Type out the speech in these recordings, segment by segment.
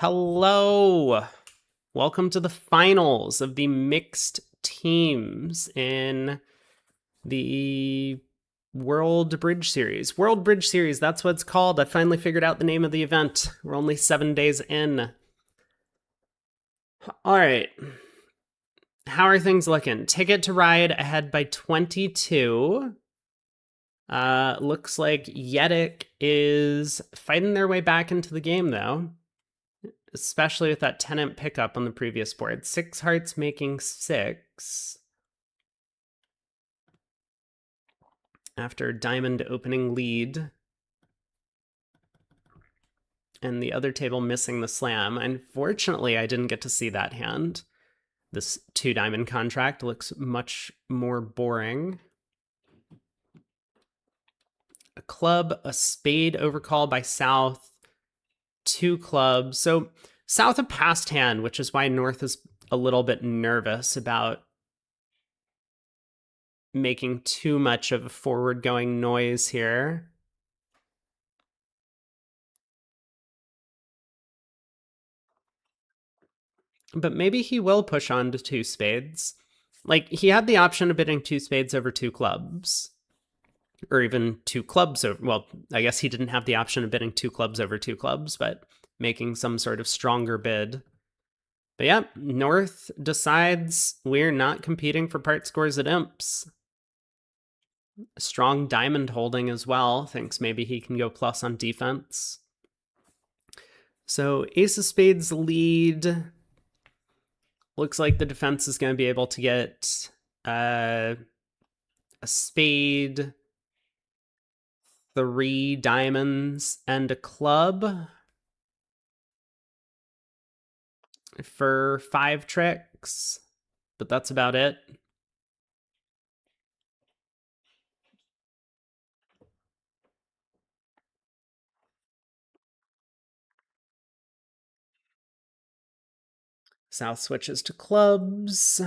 Hello. Welcome to the finals of the mixed teams in the World Bridge Series. World Bridge Series, that's what it's called. I finally figured out the name of the event. We're only 7 days in. All right. How are things looking? Ticket to Ride ahead by 22. Looks like Yedic is fighting their way back into the game, though. Especially with that tenant pickup on the previous board. 6 hearts making 6. After diamond opening lead. And the other table missing the slam. Unfortunately, I didn't get to see that hand. This 2 diamond contract looks much more boring. A club, a spade overcall by South. 2 clubs. So South a passed hand, which is why North is a little bit nervous about making too much of a forward-going noise here. But maybe he will push on to 2 spades. Like, he had the option of bidding 2 spades over 2 clubs. Or even 2 clubs over... Well, I guess he didn't have the option of bidding 2 clubs over 2 clubs, but making some sort of stronger bid. But yeah, North decides we're not competing for part scores at imps. Strong diamond holding as well. Thinks maybe he can go plus on defense. So ace of spades lead. Looks like the defense is going to be able to get a spade, 3 diamonds, and a club for 5 tricks. But that's about it. South switches to clubs.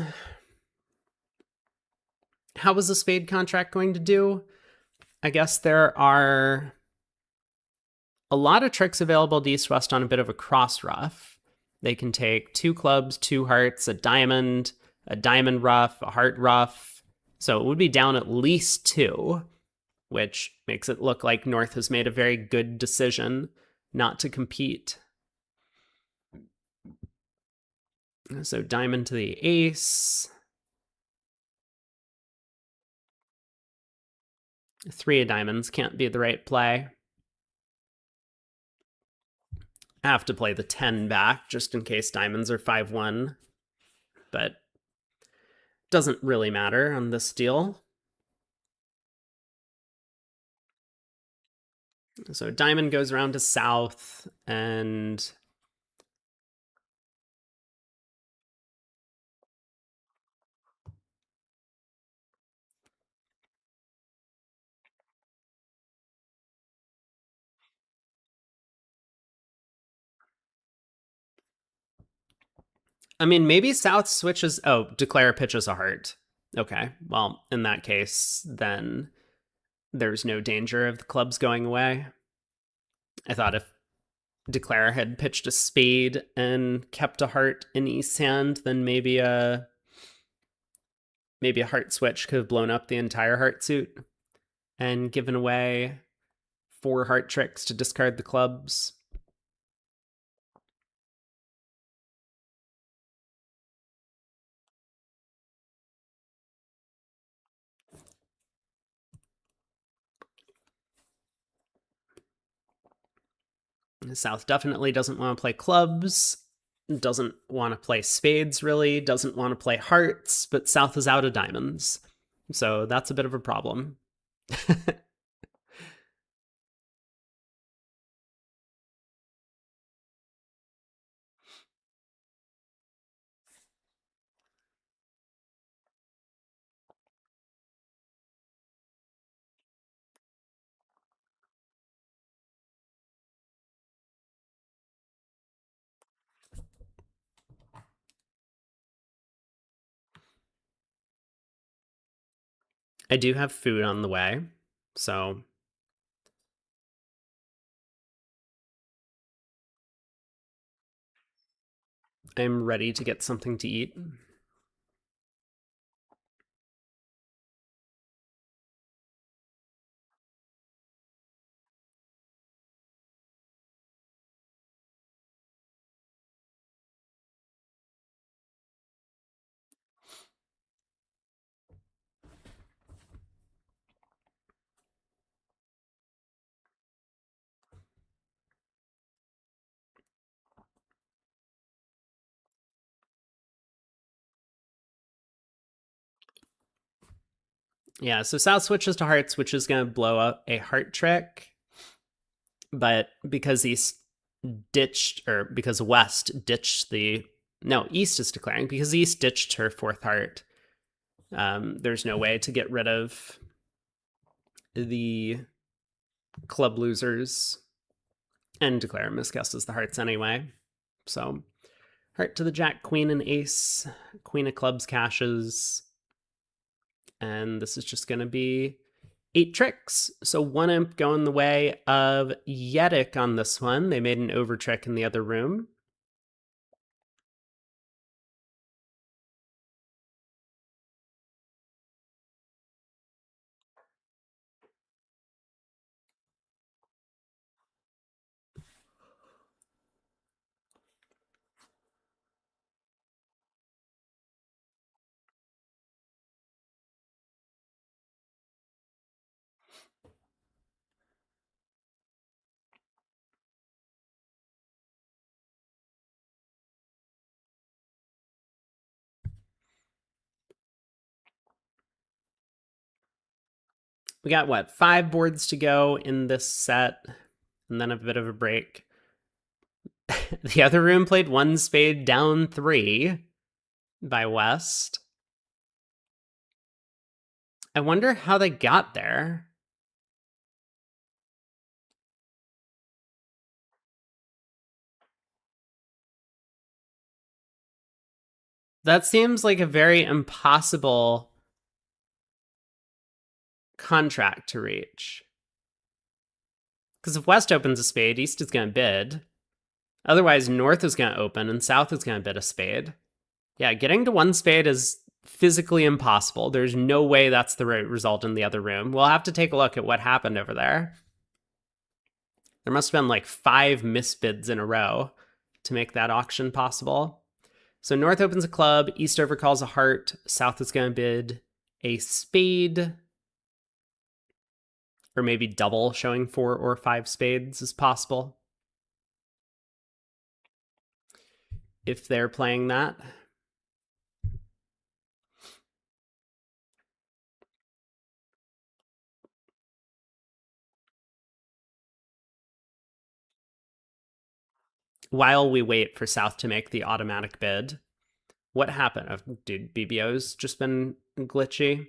How was the spade contract going to do? I guess there are a lot of tricks available to East West on a bit of a cross ruff. They can take 2 clubs, 2 hearts, a diamond ruff, a heart ruff. So it would be down at least 2, which makes it look like North has made a very good decision not to compete. So diamond to the ace. 3 of diamonds can't be the right play. I have to play the 10 back just in case diamonds are 5-1. But doesn't really matter on this deal. So diamond goes around to South, and I mean, maybe South switches. Oh, declare pitches a heart. Okay, well, in that case, then there's no danger of the clubs going away. I thought if Declare had pitched a spade and kept a heart in East's hand, then maybe a heart switch could have blown up the entire heart suit and given away 4 heart tricks to discard the clubs. South definitely doesn't want to play clubs, doesn't want to play spades really, doesn't want to play hearts, but South is out of diamonds. So that's a bit of a problem. I do have food on the way, so I'm ready to get something to eat. Yeah, so South switches to hearts, which is going to blow up a heart trick. But because East ditched, or because West ditched the. No, East is declaring. Because East ditched her fourth heart, there's no way to get rid of the club losers and declare misguesses the hearts anyway. So, heart to the Jack, Queen, and Ace. Queen of clubs cashes. And this is just going to be 8 tricks. So 1 imp going the way of Yedic on this one. They made an over trick in the other room. We got, what, 5 boards to go in this set, and then a bit of a break. The other room played 1 spade down 3 by West. I wonder how they got there. That seems like a very impossible contract to reach. Because if West opens a spade, East is going to bid. Otherwise, North is going to open and South is going to bid a spade. Yeah, getting to 1 spade is physically impossible. There's no way that's the right result in the other room. We'll have to take a look at what happened over there. There must have been like 5 misbids in a row to make that auction possible. So North opens a club, East overcalls a heart, South is going to bid a spade. Or maybe double, showing 4 or 5 spades is possible. If they're playing that. While we wait for South to make the automatic bid, what happened? Dude, BBO's just been glitchy.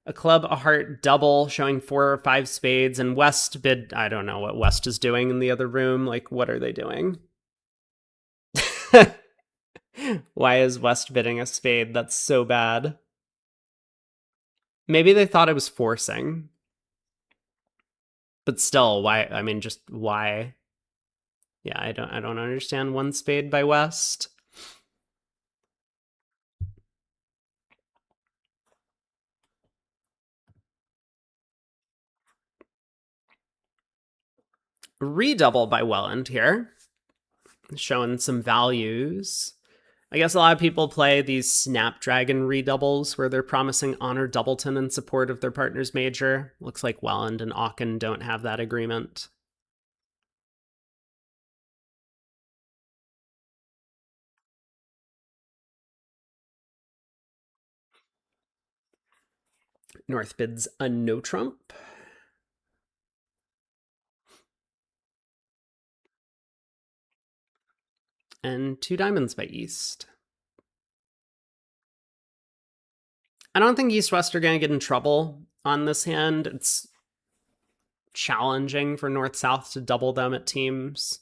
A club, a heart, double, showing 4 or 5 spades, and West bid. I don't know what West is doing in the other room. Like, what are they doing? Why is West bidding a spade? That's so bad. Maybe they thought it was forcing. But still, why? I mean, just why? Yeah, I don't understand 1 spade by West. Redouble by Welland here, showing some values. I guess a lot of people play these Snapdragon redoubles where they're promising honor doubleton in support of their partner's major. Looks like Welland and Aachen don't have that agreement. North bids a no trump. And 2 diamonds by East. I don't think East-West are going to get in trouble on this hand. It's challenging for North-South to double them at teams.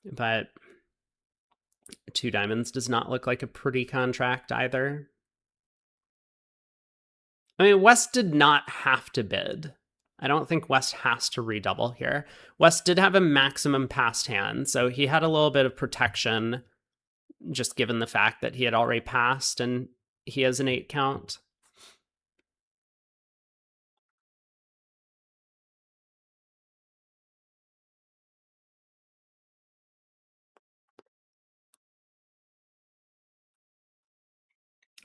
But 2 diamonds does not look like a pretty contract either. I mean, West did not have to bid. I don't think West has to redouble here. West did have a maximum passed hand, so he had a little bit of protection just given the fact that he had already passed and he has an 8 count.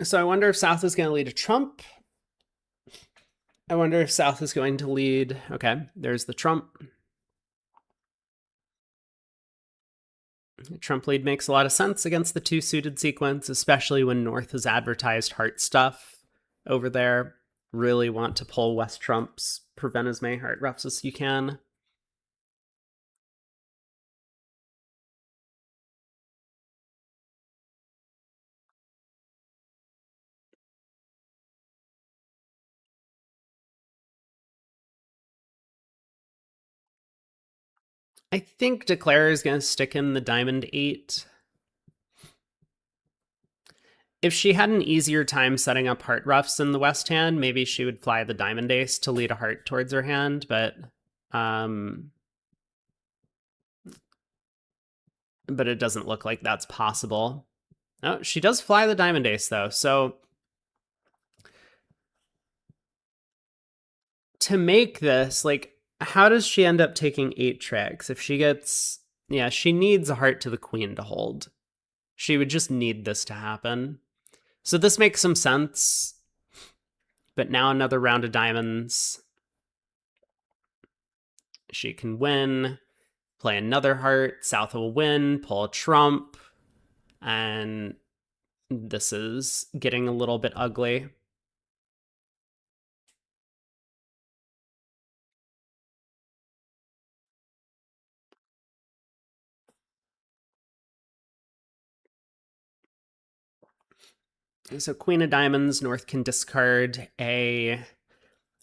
So I wonder if South is going to lead a trump. I wonder if South is going to lead. Okay, there's the trump. Trump lead makes a lot of sense against the 2 suited sequence, especially when North has advertised heart stuff over there. Really want to pull West trumps, prevent as many heart roughs as you can. I think Declare is going to stick in the Diamond 8. If she had an easier time setting up heart roughs in the West hand, maybe she would fly the Diamond Ace to lead a heart towards her hand, but it doesn't look like that's possible. Oh, she does fly the Diamond Ace, though, so to make this, like, how does she end up taking 8 tricks? If she gets... Yeah, she needs a heart to the queen to hold. She would just need this to happen. So this makes some sense. But now another round of diamonds. She can win. Play another heart. South will win. Pull a trump. And this is getting a little bit ugly. So Queen of Diamonds, North can discard a...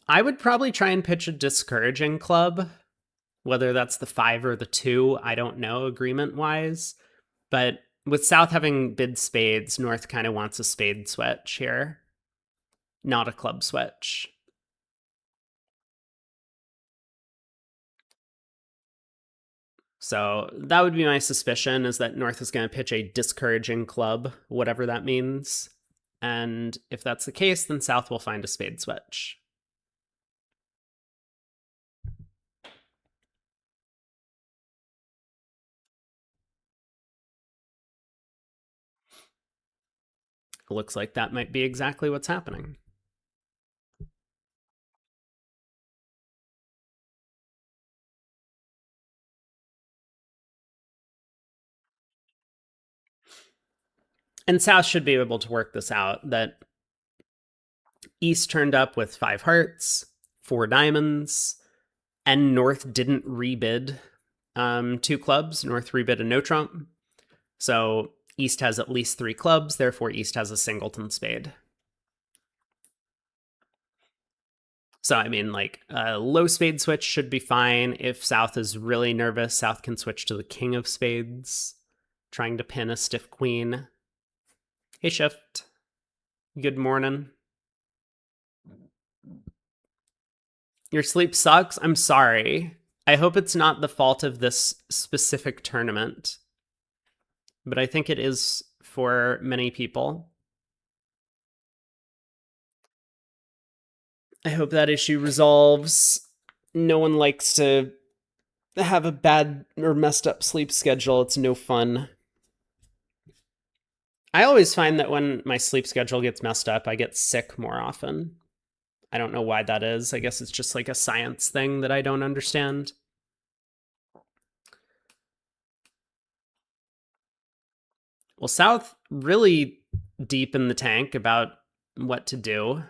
I would probably try and pitch a discouraging club. Whether that's the 5 or the 2, I don't know agreement-wise. But with South having bid spades, North kind of wants a spade switch here. Not a club switch. So that would be my suspicion, is that North is going to pitch a discouraging club, whatever that means. And if that's the case, then South will find a spade switch. It looks like that might be exactly what's happening. And South should be able to work this out, that East turned up with 5 hearts, 4 diamonds, and North didn't rebid 2 clubs. North rebid a no trump. So East has at least 3 clubs, therefore East has a singleton spade. So, I mean, like, a low spade switch should be fine. If South is really nervous, South can switch to the king of spades, trying to pin a stiff queen. Hey, Shift. Good morning. Your sleep sucks? I'm sorry. I hope it's not the fault of this specific tournament, but I think it is for many people. I hope that issue resolves. No one likes to have a bad or messed up sleep schedule. It's no fun. I always find that when my sleep schedule gets messed up, I get sick more often. I don't know why that is. I guess it's just like a science thing that I don't understand. Well, South really deep in the tank about what to do.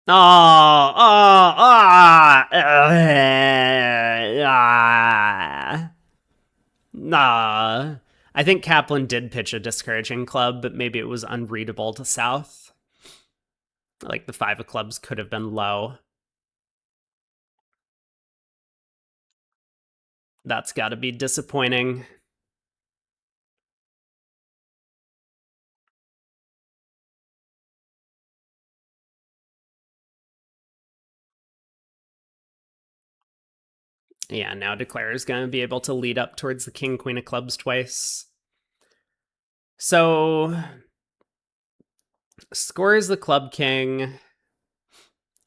Nah. I think Kaplan did pitch a discouraging club, but maybe it was unreadable to South. Like the 5 of clubs could have been low. That's got to be disappointing. Yeah, now Declare is going to be able to lead up towards the king, queen of clubs twice. So scores the club king,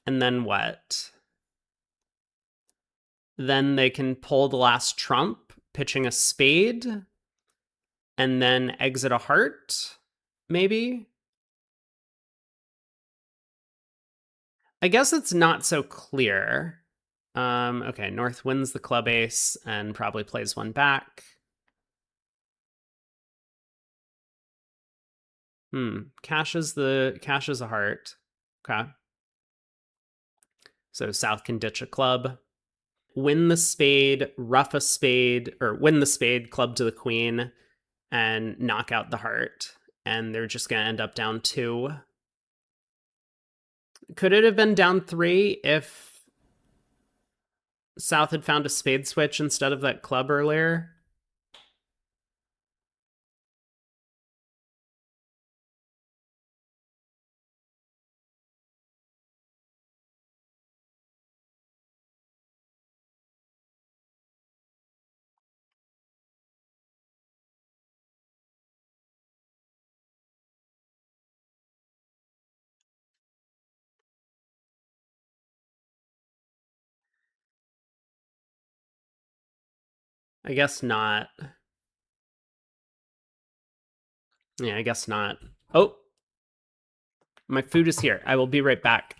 and then what? Then they can pull the last trump, pitching a spade, and then exit a heart, maybe? I guess it's not so clear. Okay, North wins the club ace and probably plays one back. Cashes a heart. Okay. So South can ditch a club. Win the spade, ruff a spade, or win the spade, club to the queen, and knock out the heart. And they're just going to end up down 2. Could it have been down 3 if South had found a spade switch instead of that club earlier? I guess not. Yeah, I guess not. Oh, my food is here. I will be right back.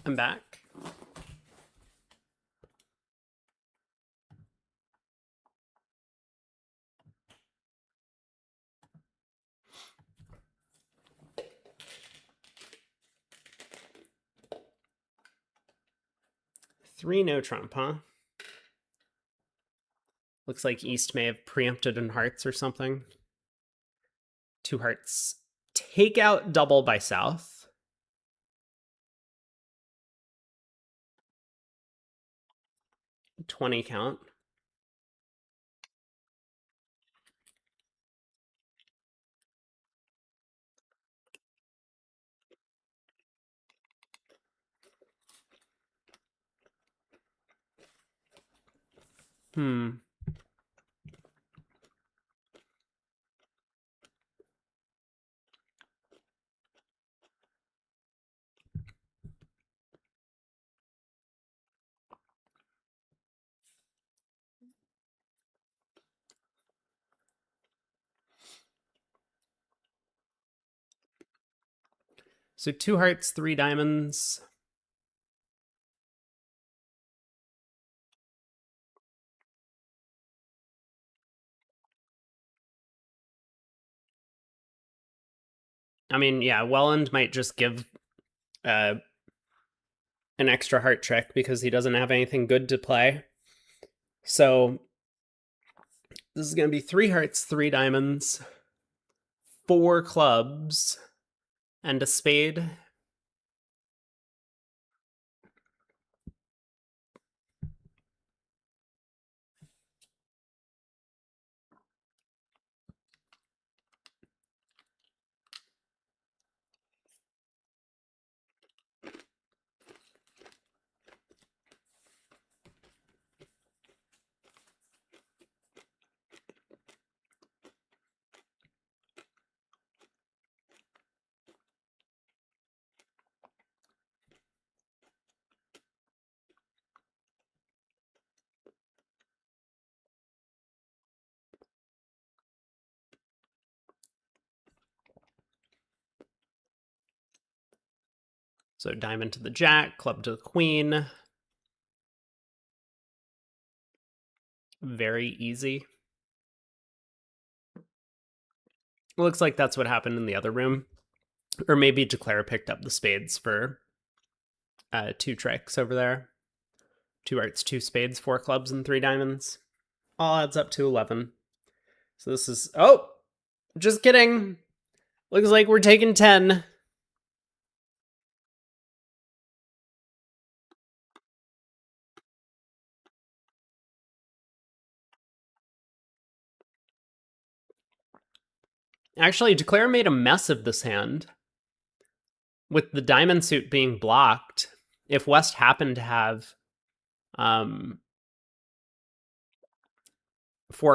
I'm back. Three no trump, huh? Looks like East may have preempted in hearts or something. 2 hearts. Take out double by South. 20 count. Hmm. So 2 hearts, 3 diamonds. I mean, yeah, Welland might just give an extra heart trick because he doesn't have anything good to play. So this is going to be 3 hearts, 3 diamonds, 4 clubs, and a spade. So diamond to the jack, club to the queen. Very easy. Looks like that's what happened in the other room. Or maybe Declare picked up the spades for 2 tricks over there. 2 hearts, 2 spades, 4 clubs, and 3 diamonds. All adds up to 11. So this is... Oh! Just kidding! Looks like we're taking 10. Actually, Declare made a mess of this hand. With the diamond suit being blocked, if West happened to have 4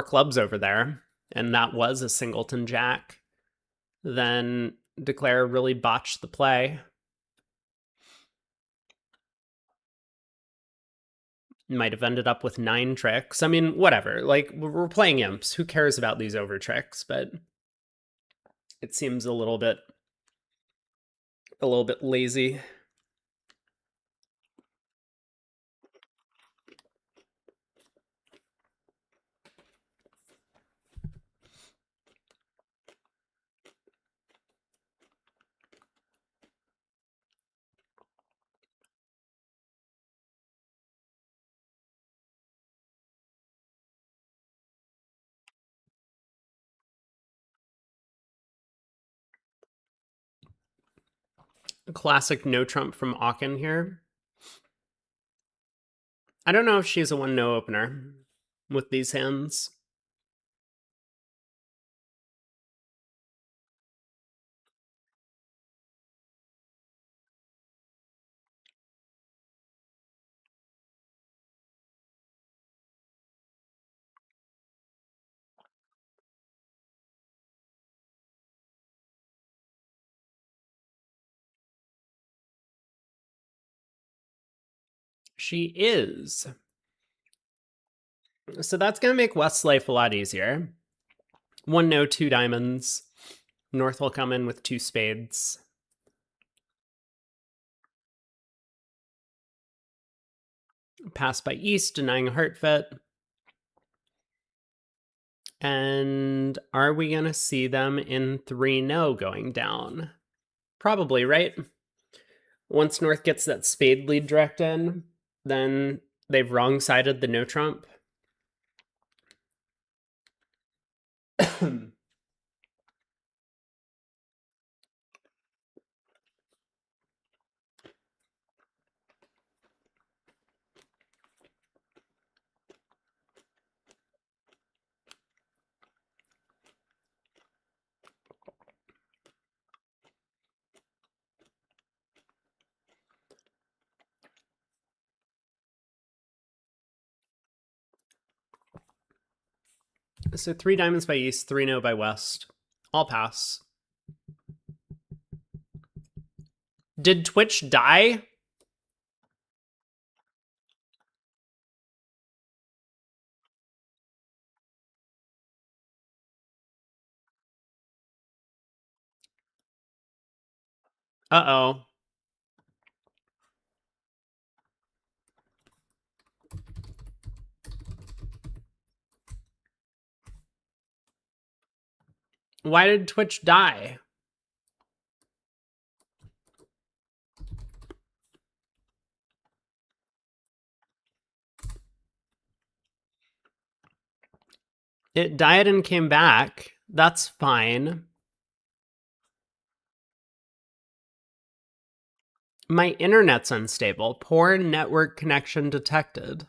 clubs over there, and that was a singleton jack, then Declare really botched the play. Might have ended up with 9 tricks. I mean, whatever. Like, we're playing imps. Who cares about these over tricks? But it seems a little bit lazy. Classic no trump from Aachen here. I don't know if she's a 1-no opener with these hands. She is. So that's going to make West's life a lot easier. 1-no, 2 diamonds. North will come in with 2 spades. Pass by East, denying a heart fit. And are we going to see them in 3-no going down? Probably, right? Once North gets that spade lead direct in, then they've wrong-sided the no trump. So 3 diamonds by East, 3-no by West. All pass. Did Twitch die? Uh-oh. Why did Twitch die? It died and came back. That's fine. My internet's unstable. Poor network connection detected.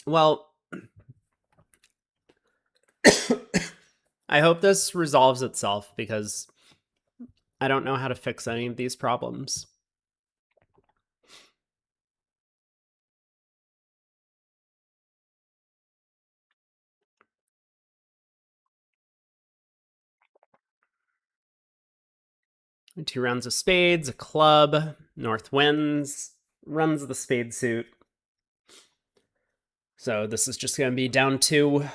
Well, I hope this resolves itself because I don't know how to fix any of these problems. Two rounds of spades, a club. North wins, runs the spade suit. So this is just going to be down 2.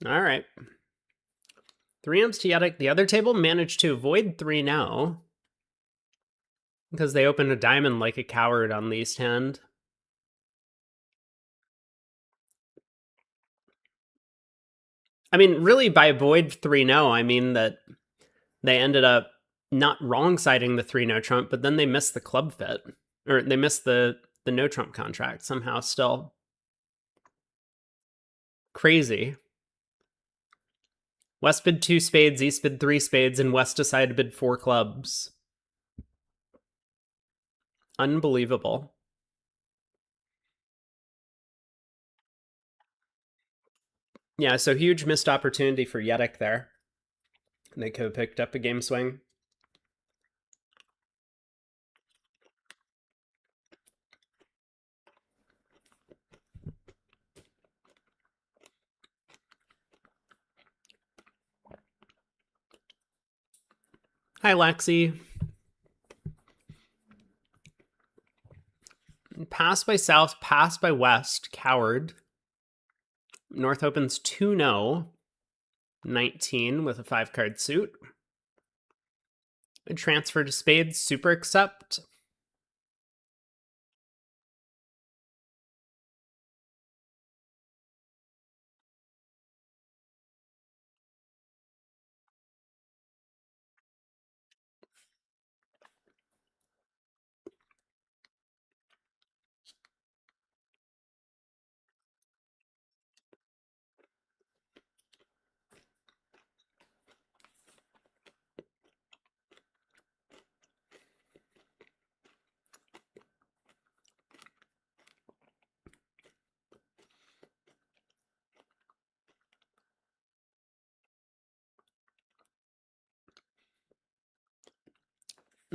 All right. 3 amps to Yedek. The other table managed to avoid 3 now because they opened a diamond like a coward on least hand. I mean, really, by avoid 3 no, I mean that they ended up not wrong siding the 3 no trump, but then they missed the club fit, or they missed the no trump contract somehow still. Crazy. West bid 2 spades, East bid 3 spades, and West decided to bid 4 clubs. Unbelievable. Yeah, so huge missed opportunity for Yedek there. They could have picked up a game swing. Hi, Lexi. Pass by South, pass by West, coward. North opens 2 no, 19 with a 5-card suit. A transfer to spades, super accept.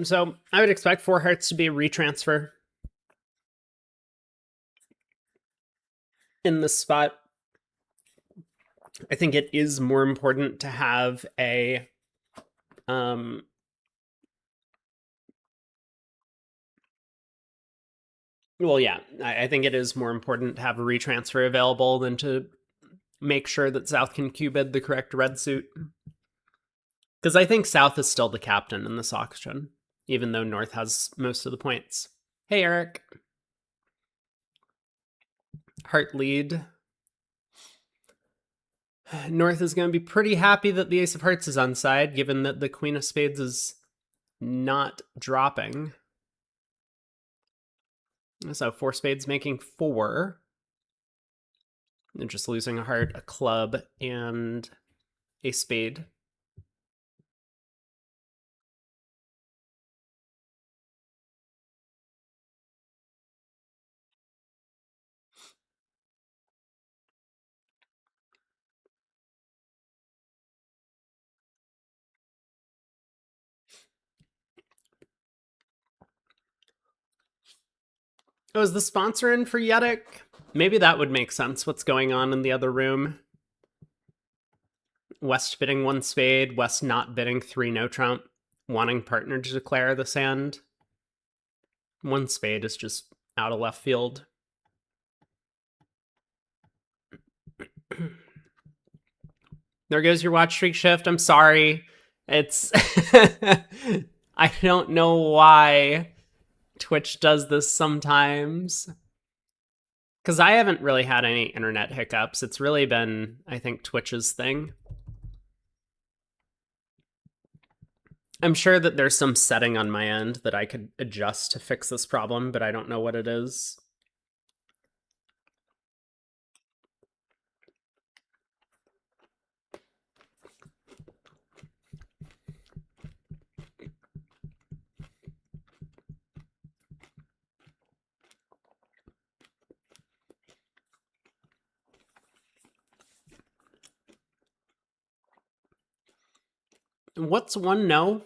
So I would expect 4 hearts to be a retransfer in this spot. I think it is more important to have a well, yeah, I think it is more important to have a retransfer available than to make sure that South can Q-bid the correct red suit. Because I think South is still the captain in this auction, even though North has most of the points. Hey, Eric. Heart lead. North is going to be pretty happy that the Ace of Hearts is on side, given that the Queen of Spades is not dropping. So 4 spades making 4. And just losing a heart, a club, and a spade. Oh, is the sponsor in for Yedic? Maybe that would make sense. What's going on in the other room? West bidding 1 spade, West not bidding 3 no trump, wanting partner to declare this hand. 1 spade is just out of left field. There goes your watch streak shift. I'm sorry. It's I don't know why Twitch does this sometimes. Because I haven't really had any internet hiccups. It's really been, I think, Twitch's thing. I'm sure that there's some setting on my end that I could adjust to fix this problem, but I don't know what it is. What's 1 no?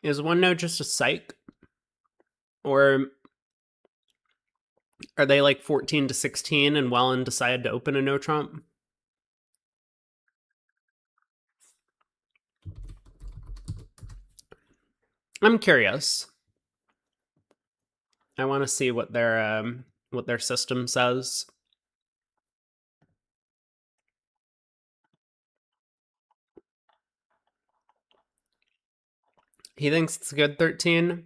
Is 1 no just a psych? Or are they like 14 to 16 and Wellen decided to open a no trump? I'm curious. I want to see what their system says. He thinks it's a good 13.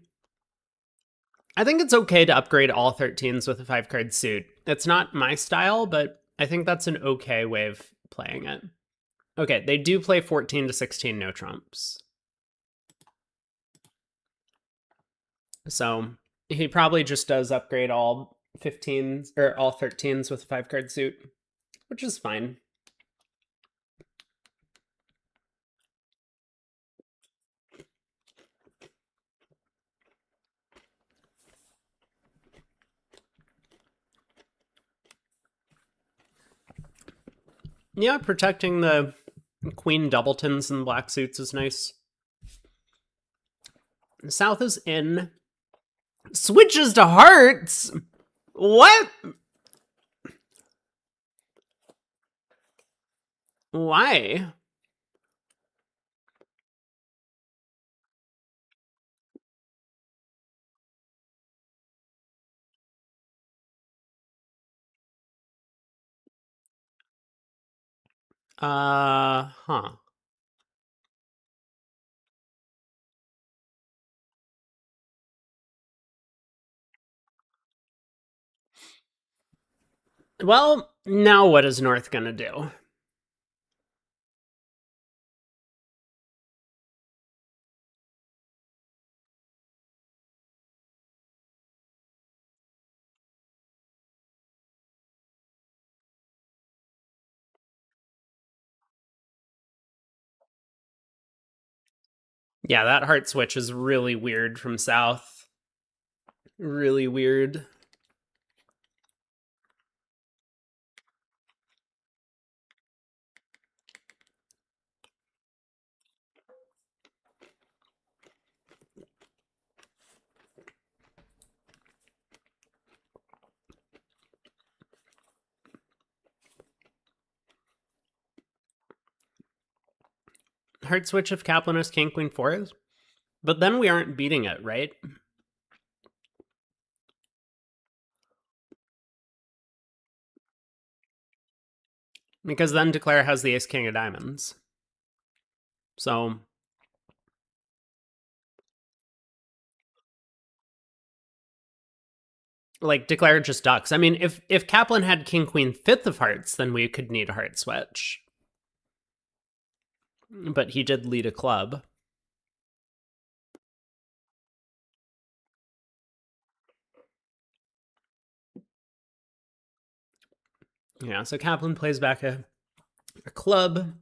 I think it's okay to upgrade all 13s with a 5-card suit. It's not my style, but I think that's an okay way of playing it. Okay, they do play 14 to 16 no trumps. So he probably just does upgrade all 15s or all 13s with a 5-card suit, which is fine. Yeah, protecting the queen doubletons and black suits is nice. South is in. Switches to hearts? What? Why? Huh. Well, now what is North gonna do? Yeah, that heart switch is really weird from South. Really weird. Heart switch if Kaplan is King Queen 4 is? But then we aren't beating it, right? Because then Declare has the Ace King of Diamonds. So like Declare just ducks. I mean, if Kaplan had King Queen 5th of hearts, then we could need a heart switch. But he did lead a club. Yeah, so Kaplan plays back a club,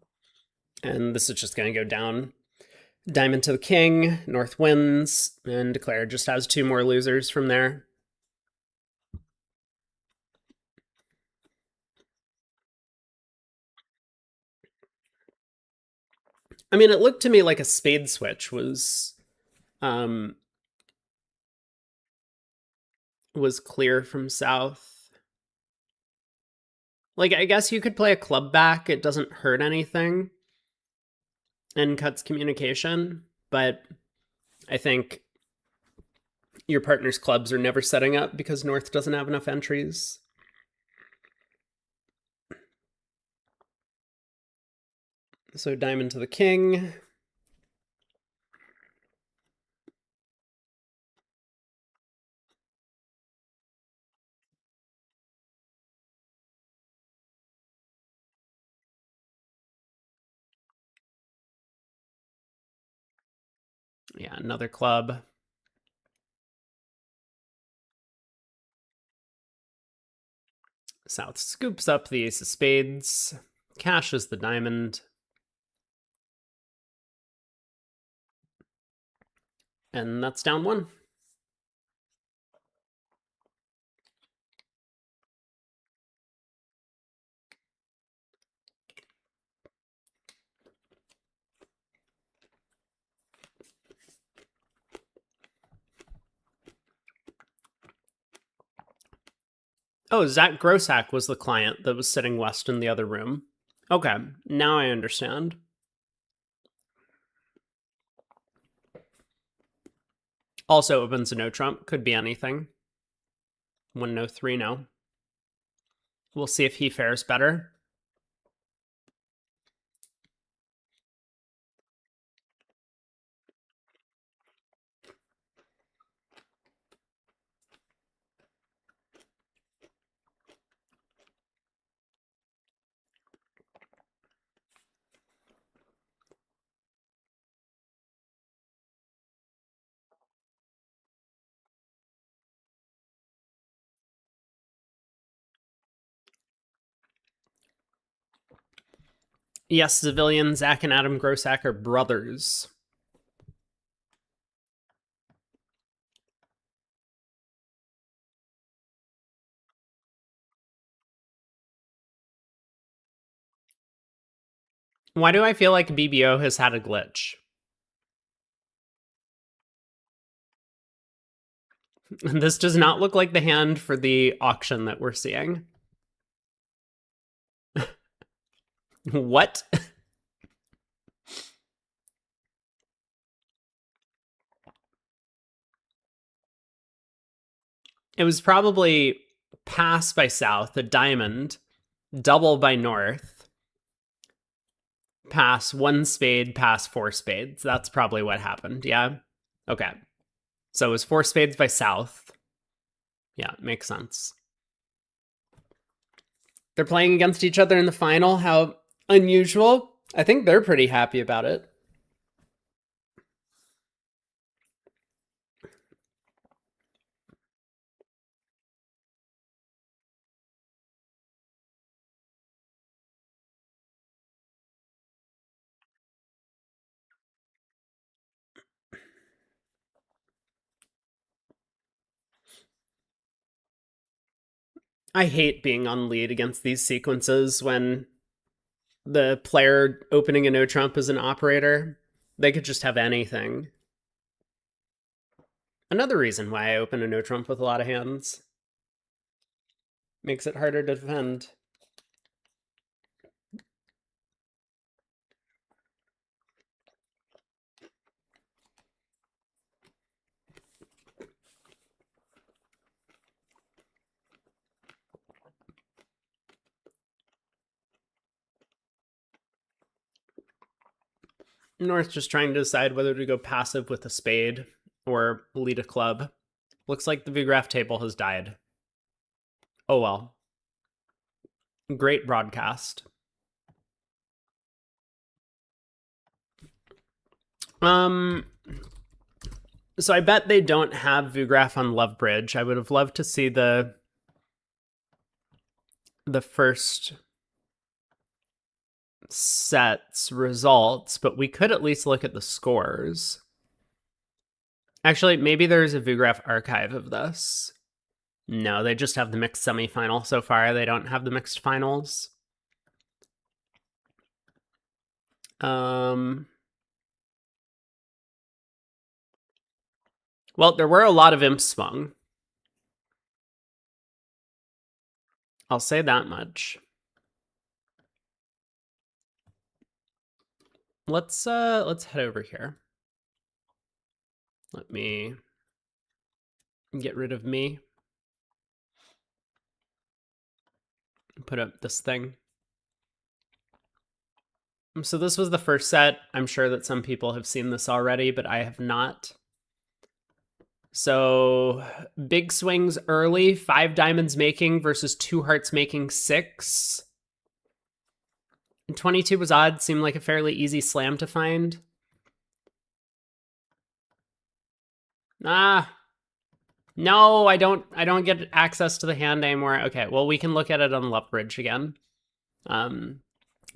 and this is just going to go down. Diamond to the king, North wins, and Declare just has 2 more losers from there. I mean, it looked to me like a spade switch was clear from south. Like, I guess you could play a club back. It doesn't hurt anything and cuts communication, but I think your partner's clubs are never setting up because North doesn't have enough entries. So diamond to the king. Yeah, another club. South scoops up the ace of spades, cashes the diamond, and that's down one. Oh, Zach Grossack was the client that was sitting west in the other room. Okay, now I understand. Also opens a no trump, could be anything. 1 no 3 no. We'll see if he fares better. Yes, civilian, Zach and Adam Grossack are brothers. Why do I feel like BBO has had a glitch? This does not look like the hand for the auction that we're seeing. What? It was probably pass by south, a diamond, double by north, pass 1 spade, pass 4 spades. That's probably what happened. Yeah. Okay. So it was 4 spades by south. Yeah, makes sense. They're playing against each other in the final. How unusual. I think they're pretty happy about it. I hate being on lead against these sequences when the player opening a no trump is an operator. They could just have anything. Another reason why I open a no trump with a lot of hands. Makes it harder to defend. North just trying to decide whether to go passive with a spade or lead a club. Looks like the VGraph table has died. Oh well. Great broadcast. So I bet they don't have VGraph on Lovebridge. I would have loved to see the first set's results, but we could at least look at the scores. Actually, maybe there's a VGraph archive of this. No, they just have the mixed semifinal so far. They don't have the mixed finals. Well, there were a lot of imps swung. I'll say that much. Let's head over here. Let me get rid of me. Put up this thing. So this was the first set. I'm sure that some people have seen this already, but I have not. So big swings early, 5 diamonds making versus 2 hearts making 6. And 22 was odd, seemed like a fairly easy slam to find. No, I don't get access to the hand anymore. Okay, well, we can look at it on Love Bridge again.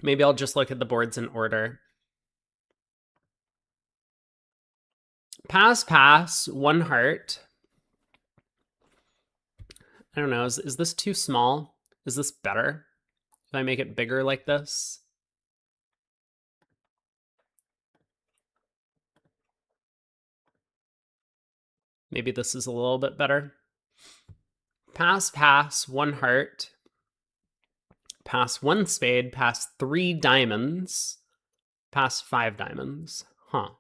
Maybe I'll just look at the boards in order. Pass, 1 heart. I don't know, is this too small? Is this better if I make it bigger like this? Maybe this is a little bit better. Pass, 1 heart. Pass 1 spade, pass 3 diamonds. Pass 5 diamonds. Huh.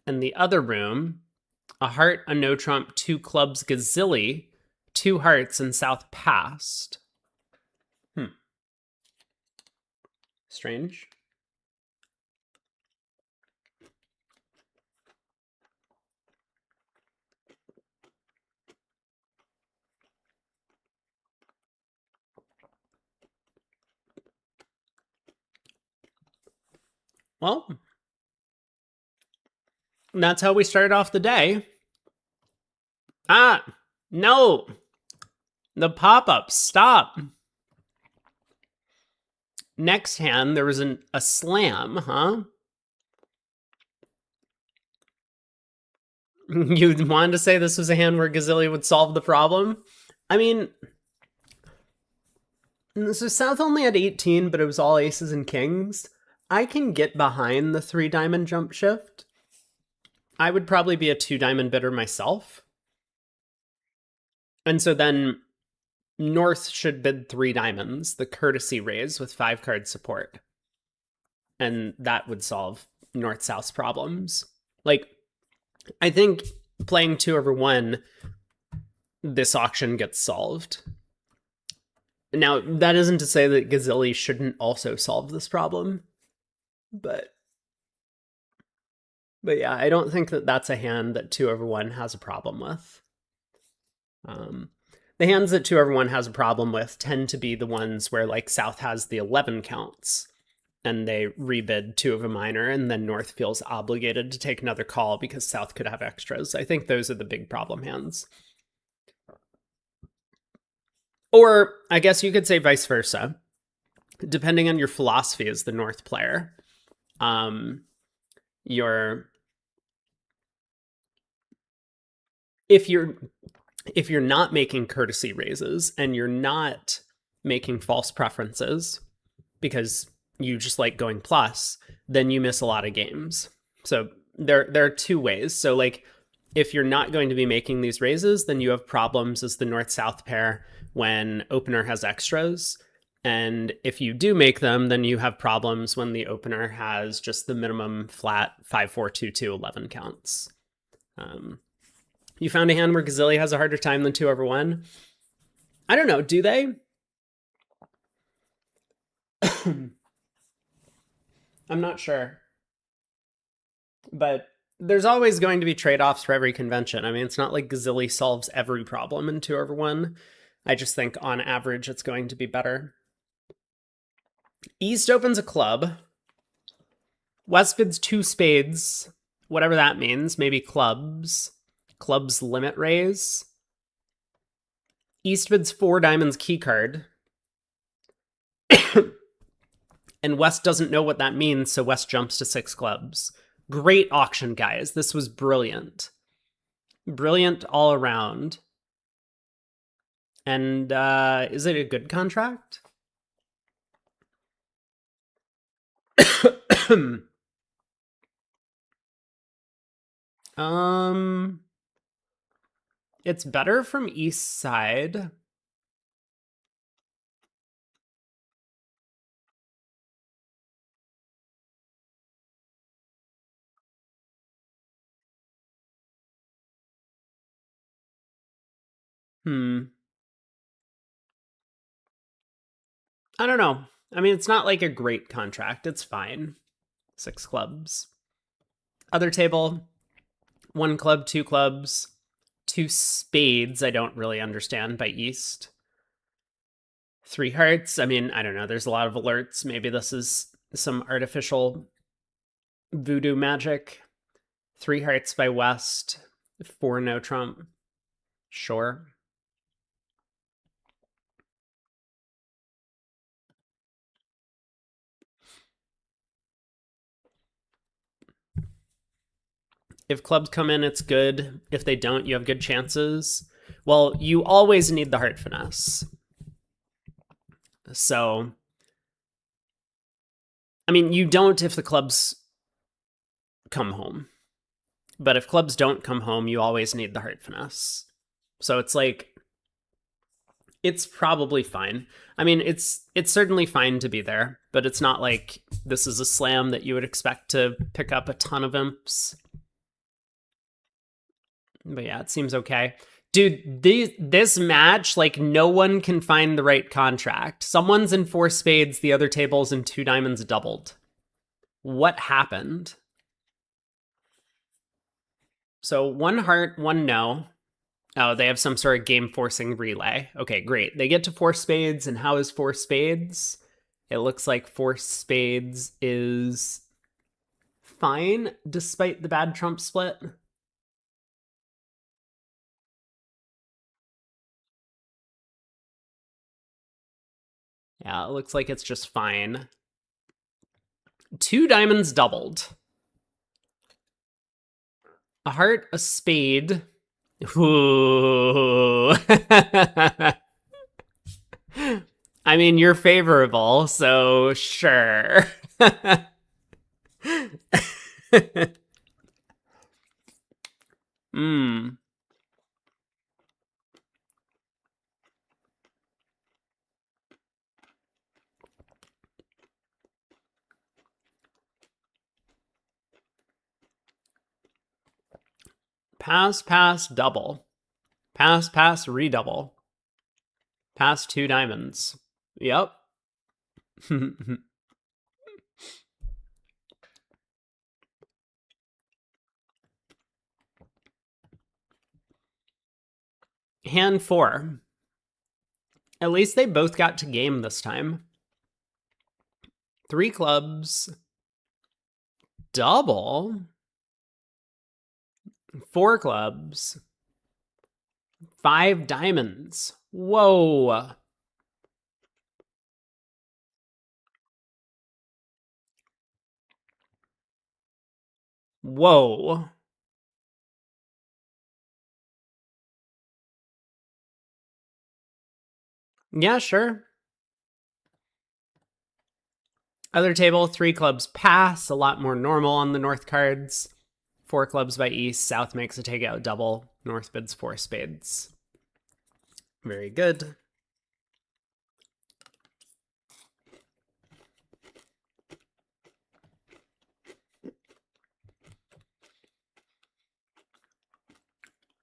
And the other room, a heart, a no trump, 2 clubs, gazilli, 2 hearts, and south passed. Strange. Well, that's how we started off the day. No. The pop-up, stop. Next hand, there was a slam, huh? You wanted to say this was a hand where Gazilli would solve the problem? I mean, so South only had 18, but it was all aces and kings. I can get behind the 3 diamond jump shift. I would probably be a 2 diamond bidder myself. And so then North should bid 3 diamonds, the courtesy raise with 5 card support. And that would solve North-South's problems. Like, I think playing 2/1, this auction gets solved. Now, that isn't to say that Gazilli shouldn't also solve this problem. But yeah, I don't think that that's a hand that 2/1 has a problem with. The hands that 2/1 has a problem with tend to be the ones where, like, South has the 11 counts and they rebid 2 of a minor, and then North feels obligated to take another call because South could have extras. I think those are the big problem hands. Or I guess you could say vice versa, depending on your philosophy as the North player. If you're not making courtesy raises and you're not making false preferences because you just like going plus, then you miss a lot of games. So there are 2 ways. So, like, if you're not going to be making these raises, then you have problems as the North-South pair when opener has extras. And if you do make them, then you have problems when the opener has just the minimum flat 5-4-2-2 11 counts. You found a hand where Gazilli has a harder time than 2/1? I don't know, do they? I'm not sure. But there's always going to be trade-offs for every convention. I mean, it's not like Gazilli solves every problem in 2/1. I just think on average it's going to be better. East opens a club. West bids 2 spades, whatever that means, maybe clubs. Clubs limit raise. East bids 4 diamonds key card. And West doesn't know what that means, so West jumps to 6 clubs. Great auction, guys. This was brilliant. Brilliant all around. And is it a good contract? um, it's better from east side. I don't know. I mean, it's not like a great contract. It's fine. 6 clubs. Other table, 1 club, 2 clubs, 2 spades. I don't really understand by east. 3 hearts. I mean, I don't know. There's a lot of alerts. Maybe this is some artificial voodoo magic. 3 hearts by west. 4 no trump. Sure. If clubs come in, it's good. If they don't, you have good chances. Well, you always need the heart finesse. So, I mean, you don't if the clubs come home. But if clubs don't come home, you always need the heart finesse. So it's like, it's probably fine. I mean, it's certainly fine to be there, but it's not like this is a slam that you would expect to pick up a ton of imps. But yeah, it seems okay. Dude, this match, like, no one can find the right contract. Someone's in 4 spades, the other table's in 2 diamonds doubled. What happened? So 1 heart, 1 no. Oh, they have some sort of game-forcing relay. Okay, great. They get to 4 spades, and how is 4 spades? It looks like 4 spades is fine, despite the bad trump split. Yeah, it looks like it's just fine. 2 diamonds doubled. A heart, a spade. Ooh. I mean, you're favorable, so sure. Hmm. Pass, pass, double. Pass, pass, redouble. Pass 2 diamonds. Yep. Hand 4. At least they both got to game this time. 3 clubs. Double. 4 clubs. 5 diamonds. Whoa. Whoa. Yeah, sure. Other table, 3 clubs pass, a lot more normal on the north cards. 4 clubs by east, south makes a takeout double, north bids 4 spades. Very good.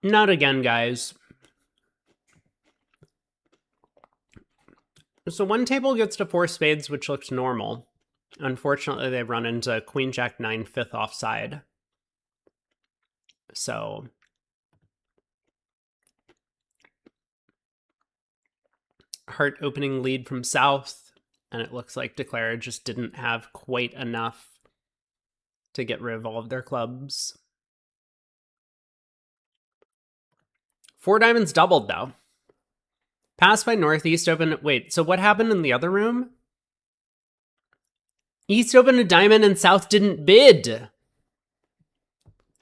Not again, guys. So 1 table gets to 4 spades, which looks normal. Unfortunately, they run into Queen Jack 9 5th offside. So heart opening lead from south, and it looks like Declare just didn't have quite enough to get rid of all of their clubs. 4 diamonds doubled, though. Pass by northeast open. Wait, so what happened in the other room? East opened a diamond and south didn't bid.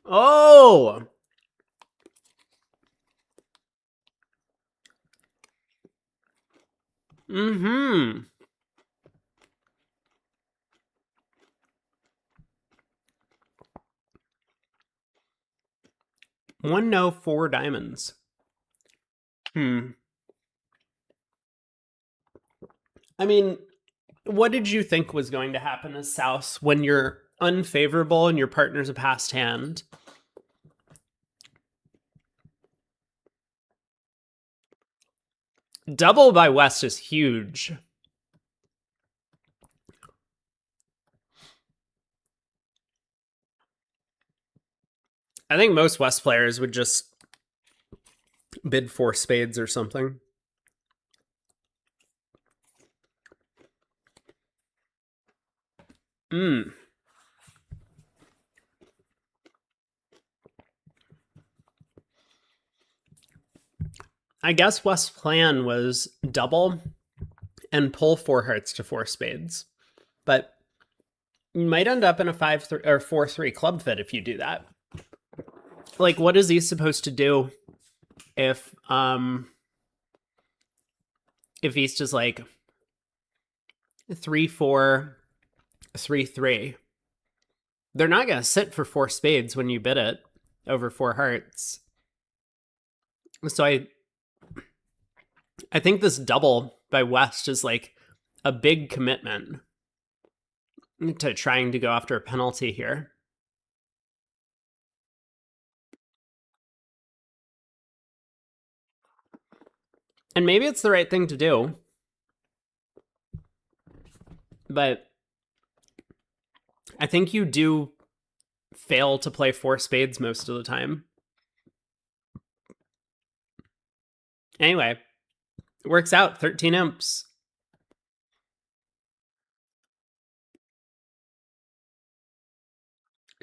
Oh! Mm-hmm. One no, four diamonds. I mean, what did you think was going to happen as South when you're unfavorable and your partner's a passed hand? Double by West is huge. I think most West players would just bid four spades or something. I guess West's plan was double and pull four hearts to four spades. But you might end up in a 5-3 or 4-3 club fit if you do that. Like, what is he supposed to do if East is like 3-4, 3-3? They're not gonna sit for four spades when you bid it over four hearts. So I think this double by West is like a big commitment to trying to go after a penalty here. And maybe it's the right thing to do. But I think you do fail to play four spades most of the time. Anyway, it works out, 13 imps.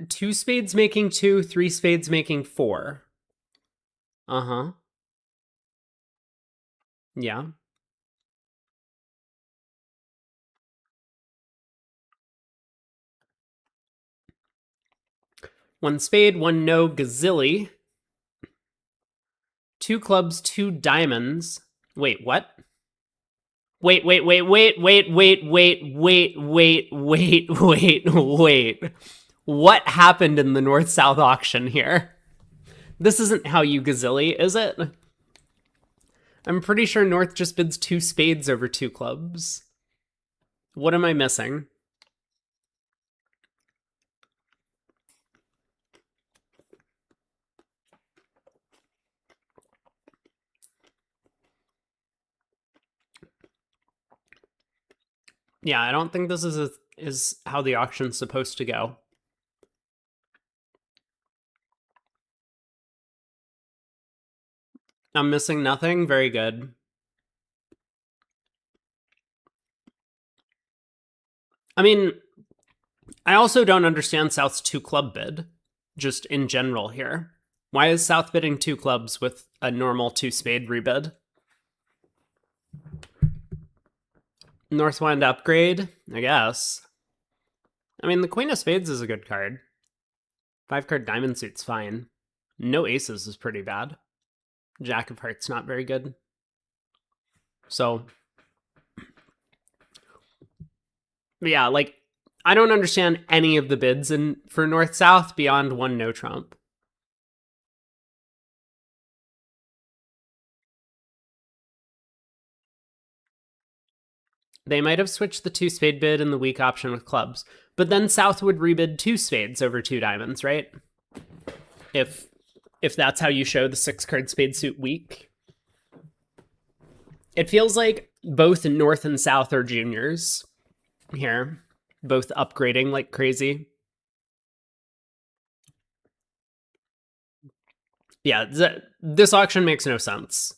Two spades making two, three spades making four. Uh-huh. Yeah. One spade, one no, gazilli. Two clubs, two diamonds. Wait, what? Wait. What happened in the North-South auction here? This isn't how you gazilli, is it? I'm pretty sure North just bids two spades over two clubs. What am I missing? Yeah, I don't think this is how the auction's supposed to go. I'm missing nothing. Very good. I mean, I also don't understand South's two club bid, just in general here. Why is South bidding two clubs with a normal two spade rebid? Northwind upgrade, I guess. I mean, the Queen of Spades is a good card. 5-card diamond suit's fine. No aces is pretty bad. Jack of Hearts not very good. So, yeah, like, I don't understand any of the bids for North-South beyond one no trump. They might have switched the two spade bid and the weak option with clubs, but then South would rebid two spades over two diamonds, right? If that's how you show the 6-card spade suit weak. It feels like both North and South are juniors here, both upgrading like crazy. Yeah, this auction makes no sense.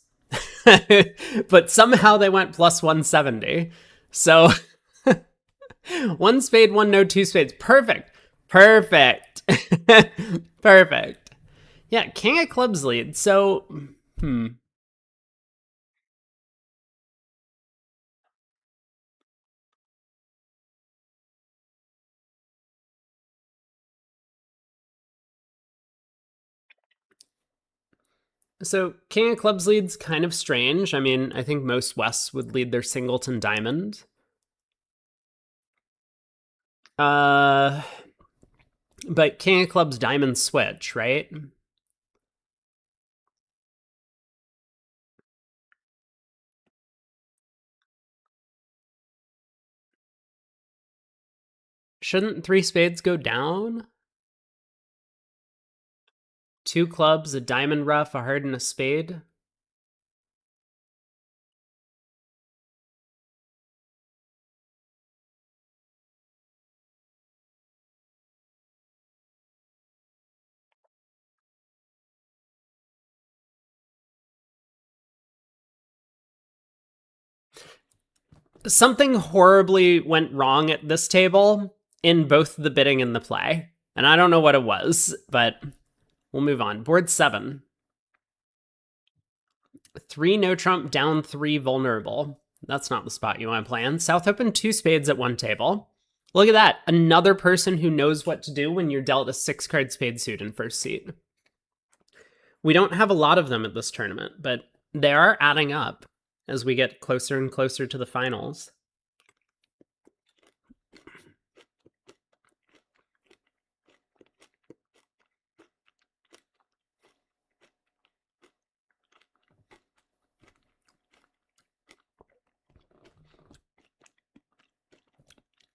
But somehow they went plus 170. So one spade, one no, two spades. Perfect. Perfect. Yeah, King of Clubs lead. So, So King of Clubs lead's kind of strange. I mean, I think most Wests would lead their singleton diamond. But King of Clubs diamond switch, right? Shouldn't 3 spades go down? 2 clubs, a diamond rough, a heart, and a spade. Something horribly went wrong at this table in both the bidding and the play. And I don't know what it was, but we'll move on. Board 7. 3 no trump, down 3 vulnerable. That's not the spot you want to play in. South open 2 spades at one table. Look at that. Another person who knows what to do when you're dealt a 6-card spade suit in first seat. We don't have a lot of them at this tournament, but they are adding up as we get closer and closer to the finals.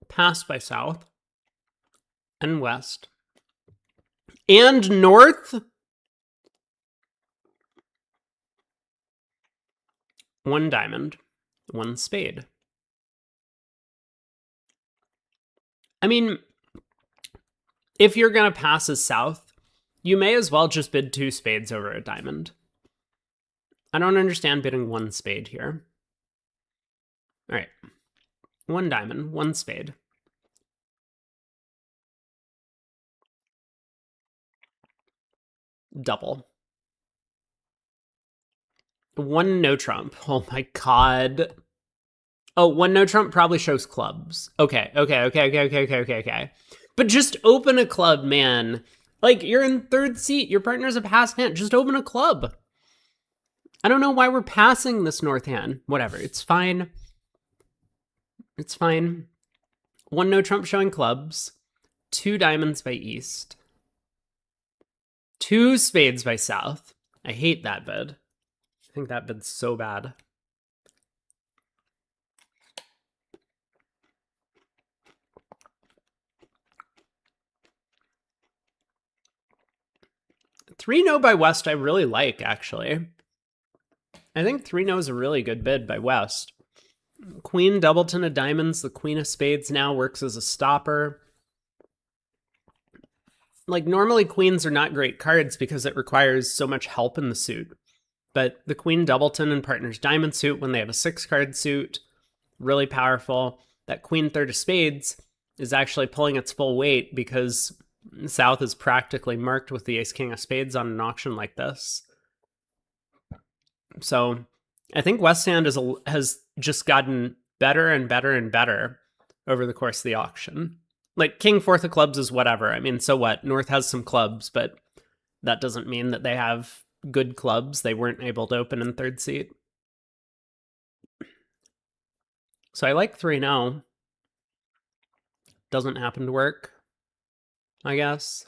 Passed by South and West and North. 1 diamond, 1 spade. I mean, if you're going to pass as South, you may as well just bid 2 spades over a diamond. I don't understand bidding 1 spade here. All right. 1 diamond, 1 spade. Double. 1 no trump. Oh my god. Oh, 1 no trump probably shows clubs. Okay. But just open a club, man. Like, you're in 3rd seat. Your partner's a passed hand. Just open a club. I don't know why we're passing this North hand. Whatever. It's fine. It's fine. 1 no trump showing clubs. 2 diamonds by East. 2 spades by South. I hate that bid. I think that bid's so bad. Three no by West I really like, actually. I think 3 no is a really good bid by West. Queen doubleton of diamonds, the queen of spades now works as a stopper. Like, normally queens are not great cards because it requires so much help in the suit. But the queen doubleton and partner's diamond suit when they have a 6-card suit, really powerful. That queen third of spades is actually pulling its full weight because South is practically marked with the ace-king of spades on an auction like this. So I think West hand has just gotten better and better and better over the course of the auction. Like, king fourth of clubs is whatever. I mean, so what? North has some clubs, but that doesn't mean that they have good clubs. They weren't able to open in 3rd seat. So I like 3-0. Doesn't happen to work, I guess.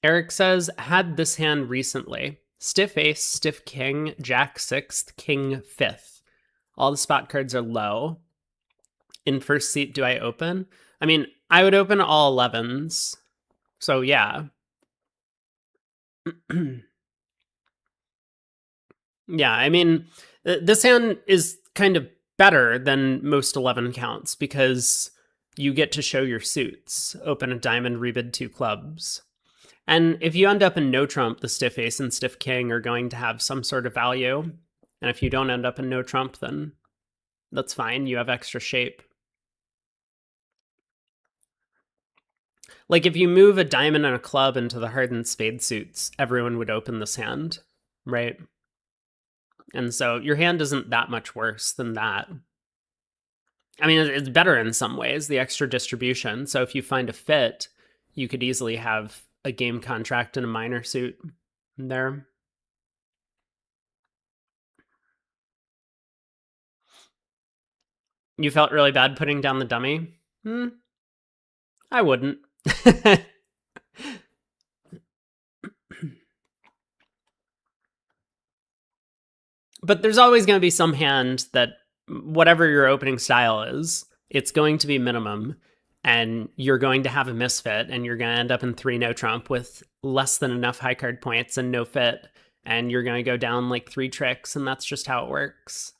Eric says, had this hand recently. Stiff ace, stiff king, jack 6th, king 5th. All the spot cards are low. In first seat, do I open? I mean, I would open all 11s. So, yeah. Yeah, I mean, this hand is kind of better than most 11 counts because you get to show your suits. Open a diamond, rebid 2 clubs. And if you end up in no trump, the stiff ace and stiff king are going to have some sort of value. And if you don't end up in no trump, then that's fine. You have extra shape. Like, if you move a diamond and a club into the hardened spade suits, everyone would open this hand, right? And so your hand isn't that much worse than that. I mean, it's better in some ways, the extra distribution. So if you find a fit, you could easily have a game contract and a minor suit there. You felt really bad putting down the dummy? I wouldn't. But there's always going to be some hand that whatever your opening style is, it's going to be minimum, and you're going to have a misfit, and you're going to end up in 3 no trump with less than enough high card points and no fit, and you're going to go down like 3 tricks, and that's just how it works.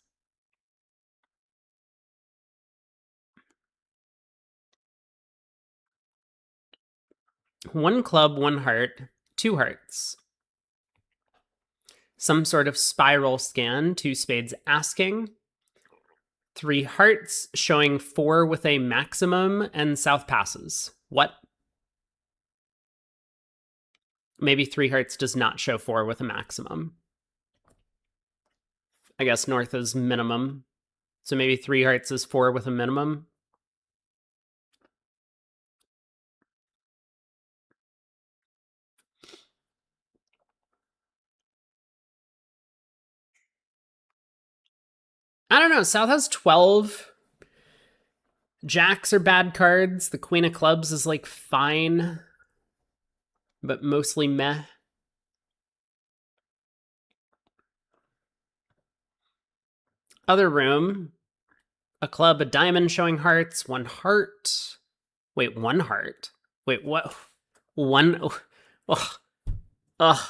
One club, 1 heart, 2 hearts. Some sort of spiral scan, 2 spades asking. 3 hearts showing 4 with a maximum and south passes. What? Maybe 3 hearts does not show 4 with a maximum. I guess north is minimum. So maybe 3 hearts is 4 with a minimum. I don't know. South has 12. Jacks are bad cards. The queen of clubs is like fine, but mostly meh. Other room. A club, a diamond showing hearts, 1 heart. Wait, 1 heart? Wait, what? 1? Ugh. Ugh.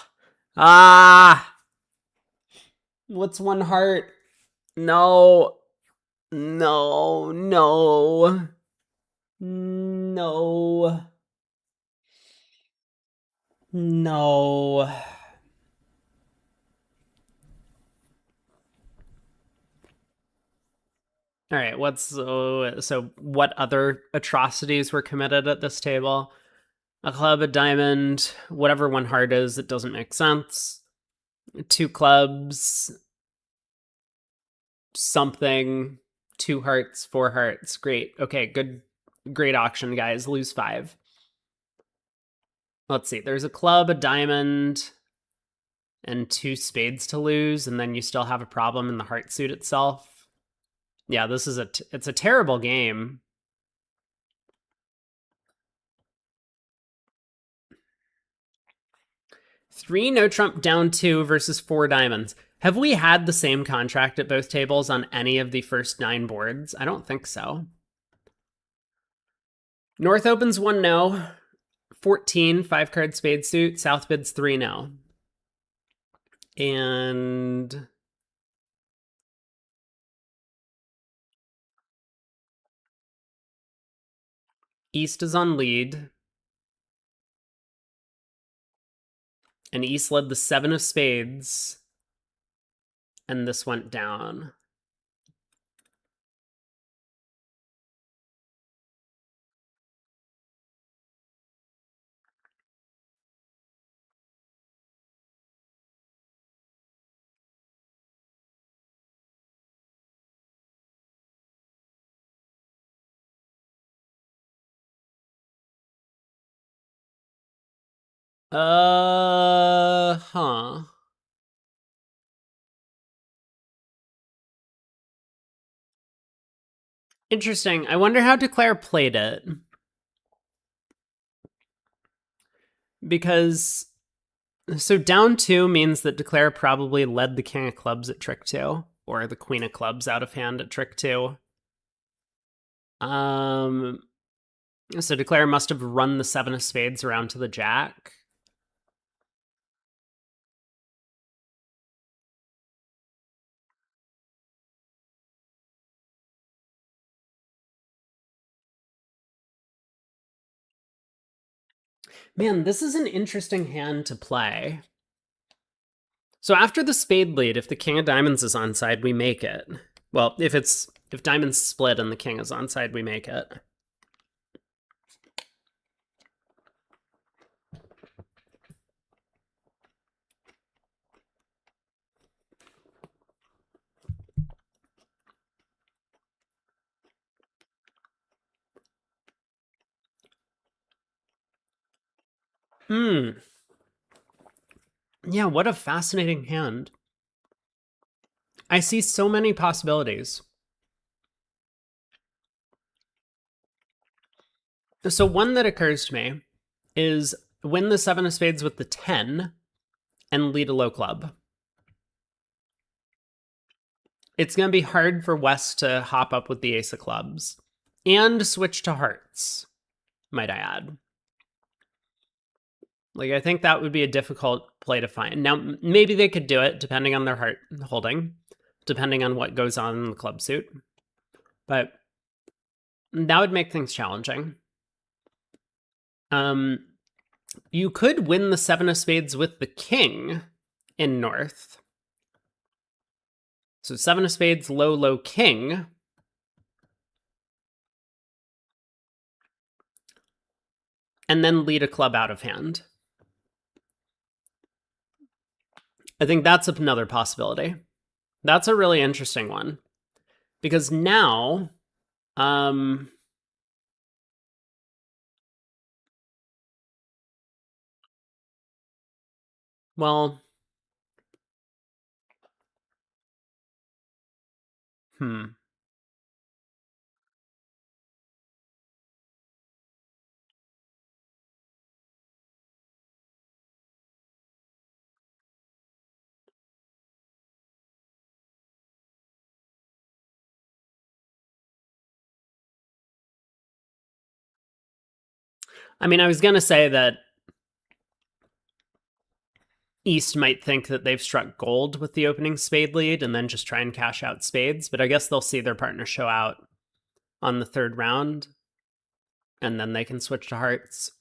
Ah! What's 1 heart? No. No. No. No. No. All right, so what other atrocities were committed at this table? A club, a diamond, whatever 1 heart is, it doesn't make sense. 2 clubs, something, 2 hearts, 4 hearts. Great. Okay, good. Great auction, guys. Lose 5. Let's see. There's a club, a diamond, and 2 spades to lose, and then you still have a problem in the heart suit itself. Yeah, this is it's a terrible game. Three no trump down 2 versus 4 diamonds. Have we had the same contract at both tables on any of the first 9 boards? I don't think so. North opens 1 no. 14, 5 card spade suit. South bids 3 no. And East is on lead. And East led the 7 of spades. And this went down. Huh. Interesting. I wonder how Declare played it. Because, so down 2 means that Declare probably led the king of clubs at trick 2, or the queen of clubs out of hand at trick 2. So Declare must have run the 7 of spades around to the jack. Man, this is an interesting hand to play. So after the spade lead, if the king of diamonds is onside, we make it. Well, if diamonds split and the king is onside, we make it. Yeah, what a fascinating hand. I see so many possibilities. So one that occurs to me is win the 7 of spades with the 10 and lead a low club. it's going to be hard for West to hop up with the ace of clubs and switch to hearts, might I add. Like, I think that would be a difficult play to find. Now, maybe they could do it depending on their heart holding, depending on what goes on in the club suit. But that would make things challenging. You could win the 7 of spades with the king in North. So 7 of spades, low, low, king. And then lead a club out of hand. I think that's another possibility. That's a really interesting one. Because now, well, I mean, I was going to say that East might think that they've struck gold with the opening spade lead and then just try and cash out spades, but I guess they'll see their partner show out on the 3rd round, and then they can switch to hearts.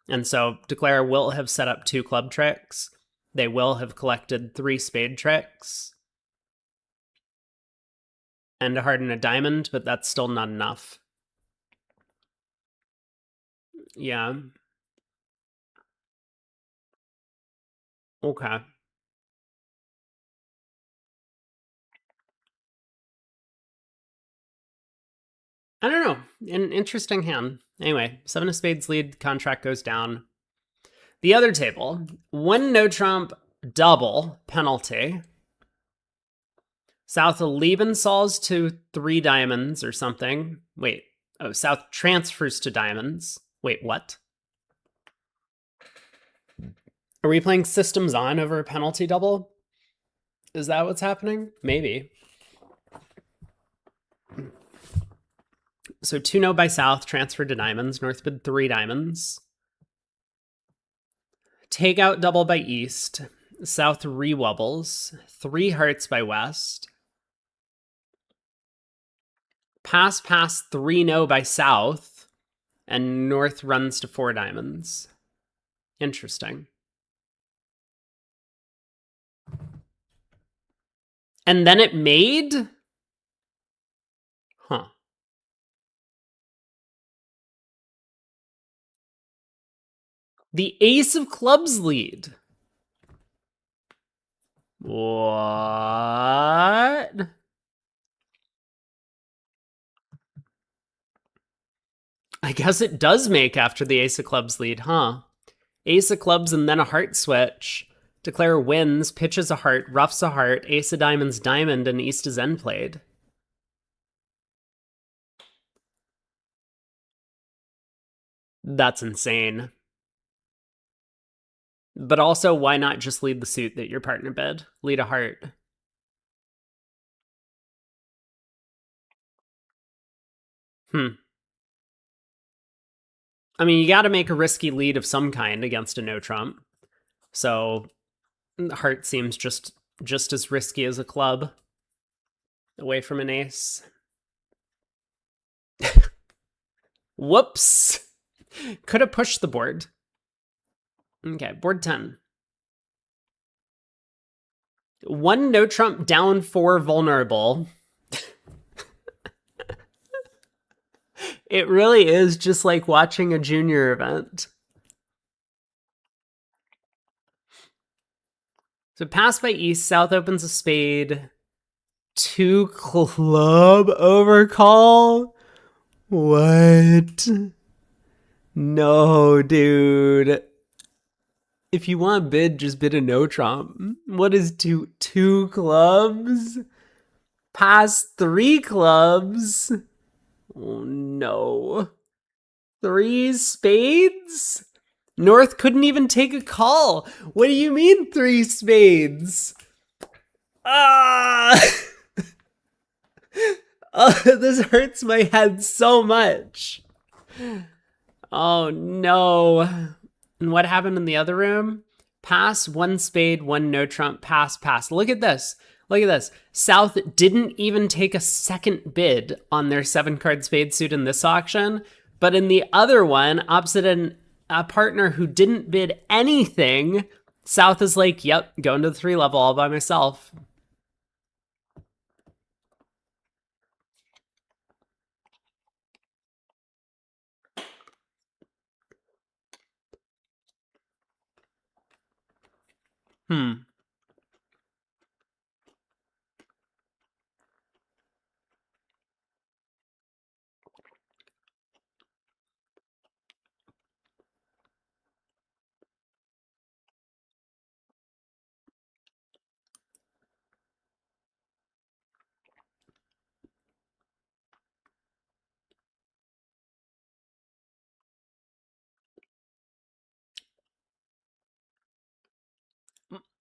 And so Declare will have set up 2 club tricks. They will have collected 3 spade tricks. And a heart and a diamond, but that's still not enough. Yeah. Okay. I don't know. An interesting hand. Anyway, 7 of spades lead, contract goes down. The other table, 1 no trump, double penalty. South Lebensolves to 3 diamonds or something. Wait, oh, South transfers to diamonds. Wait, what? Are we playing systems on over a penalty double? Is that what's happening? Maybe. So 2 no by South, transfer to diamonds. North bid 3 diamonds. Take out double by East. South re-wobbles. 3 hearts by West. Pass, 3 no by South. And North runs to 4 diamonds. Interesting. And then it made? Huh. The ace of clubs lead. What? I guess it does make after the ace of clubs lead, huh? Ace of clubs and then a heart switch. Declare wins, pitches a heart, roughs a heart, ace of diamonds, diamond, and East is end played. That's insane. But also, why not just lead the suit that your partner bid? Lead a heart. I mean, you got to make a risky lead of some kind against a no trump. So, heart seems just as risky as a club away from an ace. Whoops. Could have pushed the board. Okay, board 10. 1 no trump, down 4 vulnerable. It really is just like watching a junior event. So pass by East, South opens a spade. 2 club overcall? What? No, dude. If you want bid, just bid a no trump. What is 2 clubs? Pass 3 clubs? Oh no. 3 spades? North couldn't even take a call. What do you mean 3 spades? Ah! Oh, this hurts my head so much. Oh no. And what happened in the other room? Pass, one spade, one no trump, pass, pass. Look at this. Look at this. South didn't even take a second bid on their 7-card spade suit in this auction, but in the other one, opposite a partner who didn't bid anything, South is like, yep, going to the 3 level all by myself.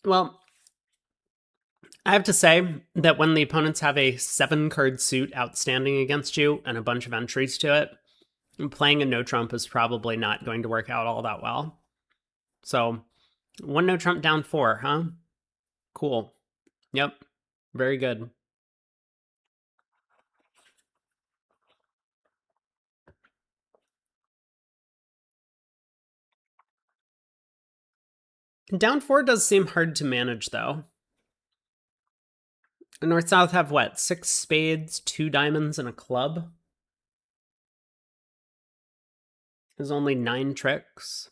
Well, I have to say that when the opponents have a 7-card suit outstanding against you and a bunch of entries to it, playing a no trump is probably not going to work out all that well. So, 1 no trump down 4, huh? Cool. Yep. Very good. Down 4 does seem hard to manage, though. North-South have what? 6 spades, 2 diamonds, and a club? There's only 9 tricks.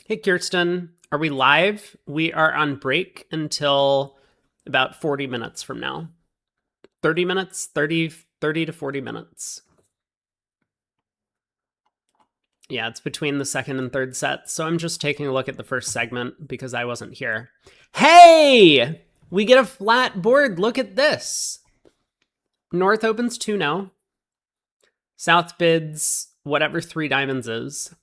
Hey, Kirsten, are we live? We are on break until about 40 minutes from now. 30 minutes? 30 to 40 minutes. Yeah, it's between the second and third set. So I'm just taking a look at the first segment because I wasn't here. Hey! We get a flat board. Look at this. North opens 2-0. South bids whatever 3 diamonds is.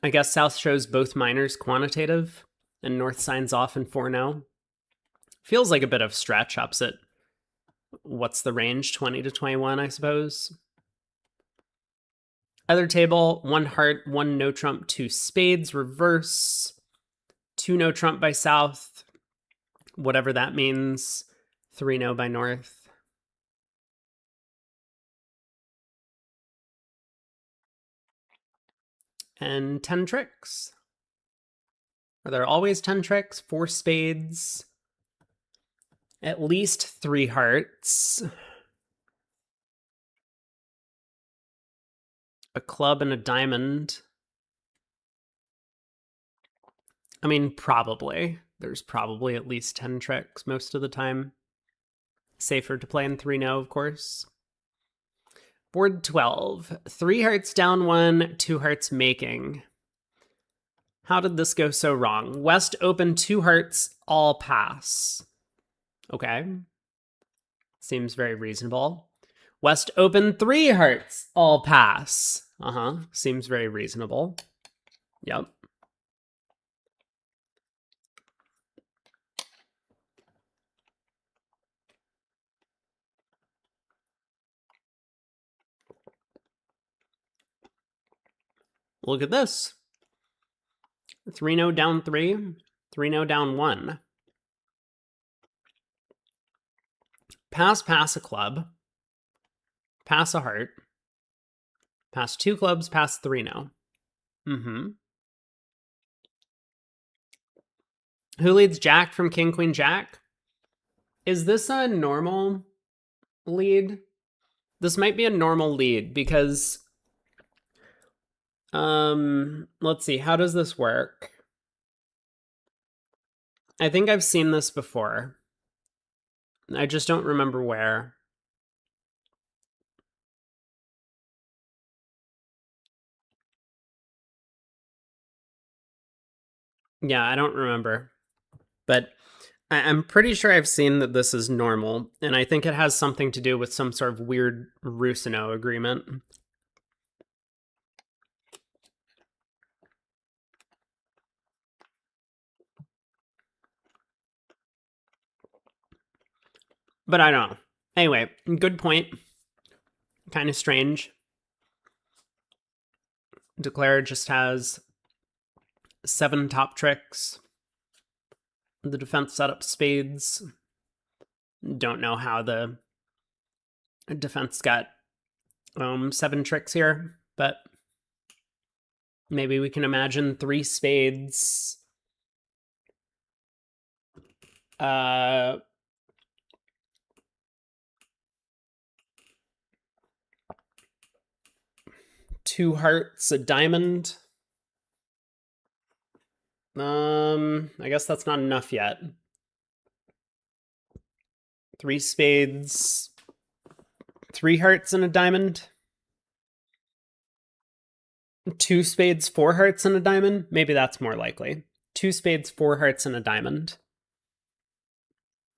I guess South shows both minors quantitative, and North signs off in 4-0. Feels like a bit of stretch opposite. What's the range? 20 to 21, I suppose. Other table, 1 heart, 1 no trump, 2 spades, reverse. 2 no trump by South, whatever that means. 3 no by North. And 10 tricks. Are there always 10 tricks? 4 spades. At least 3 hearts. A club and a diamond. I mean, probably. There's probably at least 10 tricks most of the time. Safer to play in 3-0, of course. Board 12. 3 hearts down 1, 2 hearts making. How did this go so wrong? West open 2 hearts, all pass. Okay. Seems very reasonable. West open 3 hearts, all pass. Seems very reasonable. Yep. Look at this. 3-0 down 3, 3-0 down 1. Pass, pass a club. Pass a heart. Pass 2 clubs, pass 3-0. Who leads Jack from King, Queen, Jack? Is this a normal lead? This might be a normal lead because... let's see. How does this work? I think I've seen this before. I just don't remember where. Yeah, I don't remember. But I'm pretty sure I've seen that this is normal, and I think it has something to do with some sort of weird Rusino agreement. But I don't know. Anyway, good point. Kind of strange. Declare just has 7 top tricks. The defense set up spades. Don't know how the defense got 7 tricks here, but maybe we can imagine 3 spades. 2 hearts, a diamond. I guess that's not enough yet. 3 spades, 3 hearts and a diamond. 2 spades, 4 hearts and a diamond. Maybe that's more likely. 2 spades, 4 hearts and a diamond.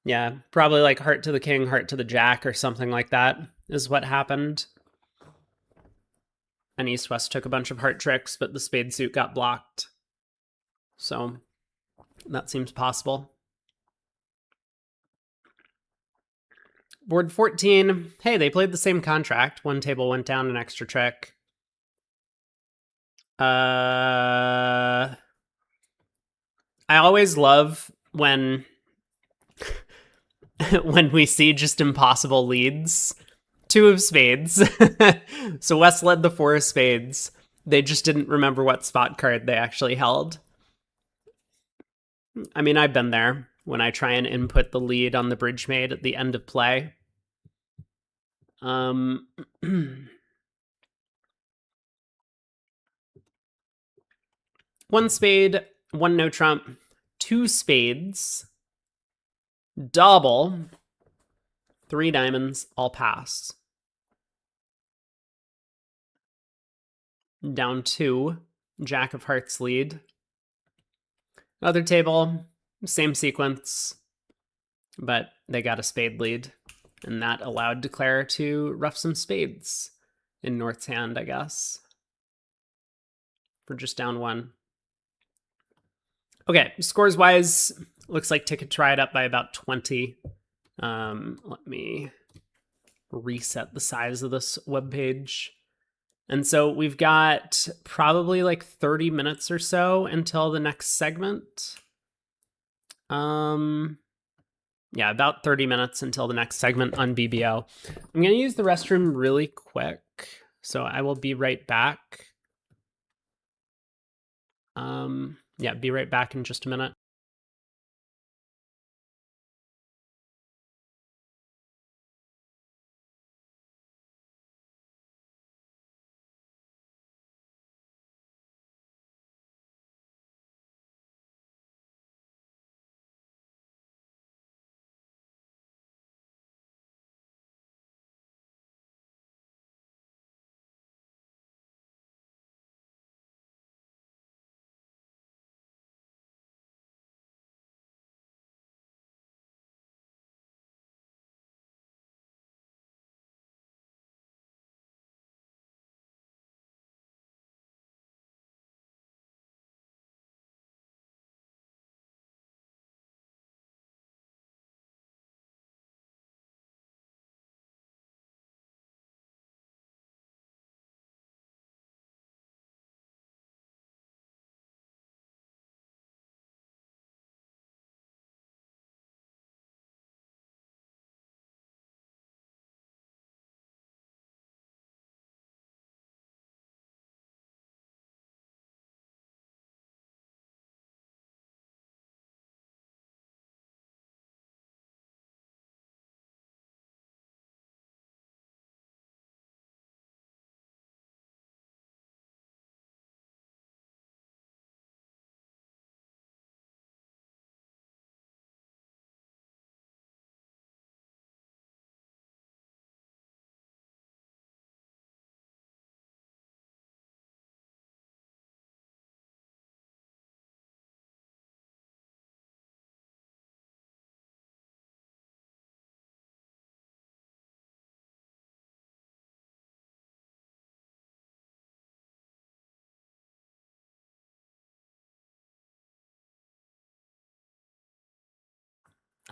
Yeah, probably like heart to the king, heart to the jack, or something like that is what happened. And East-West took a bunch of heart tricks, but the spade suit got blocked. So that seems possible. Board 14. Hey, they played the same contract. 1 table went down, an extra trick. I always love when when we see just impossible leads. 2 of spades. So West led the 4 of spades. They just didn't remember what spot card they actually held. I mean, I've been there when I try and input the lead on the bridge made at the end of play. 1 spade, 1 no trump, 2 spades, double, 3 diamonds, all pass. Down 2, jack of hearts lead. Other table, same sequence, but they got a spade lead, and that allowed Declare to rough some spades in North's hand, I guess, for just down 1. Okay, scores-wise, looks like Ticket tried up by about 20. Let me reset the size of this webpage. And so we've got probably like 30 minutes or so until the next segment. Yeah, about 30 minutes until the next segment on BBO. I'm going to use the restroom really quick, so I will be right back. Yeah, be right back in just a minute.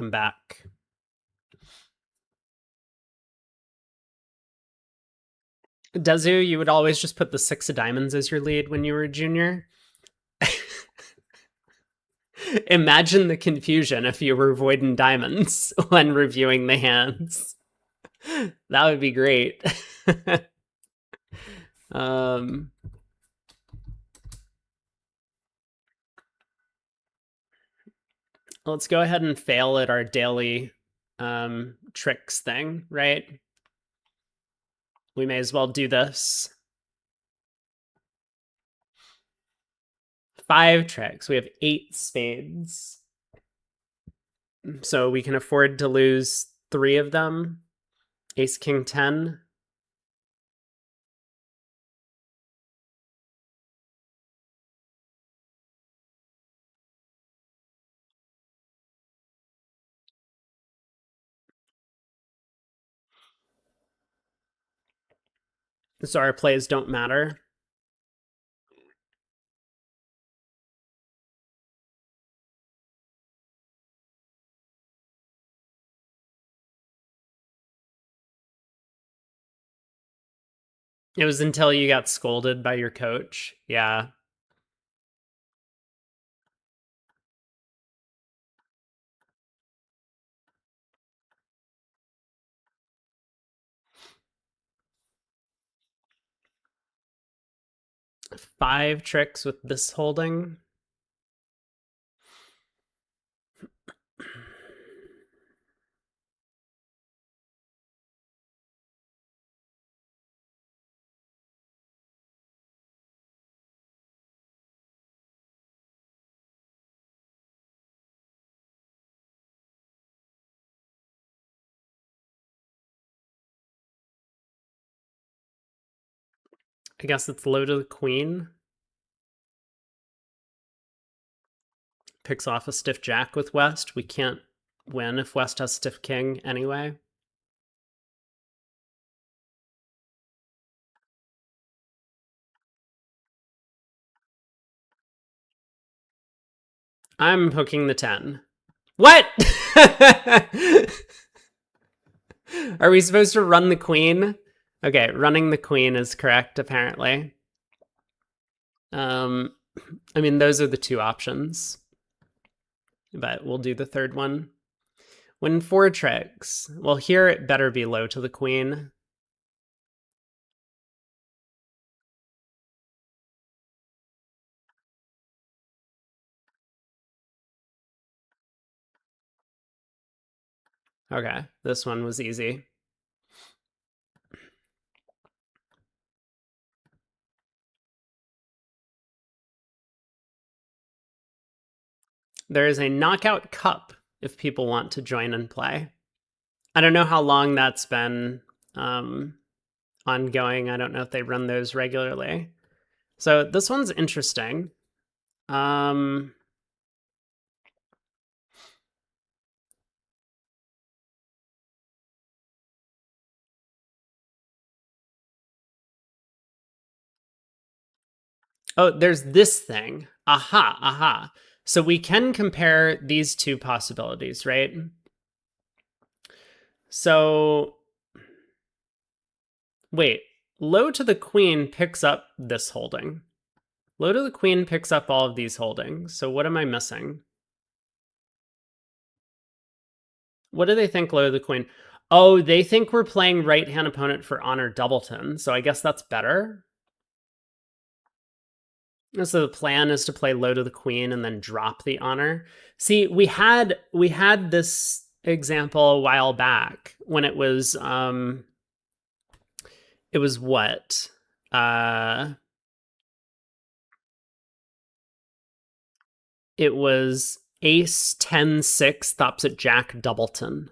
I'm back. Dezu, you would always just put the 6 of diamonds as your lead when you were a junior. Imagine the confusion if you were voiding diamonds when reviewing the hands. That would be great. Let's go ahead and fail at our daily tricks thing, right? We may as well do this. 5 tricks. We have 8 spades. So we can afford to lose 3 of them. Ace, king, 10. So our plays don't matter. It was until you got scolded by your coach. Yeah. Five tricks with this holding. I guess it's low to the queen. Picks off a stiff jack with West. We can't win if West has stiff king anyway. I'm hooking the 10. What? Are we supposed to run the queen? Okay, running the queen is correct, apparently. I mean, those are the 2 options. But we'll do the third one. Win 4 tricks. Well, here it better be low to the queen. Okay, this one was easy. There is a knockout cup if people want to join and play. I don't know how long that's been ongoing. I don't know if they run those regularly. So this one's interesting. Oh, there's this thing. Aha, aha. So we can compare these 2 possibilities, right? So, wait, low to the queen picks up this holding. Low to the queen picks up all of these holdings. So what am I missing? What do they think low to the queen? Oh, they think we're playing right-hand opponent for honor doubleton. So I guess that's better. So the plan is to play low to the queen and then drop the honor. See, we had this example a while back when it was what? It was ace 10-6 stops at jack doubleton.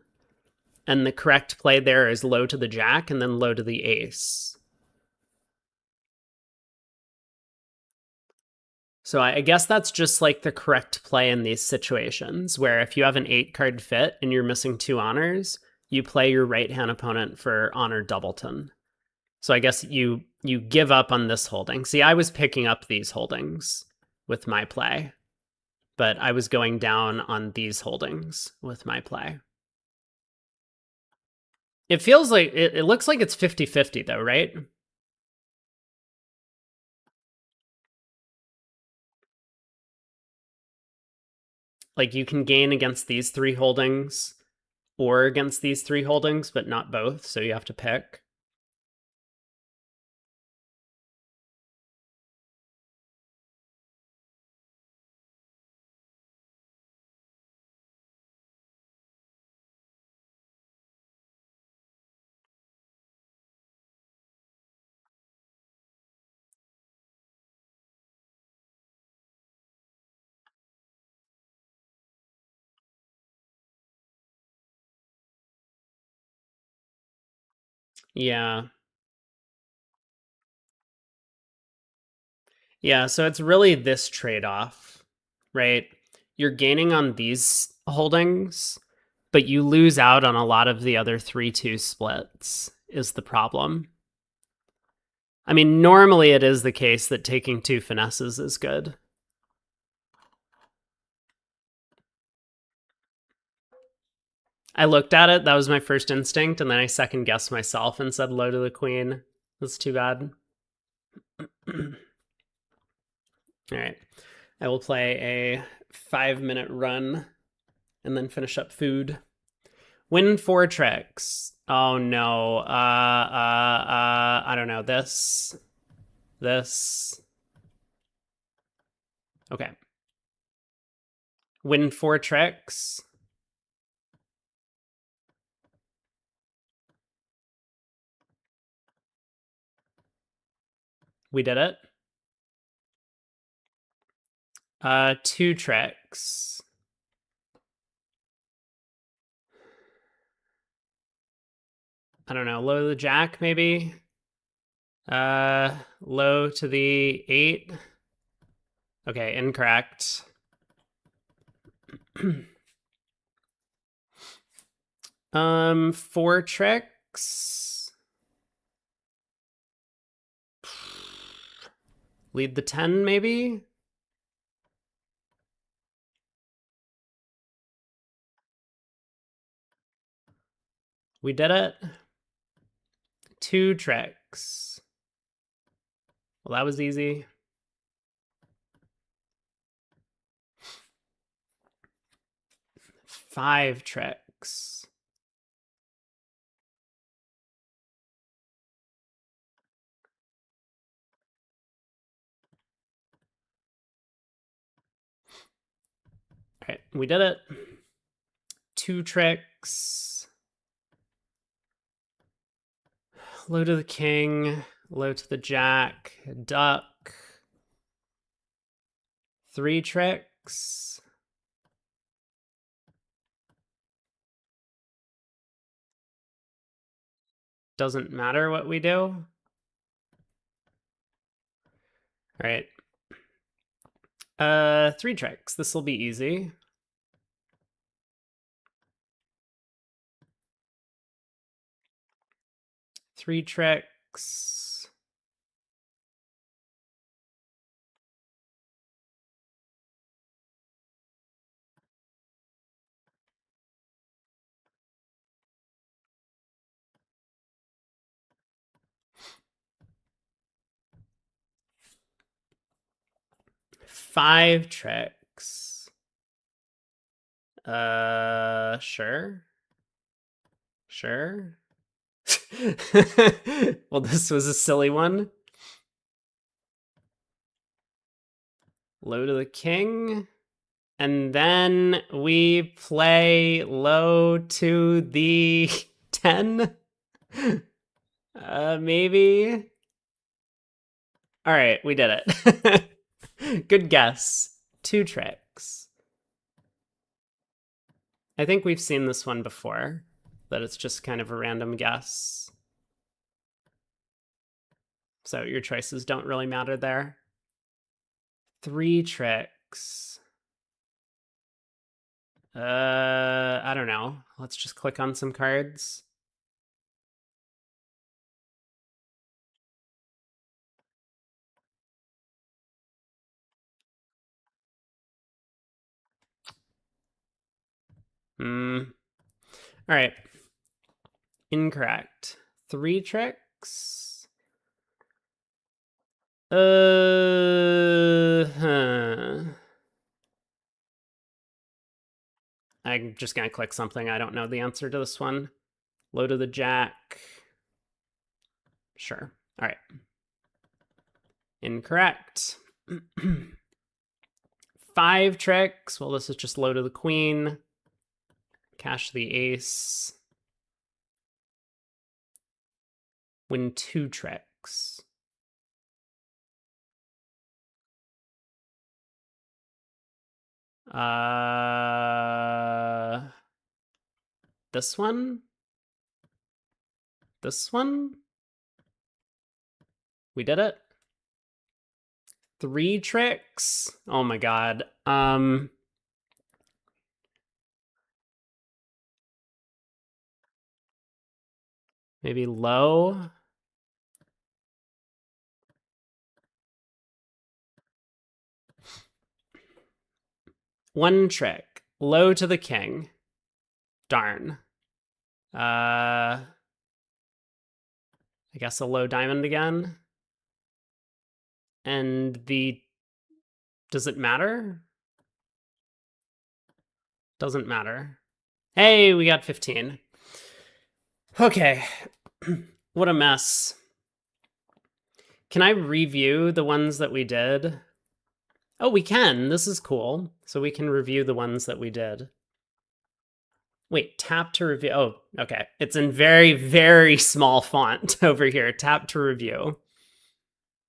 And the correct play there is low to the jack and then low to the ace. So I guess that's just like the correct play in these situations, where if you have an 8-card fit and you're missing 2 honors, you play your right-hand opponent for honor doubleton. So I guess you give up on this holding. See, I was picking up these holdings with my play, but I was going down on these holdings with my play. It feels like, it looks like it's 50-50 though, right? Like you can gain against these 3 holdings or against these 3 holdings, but not both, so you have to pick. Yeah. Yeah, so it's really this trade-off, right? You're gaining on these holdings, but you lose out on a lot of the other 3-2 splits is the problem. I mean, normally it is the case that taking 2 finesses is good. I looked at it, that was my first instinct, and then I second guessed myself and said low to the queen. That's too bad. All right. I will play a 5-minute run and then finish up food. Win 4 tricks. Oh no. I don't know. This. Okay. Win 4 tricks. We did it. 2 tricks. I don't know. Low to the jack, maybe. Low to the 8. Okay, incorrect. 4 tricks. Lead the 10, maybe? We did it. 2 tricks. Well, that was easy. 5 tricks. All right, we did it. 2 tricks. Low to the king, low to the jack, duck. 3 tricks. Doesn't matter what we do. All right. 3 tricks. This will be easy. Three tricks. Five tricks. Sure. Sure. Well, this was a silly one. Low to the king. And then we play low to the 10. Maybe. All right, we did it. Good guess. 2 tricks. I think we've seen this one before, that it's just kind of a random guess. So your choices don't really matter there. 3 tricks. I don't know. Let's just click on some cards. All right. Incorrect. 3 tricks. Huh. I'm just going to click something. I don't know the answer to this one. Low to the jack. Sure. All right. Incorrect. 5 tricks. Well, this is just low to the queen. Cash the ace. Win 2 tricks. This one? This one? We did it. 3 tricks. Oh my god. Maybe low. One trick. Low to the king. Darn. I guess a low diamond again. And the... Does it matter? Doesn't matter. Hey, we got 15. Okay. What a mess. Can I review the ones that we did? Oh, we can. This is cool. So we can review the ones that we did. Wait, tap to review. Oh, okay. It's in very, very small font over here. Tap to review.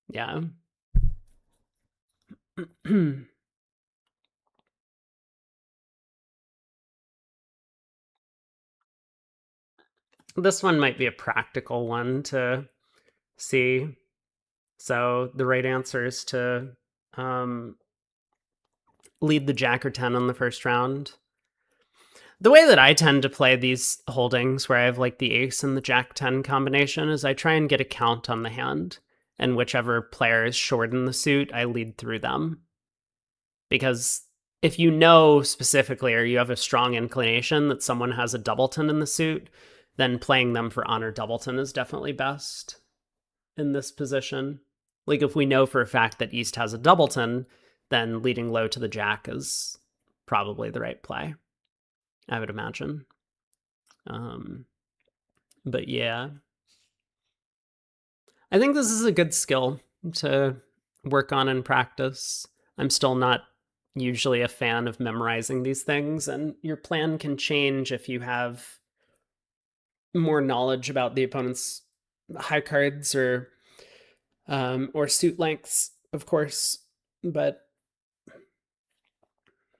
Yeah. This one might be a practical one to see. So the right answer is to lead the jack or 10 on the first round. The way that I tend to play these holdings where I have like the ace and the jack 10 combination is I try and get a count on the hand, and whichever player is short in the suit, I lead through them. Because if you know specifically or you have a strong inclination that someone has a doubleton in the suit, then playing them for honor doubleton is definitely best in this position. Like if we know for a fact that East has a doubleton, then leading low to the jack is probably the right play, I would imagine. But yeah. I think this is a good skill to work on in practice. I'm still not usually a fan of memorizing these things, and your plan can change if you have more knowledge about the opponent's high cards or suit lengths, of course. But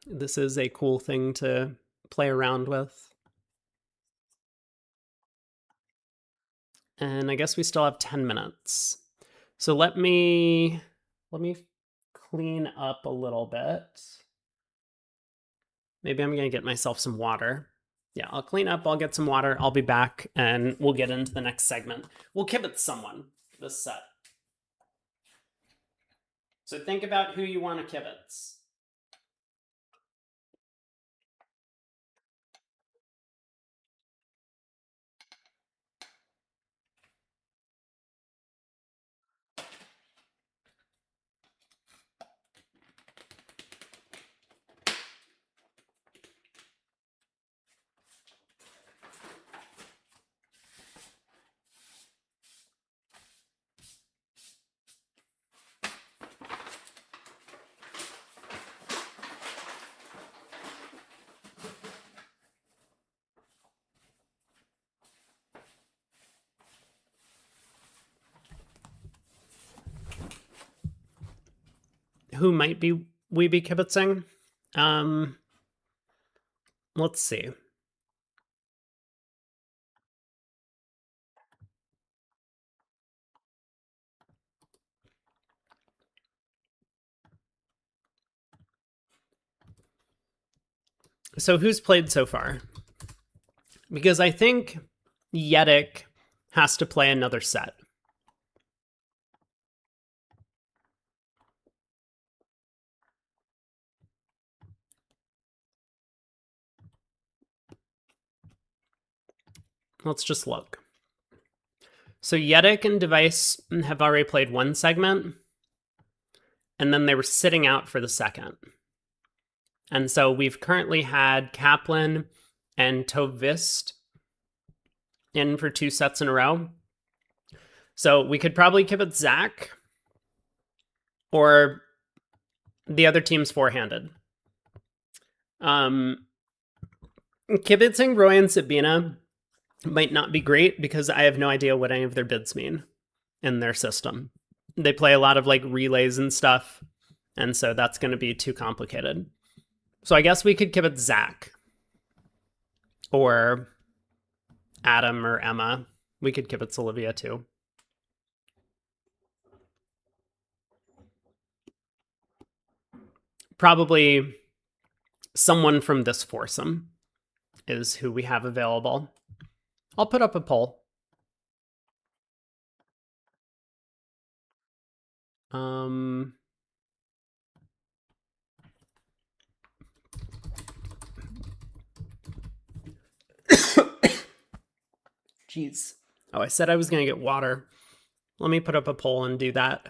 this is a cool thing to play around with. And I guess we still have 10 minutes. So let me clean up a little bit. Maybe I'm gonna get myself some water. Yeah, I'll clean up, I'll get some water, I'll be back, and we'll get into the next segment. We'll kibitz someone this set. So think about who you want to kibitz. Who might we be kibitzing? Let's see. So who's played so far? Because I think Yedick has to play another set. Let's just look. So Yedick and Device have already played one segment, and then they were sitting out for the second. And so we've currently had Kaplan and Tovist in for 2 sets in a row. So we could probably kibitz Zach, or the other team's four-handed. Kibitzing Roy and Sabina might not be great because I have no idea what any of their bids mean in their system. They play a lot of like relays and stuff, and so that's going to be too complicated. So I guess we could kibitz Zach or Adam or Emma. We could kibitz Olivia too. Probably someone from this foursome is who we have available. I'll put up a poll. Jeez. Oh, I said I was going to get water. Let me put up a poll and do that.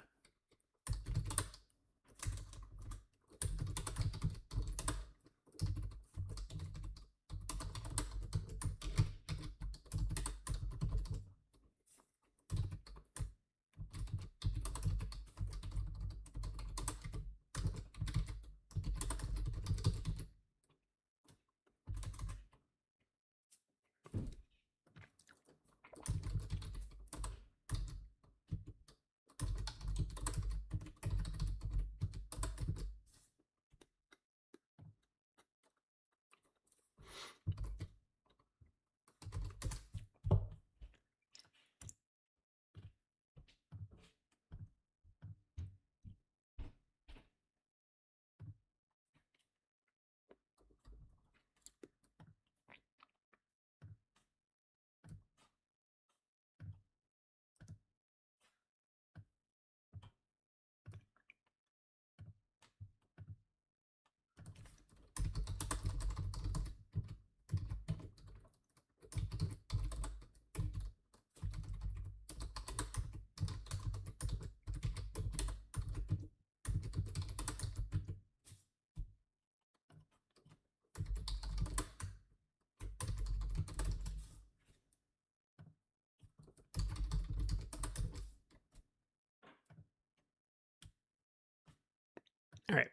All right.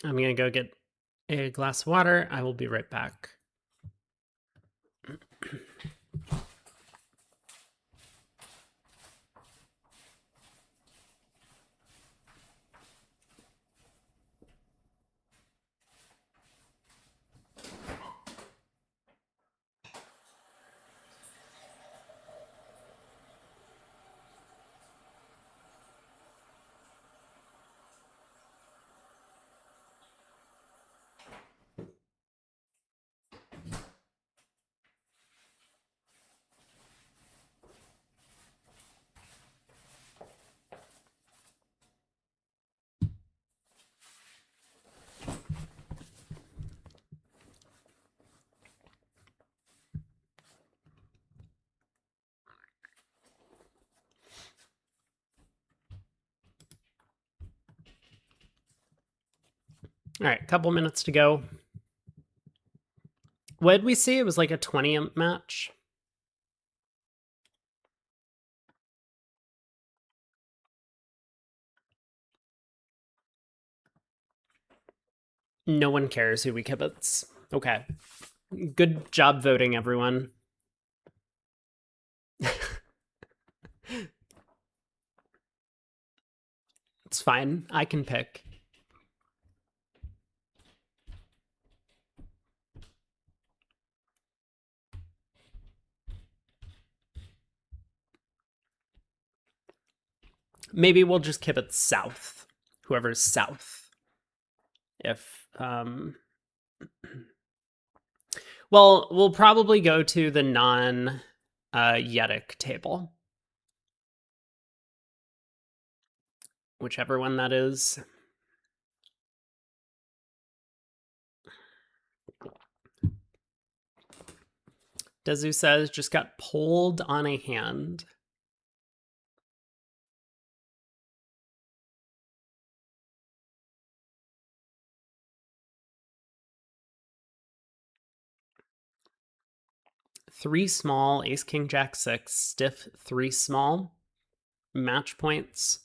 I'm going to go get a glass of water. I will be right back. All right, a couple minutes to go. What did we see? It was like a 20 imp match. No one cares who we kibitz. Okay. Good job voting, everyone. It's fine. I can pick. Maybe we'll just kibitz south. Whoever's south. If, well, we'll probably go to the non-Yetic table. Whichever one that is. Dezu says, just got pulled on a hand. 3 small, ace, king, jack, 6, stiff, 3 small, match points,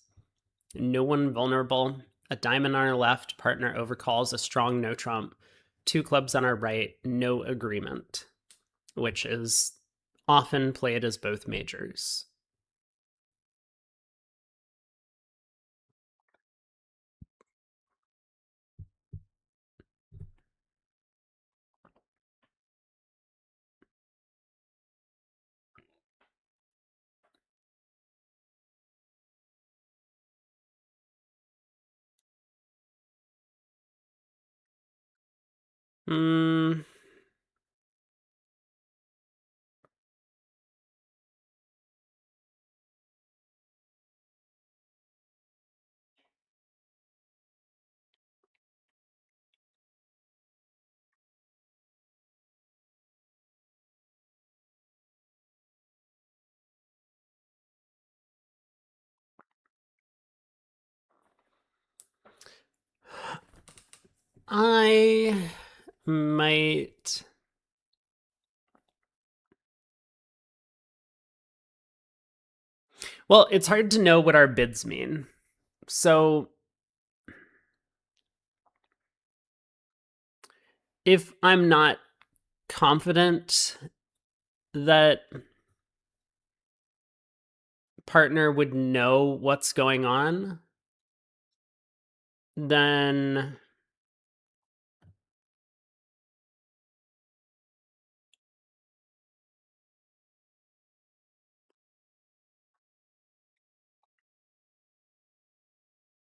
no one vulnerable, a diamond on our left, partner overcalls, a strong no trump, 2 clubs on our right, no agreement, which is often played as both majors. Hmm. I might. Well, it's hard to know what our bids mean. So if I'm not confident that partner would know what's going on, then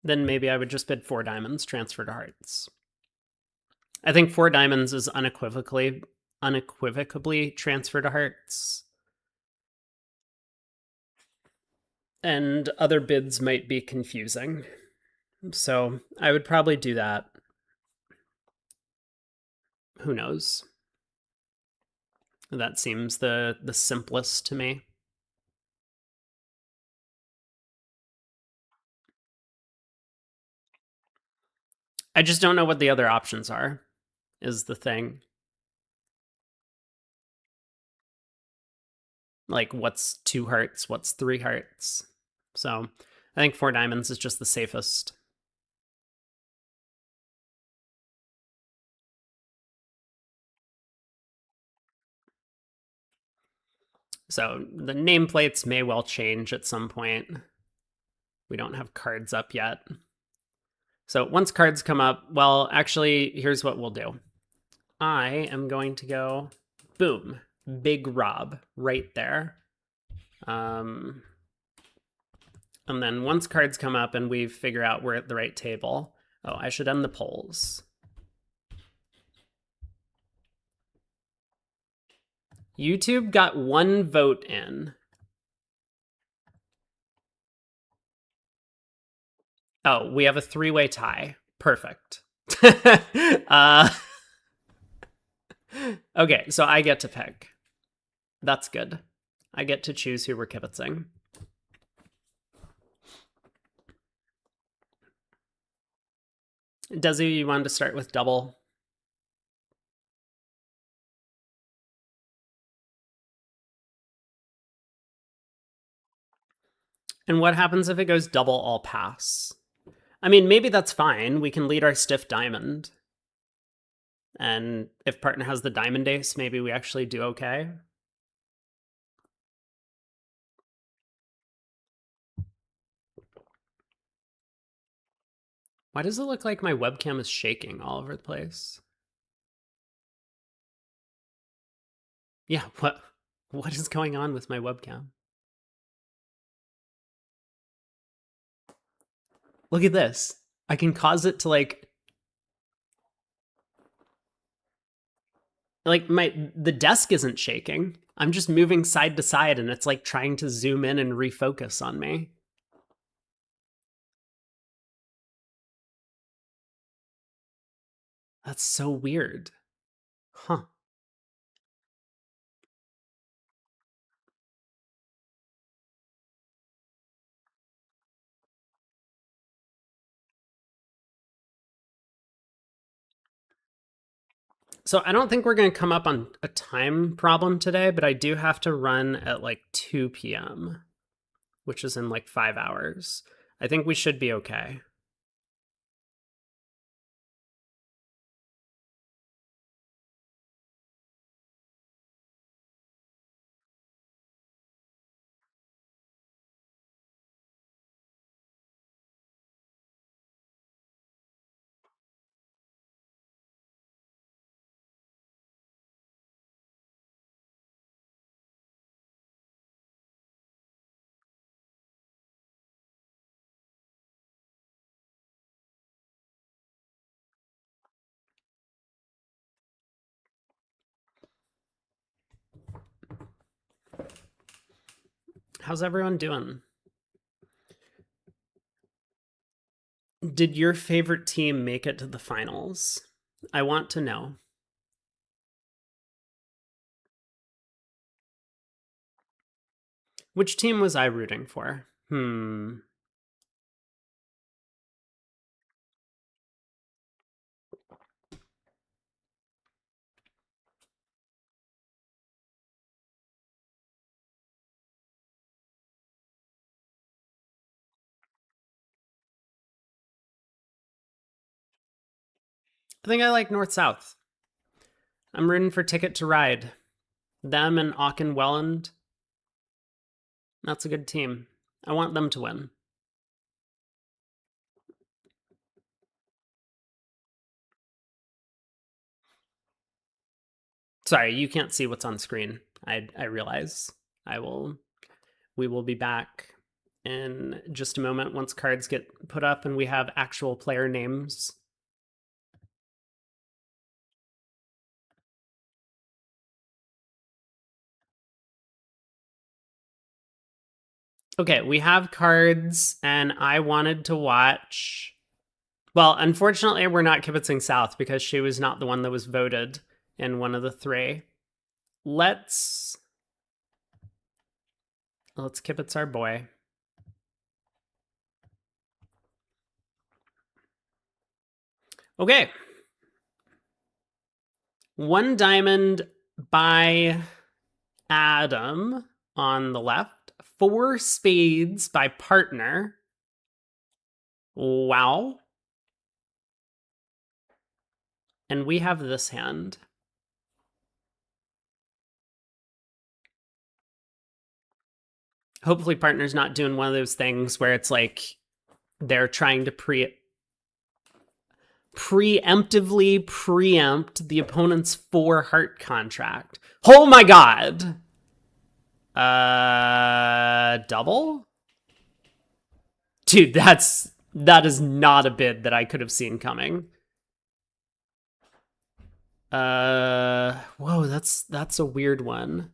maybe I would just bid 4 diamonds, transfer to hearts. I think 4 diamonds is unequivocally transfer to hearts. And other bids might be confusing. So I would probably do that. Who knows? That seems the simplest to me. I just don't know what the other options are, is the thing. Like, what's 2 hearts? What's 3 hearts? So I think 4 diamonds is just the safest. So the nameplates may well change at some point. We don't have cards up yet. So once cards come up, well, actually, here's what we'll do. I am going to go, boom, Big Rob right there. And then once cards come up and we figure out we're at the right table, oh, I should end the polls. YouTube got 1 vote in. Oh, we have a 3-way tie. Perfect. Okay, so I get to pick. That's good. I get to choose who we're kibitzing. Desi, you wanted to start with double? And what happens if it goes double all pass? I mean, maybe that's fine. We can lead our stiff diamond. And if partner has the diamond ace, maybe we actually do okay. Why does it look like my webcam is shaking all over the place? Yeah, what is going on with my webcam? Look at this. I can cause it to like the desk isn't shaking. I'm just moving side to side and it's like trying to zoom in and refocus on me. That's so weird. Huh. So I don't think we're going to come up on a time problem today, but I do have to run at like 2 p.m., which is in like 5 hours. I think we should be okay. How's everyone doing? Did your favorite team make it to the finals? I want to know. Which team was I rooting for? I think I like North South. I'm rooting for Ticket to Ride. Them and Auken Welland. That's a good team. I want them to win. Sorry, you can't see what's on screen. I realize. We will be back in just a moment once cards get put up and we have actual player names. Okay, we have cards, and I wanted to watch. Well, unfortunately, we're not kibitzing South because she was not the one that was voted in one of the three. Let's kibitz our boy. Okay. 1 diamond by Adam on the left. 4 spades by partner. Wow. And we have this hand. Hopefully partner's not doing one of those things where it's like they're trying to preemptively preempt the opponent's 4 heart contract. Oh my god! Double? Dude, that is not a bid that I could have seen coming. Whoa, that's a weird one.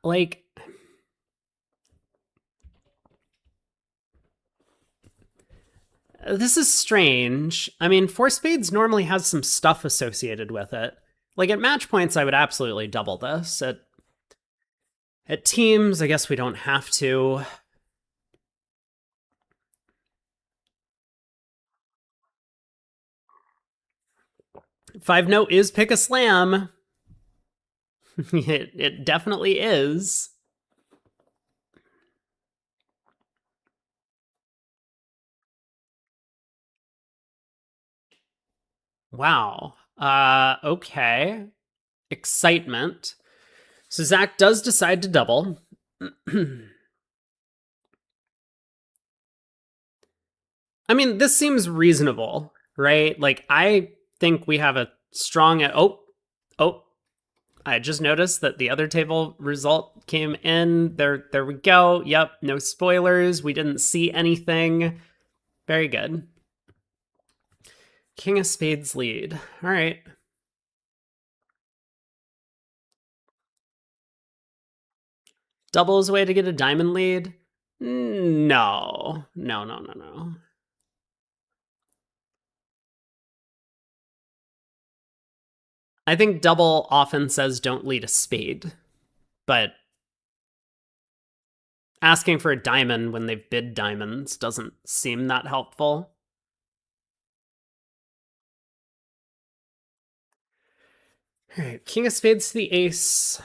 Like, this is strange. I mean, 4 spades normally has some stuff associated with it. Like, at match points, I would absolutely double this. At teams, I guess we don't have to. Five note is pick a slam. It definitely is. Wow. Okay. Excitement. So Zach does decide to double. I mean, this seems reasonable, right? Like, I think we have a strong. Oh, I just noticed that the other table result came in. There we go. Yep, no spoilers. We didn't see anything. Very good. King of Spades lead. All right. Double is a way to get a diamond lead? No. No. I think double often says don't lead a spade, but asking for a diamond when they've bid diamonds doesn't seem that helpful. All right, king of spades to the ace.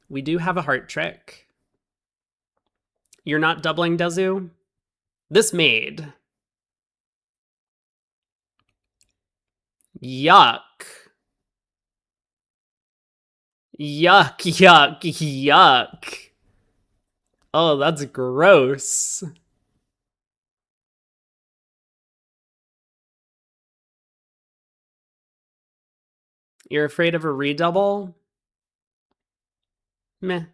We do have a heart trick. You're not doubling, Dezu? This made. Yuck. Yuck, yuck, yuck. Oh, that's gross. You're afraid of a redouble? Meh.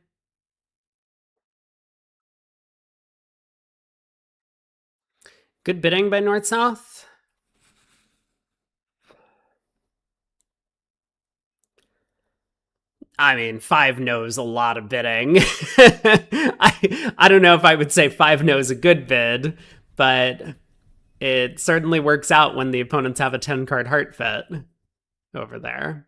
Good bidding by North-South. I mean, 5 knows a lot of bidding. I don't know if I would say 5 knows a good bid, but it certainly works out when the opponents have a 10-card heart fit over there.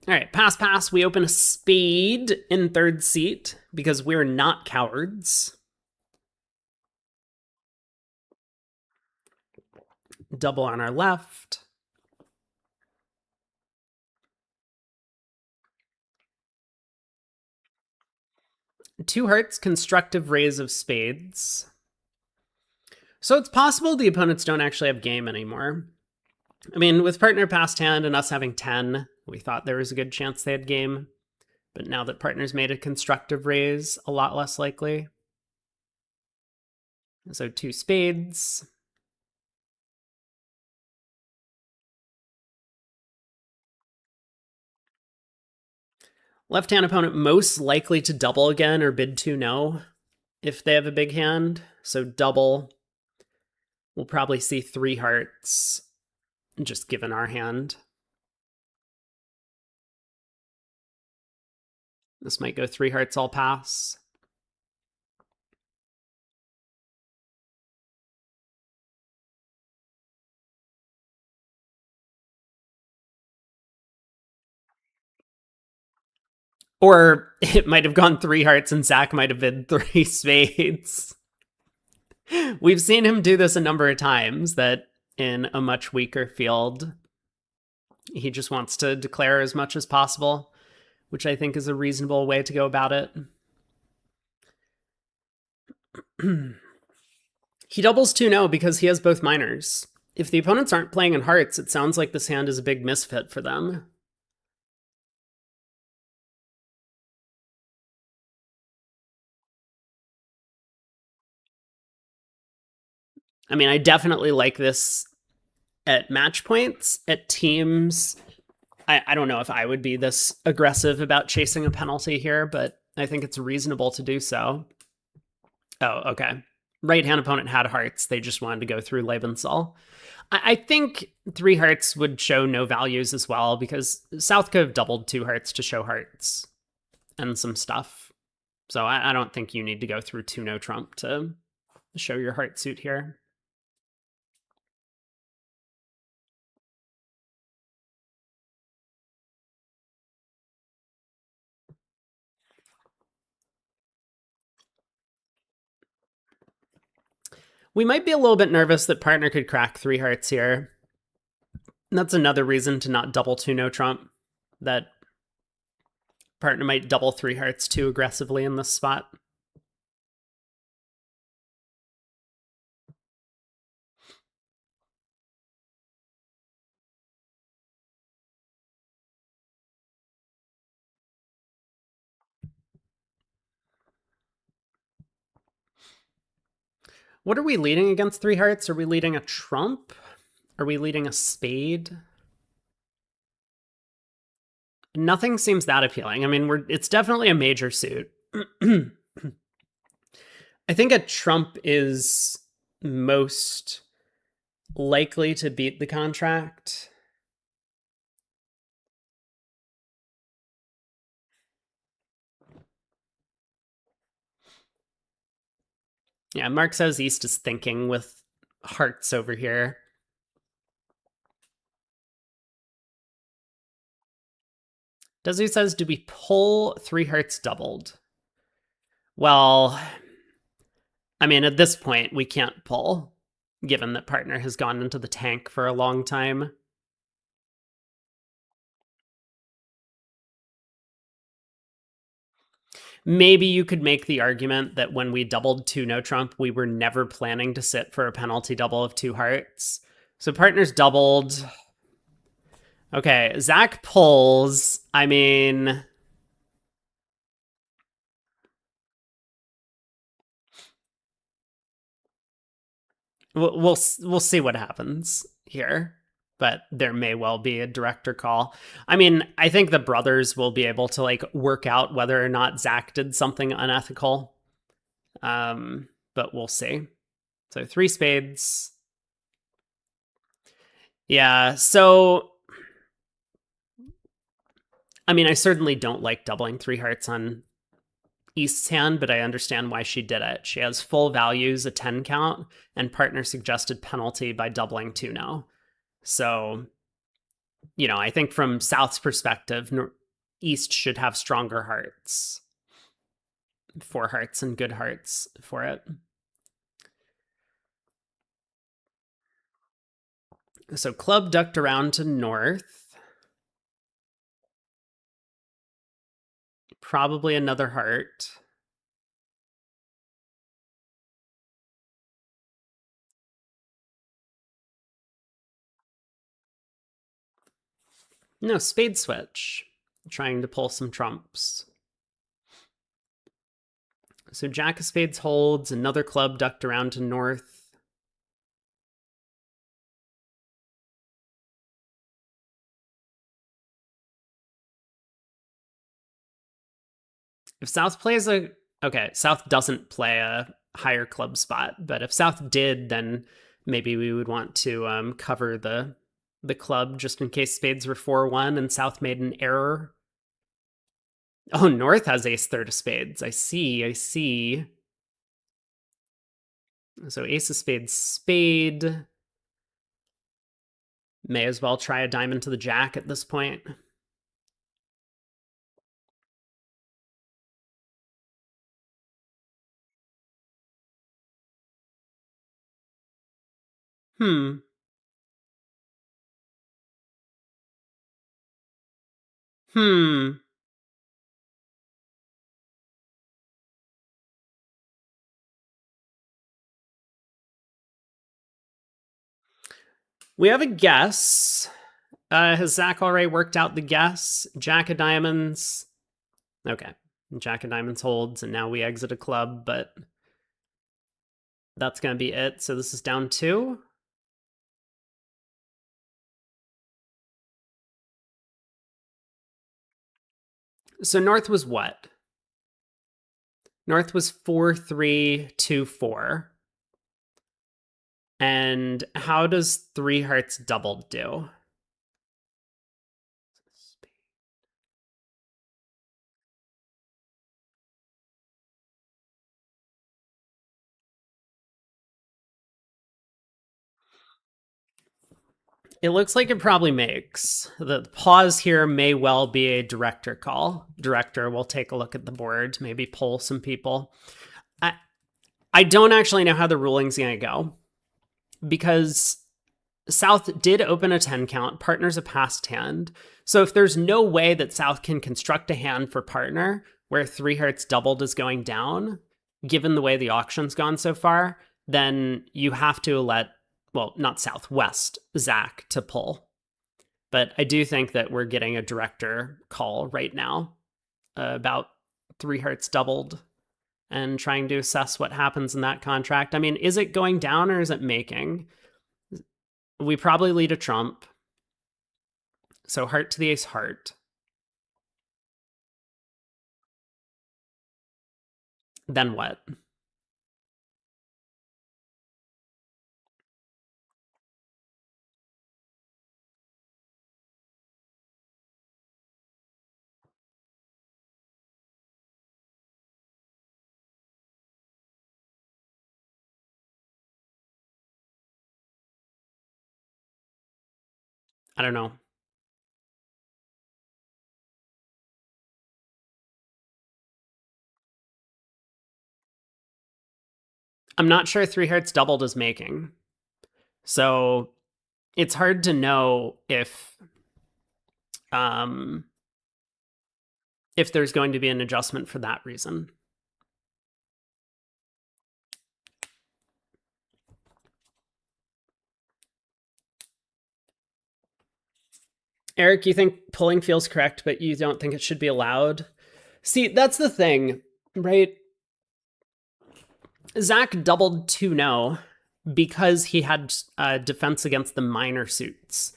All right, pass, pass. We open a spade in third seat because we're not cowards. Double on our left. Two hearts, constructive raise of spades. So it's possible the opponents don't actually have game anymore. I mean, with partner passed hand and us having 10, we thought there was a good chance they had game. But now that partner's made a constructive raise, a lot less likely. So 2 spades. Left-hand opponent most likely to double again or bid 2-no if they have a big hand. So double. We'll probably see 3 hearts, just given our hand. This might go 3 hearts, all pass. Or it might have gone 3 hearts and Zach might have bid 3 spades. We've seen him do this a number of times, that in a much weaker field, he just wants to declare as much as possible, which I think is a reasonable way to go about it. He doubles 2-no because he has both minors. If the opponents aren't playing in hearts, it sounds like this hand is a big misfit for them. I mean, I definitely like this at match points. At teams, I don't know if I would be this aggressive about chasing a penalty here, but I think it's reasonable to do so. Oh, okay. Right-hand opponent had hearts. They just wanted to go through Lebensal. I think 3 hearts would show no values as well, because South could have doubled 2 hearts to show hearts and some stuff. So I don't think you need to go through 2-no trump to show your heart suit here. We might be a little bit nervous that partner could crack 3 hearts here. That's another reason to not double 2-no trump, that partner might double 3 hearts too aggressively in this spot. What are we leading against 3 hearts? Are we leading a trump? Are we leading a spade? Nothing seems that appealing. I mean, it's definitely a major suit. I think a trump is most likely to beat the contract. Yeah, Mark says East is thinking with hearts over here. Dezu says, do we pull 3 hearts doubled? Well, I mean, at this point, we can't pull, given that partner has gone into the tank for a long time. Maybe you could make the argument that when we doubled 2 no trump, we were never planning to sit for a penalty double of 2 hearts. So partners doubled. Okay, Zach pulls. I mean, we'll see what happens here, but there may well be a director call. I mean, I think the brothers will be able to like work out whether or not Zach did something unethical. But we'll see. So 3 spades. Yeah, so I mean, I certainly don't like doubling 3 hearts on East's hand, but I understand why she did it. She has full values, a 10 count, and partner suggested penalty by doubling 2 no. So, I think from South's perspective, East should have stronger hearts. 4 hearts and good hearts for it. So club ducked around to North. Probably another heart. No, spade switch. Trying to pull some trumps. So Jack of Spades holds, another club ducked around to North. If South plays South doesn't play a higher club spot, but if South did, then maybe we would want to cover the club just in case spades were 4-1 and South made an error. Oh, North has ace third of spades. I see. So ace of spades, spade. May as well try a diamond to the jack at this point. Hmm. We have a guess. Has Zach already worked out the guess? Jack of diamonds. Okay. Jack of diamonds holds, and now we exit a club, but that's going to be it. So this is down 2. So North was what? North was 4-3-2-4. And how does 3 hearts doubled do? It looks like it probably makes. The pause here may well be a director call. Director will take a look at the board, maybe poll some people. I don't actually know how the ruling's going to go because South did open a 10 count. Partner's a passed hand. So if there's no way that South can construct a hand for partner where 3 hearts doubled is going down, given the way the auction's gone so far, then you have to let, well, not South, West, Zach to pull. But I do think that we're getting a director call right now about 3 hearts doubled and trying to assess what happens in that contract. I mean, is it going down or is it making? We probably lead a trump. So heart to the ace, heart. Then what? I don't know. I'm not sure three hearts doubled is making. So it's hard to know if there's going to be an adjustment for that reason. Eric, you think pulling feels correct, but you don't think it should be allowed? See, that's the thing, right? Zach doubled 2-0 because he had defense against the minor suits.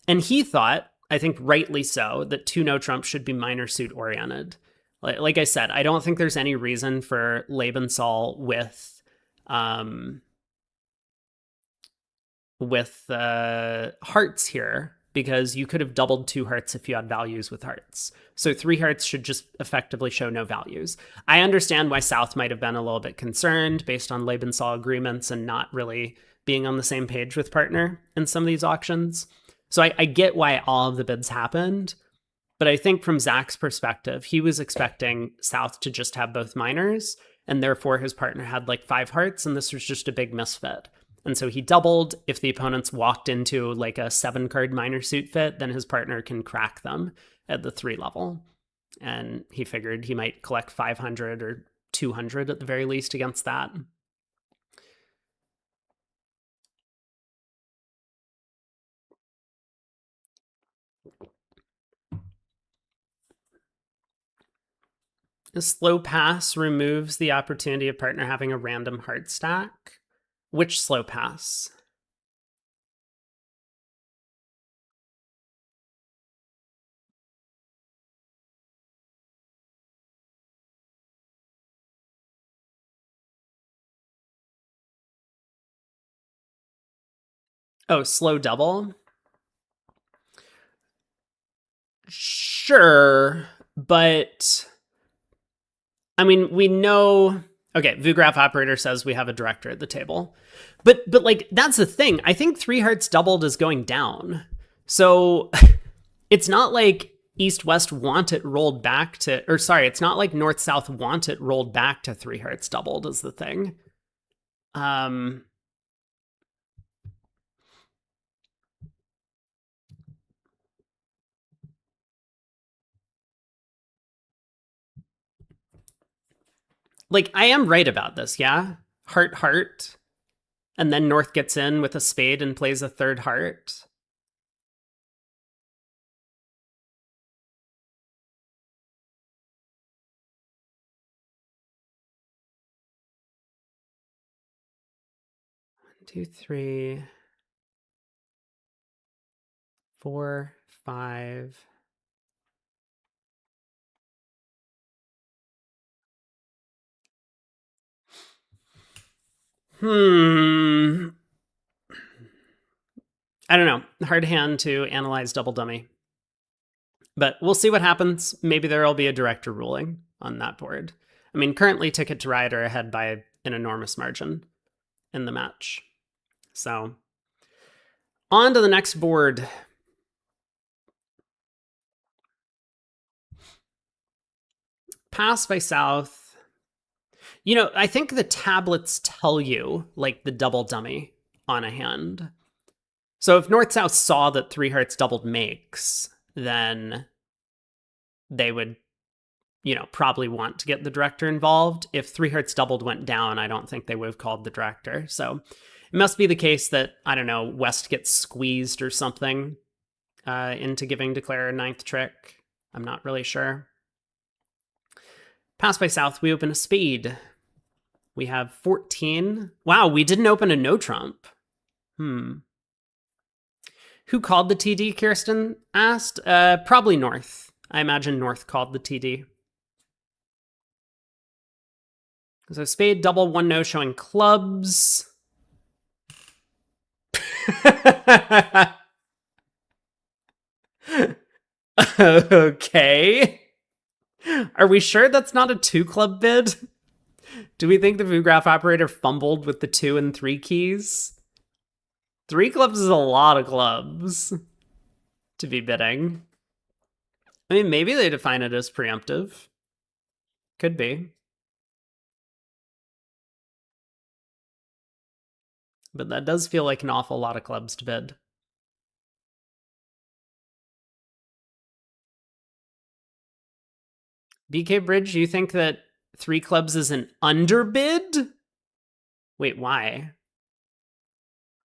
And he thought, I think rightly so, that 2-0 trump should be minor suit oriented. Like I said, I don't think there's any reason for Lebensal with hearts here, because you could have doubled 2 hearts if you had values with hearts. So 3 hearts should just effectively show no values. I understand why South might have been a little bit concerned based on Lebensal agreements and not really being on the same page with partner in some of these auctions. So I get why all of the bids happened. But I think from Zach's perspective, he was expecting South to just have both minors, and therefore his partner had like 5 hearts, and this was just a big misfit. And so he doubled. If the opponents walked into like a 7-card minor suit fit, then his partner can crack them at the 3 level. And he figured he might collect 500 or 200 at the very least against that. A slow pass removes the opportunity of partner having a random heart stack. Which slow pass? Oh, slow double? Sure, but I mean, we know. Okay, VuGraph operator says we have a director at the table, but like that's the thing. I think 3 hearts doubled is going down, so it's not like East West want it rolled back to, or sorry, it's not like North South want it rolled back to 3 hearts doubled is the thing. Like I am right about this, yeah. Heart, heart, and then North gets in with a spade and plays a 3rd heart. One, 2, 3, 4, 5. I don't know. Hard hand to analyze double dummy. But we'll see what happens. Maybe there will be a director ruling on that board. I mean, currently Ticket to Ride are ahead by an enormous margin in the match. So, on to the next board. Pass by South. You know, I think the tablets tell you, like, the double dummy on a hand. So if North-South saw that 3 hearts doubled makes, then they would, probably want to get the director involved. If 3 hearts doubled went down, I don't think they would have called the director. So it must be the case that, I don't know, West gets squeezed or something into giving Declare a 9th trick. I'm not really sure. Pass by South, we open a spade. We have 14. Wow, we didn't open a no trump. Who called the TD, Kirsten asked? Probably North. I imagine North called the TD. So spade, double, 1-no showing clubs. Okay. Are we sure that's not a 2-club bid? Do we think the VuGraph operator fumbled with the 2 and 3 keys? 3 clubs is a lot of clubs to be bidding. I mean, maybe they define it as preemptive. Could be. But that does feel like an awful lot of clubs to bid. BK Bridge, you think that 3 clubs is an underbid? Wait, why?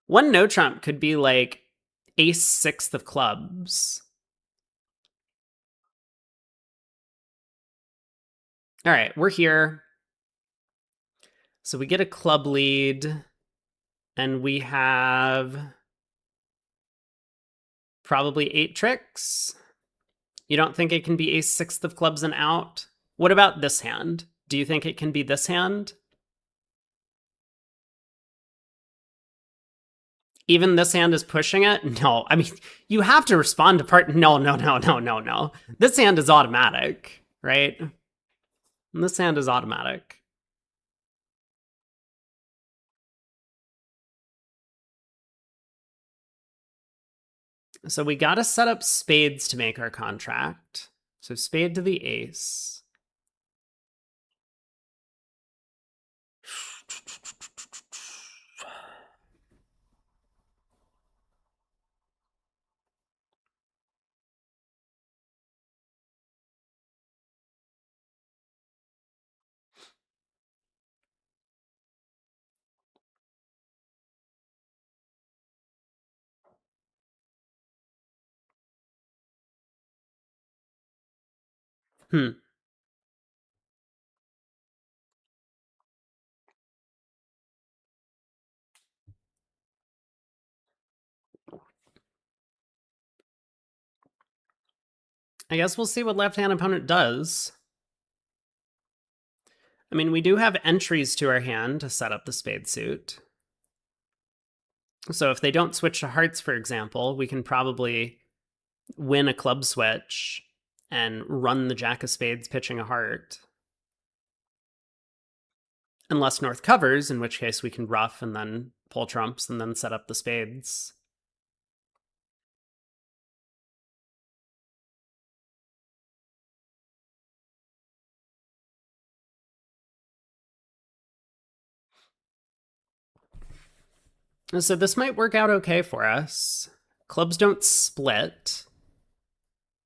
One no trump could be like ace sixth of clubs. All right, we're here. So we get a club lead, and we have probably 8 tricks. You don't think it can be ace sixth of clubs and out? What about this hand? Do you think it can be this hand? Even this hand is pushing it? No, I mean, you have to respond to part. No. This hand is automatic, right? This hand is automatic. So we got to set up spades to make our contract. So spade to the ace. I guess we'll see what left-hand opponent does. I mean, we do have entries to our hand to set up the spade suit. So if they don't switch to hearts, for example, we can probably win a club switch and run the jack of spades pitching a heart. Unless North covers, in which case we can ruff and then pull trumps and then set up the spades. So this might work out okay for us. Clubs don't split,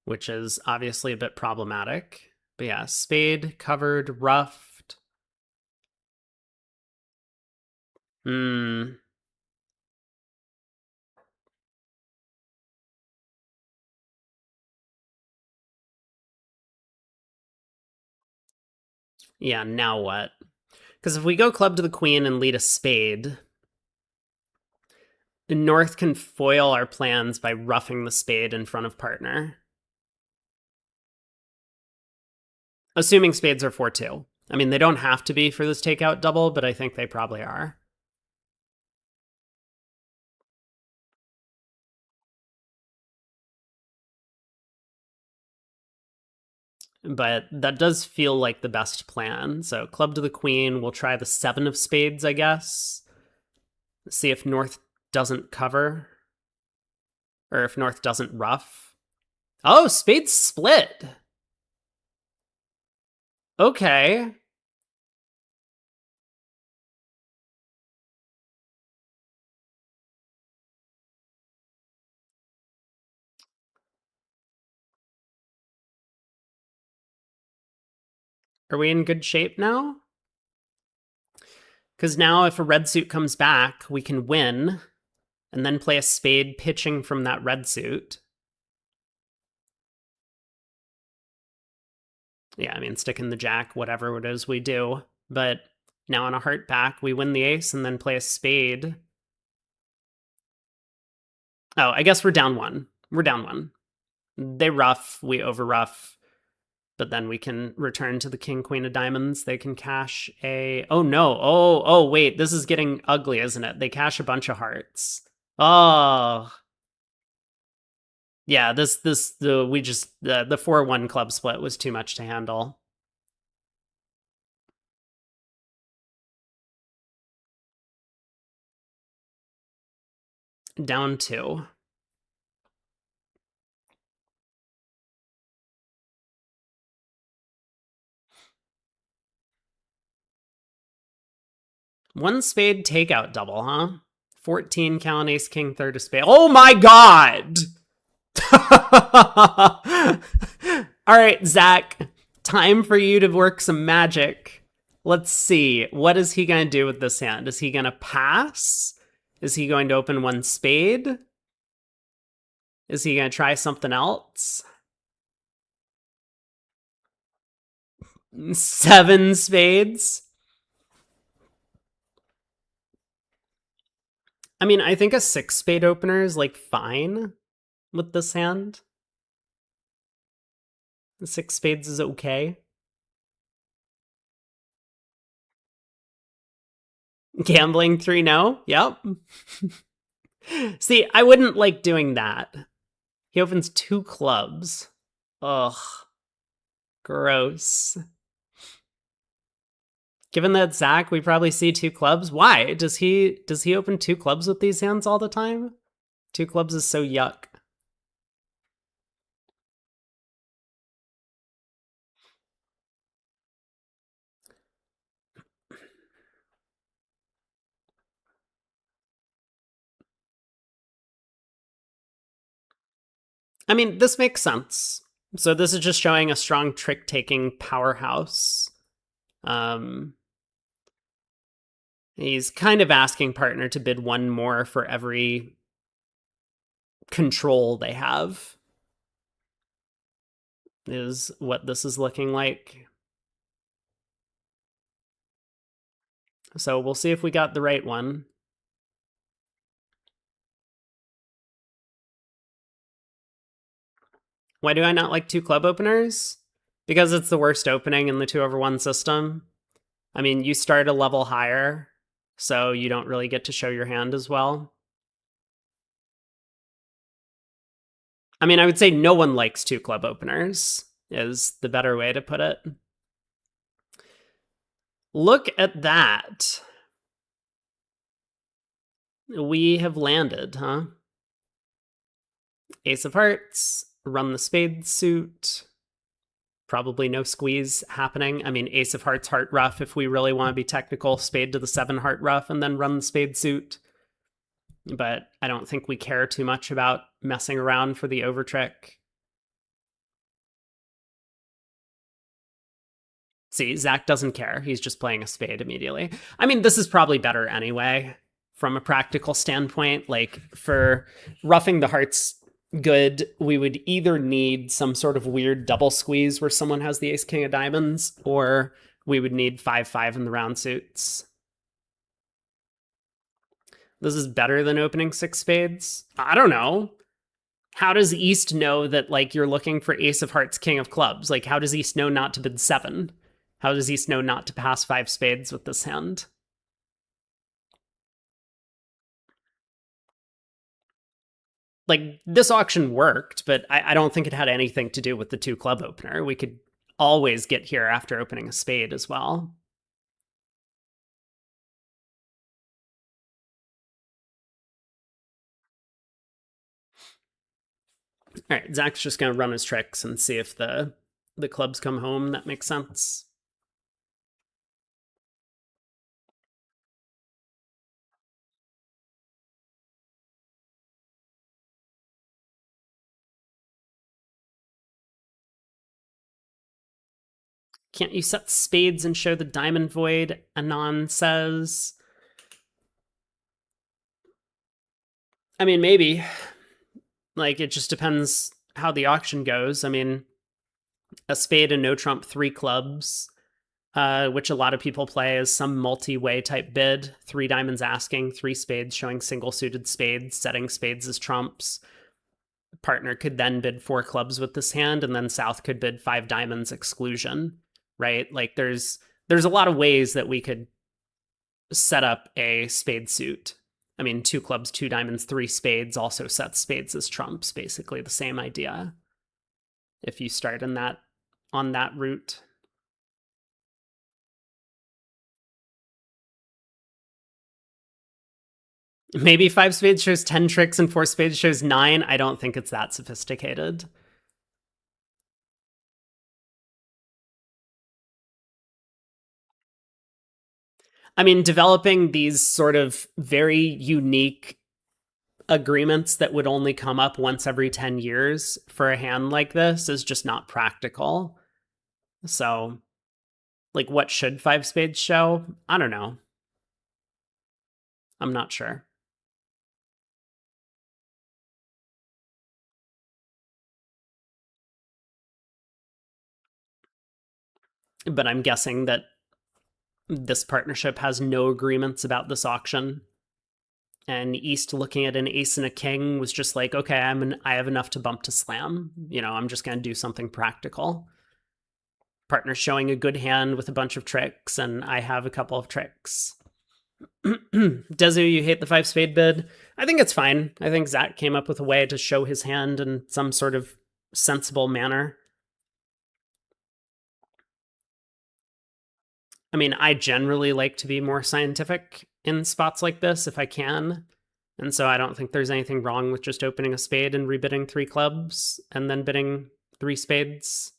which is obviously a bit problematic. But yeah, spade, covered, ruffed. Yeah, now what? Because if we go club to the queen and lead a spade, North can foil our plans by roughing the spade in front of partner. Assuming spades are 4-2. I mean, they don't have to be for this takeout double, but I think they probably are. But that does feel like the best plan. So club to the queen, we'll try the 7 of spades, I guess. See if North doesn't cover. Or if North doesn't ruff. Oh, spades split. Okay. Are we in good shape now? Because now if a red suit comes back, we can win and then play a spade pitching from that red suit. Yeah, I mean, stick in the jack, whatever it is we do. But now on a heart back, we win the ace and then play a spade. Oh, I guess we're down 1. We're down 1. They ruff, we over ruff. But then we can return to the king, queen of diamonds. They can cash a... Oh, no. Oh, wait. This is getting ugly, isn't it? They cash a bunch of hearts. Oh. Yeah, the 4-1 club split was too much to handle. Down 2. One spade takeout double, huh? 14 count ace king third of spade. Oh my god. All right, Zach, time for you to work some magic. Let's see. What is he going to do with this hand? Is he going to pass? Is he going to open one spade? Is he going to try something else? 7 spades. I mean, I think a 6 spade opener is like fine with this hand. 6 spades is okay. Gambling 3 no? Yep. See, I wouldn't like doing that. He opens 2 clubs. Ugh. Gross. Given that Zach, we probably see 2 clubs. Why? Does he open 2 clubs with these hands all the time? 2 clubs is so yuck. I mean, this makes sense. So this is just showing a strong trick-taking powerhouse. He's kind of asking partner to bid 1 more for every control they have, is what this is looking like. So we'll see if we got the right one. Why do I not like 2 club openers? Because it's the worst opening in the 2/1 system. I mean, you start a level higher, so you don't really get to show your hand as well. I mean, I would say no one likes 2 club openers, is the better way to put it. Look at that. We have landed, huh? Ace of hearts, run the spade suit. Probably no squeeze happening. I mean, ace of hearts, heart ruff, if we really want to be technical, spade to the 7 heart ruff, and then run the spade suit. But I don't think we care too much about messing around for the over trick. See, Zach doesn't care. He's just playing a spade immediately. I mean, this is probably better anyway, from a practical standpoint. Like, for roughing the hearts good, we would either need some sort of weird double squeeze where someone has the ace king of diamonds, or we would need 5-5 in the round suits. This is better than opening 6 spades? I don't know. How does East know that, like, you're looking for ace of hearts, king of clubs? Like, how does East know not to bid 7? How does East know not to pass 5 spades with this hand? Like, this auction worked, but I don't think it had anything to do with the 2 club opener. We could always get here after opening a spade as well. All right, Zach's just going to run his tricks and see if the clubs come home. That makes sense. Can't you set spades and show the diamond void? Anon says. I mean, maybe. Like, it just depends how the auction goes. I mean, a spade and no trump 3 clubs, which a lot of people play as some multi-way type bid. 3 diamonds asking, 3 spades showing single suited spades, setting spades as trumps. Partner could then bid 4 clubs with this hand, and then South could bid 5 diamonds exclusion, right? Like, there's a lot of ways that we could set up a spade suit. I mean, 2 clubs, 2 diamonds, 3 spades also sets spades as trumps, basically the same idea. If you start on that route. Maybe 5 spades shows 10 tricks and 4 spades shows 9. I don't think it's that sophisticated. I mean, developing these sort of very unique agreements that would only come up once every 10 years for a hand like this is just not practical. So, like, what should five spades show? I don't know. I'm not sure. But I'm guessing that this partnership has no agreements about this auction. And East looking at an ace and a king was just like, okay, I have enough to bump to slam. You know, I'm just going to do something practical. Partner showing a good hand with a bunch of tricks, and I have a couple of tricks. Dezu, you hate the five spade bid? I think it's fine. I think Zach came up with a way to show his hand in some sort of sensible manner. I mean, I generally like to be more scientific in spots like this if I can. And so I don't think there's anything wrong with just opening a spade and rebidding three clubs and then bidding three spades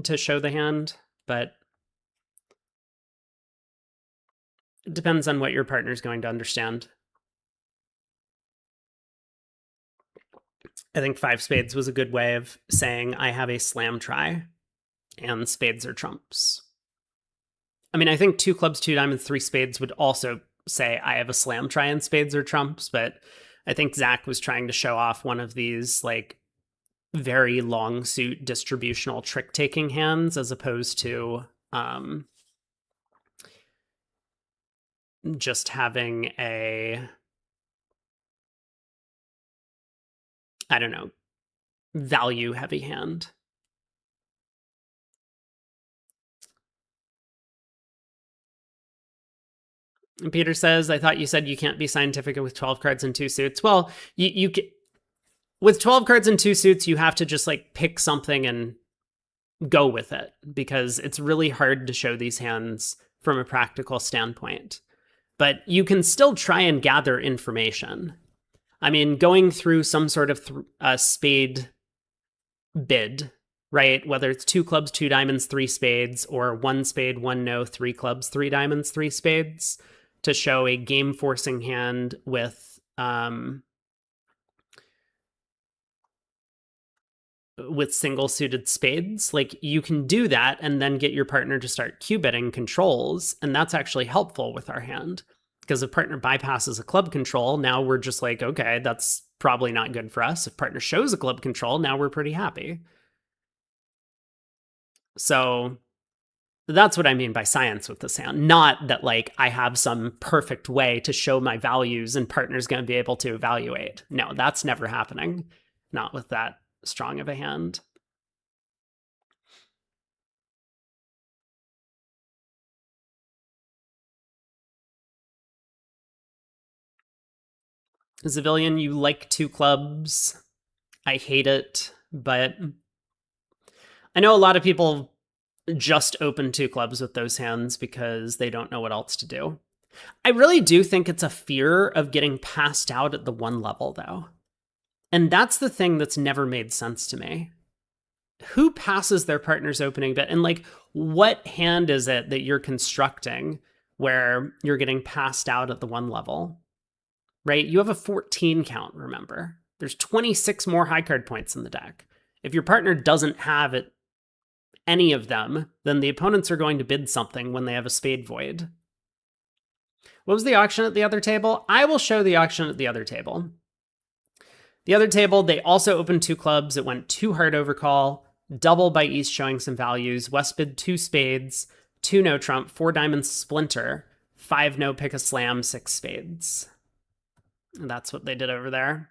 to show the hand. But it depends on what your partner's going to understand. I think five spades was a good way of saying I have a slam try and spades are trumps. I mean, I think two clubs, two diamonds, three spades would also say I have a slam try and spades are trumps, but I think Zach was trying to show off one of these like very long suit distributional trick taking hands as opposed to just having a, I don't know, value heavy hand. And Peter says, I thought you said you can't be scientific with 12 cards and two suits. Well, you with 12 cards and two suits, you have to just like pick something and go with it because it's really hard to show these hands from a practical standpoint. But you can still try and gather information. I mean, going through some sort of spade bid, right? Whether it's two clubs, two diamonds, three spades, or one spade, one no, three clubs, three diamonds, three spades, to show a game forcing hand with single suited spades. Like you can do that and then get your partner to start q-betting controls, and that's actually helpful with our hand. Because if partner bypasses a club control, now we're just like, okay, that's probably not good for us. If partner shows a club control, now we're pretty happy. So that's what I mean by science with this hand. Not that like I have some perfect way to show my values and partner's going to be able to evaluate. No, that's never happening. Not with that strong of a hand. Civilian, you like two clubs. I hate it, but I know a lot of people just open two clubs with those hands because they don't know what else to do. I really do think it's a fear of getting passed out at the one level, though. And that's the thing that's never made sense to me. Who passes their partner's opening bet? And like, what hand is it that you're constructing where you're getting passed out at the one level? Right? You have a 14 count, remember? There's 26 more high card points in the deck. If your partner doesn't have it, any of them, then the opponents are going to bid something when they have a spade void. What was the auction at the other table? I will show the auction at the other table. The other table, they also opened two clubs. It went two heart overcall, double by East showing some values. West bid two spades, two no trump, four diamonds splinter, five no pick a slam, six spades. And that's what they did over there.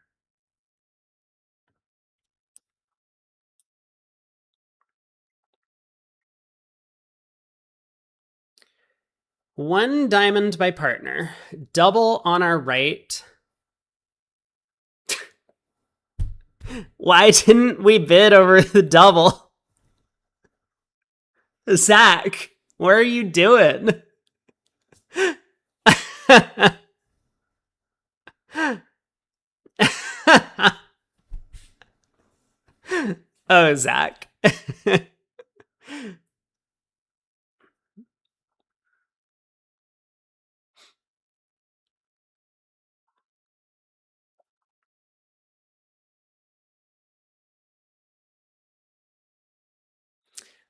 One diamond by partner, double on our right. Why didn't we bid over the double? Zach, what are you doing? Oh, Zach.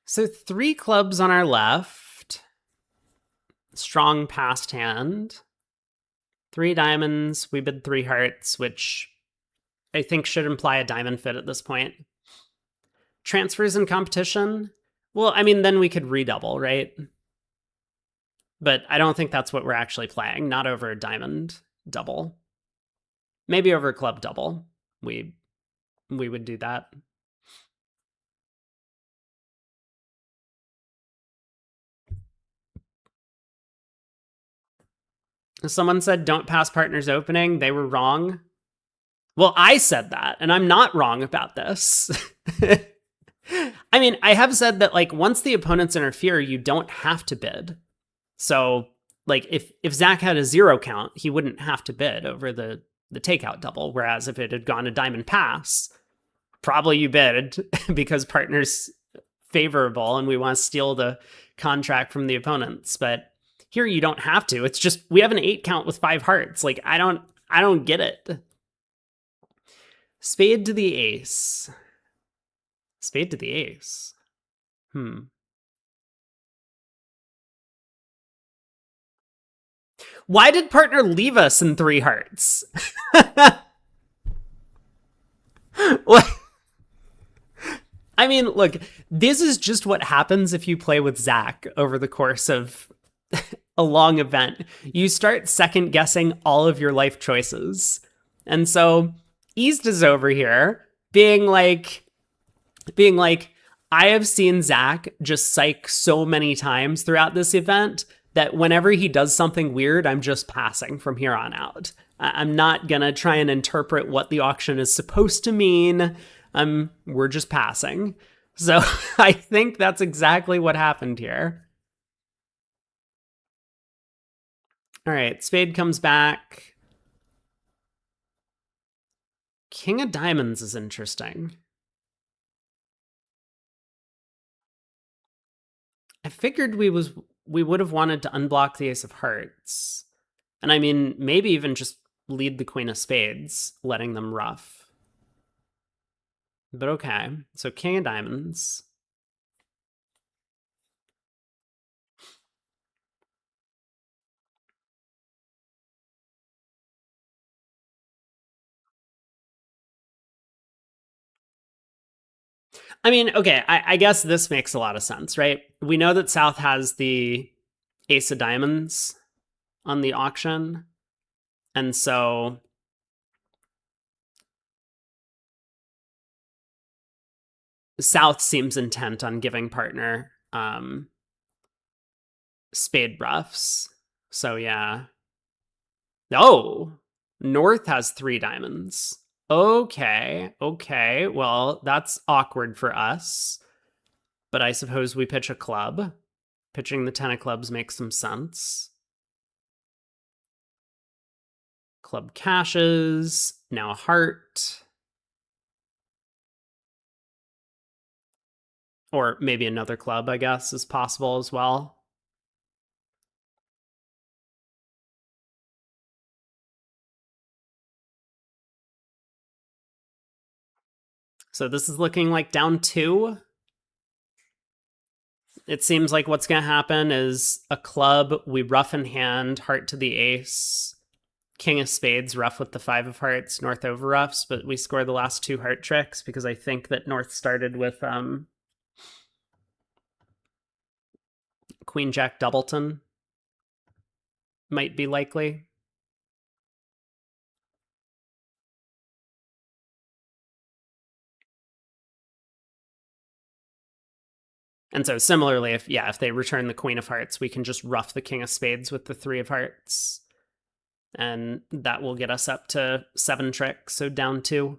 So 3 clubs on our left. Strong passed hand. 3 diamonds. We bid 3 hearts, which I think should imply a diamond fit at this point. Transfers in competition. Well, I mean, then we could redouble, right? But I don't think that's what we're actually playing. Not over a diamond double. Maybe over a club double. We would do that. Someone said don't pass partners opening. They were wrong. Well, I said that, and I'm not wrong about this. I mean, I have said that like once the opponents interfere, you don't have to bid. So like if Zach had a 0 count, he wouldn't have to bid over the takeout double. Whereas if it had gone a diamond pass, probably you bid because partners favorable and we want to steal the contract from the opponents. But here you don't have to. It's just we have an 8 count with 5 hearts. Like I don't get it. Spade to the ace. Spade to the ace. Why did partner leave us in 3 hearts? What? I mean, look, this is just what happens if you play with Zach over the course of a long event. You start second guessing all of your life choices. And so East is over here being like, I have seen Zach just psych so many times throughout this event that whenever he does something weird, I'm just passing from here on out. I'm not gonna try and interpret what the auction is supposed to mean. We're just passing. So I think that's exactly what happened here. All right, spade comes back. King of diamonds is interesting. I figured we would have wanted to unblock the ace of hearts. And I mean, maybe even just lead the queen of spades, letting them ruff. But okay, so king of diamonds. I mean, okay, I guess this makes a lot of sense, right? We know that South has the ace of diamonds on the auction. And so South seems intent on giving partner spade ruffs. So yeah. Oh, North has 3 diamonds. Okay. Well, that's awkward for us. But I suppose we pitch a club. Pitching the 10 of clubs makes some sense. Club cashes. Now a heart. Or maybe another club, I guess, is possible as well. So this is looking like down 2. It seems like what's going to happen is a club, we ruff in hand, heart to the ace, king of spades, ruff with the 5 of hearts, North over ruffs, but we score the last 2 heart tricks because I think that North started with Queen Jack Doubleton. Might be likely. And so similarly, if they return the Queen of Hearts, we can just ruff the King of Spades with the 3 of Hearts. And that will get us up to 7 tricks, so down 2.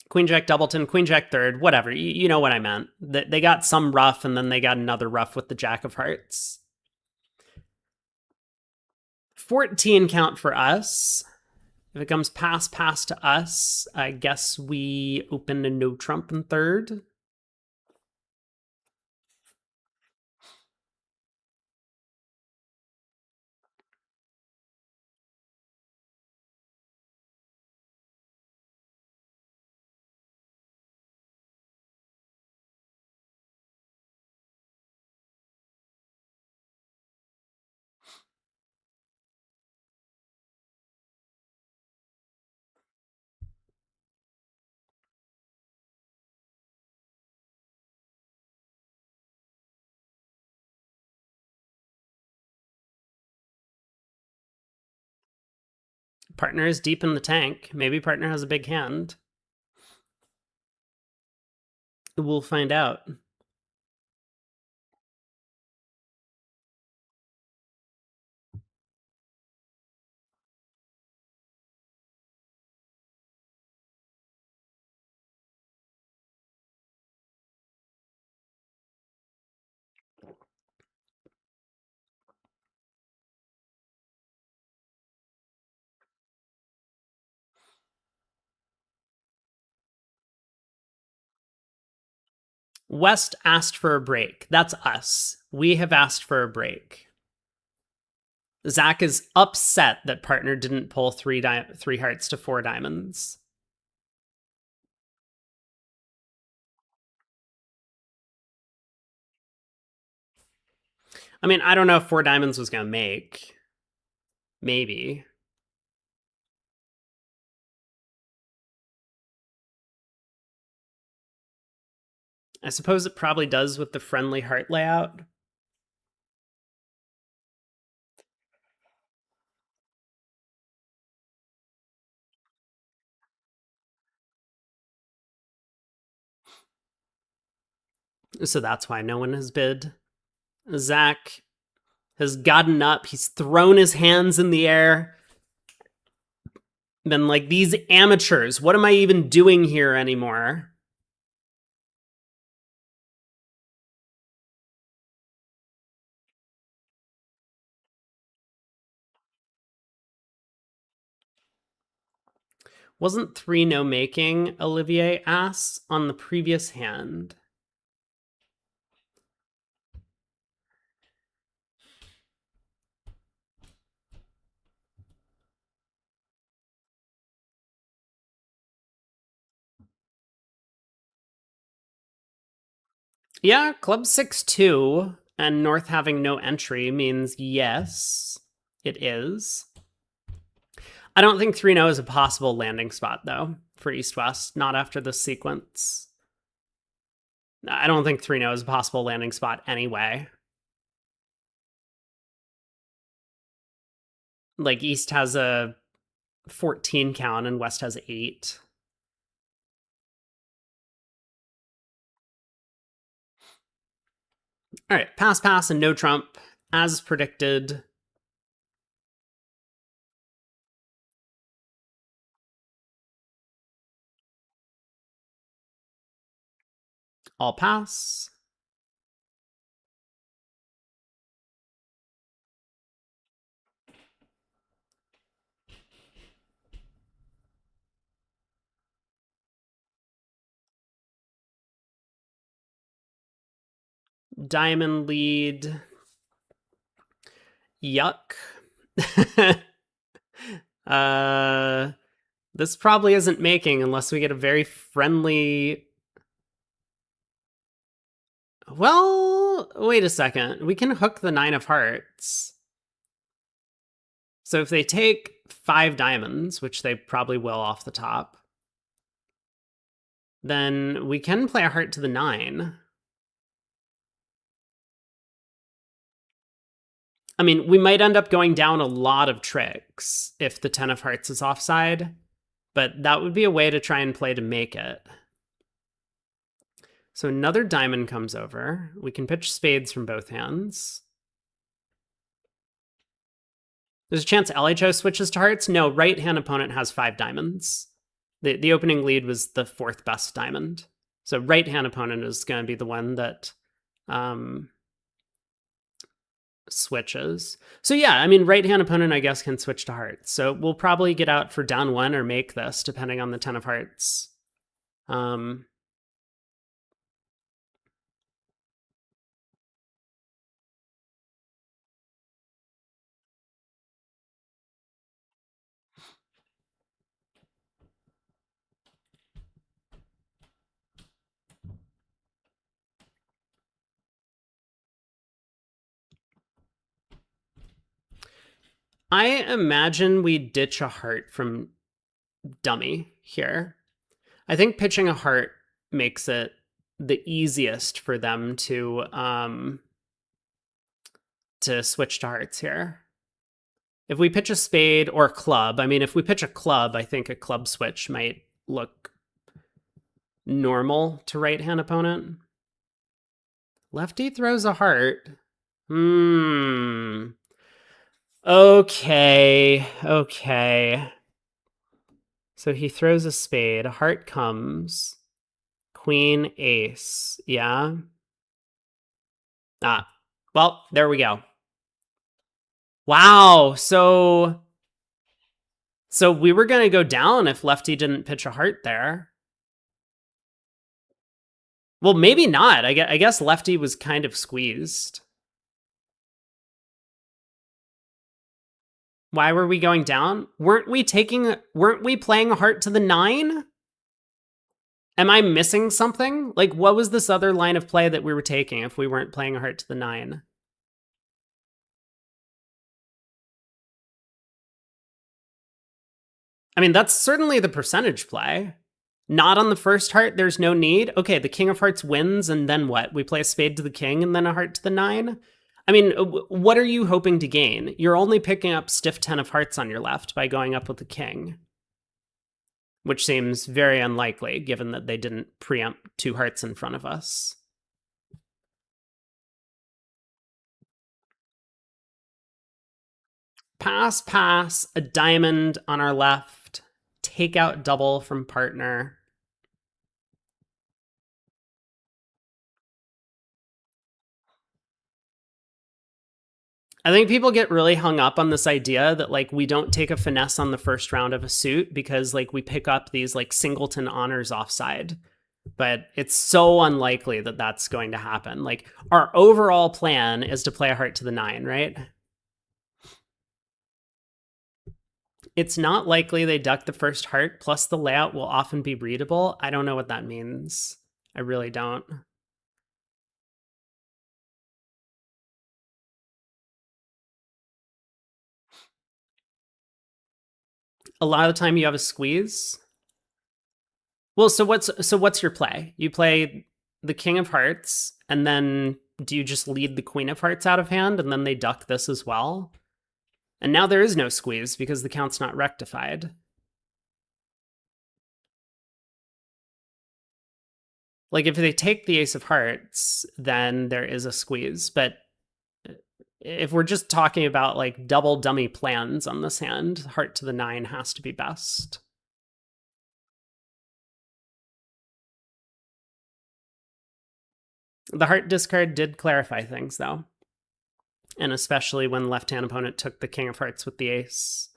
Queen Jack Doubleton, Queen Jack third, whatever. You know what I meant. They got some ruff, and then they got another ruff with the Jack of Hearts. 14 count for us. If it comes pass to us, I guess we open a no trump in third. Partner is deep in the tank. Maybe partner has a big hand. We'll find out. West asked for a break. That's us. We have asked for a break. Zach is upset that partner didn't pull three hearts to 4 diamonds. I mean, I don't know if 4 diamonds was going to make. Maybe. I suppose it probably does with the friendly heart layout. So that's why no one has bid. Zach has gotten up. He's thrown his hands in the air. Been like, these amateurs, what am I even doing here anymore? Wasn't 3 no making, Olivier asks, on the previous hand? Yeah, club 6-2 and North having no entry means yes, it is. I don't think 3-0 is a possible landing spot, though, for East-West, not after this sequence. I don't think 3-0 is a possible landing spot anyway. Like, East has a 14 count and West has 8. All right, pass, and no trump, as predicted. All pass. Diamond lead. Yuck. This probably isn't making unless we get a very friendly... Well, wait a second. We can hook the 9 of hearts. So if they take 5 diamonds, which they probably will off the top, then we can play a heart to the 9. I mean, we might end up going down a lot of tricks if the 10 of hearts is offside, but that would be a way to try and play to make it. So another diamond comes over. We can pitch spades from both hands. There's a chance LHO switches to hearts. No, right-hand opponent has 5 diamonds. The opening lead was the 4th best diamond. So right-hand opponent is going to be the one that switches. So yeah, I mean, right-hand opponent, I guess, can switch to hearts. So we'll probably get out for down 1 or make this, depending on the 10 of hearts. I imagine we ditch a heart from dummy here. I think pitching a heart makes it the easiest for them to switch to hearts here. If we pitch a spade or club, I mean, if we pitch a club, I think a club switch might look normal to right-hand opponent. Lefty throws a heart. Okay. So he throws a spade. A heart comes. Queen, ace. Yeah. Well, there we go. Wow. So we were going to go down if Lefty didn't pitch a heart there. Well, maybe not. I guess Lefty was kind of squeezed. Why were we going down? Weren't we playing a heart to the 9? Am I missing something? Like, what was this other line of play that we were taking if we weren't playing a heart to the 9? I mean, that's certainly the percentage play. Not on the first heart, there's no need. Okay, the king of hearts wins, and then what? We play a spade to the king and then a heart to the 9? I mean, what are you hoping to gain? You're only picking up stiff 10 of hearts on your left by going up with the king, which seems very unlikely given that they didn't preempt 2 hearts in front of us. Pass, a diamond on our left, take out double from partner. I think people get really hung up on this idea that like we don't take a finesse on the first round of a suit because like we pick up these like singleton honors offside. But it's so unlikely that that's going to happen. Like our overall plan is to play a heart to the 9, right? It's not likely they duck the first heart, plus the layout will often be readable. I don't know what that means. I really don't. A lot of the time you have a squeeze. Well, so what's your play? You play the king of hearts, and then do you just lead the queen of hearts out of hand, and then they duck this as well? And now there is no squeeze because the count's not rectified. Like if they take the ace of hearts, then there is a squeeze. But if we're just talking about like double dummy plans on this hand, heart to the 9 has to be best. The heart discard did clarify things, though. And especially when left-hand opponent took the king of hearts with the ace.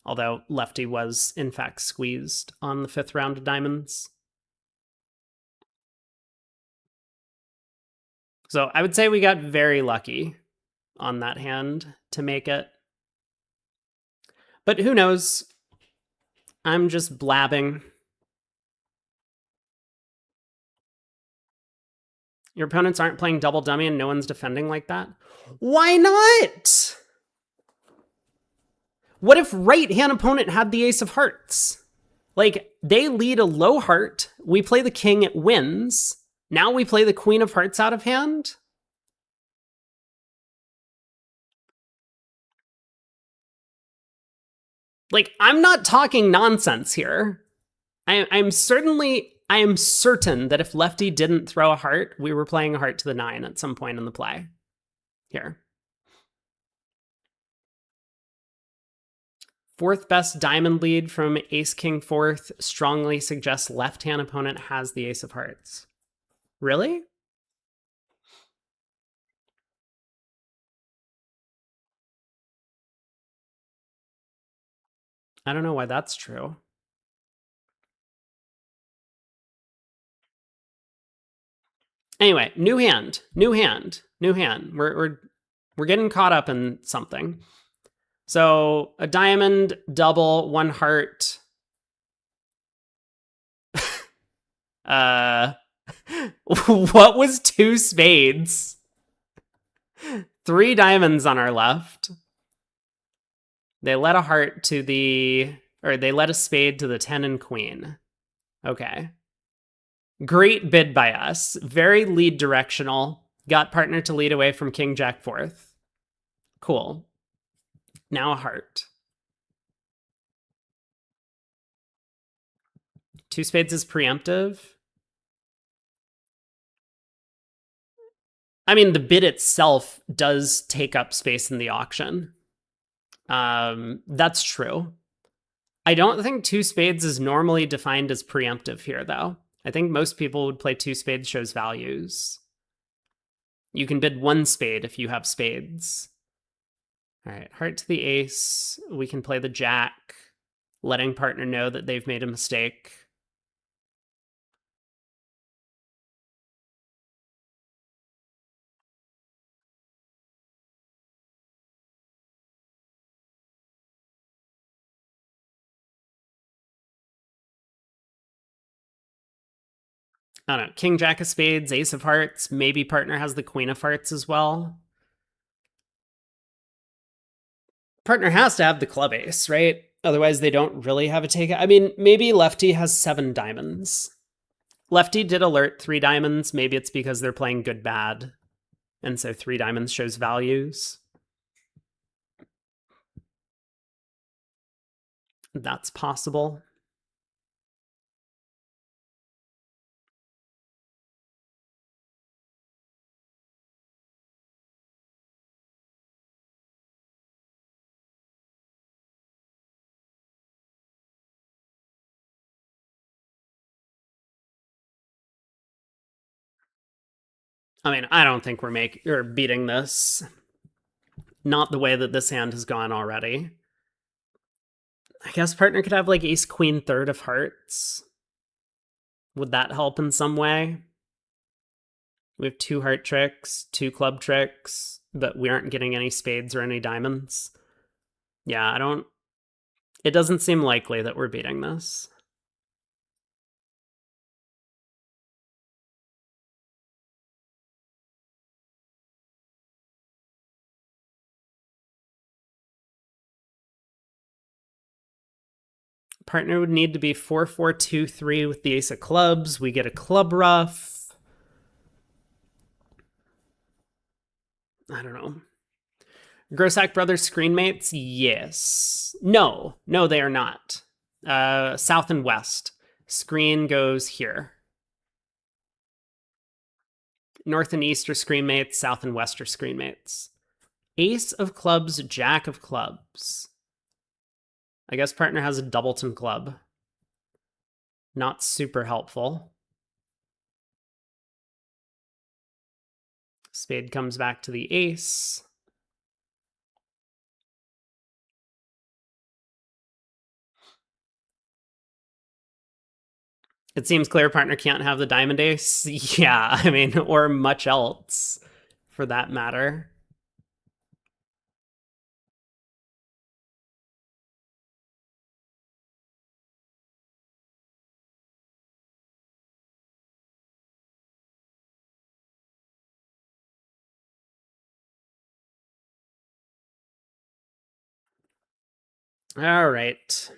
Although lefty was, in fact, squeezed on the 5th round of diamonds. So I would say we got very lucky on that hand to make it. But who knows? I'm just blabbing. Your opponents aren't playing double dummy and no one's defending like that? Why not? What if right-hand opponent had the ace of hearts? Like, they lead a low heart, we play the king, it wins. Now we play the queen of hearts out of hand? Like, I'm not talking nonsense here. I am certain that if lefty didn't throw a heart, we were playing a heart to the 9 at some point in the play. Here. 4th best diamond lead from ace king 4th strongly suggests left-hand opponent has the ace of hearts. Really? I don't know why that's true. Anyway, new hand. We're getting caught up in something. So a diamond, double, 1 heart. What was 2 spades? 3 diamonds on our left. They let a heart to they let a spade to the 10 and queen. Okay. Great bid by us. Very lead directional. Got partner to lead away from king jack 4th. Cool. Now a heart. Two spades is preemptive. I mean, the bid itself does take up space in the auction. That's true. I don't think two spades is normally defined as preemptive here, though. I think most people would play two spades shows values. You can bid one spade if you have spades. All right, heart to the ace. We can play the jack, letting partner know that they've made a mistake. I don't know, king, jack of spades, ace of hearts. Maybe partner has the queen of hearts as well. Partner has to have the club ace, right? Otherwise, they don't really have a take. I mean, maybe lefty has 7 diamonds. Lefty did alert 3 diamonds. Maybe it's because they're playing good, bad. And so 3 diamonds shows values. That's possible. I mean, I don't think we're beating this. Not the way that this hand has gone already. I guess partner could have like ace, queen, third of hearts. Would that help in some way? We have 2 heart tricks, 2 club tricks, but we aren't getting any spades or any diamonds. Yeah, it doesn't seem likely that we're beating this. Partner would need to be 4-4-2-3 with the ace of clubs. We get a club ruff. I don't know. Grossack Brothers screenmates? Yes. No, they are not. South and west. Screen goes here. North and east are screenmates. South and west are screenmates. Ace of clubs, jack of clubs. I guess partner has a doubleton club. Not super helpful. Spade comes back to the ace. It seems clear partner can't have the diamond ace. Yeah, I mean, or much else for that matter. All right.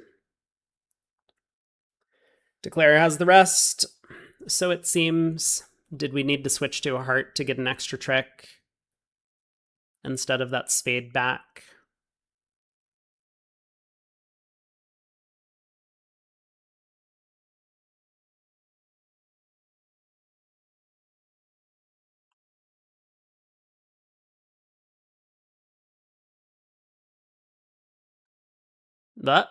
Declare has the rest. So it seems. Did we need to switch to a heart to get an extra trick instead of that spade back? That.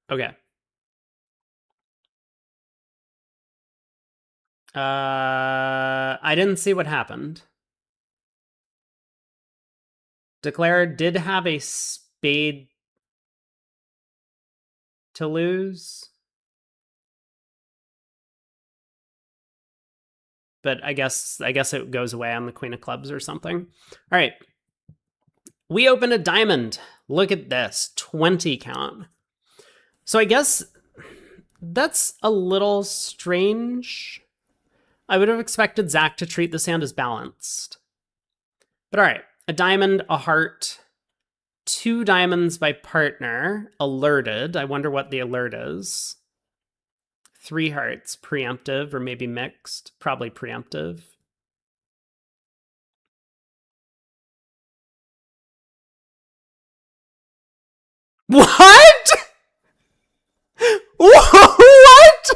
Okay. I didn't see what happened. Declare did have a spade to lose. But I guess it goes away on the queen of clubs or something. All right. We open a diamond. Look at this, 20 count. So I guess that's a little strange. I would have expected Zach to treat this hand as balanced. But all right, a diamond, a heart, 2 diamonds by partner, alerted. I wonder what the alert is. 3 hearts, preemptive or maybe mixed, probably preemptive. What? What?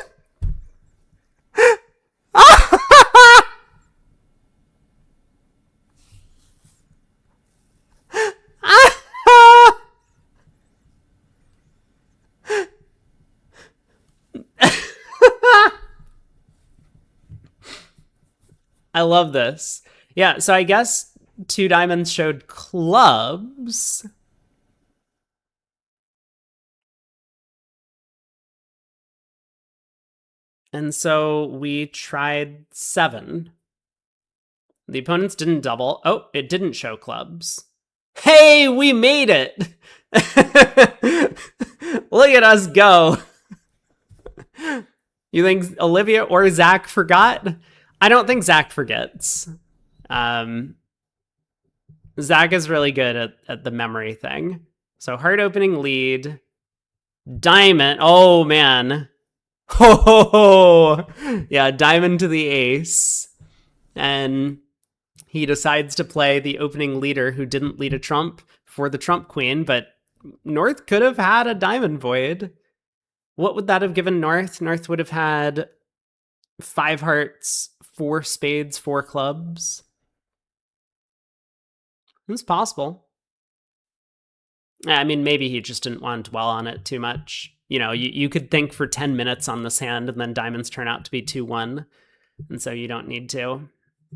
I love this. Yeah, so I guess 2 diamonds showed clubs. And so we tried 7. The opponents didn't double. Oh, it didn't show clubs. Hey, we made it! Look at us go. You think Olivia or Zach forgot? I don't think Zach forgets. Zach is really good at the memory thing. So heart opening lead. Diamond. Oh, man. Oh, yeah, diamond to the ace. And he decides to play the opening leader who didn't lead a trump for the trump queen, but North could have had a diamond void. What would that have given North? North would have had 5 hearts, 4 spades, 4 clubs. It's possible. I mean, maybe he just didn't want to dwell on it too much. You know, you could think for 10 minutes on this hand and then diamonds turn out to be 2-1. And so you don't need to.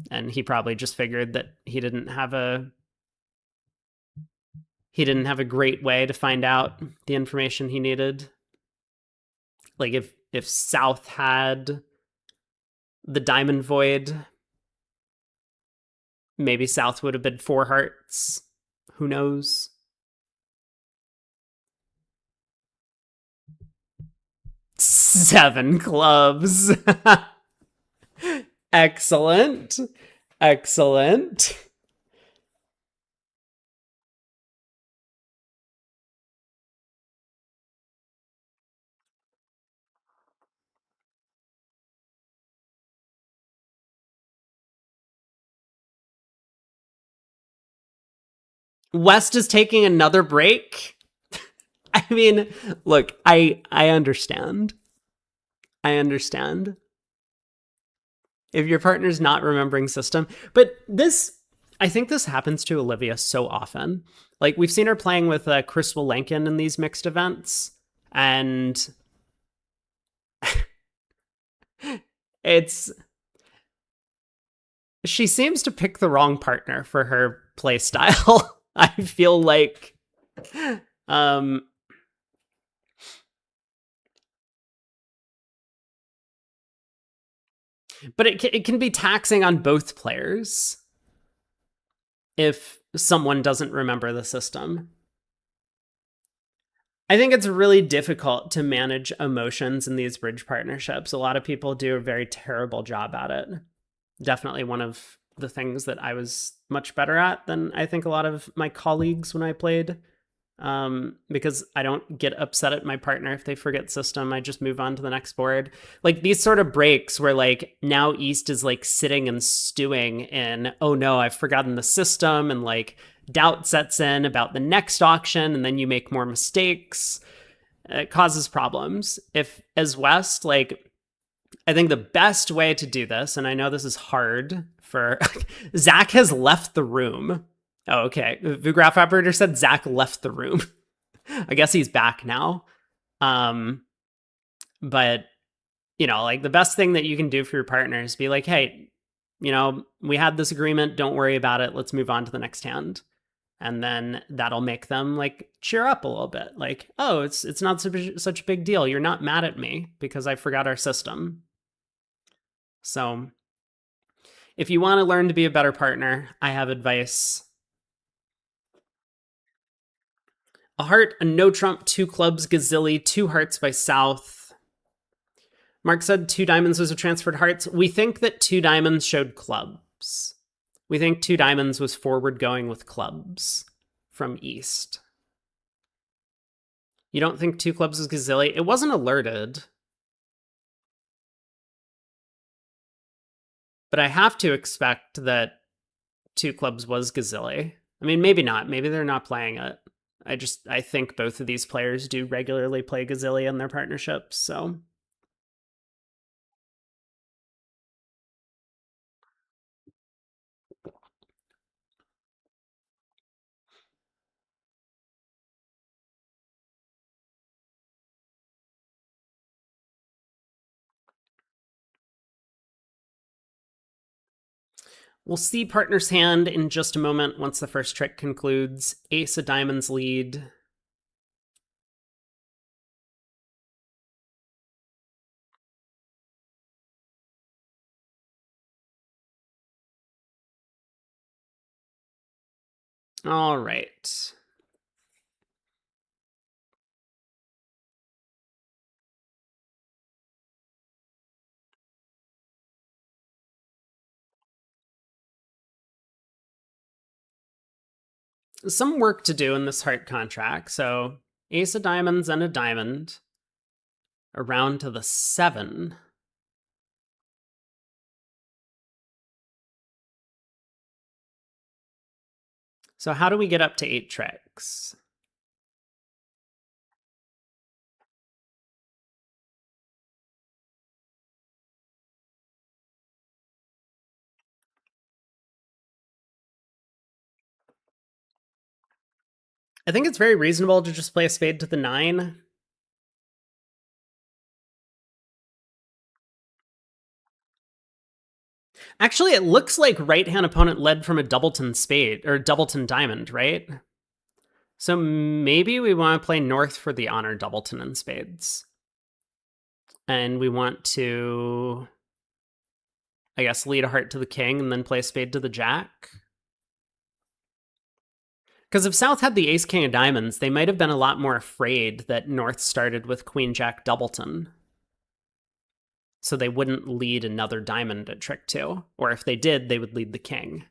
And he probably just figured that he didn't have a great way to find out the information he needed. Like if South had the diamond void, maybe South would have been 4 hearts. Who knows? Seven clubs. Excellent. Excellent. West is taking another break. I mean, look, I understand. I understand. If your partner's not remembering system, but this, I think this happens to Olivia so often. Like we've seen her playing with Chris Willenkin in these mixed events, and she seems to pick the wrong partner for her play style. I feel like but it can be taxing on both players if someone doesn't remember the system. I think it's really difficult to manage emotions in these bridge partnerships. A lot of people do a very terrible job at it. Definitely one of the things that I was much better at than I think a lot of my colleagues when I played. Because I don't get upset at my partner if they forget system. I just move on to the next board. Like these sort of breaks where like now East is like sitting and stewing in, oh no, I've forgotten the system, and like doubt sets in about the next auction, and then you make more mistakes. It causes problems. If as West, like I think the best way to do this, and I know this is hard for Zach has left the room. Oh, okay. The graph operator said Zach left the room. I guess he's back now. But, you know, like the best thing that you can do for your partner is be like, hey, you know, we had this agreement. Don't worry about it. Let's move on to the next hand. And then that'll make them like cheer up a little bit. Like, oh, it's not such a big deal. You're not mad at me because I forgot our system. So if you want to learn to be a better partner, I have advice. A heart, a no trump, 2 clubs, gazilli, 2 hearts by South. Mark said 2 diamonds was a transferred hearts. We think that 2 diamonds showed clubs. We think 2 diamonds was forward going with clubs from East. You don't think 2 clubs was gazilli? It wasn't alerted. But I have to expect that two clubs was Gazilli. I mean, maybe not. Maybe they're not playing it. I think both of these players do regularly play Gazilli in their partnerships, so we'll see partner's hand in just a moment once the first trick concludes. Ace of diamonds lead. All right. Some work to do in this heart contract. So ace of diamonds and a diamond around to the 7. So how do we get up to 8 tricks? I think it's very reasonable to just play a spade to the 9. Actually, it looks like right-hand opponent led from a doubleton spade, or doubleton diamond, right? So maybe we want to play north for the honor doubleton and spades. And we want to, I guess, lead a heart to the king and then play a spade to the jack. Because if South had the ace king of diamonds, they might have been a lot more afraid that North started with queen jack doubleton. So they wouldn't lead another diamond at trick 2. Or if they did, they would lead the king.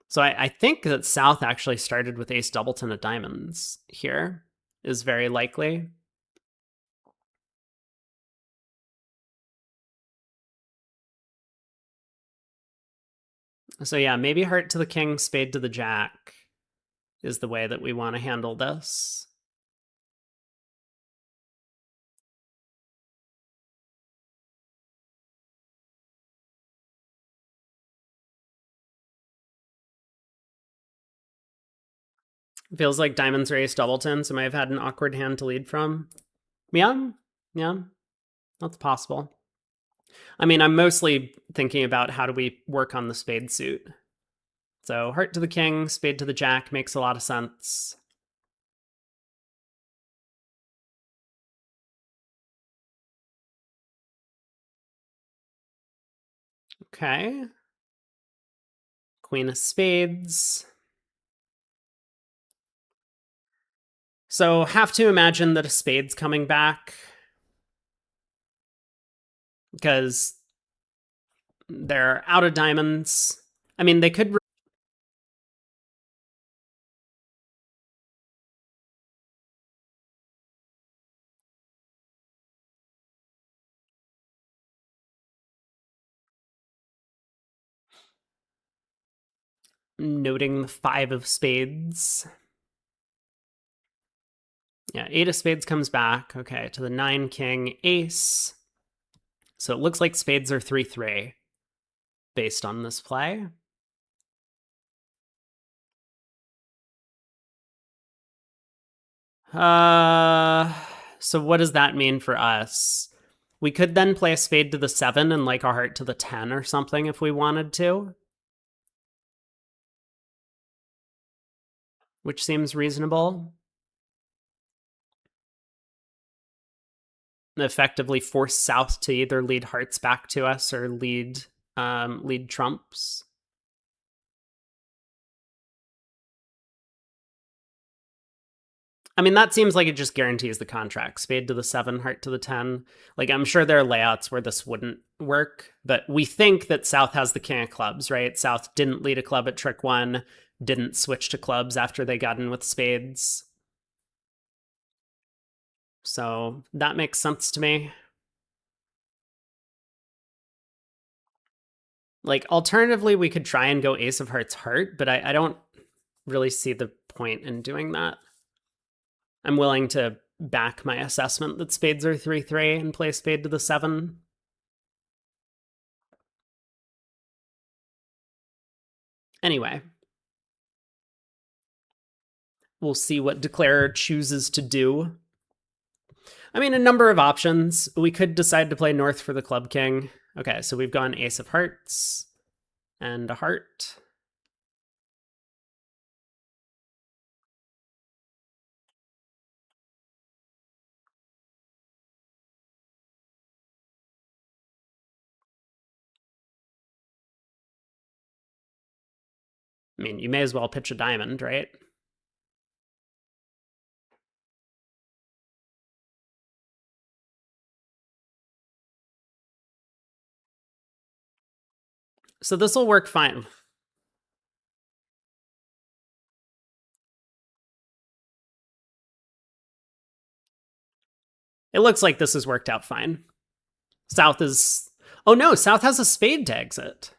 So I think that South actually started with ace doubleton of diamonds here, is very likely. So yeah, maybe heart to the king, spade to the jack is the way that we want to handle this. Feels like diamonds are ace doubleton, so I might have had an awkward hand to lead from. Yeah, that's possible. I mean, I'm mostly thinking about how do we work on the spade suit. So heart to the king, spade to the jack makes a lot of sense. Okay. Queen of spades. So have to imagine that a spade's coming back because they're out of diamonds. I mean, they could noting the 5 of spades. Yeah, 8 of spades comes back. Okay, to the 9 king, ace. So it looks like spades are 3-3 based on this play. So what does that mean for us? We could then play a spade to the 7 and like a heart to the 10 or something if we wanted to, which seems reasonable. Effectively force South to either lead hearts back to us or lead trumps. I mean, that seems like it just guarantees the contract. Spade to the 7, heart to the 10. Like, I'm sure there are layouts where this wouldn't work, but we think that South has the king of clubs, right? South didn't lead a club at trick 1, didn't switch to clubs after they got in with spades. So that makes sense to me. Like, alternatively, we could try and go ace of hearts heart, but I don't really see the point in doing that. I'm willing to back my assessment that spades are 3-3 and play spade to the 7. Anyway, we'll see what Declarer chooses to do. I mean, a number of options. We could decide to play north for the club king. Okay, so we've gone ace of hearts and a heart. I mean, you may as well pitch a diamond, right? So this will work fine. It looks like this has worked out fine. South is... Oh no, South has a spade to exit.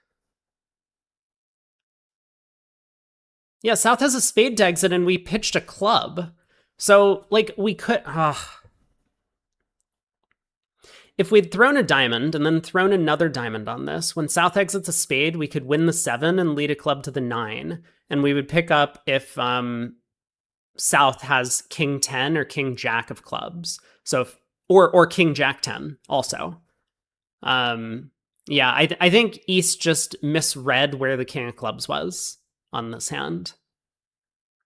Yeah, South has a spade to exit and we pitched a club. So, like, we could... If we'd thrown a diamond and then thrown another diamond on this, when South exits a spade, we could win the 7 and lead a club to the 9. And we would pick up if South has king 10 or king jack of clubs. So if, or king jack 10 also. Yeah, I think East just misread where the king of clubs was on this hand.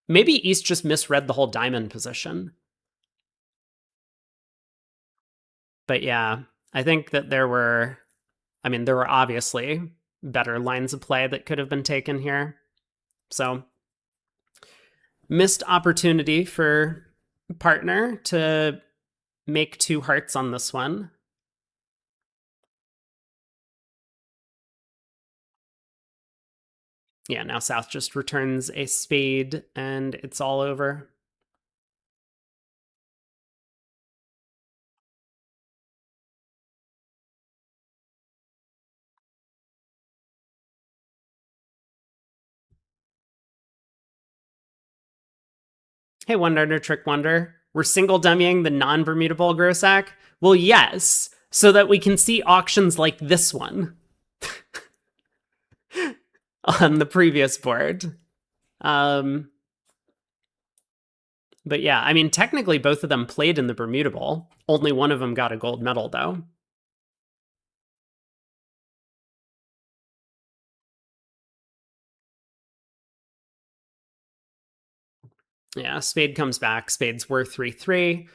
Maybe East just misread the whole diamond position. But yeah, I think that there were obviously better lines of play that could have been taken here. So, missed opportunity for partner to make 2 hearts on this one. Yeah, now South just returns a spade and it's all over. Hey, Wonder Under Trick Wonder, we're single dummying the non-Bermuda Bowl Grossack? Well, yes, so that we can see auctions like this one on the previous board. But yeah, I mean, technically both of them played in the Bermuda Bowl. Only one of them got a gold medal, though. Yeah, spade comes back. Spade's worth 3-3.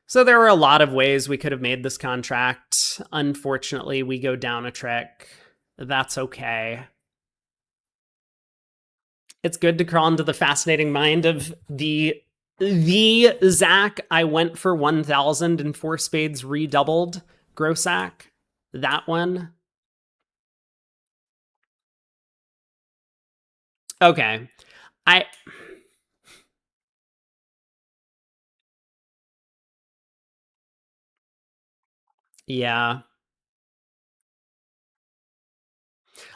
So there were a lot of ways we could have made this contract. Unfortunately, we go down a trick. That's okay. It's good to crawl into the fascinating mind of the Zach. I went for 1,000 and 4 spades redoubled Grossack. That one. Okay. Yeah.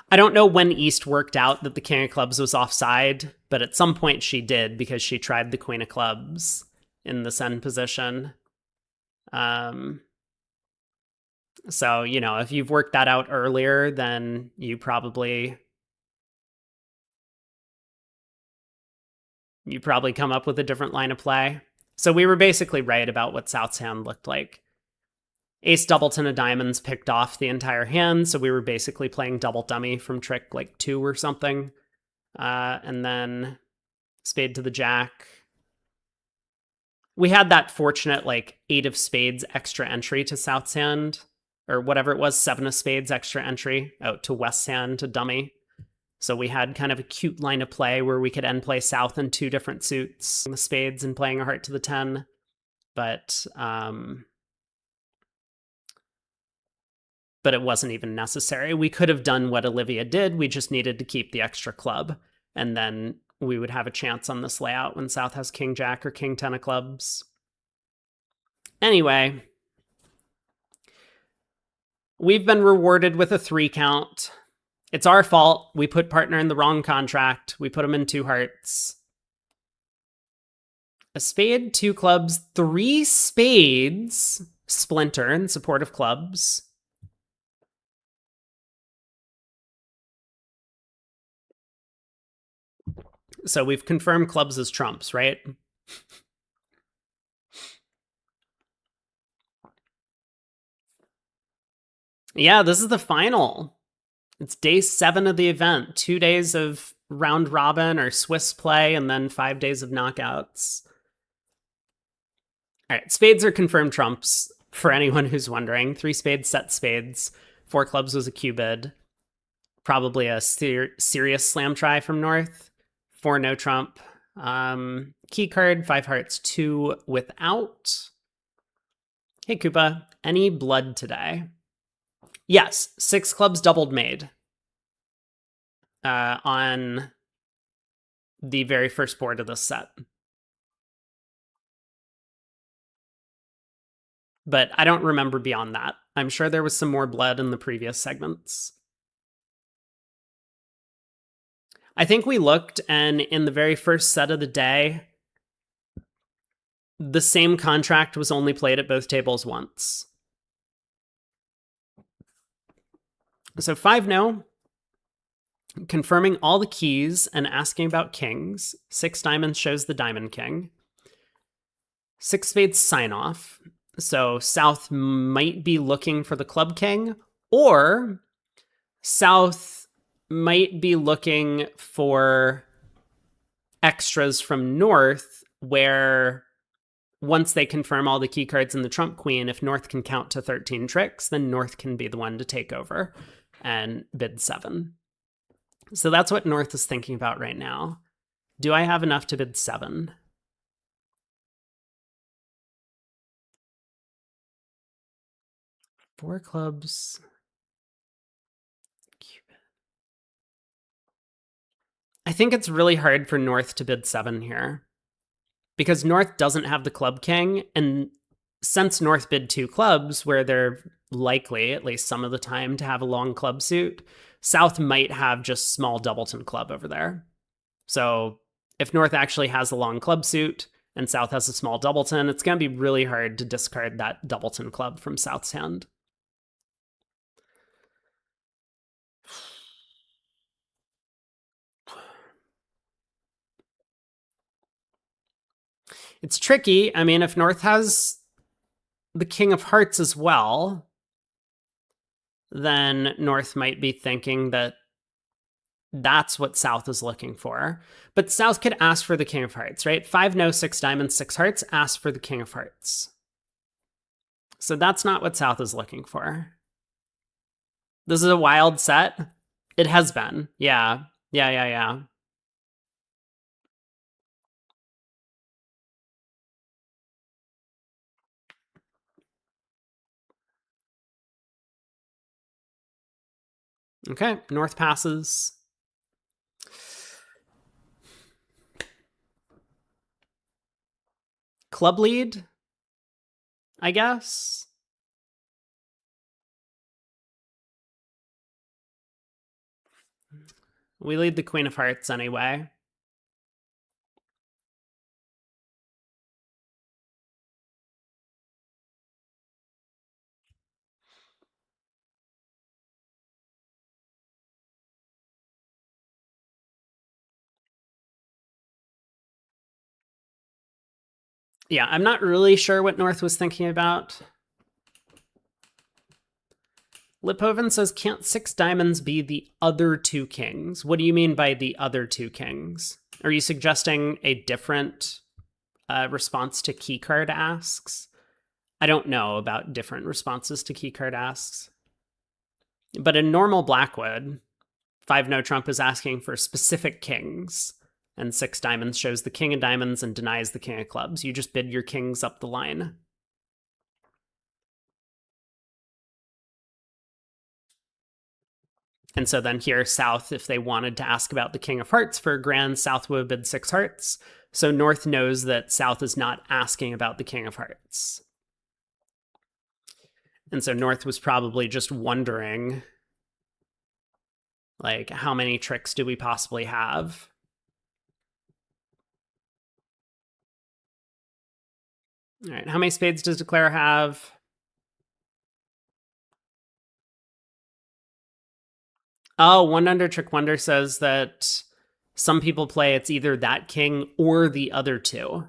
I don't know when East worked out that the King of Clubs was offside, but at some point she did because she tried the Queen of Clubs in the send position. So, you know, if you've worked that out earlier, then you probably come up with a different line of play. So we were basically right about what South's hand looked like. Ace doubleton of diamonds picked off the entire hand, so we were basically playing double dummy from trick like 2 or something. And then spade to the jack. We had that fortunate like 8 of spades extra entry to South's hand, or whatever it was, 7 of spades extra entry out to West's hand to dummy. So we had kind of a cute line of play where we could end play South in 2 different suits, the spades and playing a heart to the 10. But it wasn't even necessary. We could have done what Olivia did. We just needed to keep the extra club. And then we would have a chance on this layout when South has King Jack or King 10 of clubs. Anyway, we've been rewarded with a 3 count. It's our fault. We put partner in the wrong contract. We put him in 2 hearts. A spade, 2 clubs, 3 spades. Splinter in support of clubs. So we've confirmed clubs as trumps, right? Yeah, this is the final. It's day 7 of the event. 2 days of round robin or Swiss play, and then 5 days of knockouts. All right, spades are confirmed trumps for anyone who's wondering. 3 spades, set spades. 4 clubs was a cubid. Probably a serious slam try from North. 4 no trump. Key card, 5 hearts, 2 without. Hey, Koopa, any blood today? Yes, 6 clubs doubled made on the very first board of this set. But I don't remember beyond that. I'm sure there was some more blood in the previous segments. I think we looked, and in the very first set of the day, the same contract was only played at both tables once. So 5 no, confirming all the keys and asking about kings. 6 diamonds shows the diamond king. 6 spades sign off. So South might be looking for the club king, or South might be looking for extras from North, where once they confirm all the key cards in the trump queen, if North can count to 13 tricks, then North can be the one to take over and bid 7. So that's what North is thinking about right now. Do I have enough to bid 7? Four clubs. I think it's really hard for North to bid 7 here, because North doesn't have the club king, and since North bid 2 clubs, where they're likely, at least some of the time, to have a long club suit, South might have just small doubleton club over there. So if North actually has a long club suit and South has a small doubleton, it's going to be really hard to discard that doubleton club from South's hand. It's tricky. I mean, if North has the king of hearts as well, then North might be thinking that that's what South is looking for. But South could ask for the king of hearts, right? 5 no, 6 diamonds, 6 hearts, ask for the king of hearts. So that's not what South is looking for. This is a wild set. It has been. Yeah. Okay, North passes. Club lead, I guess. We lead the queen of hearts anyway. Yeah, I'm not really sure what North was thinking about. Liphoven says, can't 6 diamonds be the other 2 kings? What do you mean by the other 2 kings? Are you suggesting a different response to keycard asks? I don't know about different responses to keycard asks. But in normal Blackwood, 5 no trump is asking for specific kings, and 6 diamonds shows the king of diamonds and denies the king of clubs. You just bid your kings up the line. And so then here, South, if they wanted to ask about the king of hearts for a grand, South would bid 6 hearts. So North knows that South is not asking about the king of hearts. And so North was probably just wondering, Like, how many tricks do we possibly have? All right, how many spades does Declare have? Oh, One Under Trick Wonder says that some people play it's either that king or the other two.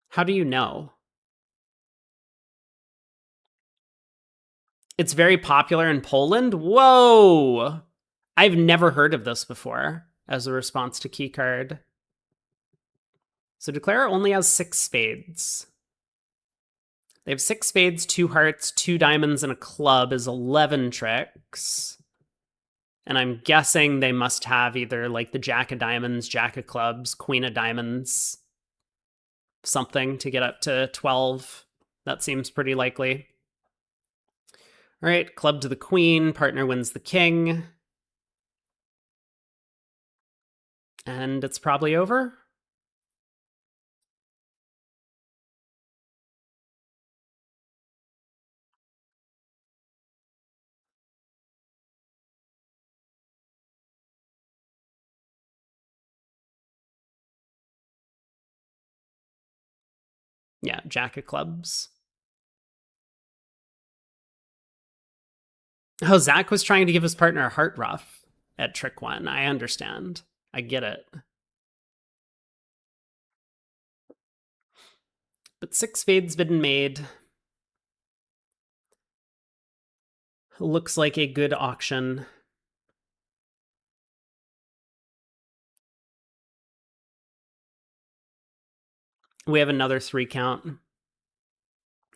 How do you know? It's very popular in Poland? Whoa! I've never heard of this before as a response to keycard. So Declare only has 6 spades. They have 6 spades, 2 hearts, 2 diamonds, and a club is 11 tricks. And I'm guessing they must have either like the jack of diamonds, jack of clubs, queen of diamonds, something to get up to 12. That seems pretty likely. All right, club to the queen, partner wins the king. And it's probably over. Yeah, jack of clubs. Oh, Zach was trying to give his partner a heart ruff at trick 1. I understand. I get it. But 6 spades been made. Looks like a good auction. We have another 3 count.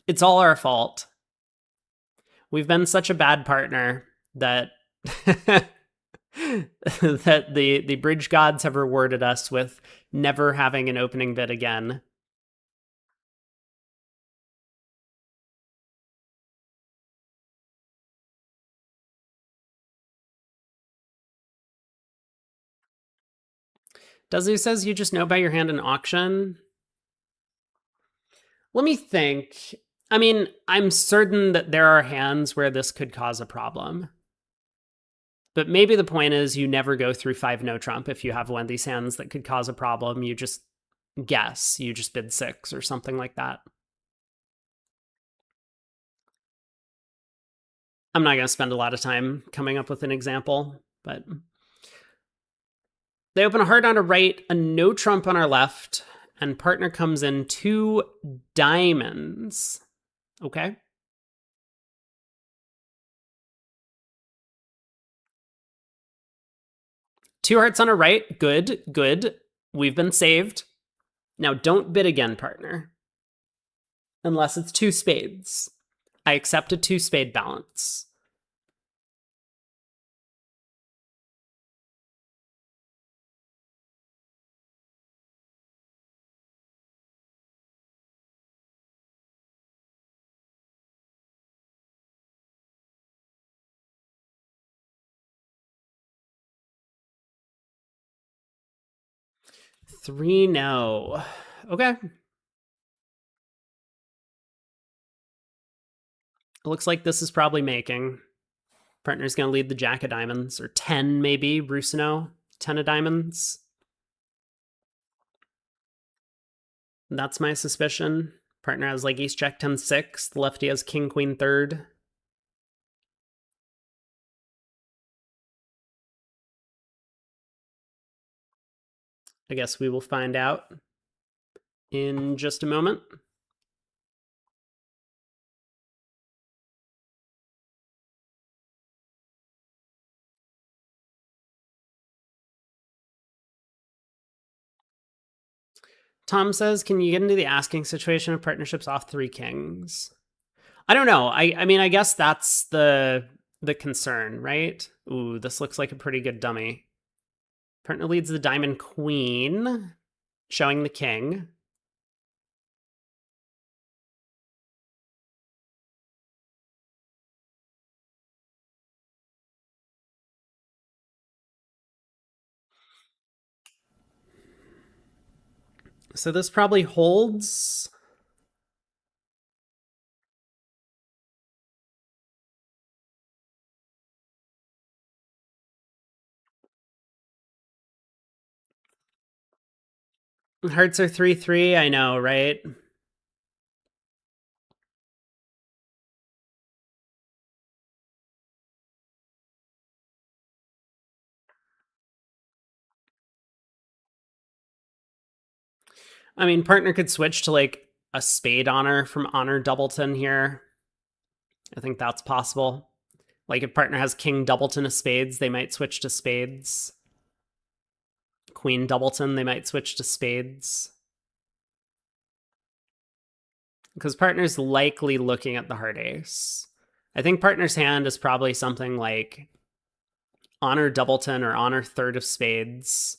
It's all our fault. We've been such a bad partner that that the bridge gods have rewarded us with never having an opening bid again. Dazu says you just know by your hand in auction. Let me think. I mean, I'm certain that there are hands where this could cause a problem. But maybe the point is you never go through 5 no trump if you have one of these hands that could cause a problem. You just guess. You just bid 6 or something like that. I'm not going to spend a lot of time coming up with an example, but they open a heart on our right, a no trump on our left, and partner comes in 2 diamonds. Okay. Two hearts on our right. Good, good. We've been saved. Now don't bid again, partner. Unless it's 2 spades. I accept a 2 spade balance. Three no. Okay. It looks like this is probably making. Partner's going to lead the jack of diamonds, or 10 maybe, Rusino. 10 of diamonds. That's my suspicion. Partner has like ace jack 10 6. The lefty has king queen third. I guess we will find out in just a moment. Tom says, can you get into the asking situation of partnerships off 3 kings? I don't know. I mean, I guess that's the concern, right? Ooh, this looks like a pretty good dummy. Partner leads the diamond queen, showing the king. So this probably holds. Hearts are 3-3, I know, right? I mean, partner could switch to like a spade honor from honor doubleton here. I think that's possible. Like if partner has king doubleton of spades, they might switch to spades. Queen doubleton, they might switch to spades. Because partner's likely looking at the heart ace. I think partner's hand is probably something like honor doubleton or honor third of spades,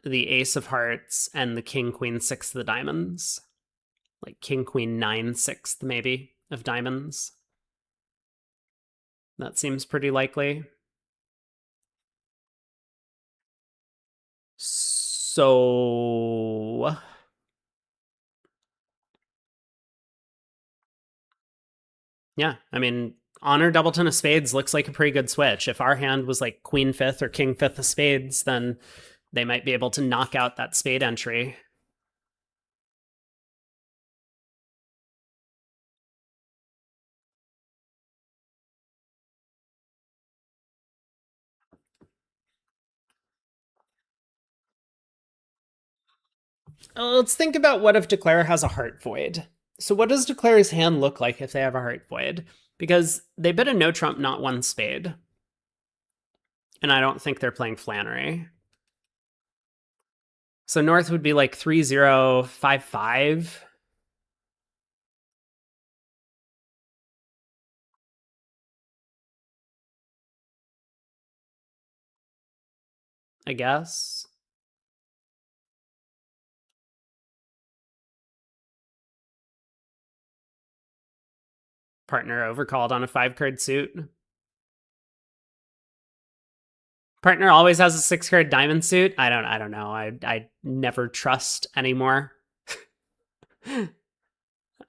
the ace of hearts, and the king queen sixth of the diamonds. Like king queen nine sixth, maybe, of diamonds. That seems pretty likely. So yeah, I mean, honor doubleton of spades looks like a pretty good switch. If our hand was like queen fifth or king fifth of spades, then they might be able to knock out that spade entry. Let's think about what if Declare has a heart void. So what does Declare's hand look like if they have a heart void? Because they bid a no trump, not one spade. And I don't think they're playing Flannery. So North would be like 3-0-5-5. I guess. Partner overcalled on a 5-card suit. Partner always has a 6-card diamond suit. I don't know. I never trust anymore.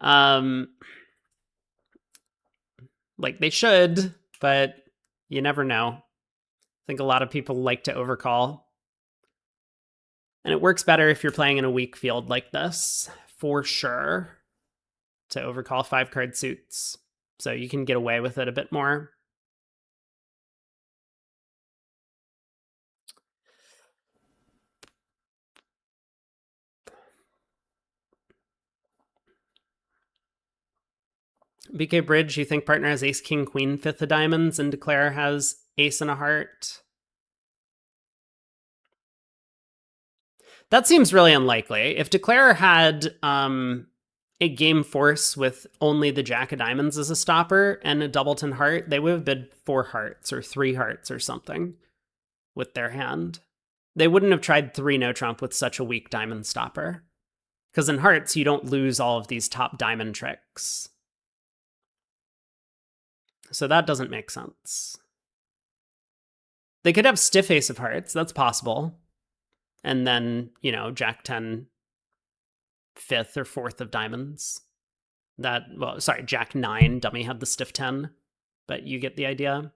um like they should, but you never know. I think a lot of people like to overcall. And it works better if you're playing in a weak field like this, for sure, to overcall 5-card suits. So you can get away with it a bit more. BK Bridge, you think partner has ace, king, queen, fifth of diamonds, and Declare has ace and a heart? That seems really unlikely. If Declare had a game force with only the jack of diamonds as a stopper and a doubleton heart, they would have bid 4 hearts or 3 hearts or something with their hand. They wouldn't have tried 3 no trump with such a weak diamond stopper. Because in hearts, you don't lose all of these top diamond tricks. So that doesn't make sense. They could have stiff ace of hearts. That's possible. And then, jack 10, fifth or fourth of diamonds. Jack 9, dummy had the stiff 10. But you get the idea.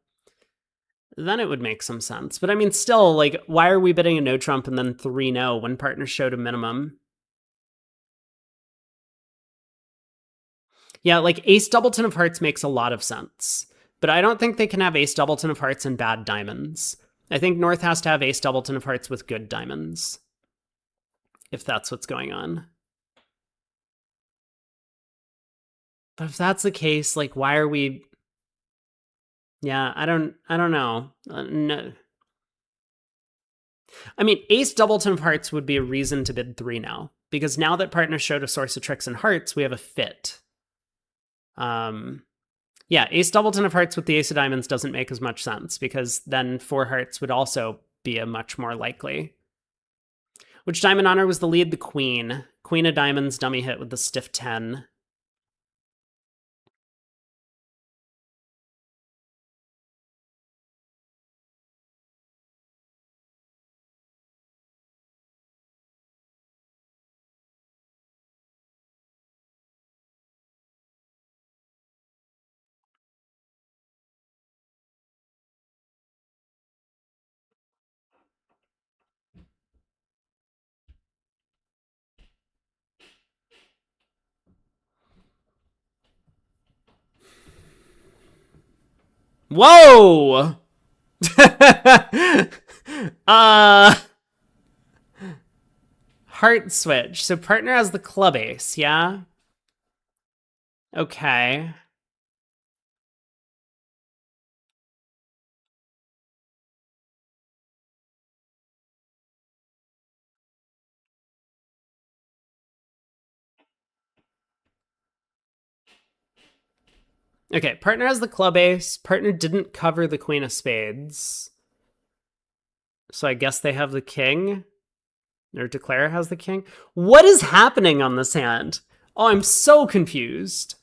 Then it would make some sense. But I mean, still, like, why are we bidding a no trump and then 3 no when partners showed a minimum? Yeah, like ace doubleton of hearts makes a lot of sense. But I don't think they can have ace doubleton of hearts and bad diamonds. I think North has to have ace doubleton of hearts with good diamonds. If that's what's going on. But if that's the case, like, why are we? Yeah, I don't know. No. I mean, ace doubleton of hearts would be a reason to bid 3 now. Because now that partner showed a source of tricks and hearts, we have a fit. Yeah, ace doubleton of hearts with the ace of diamonds doesn't make as much sense because then 4 hearts would also be a much more likely. Which diamond honor was the lead? The queen. Queen of diamonds, dummy hit with the stiff 10. Whoa! uh Heart switch. So partner has the club ace, yeah? Okay. Okay, partner has the club ace. Partner didn't cover the queen of spades. So I guess they have the king. Or declare has the king. What is happening on this hand? Oh, I'm so confused.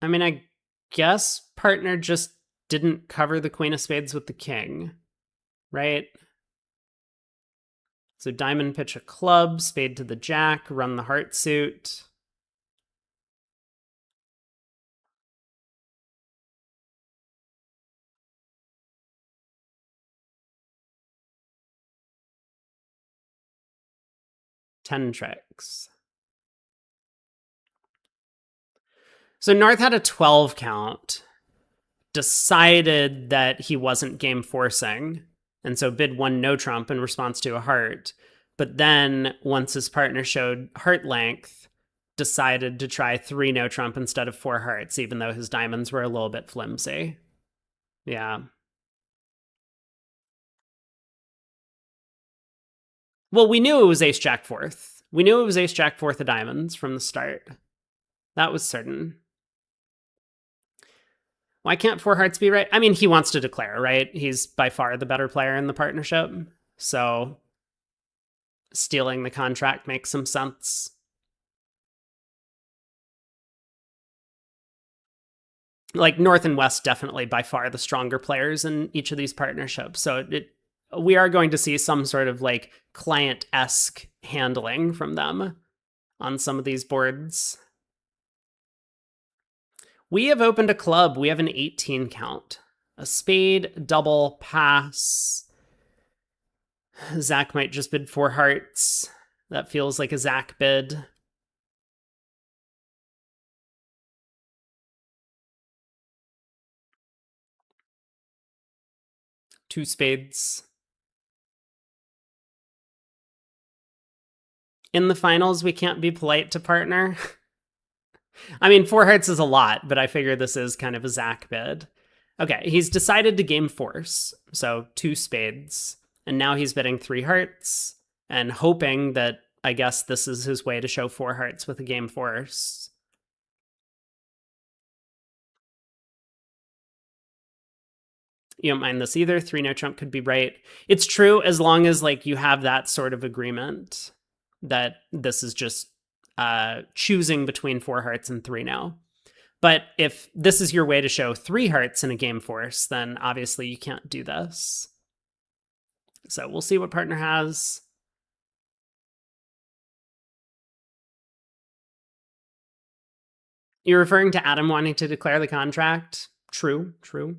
I mean, I guess partner just didn't cover the queen of spades with the king, right? So diamond pitch a club, spade to the jack, run the heart suit. Ten tricks. So North had a 12 count, decided that he wasn't game forcing, and so bid one no trump in response to a heart. But then once his partner showed heart length, decided to try three no trump instead of four hearts, even though his diamonds were a little bit flimsy. Yeah. Well, we knew it was ace jack fourth. We knew it was ace jack fourth of diamonds from the start. That was certain. Why can't four hearts be right? I mean, he wants to declare, right? He's by far the better player in the partnership. So stealing the contract makes some sense. Like North and West, definitely by far the stronger players in each of these partnerships. So we are going to see some sort of like client-esque handling from them on some of these boards. We have opened a club. We have an 18 count. A spade, double, pass. Zach might just bid four hearts. That feels like a Zach bid. Two spades. In the finals, we can't be polite to partner. I mean, four hearts is a lot, but I figure this is kind of a Zach bid. Okay, he's decided to game force, so two spades. And now he's bidding three hearts and hoping that, I guess, this is his way to show four hearts with a game force. You don't mind this either. Three no trump could be right. It's true as long as like you have that sort of agreement that this is just choosing between four hearts and three no. But if this is your way to show three hearts in a game force, then obviously you can't do this. So we'll see what partner has. You're referring to Adam wanting to declare the contract? True, true.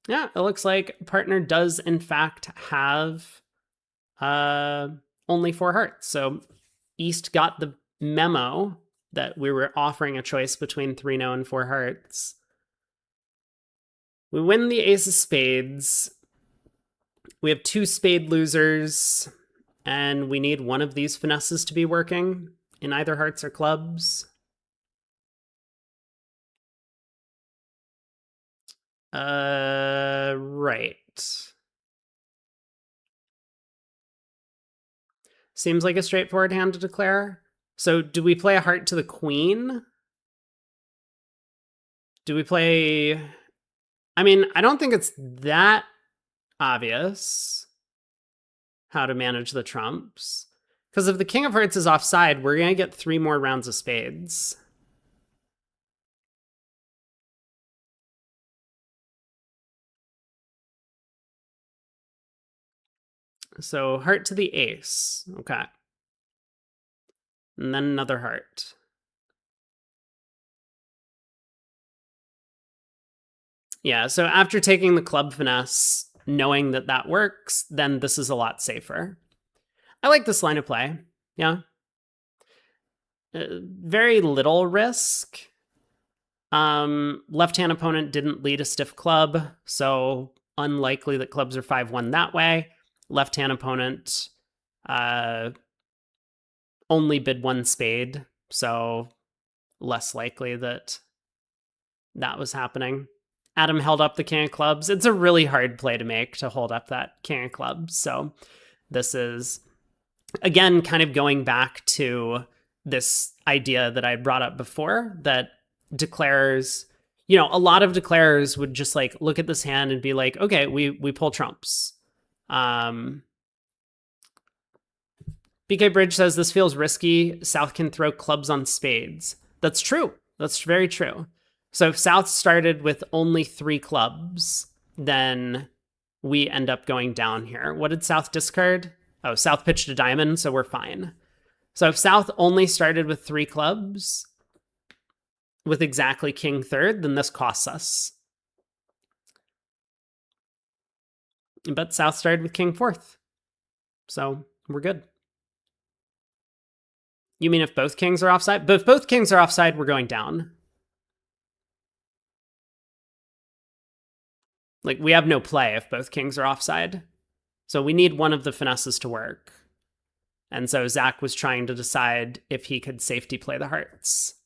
Yeah, it looks like partner does in fact have only four hearts. So East got the memo that we were offering a choice between three no and four hearts. We win the ace of spades. We have two spade losers, and we need one of these finesses to be working in either hearts or clubs. Right. Seems like a straightforward hand to declare. So do we play a heart to the queen? Do we play... I mean, I don't think it's that obvious how to manage the trumps. Because if the king of hearts is offside, we're going to get three more rounds of spades. So heart to the ace. Okay. And then another heart. Yeah, so after taking the club finesse, knowing that that works, then this is a lot safer. I like this line of play. Yeah. Very little risk. Left-hand opponent didn't lead a stiff club, so unlikely that clubs are 5-1 that way. Left-hand opponent only bid one spade, so less likely that that was happening. Adam held up the king of clubs. It's a really hard play to make, to hold up that king of clubs. So this is, again, kind of going back to this idea that I brought up before, that declarers, you know, a lot of declarers would just like look at this hand and be like, okay, we pull trumps. BK Bridge says this feels risky. South can throw clubs on spades. That's true. That's very true. So if South started with only 3 clubs, then we end up going down here. What did South discard? Oh, South pitched a diamond, so we're fine. So if South only started with 3 clubs with exactly king third, then this costs us. But South started with king fourth. So we're good. You mean if both kings are offside? But if both kings are offside, we're going down. Like, we have no play if both kings are offside. So we need one of the finesses to work. And so Zach was trying to decide if he could safety play the hearts.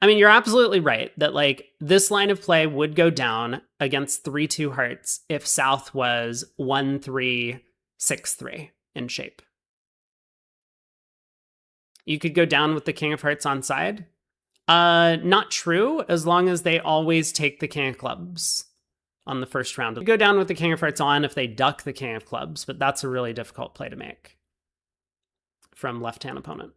I mean, you're absolutely right that, like, this line of play would go down against 3-2 hearts if South was 1-3, 6-3 in shape. You could go down with the king of hearts on side. Not true, as long as they always take the king of clubs on the first round. You go down with the king of hearts on if they duck the king of clubs, but that's a really difficult play to make from left-hand opponent.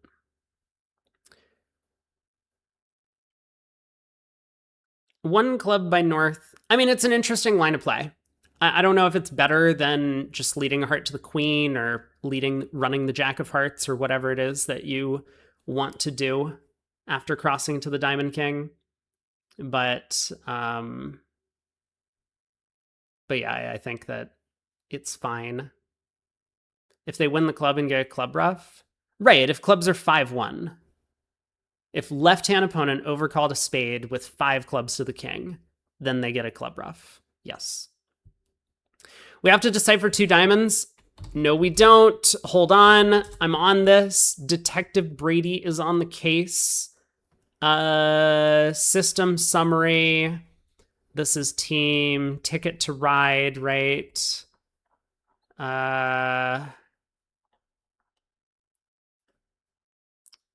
One club by North. I mean, it's an interesting line of play. I don't know if it's better than just leading a heart to the queen or running the jack of hearts or whatever it is that you want to do after crossing to the diamond king. But yeah, I think that it's fine. If they win the club and get a club ruff. Right, if clubs are 5-1. If left-hand opponent overcalled a spade with 5 clubs to the king, then they get a club ruff. Yes. We have to decipher 2 diamonds. No, we don't. Hold on. I'm on this. Detective Brady is on the case. System summary. This is team Ticket to Ride, right?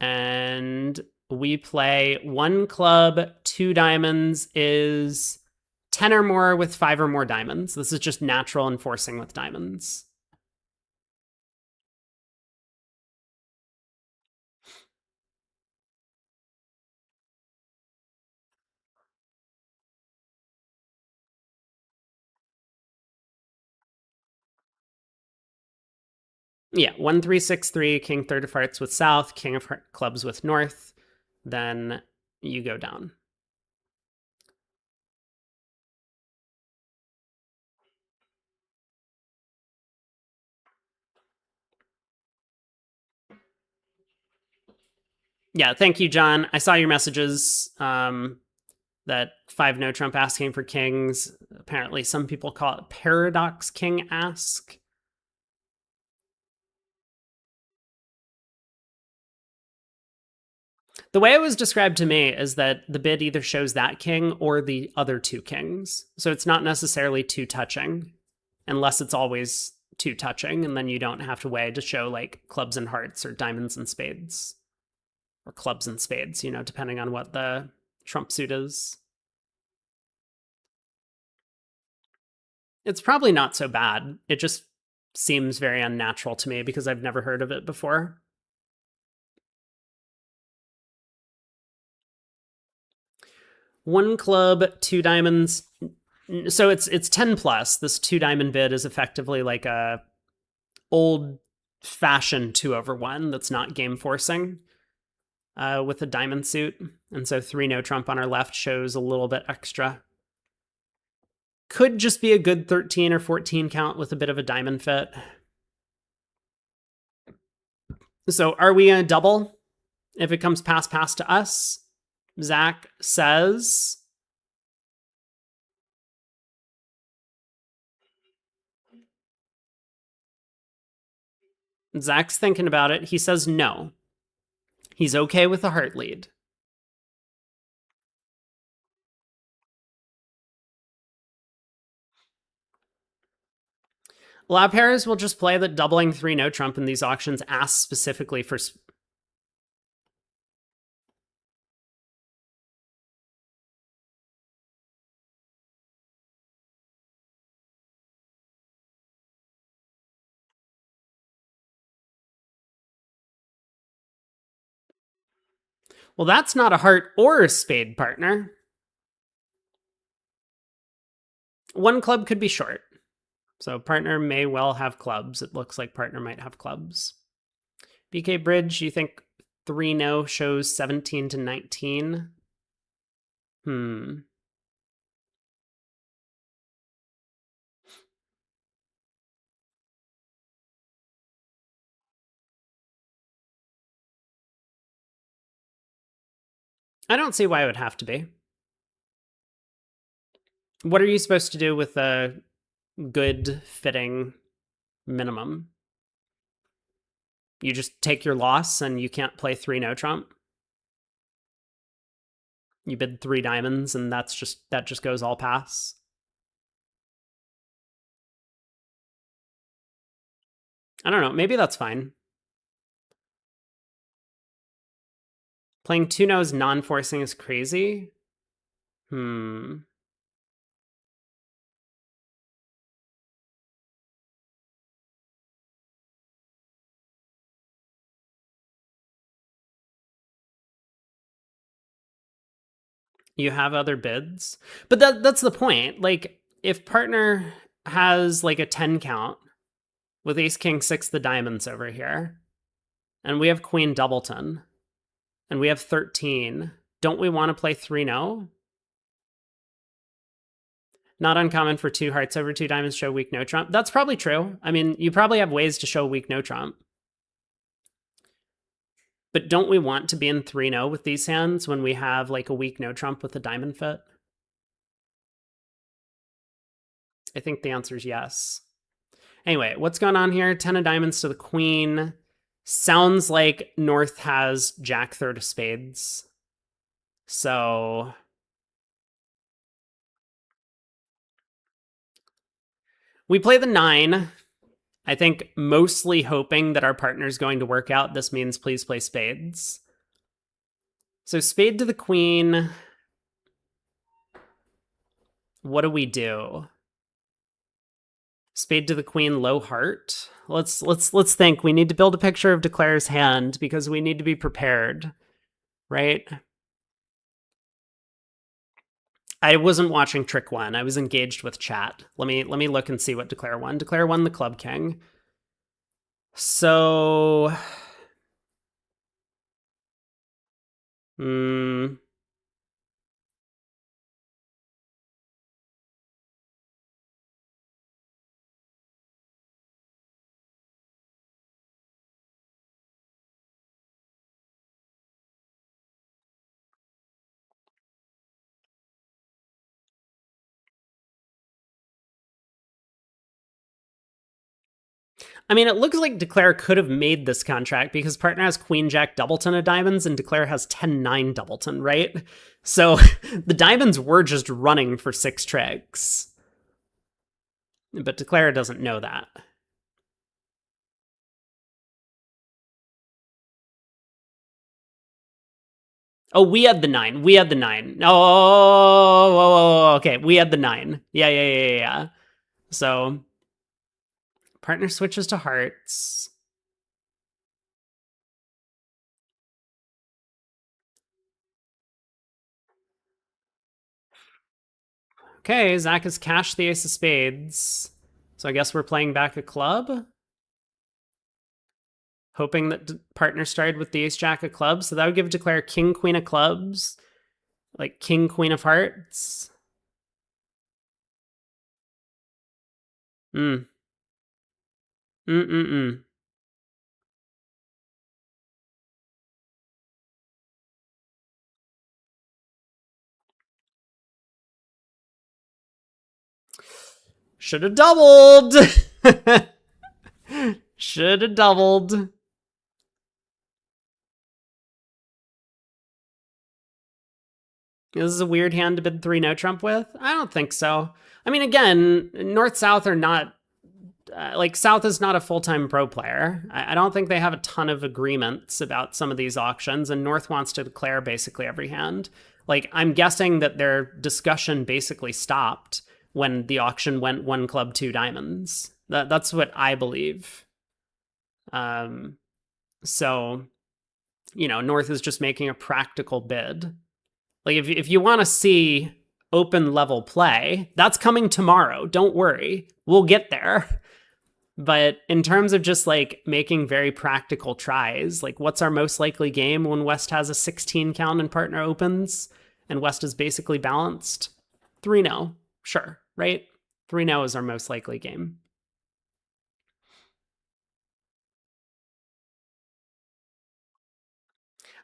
And we play 1 club, 2 diamonds is 10 or more with 5 or more diamonds. This is just natural enforcing with diamonds. Yeah, 1-3-6-3, king third of hearts with South, king of clubs with North. Then you go down. Yeah, thank you, John. I saw your messages that 5 no Trump asking for kings. Apparently, some people call it paradox king ask. The way it was described to me is that the bid either shows that king or the other 2 kings. So it's not necessarily 2 touching, unless it's always 2 touching, and then you don't have to weigh to show like clubs and hearts or diamonds and spades. Or clubs and spades, you know, depending on what the trump suit is. It's probably not so bad. It just seems very unnatural to me because I've never heard of it before. One club, 2 diamonds. So it's 10 plus. This 2 diamond bid is effectively like a old fashion 2/1 that's not game forcing with a diamond suit. And so 3 no trump on our left shows a little bit extra. Could just be a good 13 or 14 count with a bit of a diamond fit. So are we going to double if it comes pass to us? Zach says... Zach's thinking about it. He says no. He's okay with the heart lead. Lab pairs will just play that doubling 3 no trump in these auctions asks specifically for... Well, that's not a heart or a spade, partner. One club could be short. So partner may well have clubs. It looks like partner might have clubs. BK Bridge, you think 3 no shows 17 to 19? I don't see why it would have to be. What are you supposed to do with a good fitting minimum? You just take your loss and you can't play 3 no trump? You bid 3 diamonds and that just goes all pass? I don't know, maybe that's fine. Playing 2 no's non-forcing is crazy? You have other bids? But that's the point. Like, if partner has like a 10 count with ace king 6 the diamonds over here, and we have queen doubleton, and we have 13, don't we want to play 3 no? Not uncommon for 2 hearts over 2 diamonds show weak no trump. That's probably true. I mean, you probably have ways to show weak no trump. But don't we want to be in 3 no with these hands when we have like a weak no trump with a diamond fit? I think the answer is yes. Anyway, what's going on here? 10 of diamonds to the queen. Sounds like North has jack third of spades. So we play the 9. I think mostly hoping that our partner's going to work out. This means please play spades. So spade to the queen. What do we do? Spade to the queen, low heart. Let's think. We need to build a picture of Declare's hand because we need to be prepared, right? I wasn't watching trick 1. I was engaged with chat. Let me look and see what Declare won. Declare won the club king. So I mean, it looks like Declare could have made this contract because partner has queen jack doubleton of diamonds and Declare has 10-9 doubleton, right? So the diamonds were just running for 6 tricks. But Declare doesn't know that. Oh, we had the 9. We had the 9. Oh, okay. We had the 9. Yeah. So partner switches to hearts. Okay, Zach has cashed the ace of spades. So I guess we're playing back a club? hoping that partner started with the ace jack of clubs. So that would give declare king queen of clubs, like king queen of hearts. Mm. Mm-mm-mm. Should have doubled. Should have doubled. This is a weird hand to bid 3 no trump with. I don't think so. I mean, again, North South are not like South is not a full-time pro player. I don't think they have a ton of agreements about some of these auctions, and North wants to declare basically every hand. Like, I'm guessing that their discussion basically stopped when the auction went 1 club 2 diamonds. That's what I believe. So, North is just making a practical bid. Like, if you want to see open level play, that's coming tomorrow. Don't worry, we'll get there. But in terms of just like making very practical tries, like what's our most likely game when West has a 16 count and partner opens and West is basically balanced? 3-0, sure, right? 3-0 is our most likely game.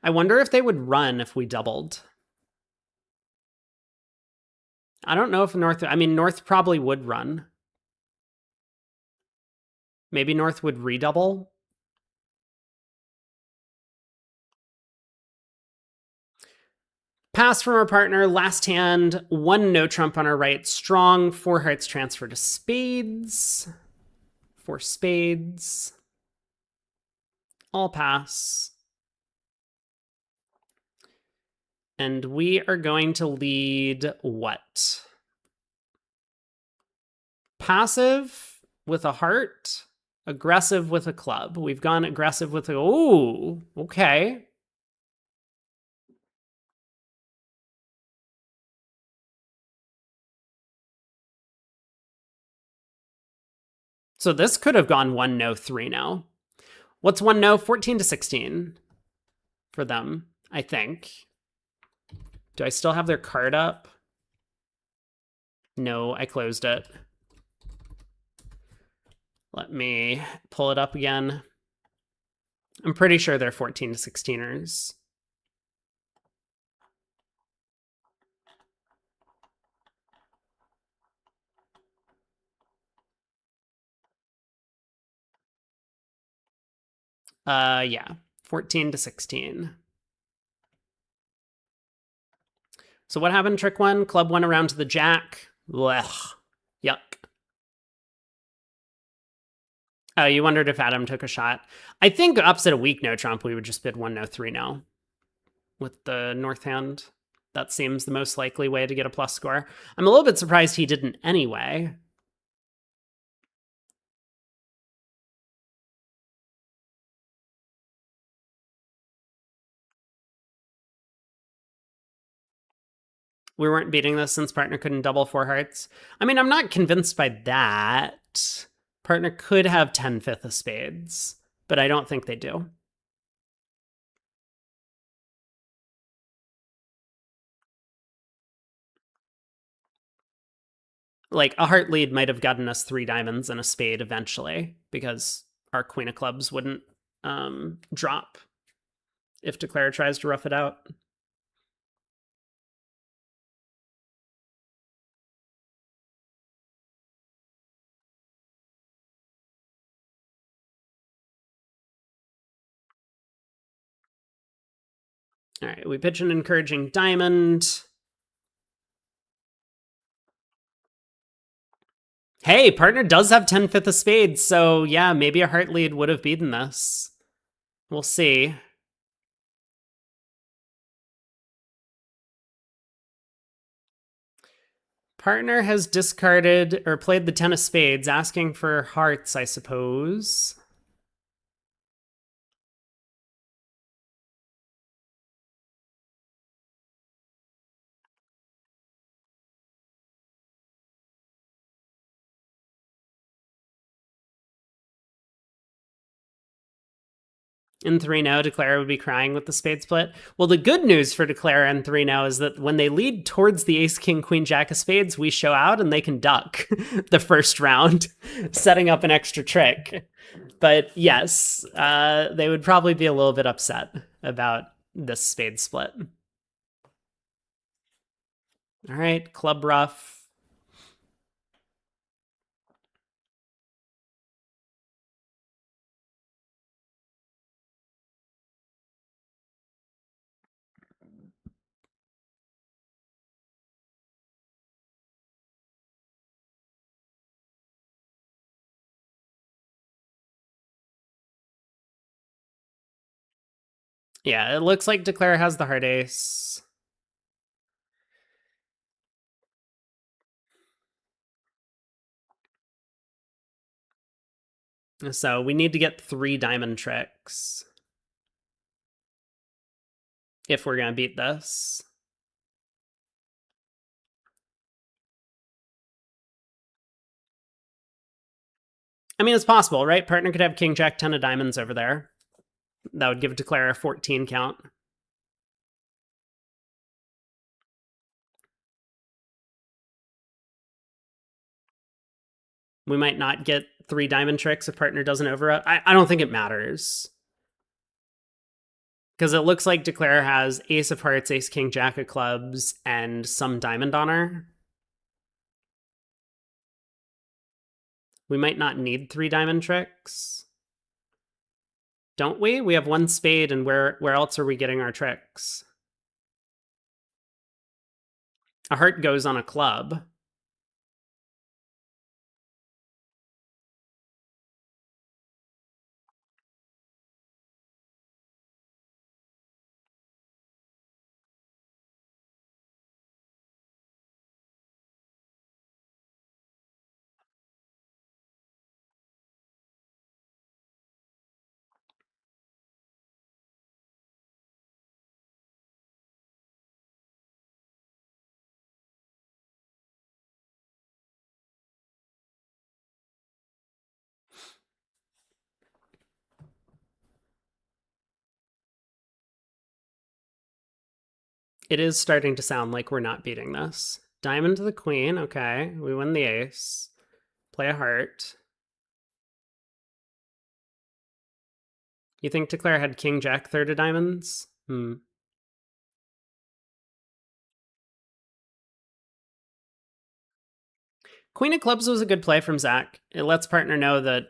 I wonder if they would run if we doubled. I don't know if North probably would run. Maybe North would redouble. Pass from our partner, last hand, 1 no trump on our right, strong, 4 hearts transfer to spades. 4 spades. All pass. And we are going to lead what? Passive with a heart, aggressive with a club. We've gone aggressive with a, oh, okay. So this could have gone 1 no, 3 no. What's 1 no? 14 to 16 for them, I think. Do I still have their card up? No, I closed it. Let me pull it up again. I'm pretty sure they're 14 to 16ers. Yeah, 14 to 16. So what happened, trick 1? Club went around to the jack. Blech. Yuck. Oh, you wondered if Adam took a shot. I think opposite a weak no trump, we would just bid 1 no, 3 no with the north hand. That seems the most likely way to get a plus score. I'm a little bit surprised he didn't anyway. We weren't beating this since partner couldn't double 4 hearts. I mean, I'm not convinced by that. Partner could have 10/5 of spades, but I don't think they do. Like, a heart lead might have gotten us 3 diamonds and a spade eventually, because our queen of clubs wouldn't drop if declare tries to rough it out. All right, we pitch an encouraging diamond. Hey, partner does have 10/5 of spades, so yeah, maybe a heart lead would have beaten this. We'll see. Partner has discarded or played the 10 of spades, asking for hearts, I suppose. In 3-0, Declare would be crying with the spade split. Well, the good news for Declare in 3-0 is that when they lead towards the ace, king, queen, jack of spades, we show out and they can duck the first round, setting up an extra trick. But yes, they would probably be a little bit upset about this spade split. All right, club ruff. Yeah, it looks like Declare has the heart ace. So we need to get 3 diamond tricks if we're going to beat this. I mean, it's possible, right? Partner could have king, jack, 10 of diamonds over there. That would give Declare a 14 count. We might not get 3 diamond tricks if partner doesn't over. I don't think it matters. Because it looks like Declare has ace of hearts, ace, king, jack of clubs, and some diamond on her. We might not need 3 diamond tricks. Don't we? We have 1 spade, and where else are we getting our tricks? A heart goes on a club. It is starting to sound like we're not beating this. Diamond to the queen. Okay, we win the ace. Play a heart. You think Declare had king, jack, third of diamonds? Queen of clubs was a good play from Zach. It lets partner know that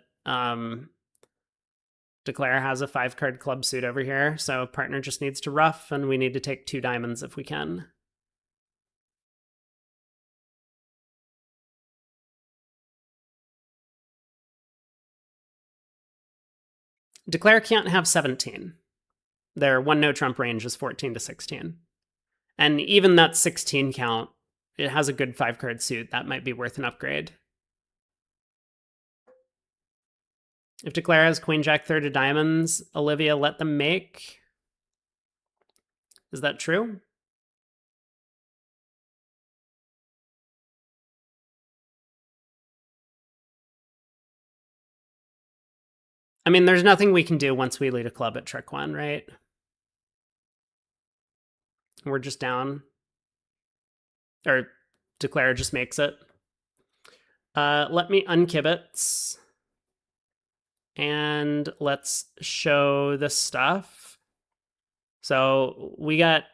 Declare has a 5-card club suit over here, so partner just needs to ruff, and we need to take 2 diamonds if we can. Declare can't have 17. Their 1 no trump range is 14 to 16. And even that 16 count, it has a good 5-card suit. That might be worth an upgrade. If Declare has queen, jack, third of diamonds, Olivia let them make. Is that true? I mean, there's nothing we can do once we lead a club at trick 1, right? We're just down. Or Declare just makes it. Let me unkibitz. And let's show the stuff. So we got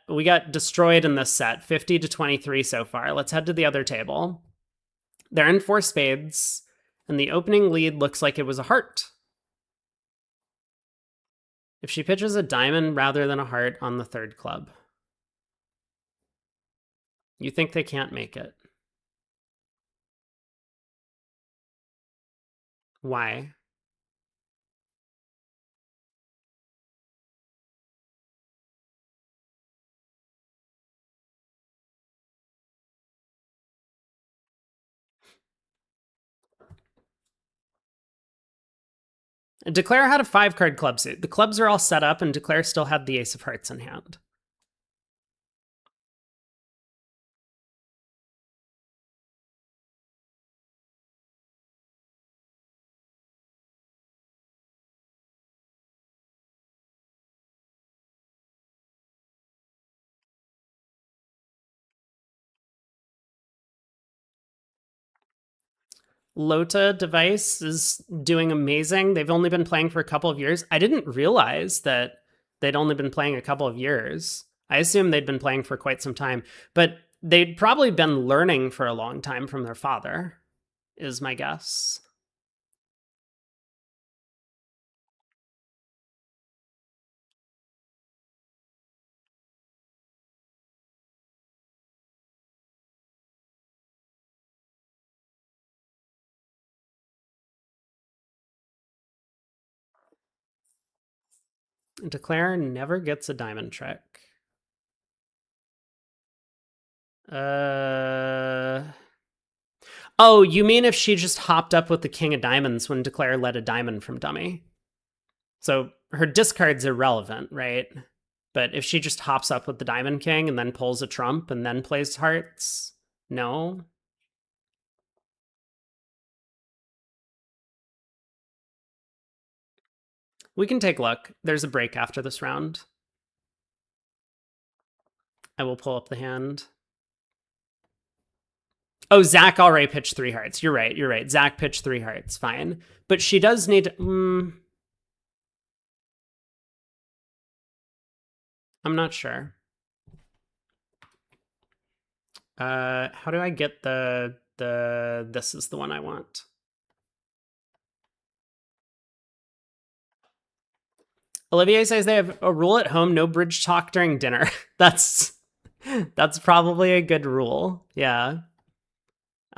destroyed in this set, 50 to 23 so far. Let's head to the other table. They're in 4 spades, and the opening lead looks like it was a heart. If she pitches a diamond rather than a heart on the 3rd club, you think they can't make it. Why? Declare had a 5-card club suit. The clubs are all set up, and Declare still had the ace of hearts in hand. Lota device is doing amazing. They've only been playing for a couple of years. I didn't realize that they'd only been playing a couple of years. I assumed they'd been playing for quite some time, but they'd probably been learning for a long time from their father, is my guess. Declare never gets a diamond trick. Oh, you mean if she just hopped up with the king of diamonds when Declare led a diamond from dummy? So her discard's irrelevant, right? But if she just hops up with the diamond king and then pulls a trump and then plays hearts, no. We can take a look. There's a break after this round. I will pull up the hand. Oh, Zach already pitched 3 hearts. You're right. You're right. Zach pitched 3 hearts. Fine. But she does need... I'm not sure. How do I get the... This is the one I want. Olivier says they have a rule at home, no bridge talk during dinner. That's probably a good rule. Yeah.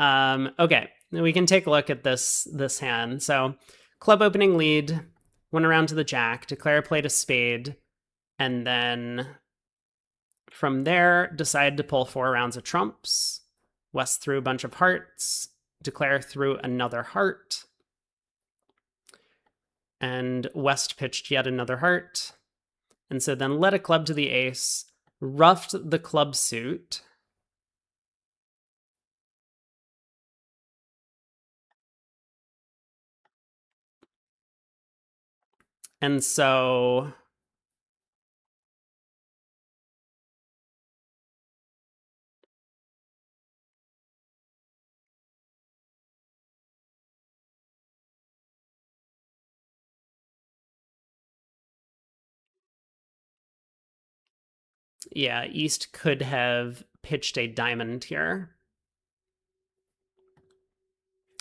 Okay, we can take a look at this hand. So club opening lead, went around to the jack, Declare played a spade, and then from there decided to pull 4 rounds of trumps. West threw a bunch of hearts, Declare threw another heart, and West pitched yet another heart. And so then led a club to the ace, ruffed the club suit. And so yeah, East could have pitched a diamond here.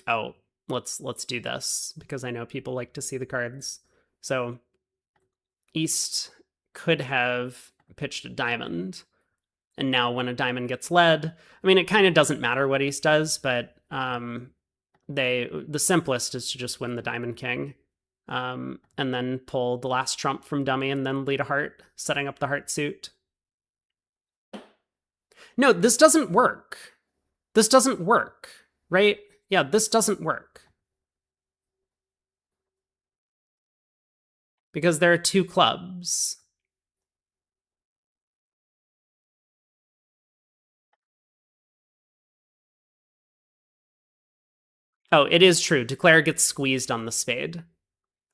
Oh, let's do this because I know people like to see the cards. So East could have pitched a diamond, and now when a diamond gets led, I mean, it kind of doesn't matter what East does, but the simplest is to just win the diamond king, and then pull the last trump from dummy and then lead a heart, setting up the heart suit. No, this doesn't work. This doesn't work, right? Yeah, this doesn't work. Because there are 2 clubs. Oh, it is true. Declare gets squeezed on the spade.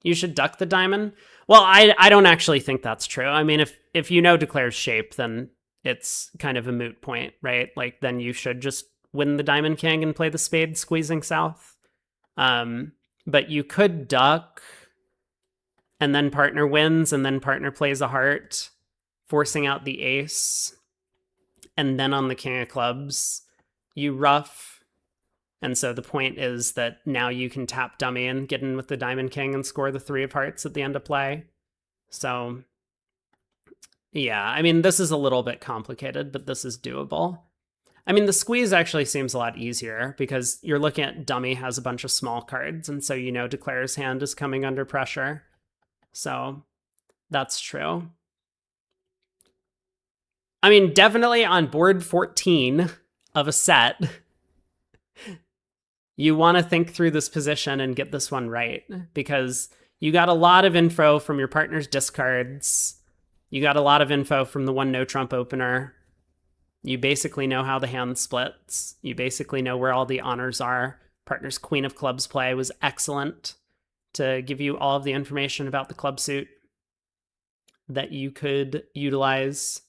You should duck the diamond. Well, I don't actually think that's true. I mean, if you know Declare's shape, then it's kind of a moot point, right? Like, then you should just win the diamond king and play the spade squeezing south. But you could duck, and then partner wins, and then partner plays a heart, forcing out the ace. And then on the king of clubs, you ruff. And so the point is that now you can tap dummy and get in with the diamond king and score the 3 of hearts at the end of play. So yeah, I mean, this is a little bit complicated, but this is doable. I mean, the squeeze actually seems a lot easier because you're looking at dummy has a bunch of small cards, and so you know Declare's hand is coming under pressure. So that's true. I mean, definitely on board 14 of a set, you want to think through this position and get this one right, because you got a lot of info from your partner's discards. You got a lot of info from the 1 no trump opener. You basically know how the hand splits. You basically know where all the honors are. Partner's queen of clubs play was excellent to give you all of the information about the club suit that you could utilize.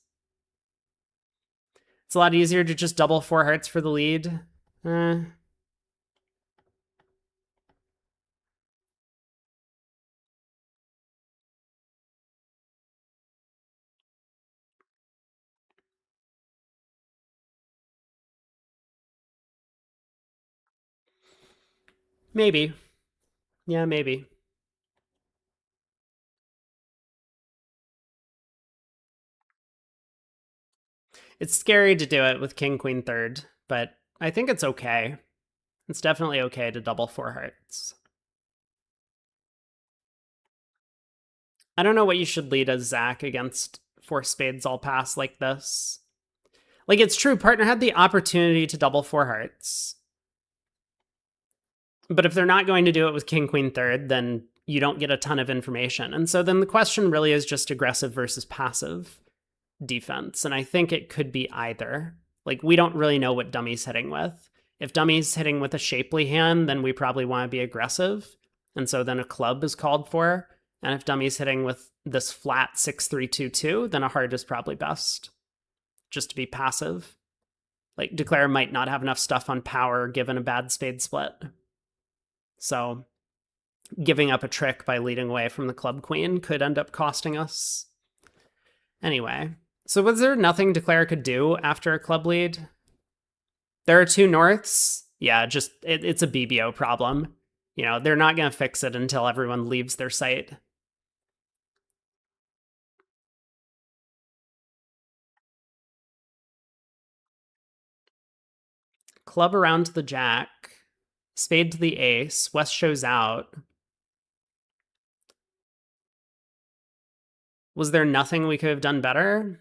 It's a lot easier to just double 4 hearts for the lead. Maybe. Yeah, maybe. It's scary to do it with king, queen, third, but I think it's okay. It's definitely okay to double four hearts. I don't know what you should lead as Zach against four spades all pass like this. Like, it's true, partner had the opportunity to double four hearts. But if they're not going to do it with king, queen, third, then you don't get a ton of information. And so then the question really is just aggressive versus passive defense. And I think it could be either. Like, we don't really know what Dummy's hitting with. If Dummy's hitting with a shapely hand, then we probably want to be aggressive. And so then a club is called for. And if Dummy's hitting with this flat 6-3-2-2, then a heart is probably best. Just to be passive. Like, Declare might not have enough stuff on power given a bad spade split. So giving up a trick by leading away from the club queen could end up costing us. Anyway, so was there nothing Declare could do after a club lead? There are two norths. Yeah, just it's a BBO problem. You know, they're not going to fix it until everyone leaves their site. Club around to the jack. Spade to the ace. West shows out. Was there nothing we could have done better?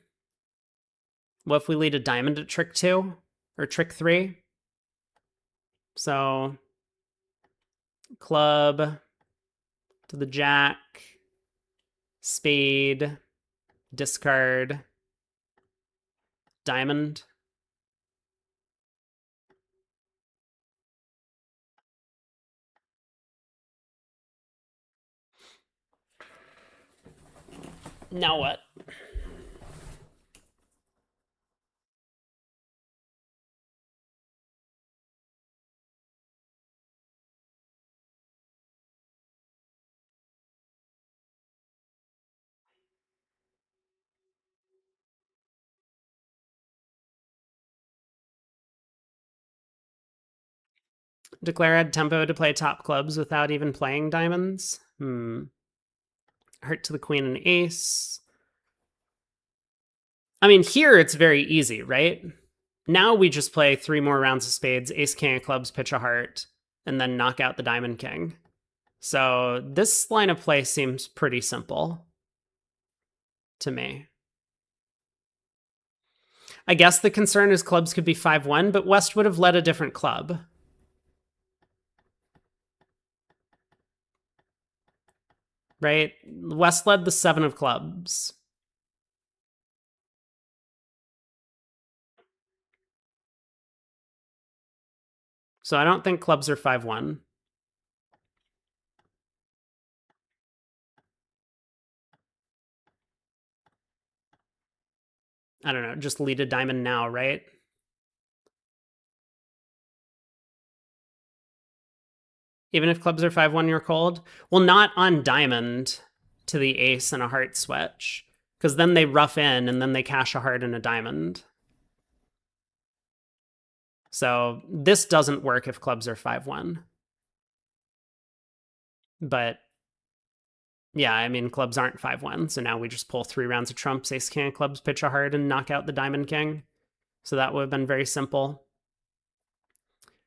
What if we lead a diamond at trick 2? Or trick 3? So, club to the jack. Spade. Discard. Diamond. Now what? Declare had tempo to play top clubs without even playing diamonds. Heart to the queen and ace. I mean, here it's very easy, right? Now we just play 3 more rounds of spades, ace, king of clubs, pitch a heart, and then knock out the diamond king. So this line of play seems pretty simple to me. I guess the concern is clubs could be 5-1, but West would have led a different club. Right? West led the 7 of clubs. So I don't think clubs are 5-1. I don't know, just lead a diamond now, right? Even if clubs are 5-1, you're cold? Well, not on diamond to the ace and a heart switch, because then they rough in and then they cash a heart and a diamond. So this doesn't work if clubs are 5-1. But yeah, I mean, clubs aren't 5-1, so now we just pull 3 rounds of trumps, ace, king of clubs, pitch a heart, and knock out the diamond king. So that would have been very simple.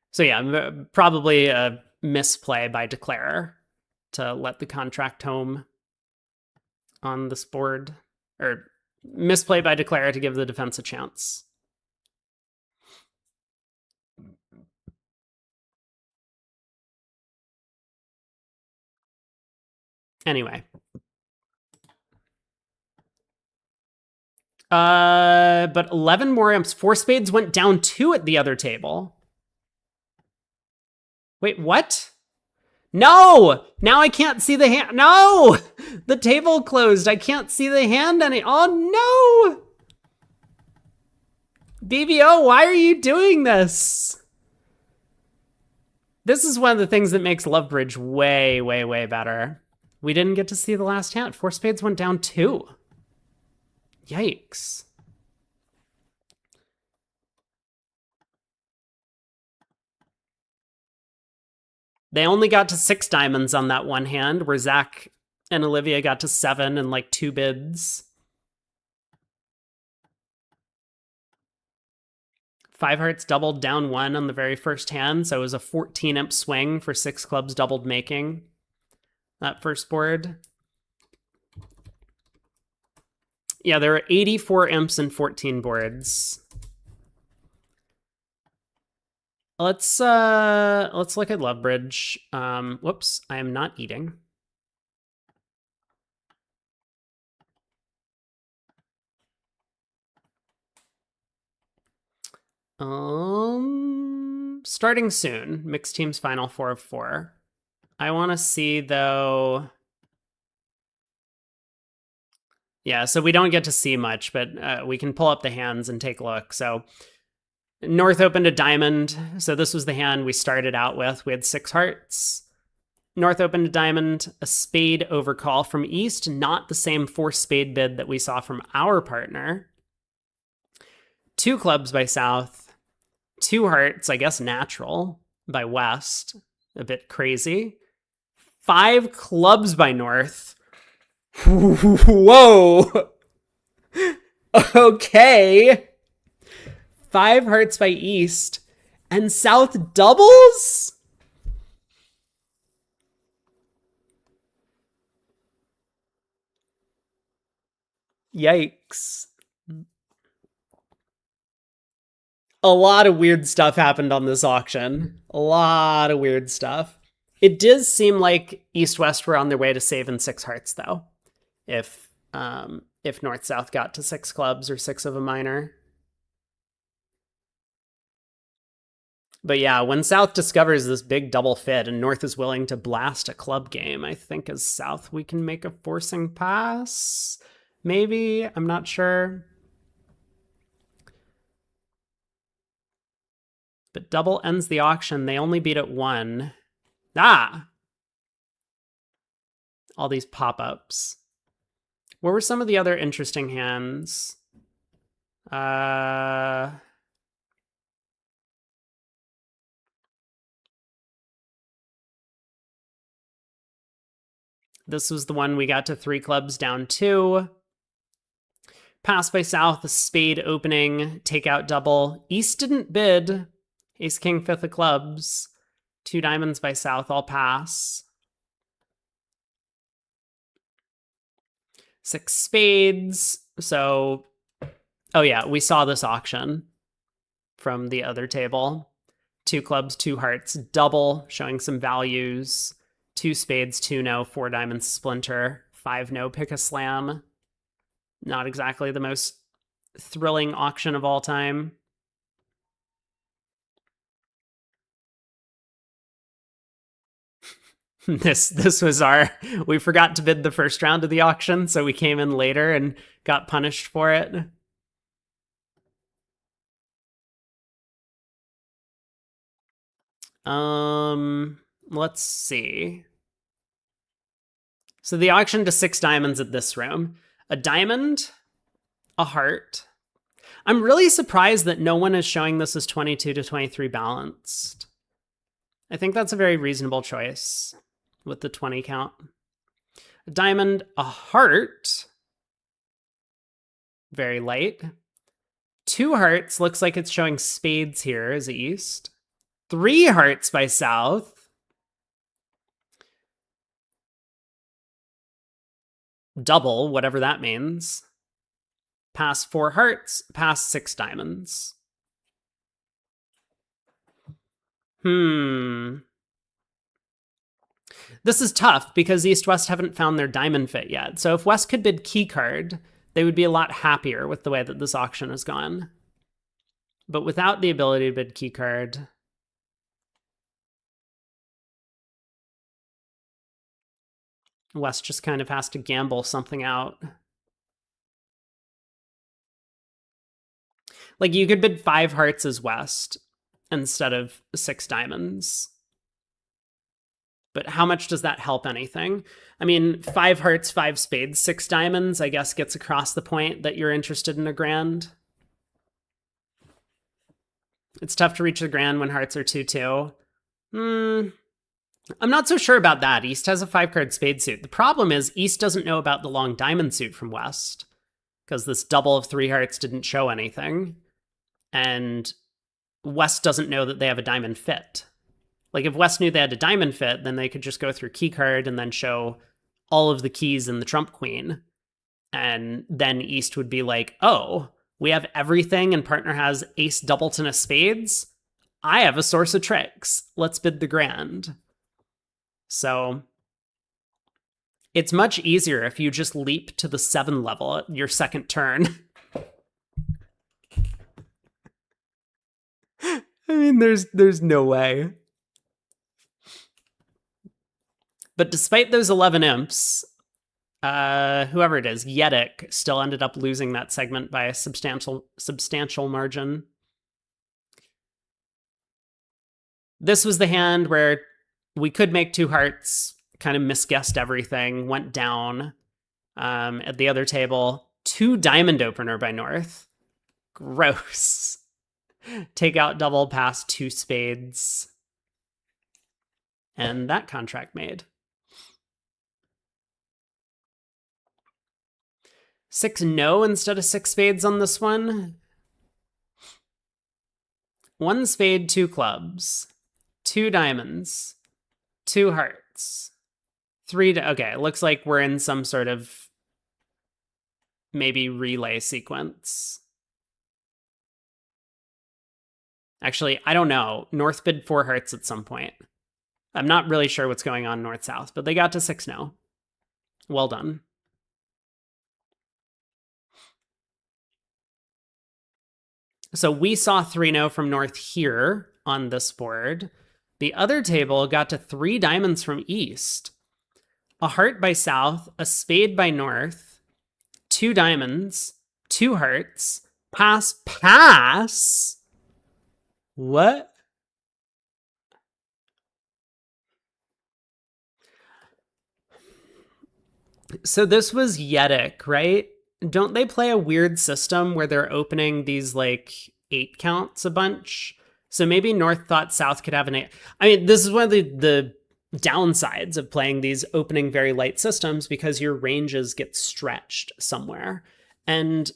So yeah, probably a misplay by Declare to let the contract home on this board, or misplay by Declare to give the defense a chance. Anyway. But 11 more amps. 4 spades went down 2 at the other table. Wait, what? No! Now I can't see the hand. No! The table closed. I can't see the hand any. Oh, no! BBO, why are you doing this? This is one of the things that makes Love Bridge way, way, way better. We didn't get to see the last hand. 4 spades went down 2. Yikes. They only got to 6 diamonds on that one hand, where Zach and Olivia got to 7 in like 2 bids. 5 hearts doubled down 1 on the very first hand, so it was a 14 imp swing for 6 clubs doubled making that first board. Yeah, there were 84 imps and 14 boards. Let's look at Love Bridge. Whoops, I am not eating. Starting soon. Mixed teams final 4 of 4. I want to see though. Yeah, so we don't get to see much, but we can pull up the hands and take a look. So North opened a diamond. So this was the hand we started out with. We had 6 hearts. North opened a diamond, a spade overcall from East, not the same 4 spade bid that we saw from our partner. 2 clubs by South, 2 hearts, I guess natural, by West. A bit crazy. 5 clubs by North. Whoa! Okay. 5 hearts by East. And South doubles? Yikes. A lot of weird stuff happened on this auction. A lot of weird stuff. It does seem like East-West were on their way to saving 6 hearts, though. If North-South got to 6 clubs or 6 of a minor. But yeah, when South discovers this big double fit and North is willing to blast a club game, I think as South we can make a forcing pass. Maybe, I'm not sure. But double ends the auction. They only beat at 1. Ah! All these pop-ups. What were some of the other interesting hands? This was the one we got to 3 clubs down 2. Pass by South, a spade opening, takeout double. East didn't bid. Ace, King, 5th of clubs. 2 diamonds by South, all pass. 6 spades. So, oh yeah, we saw this auction from the other table. 2 clubs, 2 hearts, double, showing some values. 2 spades, 2 no, 4 diamonds, splinter. 5 no, pick a slam. Not exactly the most thrilling auction of all time. This was we forgot to bid the first round of the auction, so we came in later and got punished for it. Let's see. So the auction to 6 diamonds at this room. A diamond, a heart. I'm really surprised that no one is showing this as 22 to 23 balanced. I think that's a very reasonable choice with the 20 count. A diamond, a heart. Very light. 2 hearts, looks like it's showing spades here as East. 3 hearts by South. Double, whatever that means. Pass 4 hearts, pass 6 diamonds. This is tough because East-West haven't found their diamond fit yet. So if West could bid keycard, they would be a lot happier with the way that this auction has gone. But without the ability to bid keycard, West just kind of has to gamble something out. Like, you could bid 5 hearts as West instead of 6 diamonds. But how much does that help anything? I mean, 5 hearts, 5 spades, 6 diamonds, I guess gets across the point that you're interested in a grand. It's tough to reach the grand when hearts are 2-2. I'm not so sure about that. East has a 5-card spade suit. The problem is East doesn't know about the long diamond suit from West, because this double of 3 hearts didn't show anything. And West doesn't know that they have a diamond fit. Like, if West knew they had a diamond fit, then they could just go through key card and then show all of the keys in the trump queen. And then East would be like, oh, we have everything and partner has ace doubleton of spades. I have a source of tricks. Let's bid the grand. So it's much easier if you just leap to the 7 level at your second turn. I mean, there's no way. But despite those 11 imps, whoever it is, Yedick, still ended up losing that segment by a substantial margin. This was the hand where we could make 2 hearts, kind of misguessed everything, went down. At the other table, 2 diamond opener by North. Gross. Take out double, pass 2 spades. And that contract made. 6 no instead of 6 spades on this one. 1 spade, 2 clubs. 2 diamonds. 2 hearts. 3 okay, it looks like we're in some sort of maybe relay sequence. Actually, I don't know. North bid 4 hearts at some point. I'm not really sure what's going on north-south, but they got to 6 no. Well done. So we saw 3 no from North here on this board. The other table got to 3 diamonds from East. A heart by South, a spade by North, 2 diamonds, 2 hearts, pass, pass. What? So this was Yedick, right? Don't they play a weird system where they're opening these like 8 counts a bunch? So maybe North thought South could have an 8. I mean, this is one of the downsides of playing these opening very light systems, because your ranges get stretched somewhere. And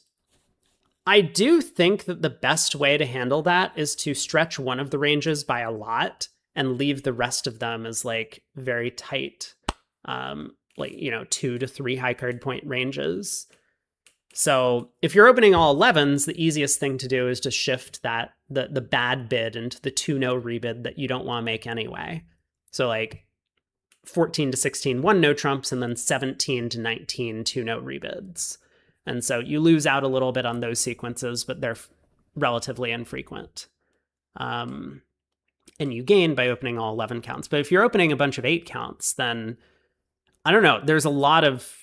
I do think that the best way to handle that is to stretch one of the ranges by a lot and leave the rest of them as like very tight, like, 2 to 3 high card point ranges. So if you're opening all 11s, the easiest thing to do is to shift that the bad bid into the 2 no rebid that you don't want to make anyway. So like 14 to 16, 1 no trumps, and then 17 to 19, 2 no rebids. And so you lose out a little bit on those sequences, but they're relatively infrequent. And you gain by opening all 11 counts. But if you're opening a bunch of 8 counts, then I don't know, there's a lot of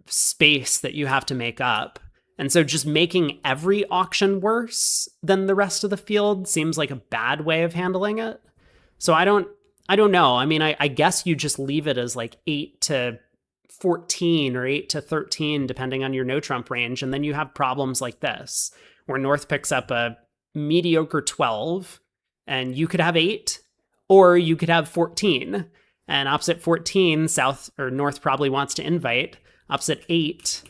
space that you have to make up. And so just making every auction worse than the rest of the field seems like a bad way of handling it. So I don't know. I mean, I guess you just leave it as like 8 to 14 or 8 to 13, depending on your no trump range. And then you have problems like this, where North picks up a mediocre 12 and you could have 8, or you could have 14. And opposite 14, South or North probably wants to invite. Opposite 8,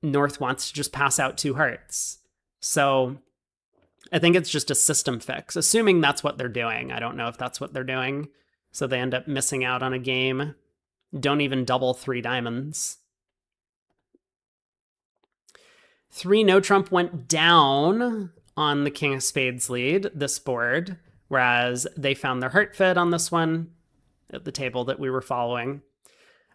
North wants to just pass out 2 hearts. So I think it's just a system fix, assuming that's what they're doing. I don't know if that's what they're doing. So they end up missing out on a game. Don't even double 3 diamonds. 3 no trump went down on the King of Spades lead, this board, whereas they found their heart fit on this one at the table that we were following.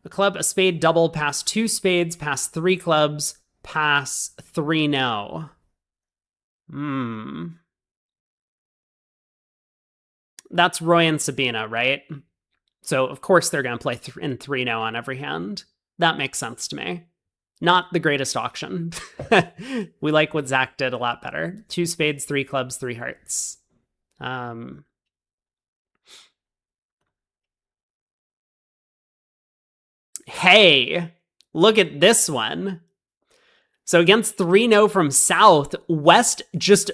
A club, a spade, double, pass 2 spades, pass 3 clubs, pass 3 no. That's Roy and Sabina, right? So of course they're going to play in 3 no on every hand. That makes sense to me. Not the greatest auction. We like what Zach did a lot better. 2 spades, 3 clubs, 3 hearts. Hey, look at this one. So against 3 no from South, West just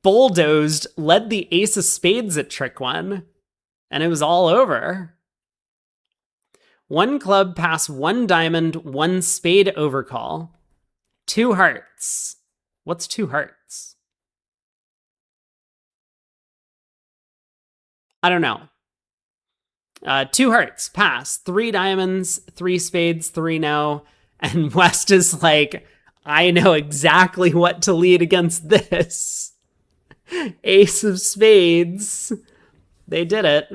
bulldozed, led the ace of spades at trick 1. and it was all over. One club pass, one diamond, one spade overcall. 2 hearts. What's 2 hearts? I don't know. 2 hearts, pass. 3 diamonds, 3 spades, 3 no. And West is like, I know exactly what to lead against this. Ace of spades. They did it.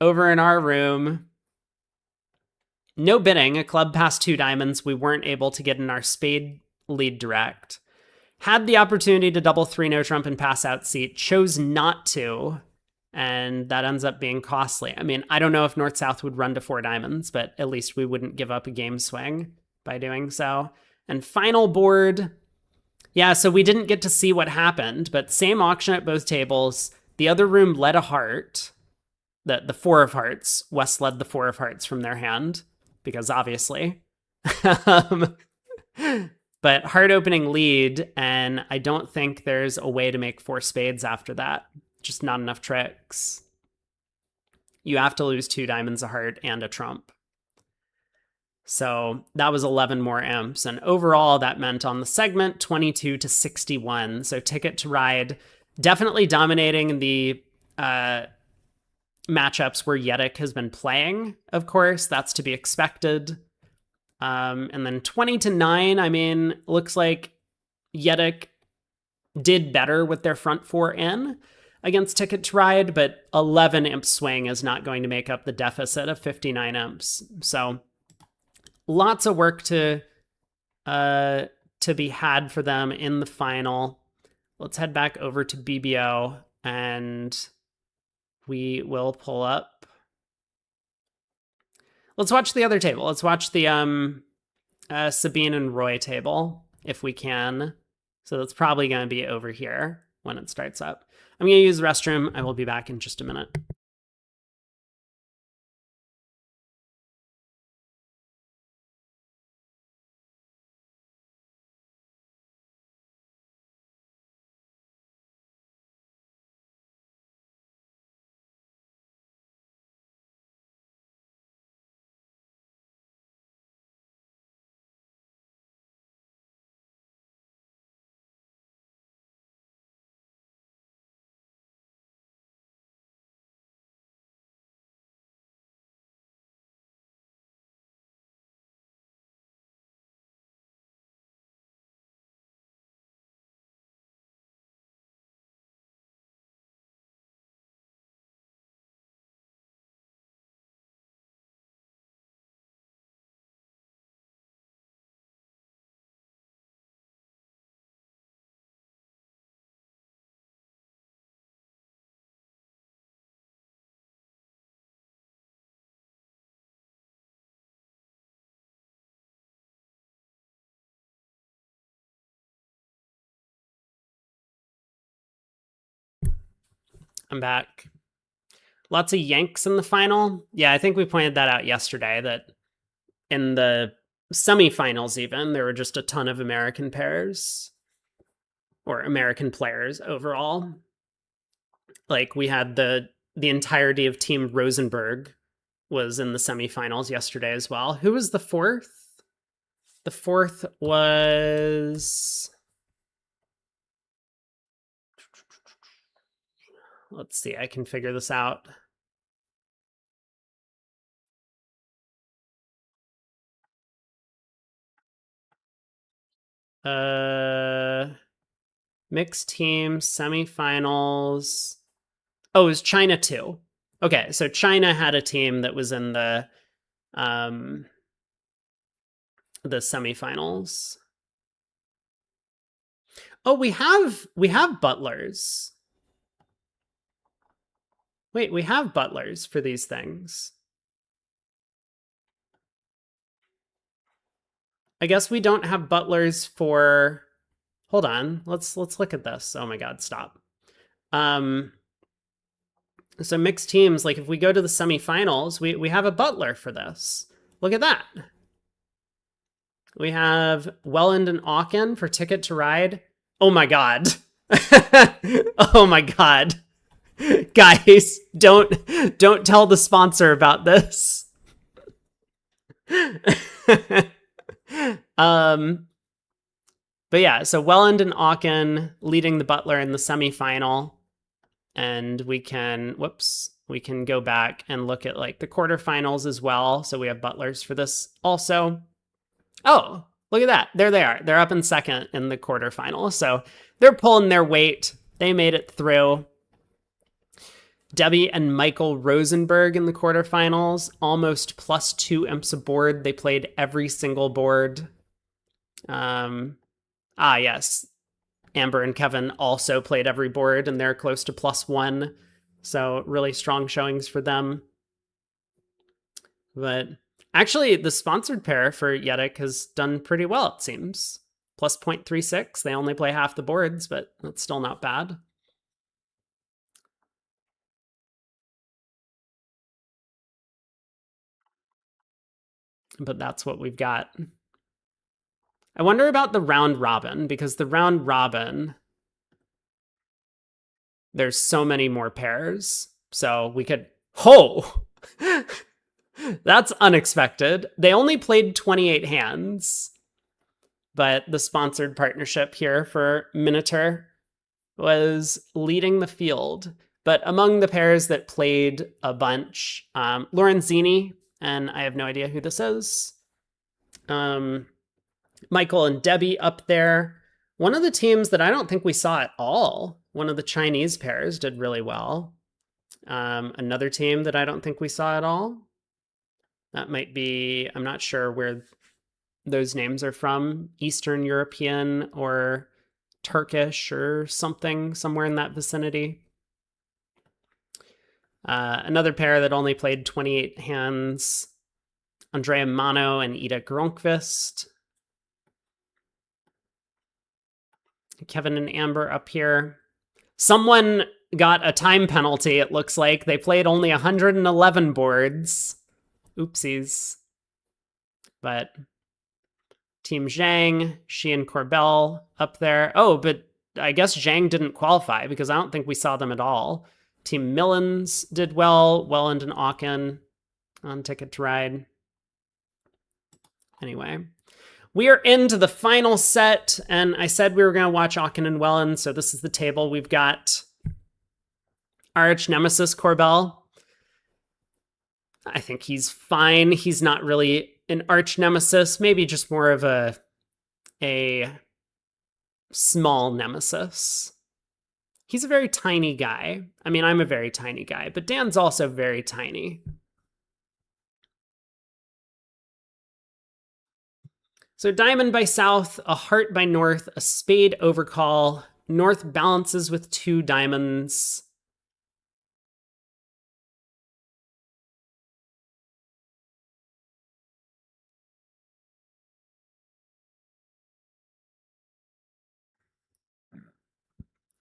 Over in our room, no bidding. A club passed 2 diamonds. We weren't able to get in our spade lead direct. Had the opportunity to double 3 no trump and pass out seat. Chose not to. And that ends up being costly. I mean, I don't know if North-South would run to 4 diamonds, but at least we wouldn't give up a game swing by doing so. And final board. Yeah, so we didn't get to see what happened, but same auction at both tables. The other room led a heart. The 4 of hearts. West led the 4 of hearts from their hand, because obviously. But heart opening lead, and I don't think there's a way to make 4 spades after that. Just not enough tricks. You have to lose 2 diamonds, a heart, and a trump. So that was 11 more imps. And overall, that meant on the segment, 22 to 61. So Ticket to Ride definitely dominating the matchups where Yedick has been playing, of course. That's to be expected. And then 20 to 9, I mean, looks like Yedick did better with their front 4 in against Ticket to Ride, but 11 imp swing is not going to make up the deficit of 59 imps. So lots of work to be had for them in the final. Let's head back over to BBO and we will pull up. Let's watch the other table. Let's watch the Sabine and Roy table if we can. So that's probably going to be over here when it starts up. I'm going to use the restroom. I will be back in just a minute. I'm back. Lots of Yanks in the final. Yeah, I think we pointed that out yesterday, that in the semifinals even, there were just a ton of American pairs. Or American players overall. Like, we had the entirety of Team Rosenberg was in the semifinals yesterday as well. Who was the 4th? The 4th was... Let's see, I can figure this out. Mixed team, semifinals. Oh, it was China too. Okay, so China had a team that was in the semifinals. Oh, we have butlers. Wait, we have butlers for these things. I guess we don't have butlers for... Hold on, let's look at this. Oh my god, stop. So mixed teams, like if we go to the semifinals, we have a butler for this. Look at that. We have Welland and Auken for Ticket to Ride. Oh my god. Oh my god. Guys, don't tell the sponsor about this. But yeah, so Welland and Aachen leading the Butler in the semifinal. And we can go back and look at like the quarterfinals as well. So we have Butlers for this also. Oh, look at that. There they are. They're up in second in the quarterfinal. So they're pulling their weight. They made it through. Debbie and Michael Rosenberg in the quarterfinals, almost +2 imps a board. They played every single board. Yes. Amber and Kevin also played every board, and they're close to +1. So really strong showings for them. But actually, the sponsored pair for Yedick has done pretty well, it seems. Plus 0.36. They only play half the boards, but that's still not bad. But that's what we've got. I wonder about the round robin, because the round robin, there's so many more pairs. So we could... That's unexpected. They only played 28 hands, but the sponsored partnership here for Minotaur was leading the field. But among the pairs that played a bunch, Lorenzini, and I have no idea who this is, Michael and Debbie up there. One of the teams that I don't think we saw at all, one of the Chinese pairs, did really well. Another team that I don't think we saw at all, that might be, I'm not sure where those names are from, Eastern European or Turkish or something, somewhere in that vicinity. Another pair that only played 28 hands, Andrea Mano and Ida Gronqvist. Kevin and Amber up here. Someone got a time penalty, it looks like. They played only 111 boards. Oopsies. But Team Zhang, she and Corbell up there. Oh, but I guess Zhang didn't qualify because I don't think we saw them at all. Team Millens did well. Welland and Aachen on Ticket to Ride. Anyway, we are into the final set, and I said we were going to watch Aachen and Welland, so this is the table. We've got our arch nemesis, Corbell. I think he's fine. He's not really an arch nemesis, maybe just more of a small nemesis. He's a very tiny guy. I mean, I'm a very tiny guy, but Dan's also very tiny. So diamond by south, a heart by north, a spade overcall. North balances with 2 diamonds.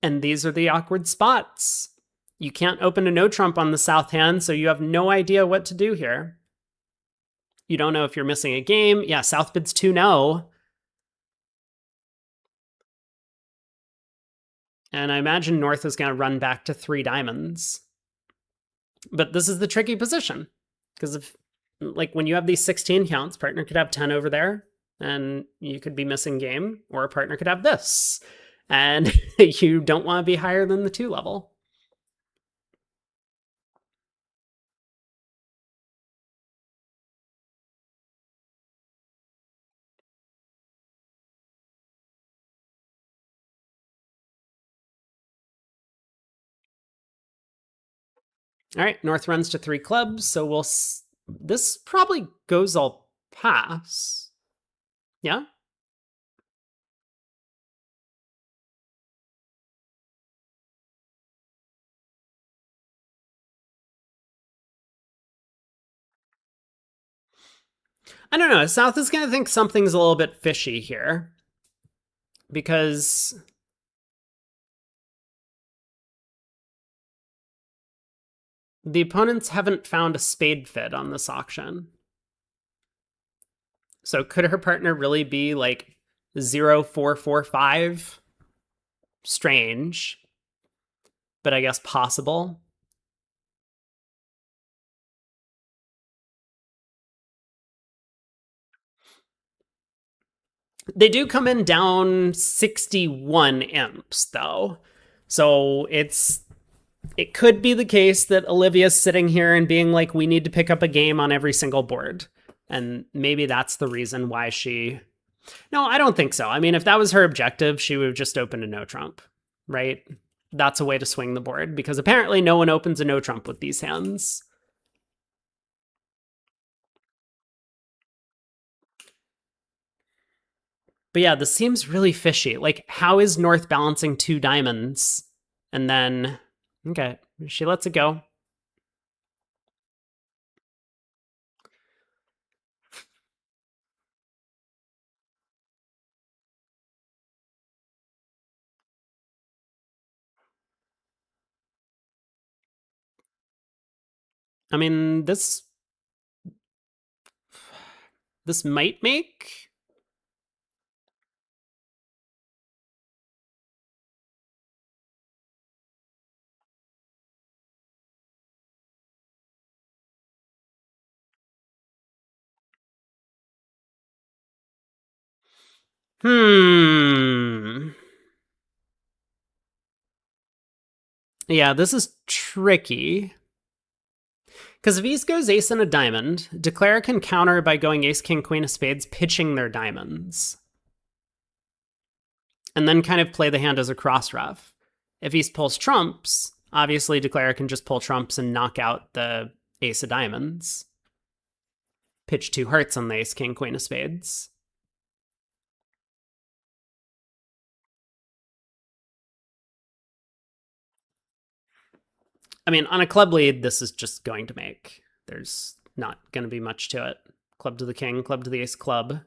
And these are the awkward spots. You can't open a no trump on the south hand, so you have no idea what to do here. You don't know if you're missing a game. Yeah, south bids 2 no. And I imagine north is going to run back to 3 diamonds. But this is the tricky position. Because if, like, when you have these 16 counts, partner could have 10 over there, and you could be missing game, or a partner could have this. And you don't want to be higher than the 2 level. All right, north runs to 3 clubs, so this probably goes all pass. Yeah? I don't know. South is going to think something's a little bit fishy here. Because the opponents haven't found a spade fit on this auction. So could her partner really be like 0-4-4-5? Strange. but I guess possible. They do come in down 61 imps, though. So it could be the case that Olivia's sitting here and being like, we need to pick up a game on every single board. And maybe that's the reason why she. No, I don't think so. I mean, if that was her objective, she would have just opened a no trump, right? That's a way to swing the board because apparently no one opens a no trump with these hands. But yeah, this seems really fishy. Like, how is North balancing 2 diamonds? And then, okay, she lets it go. I mean, this might make. Hmm. Yeah, this is tricky. Because if Ace goes ace and a diamond, Declare can counter by going ace, king, queen of spades, pitching their diamonds. And then kind of play the hand as a cross ref. If Ace pulls trumps, obviously Declare can just pull trumps and knock out the ace of diamonds. Pitch 2 hearts on the ace, king, queen of spades. I mean, on a club lead, this is just going to make. There's not going to be much to it. Club to the king, club to the ace, club.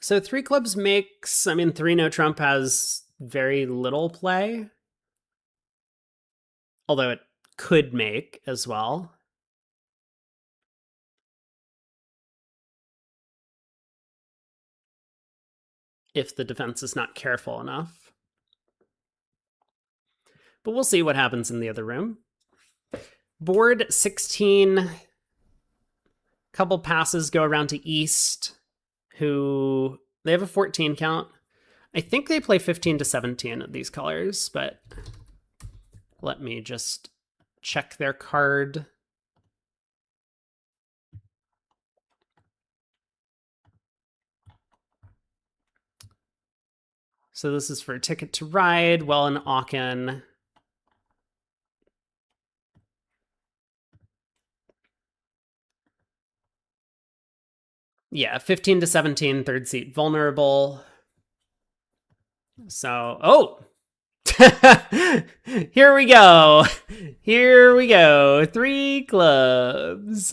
So 3 clubs makes, I mean, 3 no trump has very little play. Although it could make as well. If the defense is not careful enough. But we'll see what happens in the other room. Board 16. Couple passes go around to East, who they have a 14 count. I think they play 15 to 17 of these colors, but let me just check their card. So this is for Ticket to Ride, Well and Aachen. Yeah, 15 to 17, third seat vulnerable. So, oh, here we go. Here we go. 3 clubs.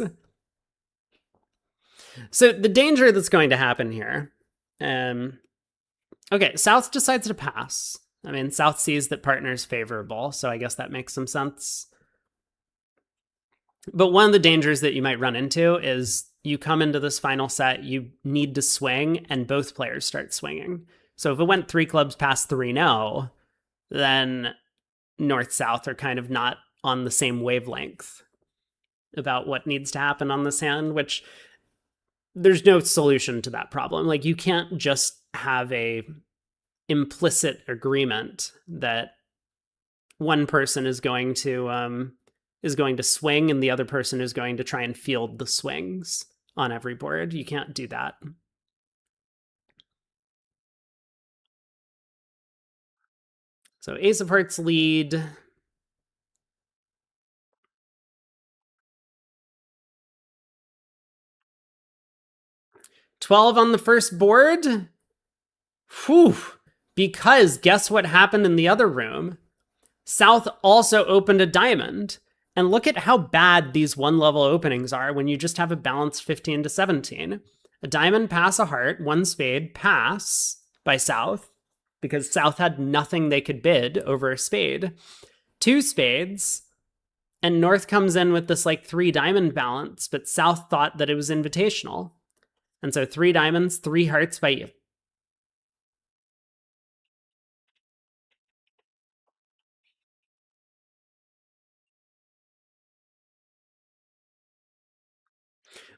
So the danger that's going to happen here. Okay, South decides to pass. I mean, South sees that partner's favorable, so I guess that makes some sense. But one of the dangers that you might run into is you come into this final set, you need to swing, and both players start swinging. So if it went 3 clubs past 3-0, then North-South are kind of not on the same wavelength about what needs to happen on this hand, which there's no solution to that problem. Like, you can't just have a implicit agreement that one person is going to swing and the other person is going to try and field the swings on every board. You can't do that. So Ace of Hearts lead. 12 on the first board? Whew. Because guess what happened in the other room? South also opened a diamond. And look at how bad these one level openings are when you just have a balanced 15 to 17. A diamond, pass, a heart, one spade, pass by South, because South had nothing they could bid over a spade. Two spades, and North comes in with this like 3 diamond balance, but South thought that it was invitational. And so 3 diamonds, 3 hearts by you.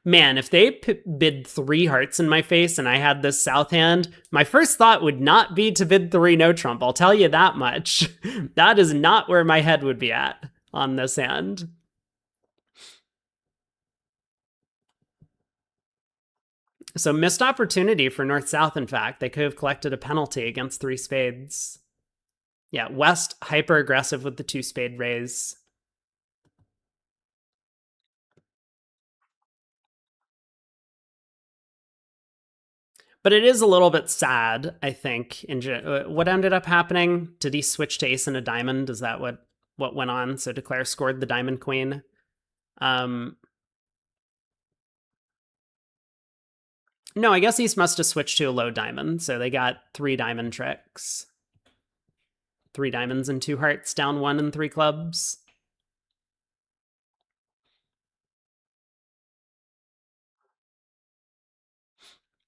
Man, if they bid 3 hearts in my face and I had this South hand, my first thought would not be to bid 3 no trump. I'll tell you that much. That is not where my head would be at on this hand. So missed opportunity for North-South, in fact. They could have collected a penalty against 3 spades. Yeah, West hyper aggressive with the 2 spade raise. But it is a little bit sad, I think. What ended up happening? Did he switch to ace and a diamond? Is that what went on? So Declare scored the diamond queen. No, I guess East must have switched to a low diamond. So they got 3 diamond tricks. 3 diamonds and 2 hearts, down 1 and 3 clubs.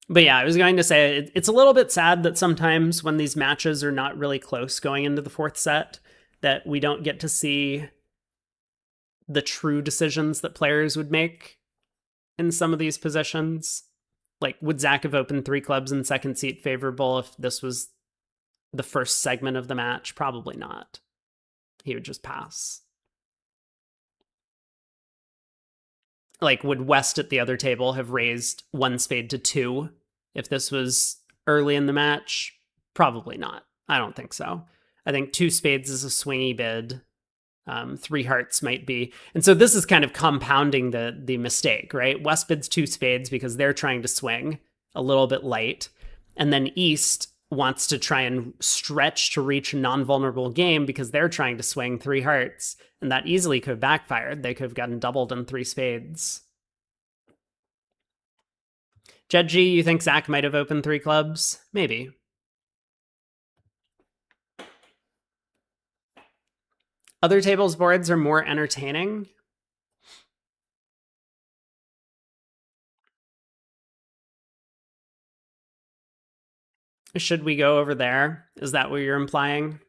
But yeah, I was going to say, it's a little bit sad that sometimes when these matches are not really close going into the 4th set, that we don't get to see the true decisions that players would make in some of these positions. Like, would Zach have opened 3 clubs in second seat favorable if this was the first segment of the match? Probably not. He would just pass. Like, would West at the other table have raised 1 spade to 2 if this was early in the match? Probably not. I don't think so. I think 2 spades is a swingy bid. 3 hearts might be. And so this is kind of compounding the mistake, right? West bids 2 spades because they're trying to swing a little bit light. And then East wants to try and stretch to reach a non-vulnerable game because they're trying to swing 3 hearts. And that easily could have backfired. They could have gotten doubled in 3 spades. Jed G, you think Zach might have opened 3 clubs? Maybe. Other tables boards are more entertaining. Should we go over there? Is that what you're implying?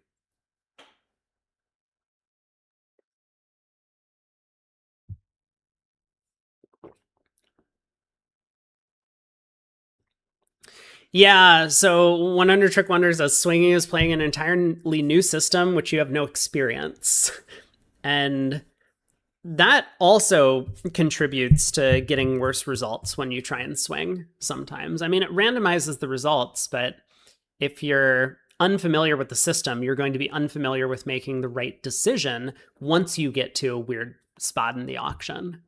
Yeah, so 100 Trick Wonders as swinging is playing an entirely new system, which you have no experience. And that also contributes to getting worse results when you try and swing sometimes. I mean, it randomizes the results, but if you're unfamiliar with the system, you're going to be unfamiliar with making the right decision once you get to a weird spot in the auction.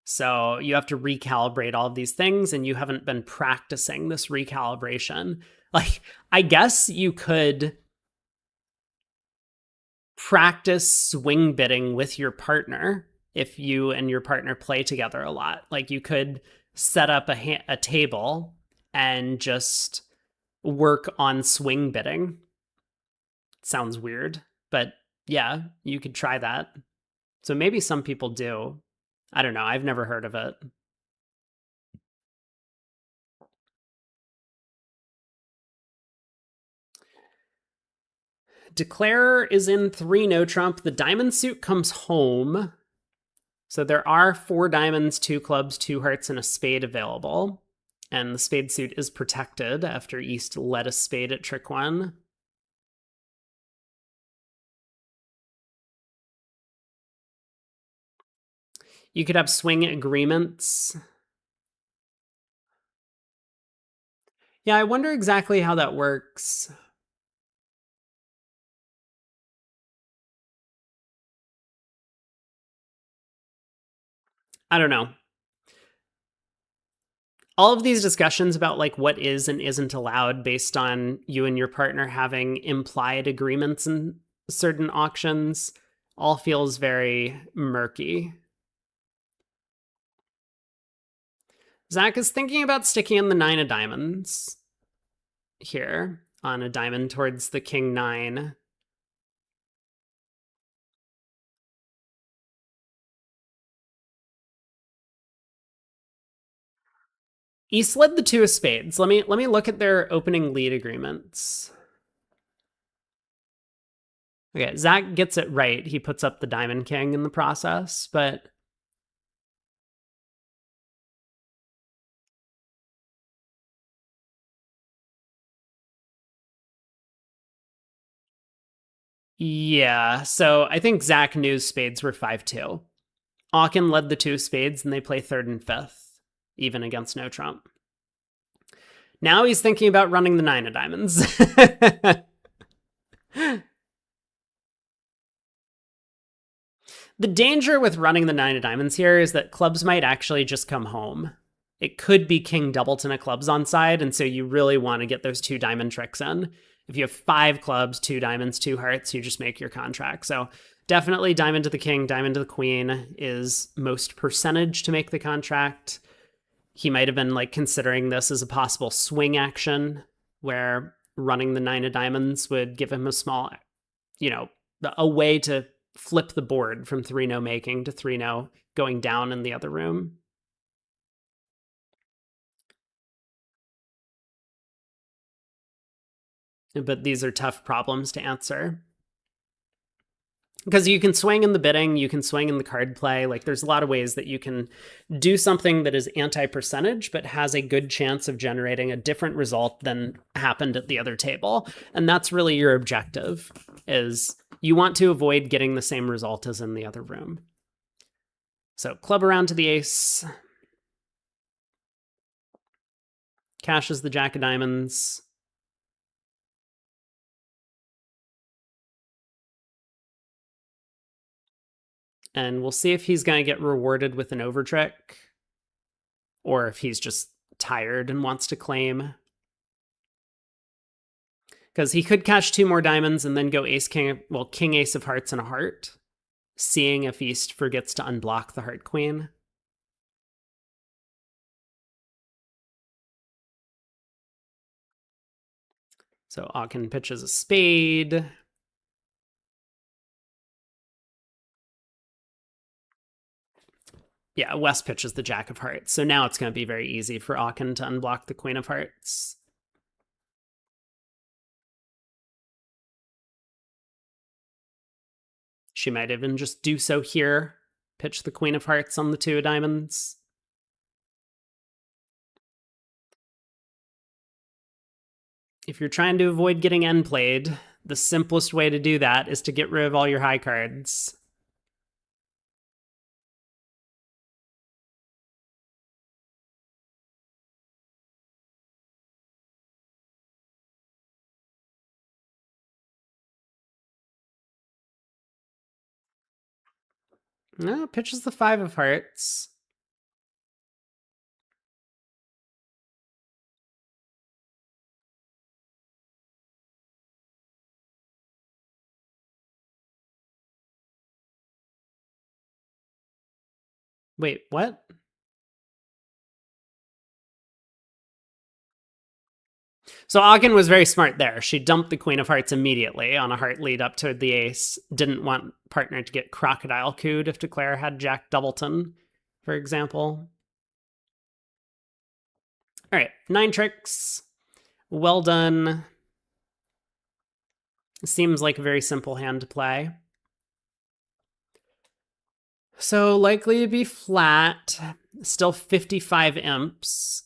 So you have to recalibrate all of these things, and you haven't been practicing this recalibration. Like, I guess you could practice swing bidding with your partner if you and your partner play together a lot. Like, you could set up a table and just work on swing bidding. Sounds weird, but yeah, you could try that. So maybe some people do. I don't know. I've never heard of it. Declare is in 3 no trump. The diamond suit comes home. So there are 4 diamonds, 2 clubs, 2 hearts, and a spade available. And the spade suit is protected after East led a spade at trick 1. You could have swing agreements. Yeah, I wonder exactly how that works. I don't know. all of these discussions about like what is and isn't allowed based on you and your partner having implied agreements in certain auctions all feels very murky. Zach is thinking about sticking in the 9 of diamonds here on a diamond towards the king 9. East led the 2 of spades. Let me look at their opening lead agreements. Okay, Zach gets it right. He puts up the diamond king in the process, but yeah, so I think Zach knew spades were 5-2. Aachen led the 2 spades, and they play 3rd and 5th, even against no trump. Now he's thinking about running the 9 of diamonds. The danger with running the 9 of diamonds here is that clubs might actually just come home. It could be king doubleton of clubs on side, and so you really want to get those 2 diamond tricks in. If you have 5 clubs, 2 diamonds, 2 hearts, you just make your contract. So definitely diamond to the king, diamond to the queen is most percentage to make the contract. He might have been like considering this as a possible swing action where running the 9 of diamonds would give him a small, a way to flip the board from 3-0 making to 3-0 going down in the other room. But these are tough problems to answer. Because you can swing in the bidding, you can swing in the card play. Like there's a lot of ways that you can do something that is anti-percentage, but has a good chance of generating a different result than happened at the other table. And that's really your objective, is you want to avoid getting the same result as in the other room. So club around to the ace. Cashes the jack of diamonds. And we'll see if he's going to get rewarded with an overtrick or if he's just tired and wants to claim. Because he could cash 2 more diamonds and then go ace, king, well, king, ace of hearts and a heart, seeing if East forgets to unblock the heart queen. So Aachen pitches a spade. Yeah, West pitches the jack of hearts. So now it's going to be very easy for Aachen to unblock the queen of hearts. She might even just do so here. Pitch the queen of hearts on the 2 of diamonds. If you're trying to avoid getting end played, the simplest way to do that is to get rid of all your high cards. No, pitches the 5 of hearts. Wait, what? So Aachen was very smart there. She dumped the queen of hearts immediately on a heart lead up to the ace. Didn't want partner to get crocodile cooed if declare had jack doubleton, for example. All right, 9 tricks. Well done. Seems like a very simple hand to play. So likely to be flat. Still 55 imps.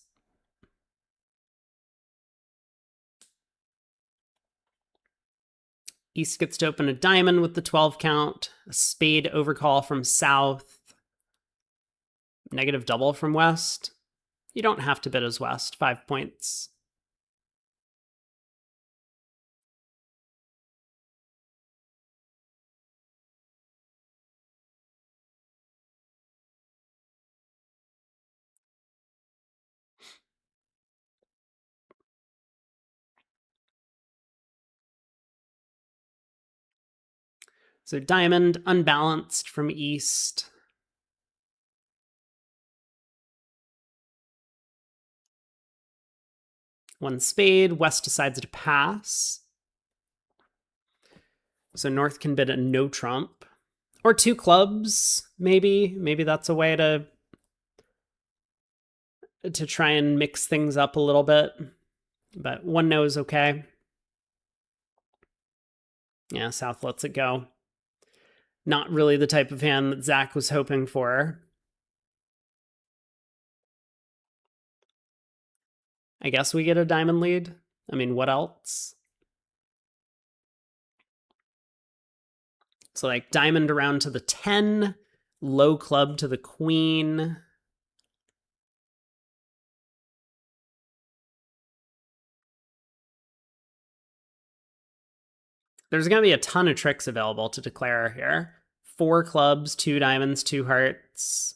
East gets to open a diamond with the 12 count. A spade overcall from South. Negative double from West. You don't have to bid as West. 5 points. So diamond unbalanced from East. One spade, West decides to pass. So North can bid a no trump. Or two clubs, maybe. Maybe that's a way to try and mix things up a little bit. But one no is okay. Yeah, South lets it go. Not really the type of hand that Zach was hoping for. I guess we get a diamond lead. I mean, what else? So like diamond around to the 10, low club to the queen. There's going to be a ton of tricks available to declare here. 4 clubs, 2 diamonds, 2 hearts.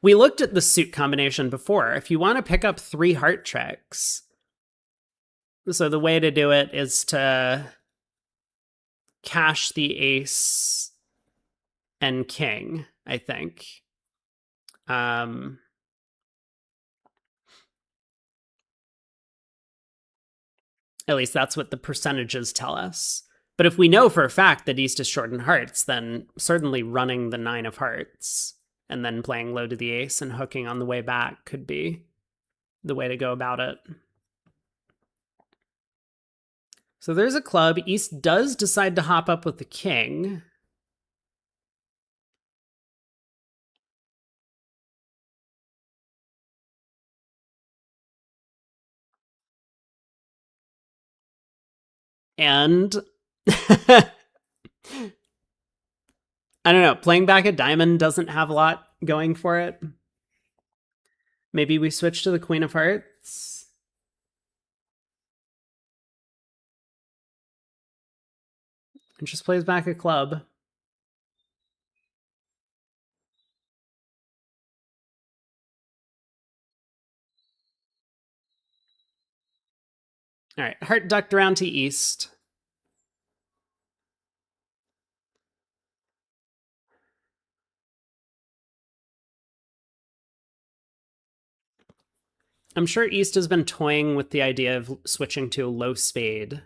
We looked at the suit combination before. If you want to pick up 3 heart tricks, so the way to do it is to cash the ace and king, I think. At least that's what the percentages tell us. But if we know for a fact that East is short in hearts, then certainly running the 9 of hearts and then playing low to the ace and hooking on the way back could be the way to go about it. So there's a club. East does decide to hop up with the king. And I don't know, playing back a diamond doesn't have a lot going for it. Maybe we switch to the queen of hearts. And just plays back a club. All right, heart ducked around to East. I'm sure East has been toying with the idea of switching to a low spade.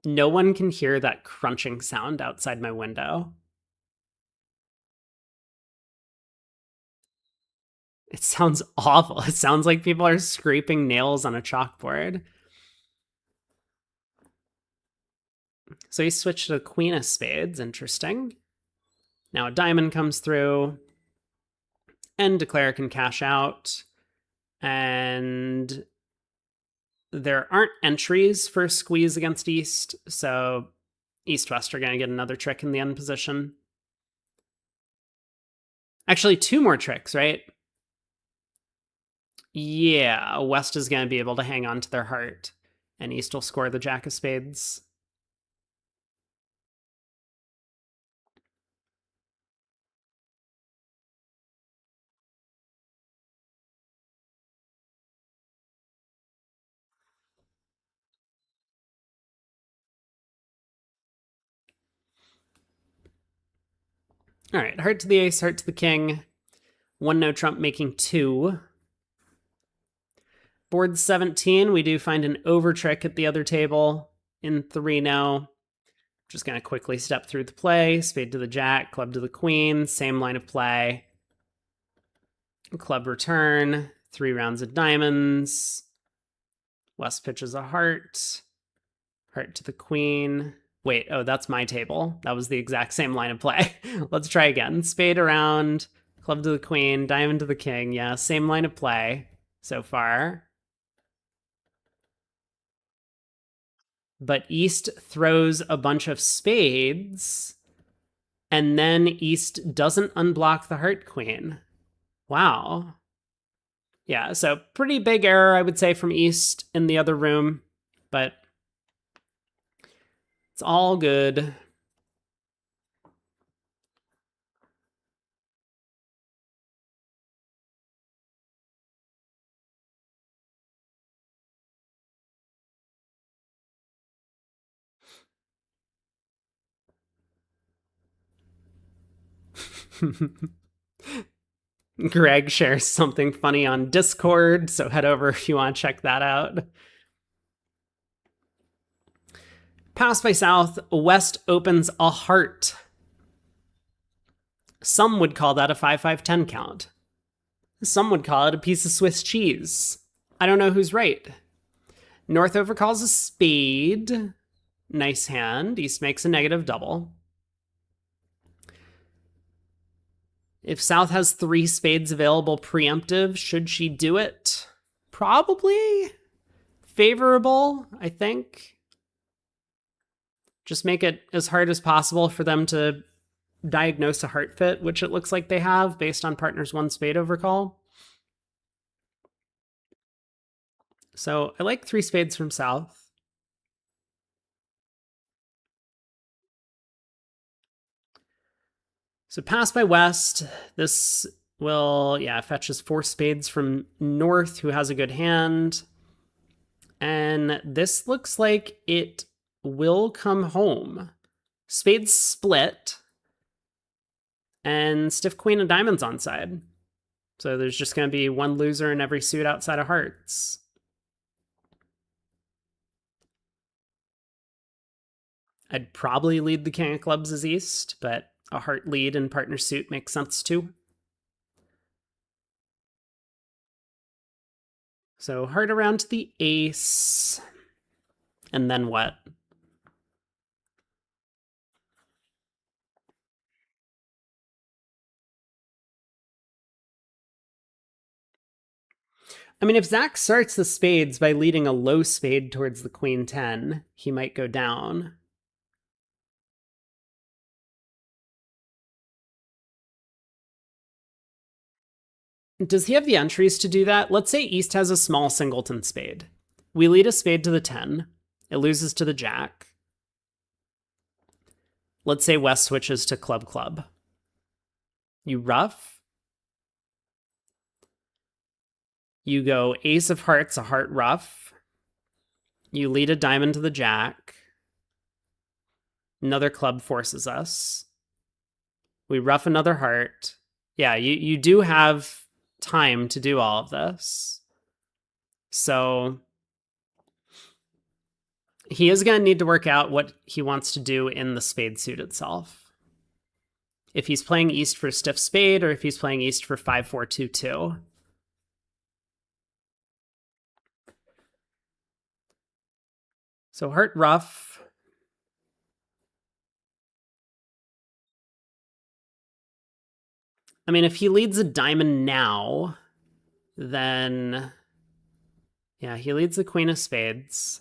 No one can hear that crunching sound outside my window. It sounds awful. It sounds like people are scraping nails on a chalkboard. So he switched to the queen of spades. Interesting. Now a diamond comes through. And declare can cash out. And there aren't entries for squeeze against East, so East-West are going to get another trick in the end position. Actually, 2 more tricks, right? Yeah, West is going to be able to hang on to their heart, and East will score the jack of spades. All right, heart to the ace, heart to the king. 1 no trump making 2. Board 17, we do find an over trick at the other table in 3 no. Just going to quickly step through the play. Spade to the jack, club to the queen, same line of play. Club return, 3 rounds of diamonds. West pitches a heart. Heart to the queen. Wait, oh, that's my table. That was the exact same line of play. Let's try again. Spade around, club to the queen, diamond to the king. Yeah, same line of play so far. But East throws a bunch of spades, and then East doesn't unblock the heart queen. Wow. Yeah, so pretty big error, I would say, from East in the other room. but it's all good. Greg shares something funny on Discord, so head over if you want to check that out. Pass by South, West opens a heart. Some would call that a 5-5-10 count. Some would call it a piece of Swiss cheese. I don't know who's right. North overcalls a spade. Nice hand. East makes a negative double. If South has 3 spades available preemptive, should she do it? Probably. Favorable, I think. Just make it as hard as possible for them to diagnose a heart fit, which it looks like they have based on partner's 1 spade overcall. So I like 3 spades from South. So pass by West. This will, fetches 4 spades from North, who has a good hand. And this looks like it will come home. Spades split. And stiff queen of diamonds on side. So there's just going to be 1 loser in every suit outside of hearts. I'd probably lead the king of clubs as East, but a heart lead in partner suit makes sense too. So heart around to the ace. And then what? I mean, if Zach starts the spades by leading a low spade towards the queen 10, he might go down. Does he have the entries to do that? Let's say East has a small singleton spade. We lead a spade to the 10. It loses to the jack. Let's say West switches to club club. You ruff. You go ace of hearts, a heart ruff. You lead a diamond to the jack. Another club forces us. We ruff another heart. Yeah, you do have time to do all of this. So he is going to need to work out what he wants to do in the spade suit itself. If he's playing East for stiff spade or if he's playing East for 5-4-2-2. So heart ruff. I mean, if he leads a diamond now, then yeah, he leads the queen of spades.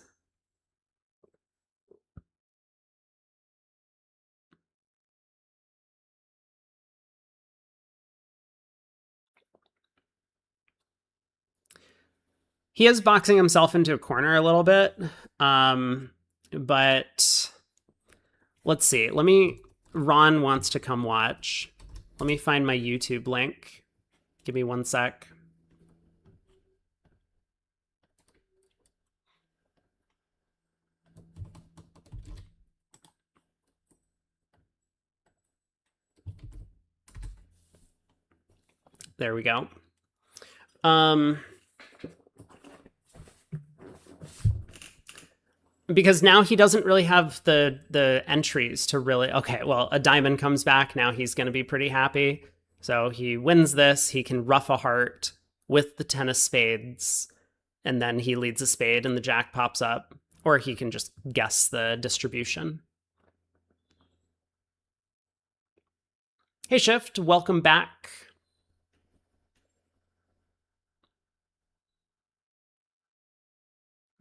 He is boxing himself into a corner a little bit, but let's see. Ron wants to come watch. Let me find my YouTube link. Give me 1 sec. There we go. Because now he doesn't really have the entries to really, okay, well, a diamond comes back. Now he's going to be pretty happy. So he wins this. He can ruff a heart with the 10 of spades. And then he leads a spade and the jack pops up. Or he can just guess the distribution. Hey, Shift, welcome back.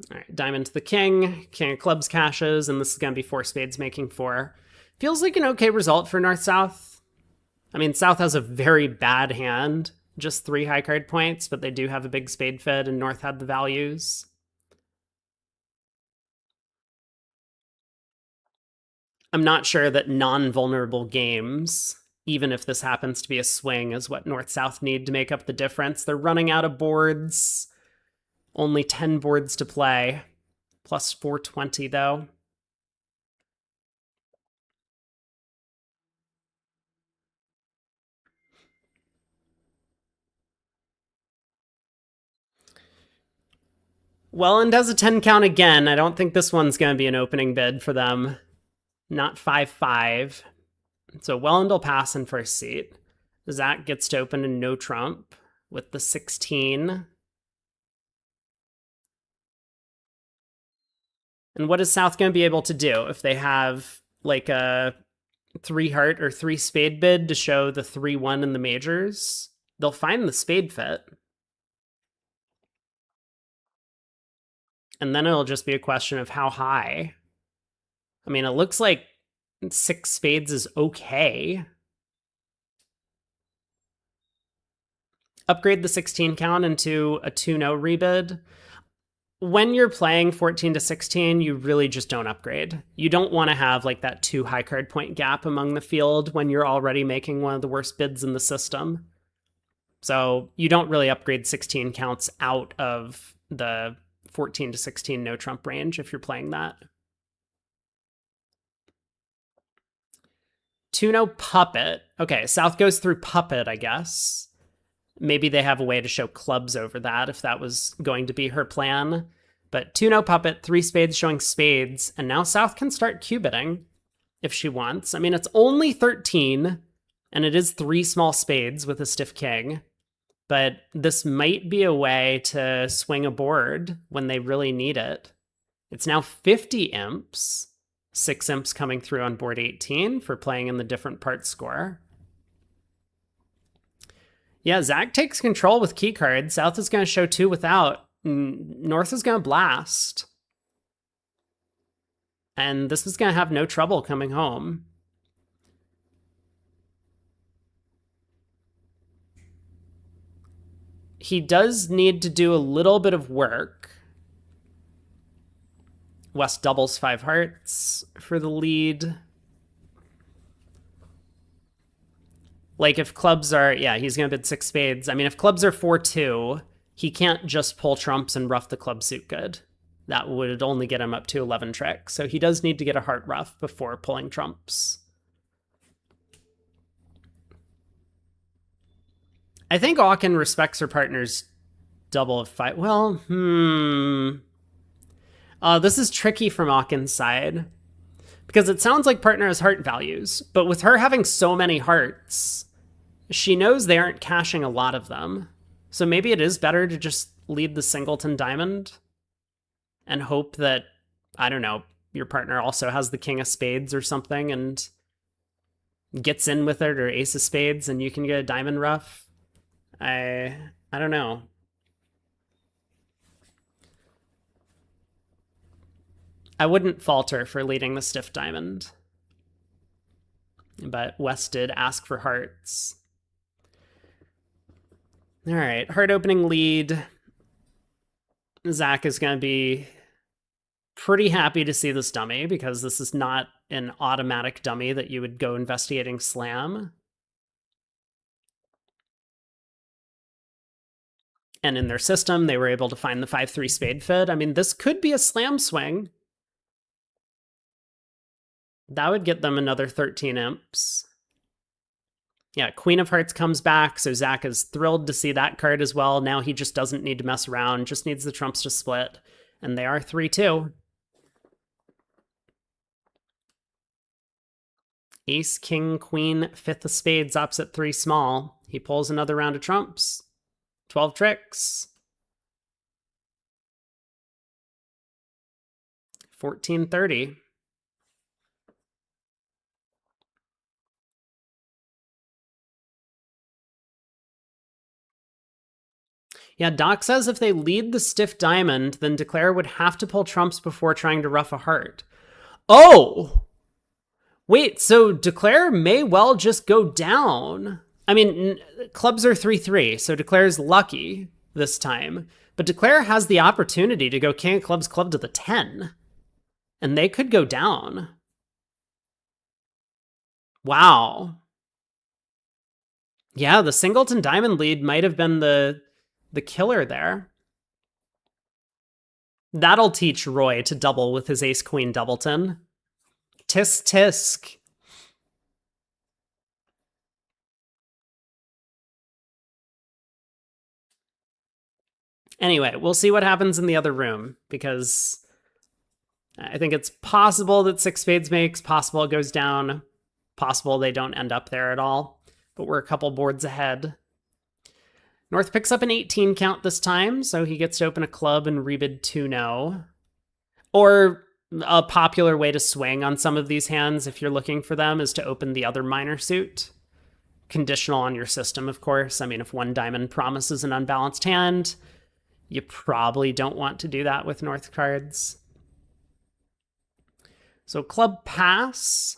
All right, diamond to the king, king of clubs cashes, and this is going to be 4 spades making 4. Feels like an okay result for North-South. I mean, South has a very bad hand, just 3 high card points, but they do have a big spade fed, and North had the values. I'm not sure that non-vulnerable games, even if this happens to be a swing, is what North-South need to make up the difference. They're running out of boards. Only 10 boards to play. Plus 420, though. Welland has a 10 count again. I don't think this one's going to be an opening bid for them. Not 5-5. So Welland will pass in first seat. Zach gets to open a no trump with the 16. And what is South going to be able to do if they have like a 3 heart or 3 spade bid to show the 3-1 in the majors? They'll find the spade fit. And then it'll just be a question of how high. I mean, it looks like 6 spades is okay. Upgrade the 16 count into a 2-no rebid. When you're playing 14 to 16, you really just don't upgrade. You don't want to have like that 2 high card point gap among the field when you're already making one of the worst bids in the system. So you don't really upgrade 16 counts out of the 14 to 16 no trump range if you're playing that. 2-no puppet. Okay, South goes through puppet, I guess. Maybe they have a way to show clubs over that if that was going to be her plan. But 2-no puppet, 3 spades showing spades, and now South can start Q-bidding if she wants. I mean, it's only 13, and it is 3 small spades with a stiff king. But this might be a way to swing a board when they really need it. It's now 50 imps. 6 imps coming through on board 18 for playing in the different part score. Yeah, Zach takes control with key cards. South is going to show 2 without. North is going to blast. And this is going to have no trouble coming home. He does need to do a little bit of work. West doubles 5 hearts for the lead. Like if clubs are, yeah, he's going to bid 6 spades. I mean, if clubs are 4-2, he can't just pull trumps and ruff the club suit good. That would only get him up to 11 tricks. So he does need to get a heart ruff before pulling trumps. I think Auken respects her partner's double of 5. Well, this is tricky from Auken's side. Because it sounds like partner has heart values. But with her having so many hearts, she knows they aren't cashing a lot of them. So maybe it is better to just lead the singleton diamond and hope that, I don't know, your partner also has the king of spades or something and gets in with it, or ace of spades, and you can get a diamond ruff. I don't know. I wouldn't falter for leading the stiff diamond. But West did ask for hearts. All right, heart opening lead. Zach is going to be pretty happy to see this dummy because this is not an automatic dummy that you would go investigating slam. And in their system, they were able to find the 5-3 spade fit. I mean, this could be a slam swing. That would get them another 13 imps. Yeah, Queen of Hearts comes back, so Zach is thrilled to see that card as well. Now he just doesn't need to mess around, just needs the trumps to split. And they are 3-2. Ace, King, Queen, 5th of spades, opposite 3 small. He pulls another round of trumps. 12 tricks. 1430. Yeah, Doc says if they lead the stiff diamond, then Declare would have to pull trumps before trying to ruff a heart. Oh! Wait, so Declare may well just go down. I mean, clubs are 3-3, so Declare's lucky this time. But Declare has the opportunity to go king of clubs, club to the 10. And they could go down. Wow. Yeah, the singleton diamond lead might have been the killer there. That'll teach Roy to double with his ace queen doubleton. Tisk tisk. Anyway, we'll see what happens in the other room, because I think it's possible that six spades makes, possible it goes down, possible they don't end up there at all, but we're a couple boards ahead. North picks up an 18 count this time, so he gets to open a club and rebid 2-0. Or a popular way to swing on some of these hands, if you're looking for them, is to open the other minor suit. Conditional on your system, of course. I mean, if one diamond promises an unbalanced hand, you probably don't want to do that with North cards. So club pass.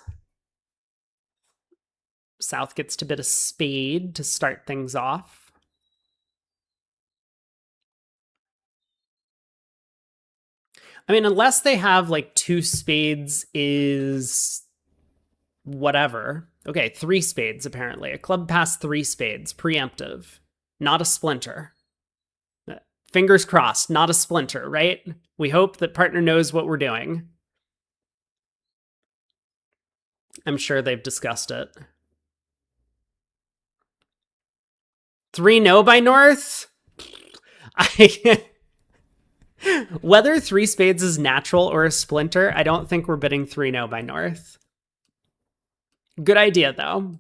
South gets to bid a spade to start things off. I mean, unless they have like two spades is whatever. Okay, three spades apparently. A club pass, three spades, preemptive, not a splinter. Fingers crossed, not a splinter, right? We hope that partner knows what we're doing. I'm sure they've discussed it. 3-0 by North? Whether three spades is natural or a splinter, I don't think we're bidding 3-0 by North. Good idea, though.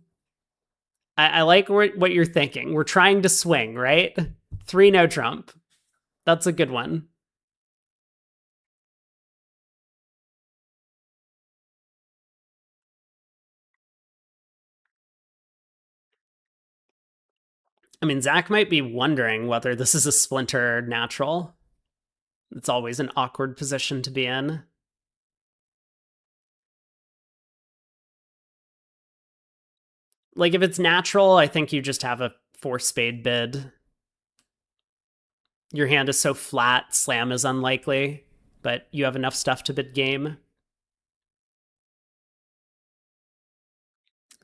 I like what you're thinking. We're trying to swing, right? 3-0 trump. That's a good one. I mean, Zach might be wondering whether this is a splinter or natural. It's always an awkward position to be in. Like, if it's natural, I think you just have a 4-spade bid. Your hand is so flat, slam is unlikely, but you have enough stuff to bid game.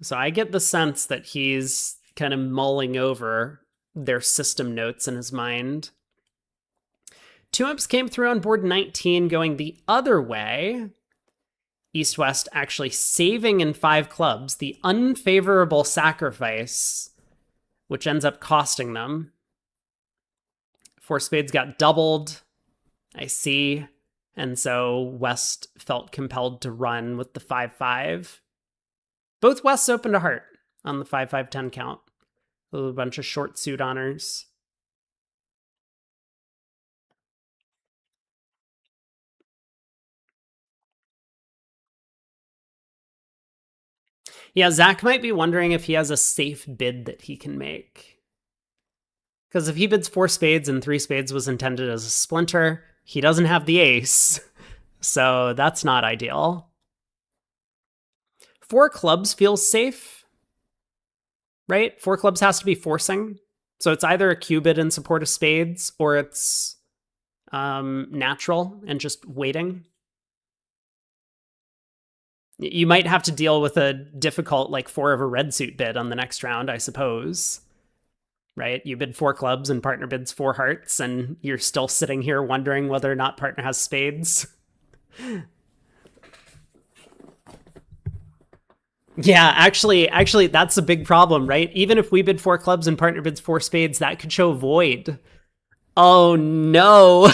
So I get the sense that he's kind of mulling over their system notes in his mind. Two ups came through on board 19 going the other way. East-West actually saving in 5 clubs, the unfavorable sacrifice, which ends up costing them. 4 spades got doubled, I see, and so West felt compelled to run with the 5-5. Both Wests opened a heart on the 5-5-10 count. A bunch of short suit honors. Yeah, Zach might be wondering if he has a safe bid that he can make. Because if he bids 4 spades and 3 spades was intended as a splinter, he doesn't have the ace. So that's not ideal. 4 clubs feels safe, right? 4 clubs has to be forcing. So it's either a Q bid in support of spades or it's natural and just waiting. You might have to deal with a difficult, like 4 of a red suit bid on the next round, I suppose. Right? You bid 4 clubs and partner bids 4 hearts, and you're still sitting here wondering whether or not partner has spades. Yeah, actually, that's a big problem, right? Even if we bid 4 clubs and partner bids 4 spades, that could show void. Oh no.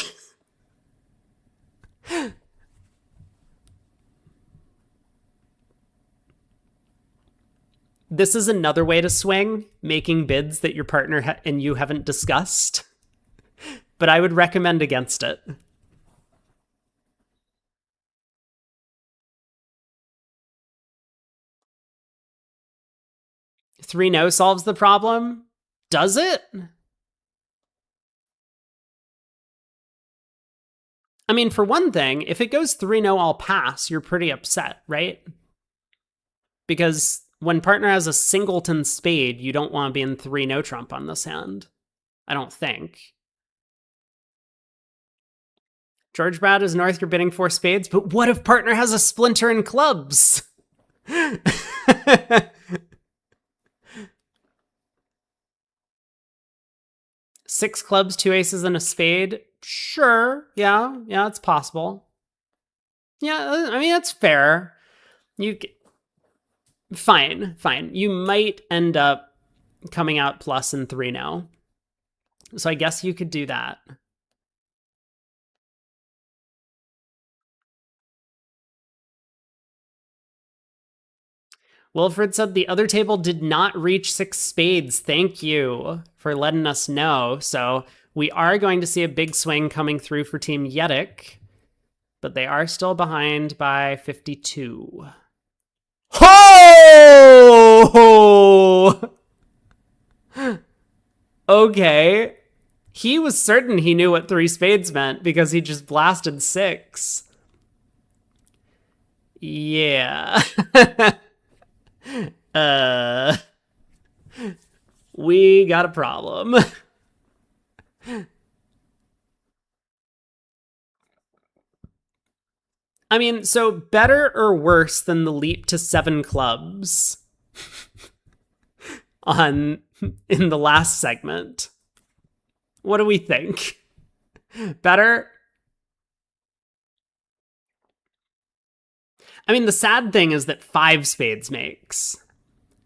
This is another way to swing, making bids that your partner and you haven't discussed. But I would recommend against it. Three no solves the problem? Does it? I mean, for one thing, if it goes 3-0 all pass, you're pretty upset, right? Because when partner has a singleton spade, you don't want to be in 3-0 trump on this hand. I don't think. George Brad is North, you're bidding 4 spades, but what if partner has a splinter in clubs? Six clubs, two aces, and a spade. Sure. Yeah, it's possible. Yeah, I mean, that's fair. You fine. You might end up coming out plus in 3 now. So I guess you could do that. Wilfred said the other table did not reach 6 spades. Thank you for letting us know. So we are going to see a big swing coming through for Team Yedick, but they are still behind by 52. Ho! Okay. He was certain he knew what 3 spades meant because he just blasted 6. Yeah. We got a problem. I mean, so better or worse than the leap to 7 clubs in the last segment? What do we think? Better? I mean, the sad thing is that 5 spades makes.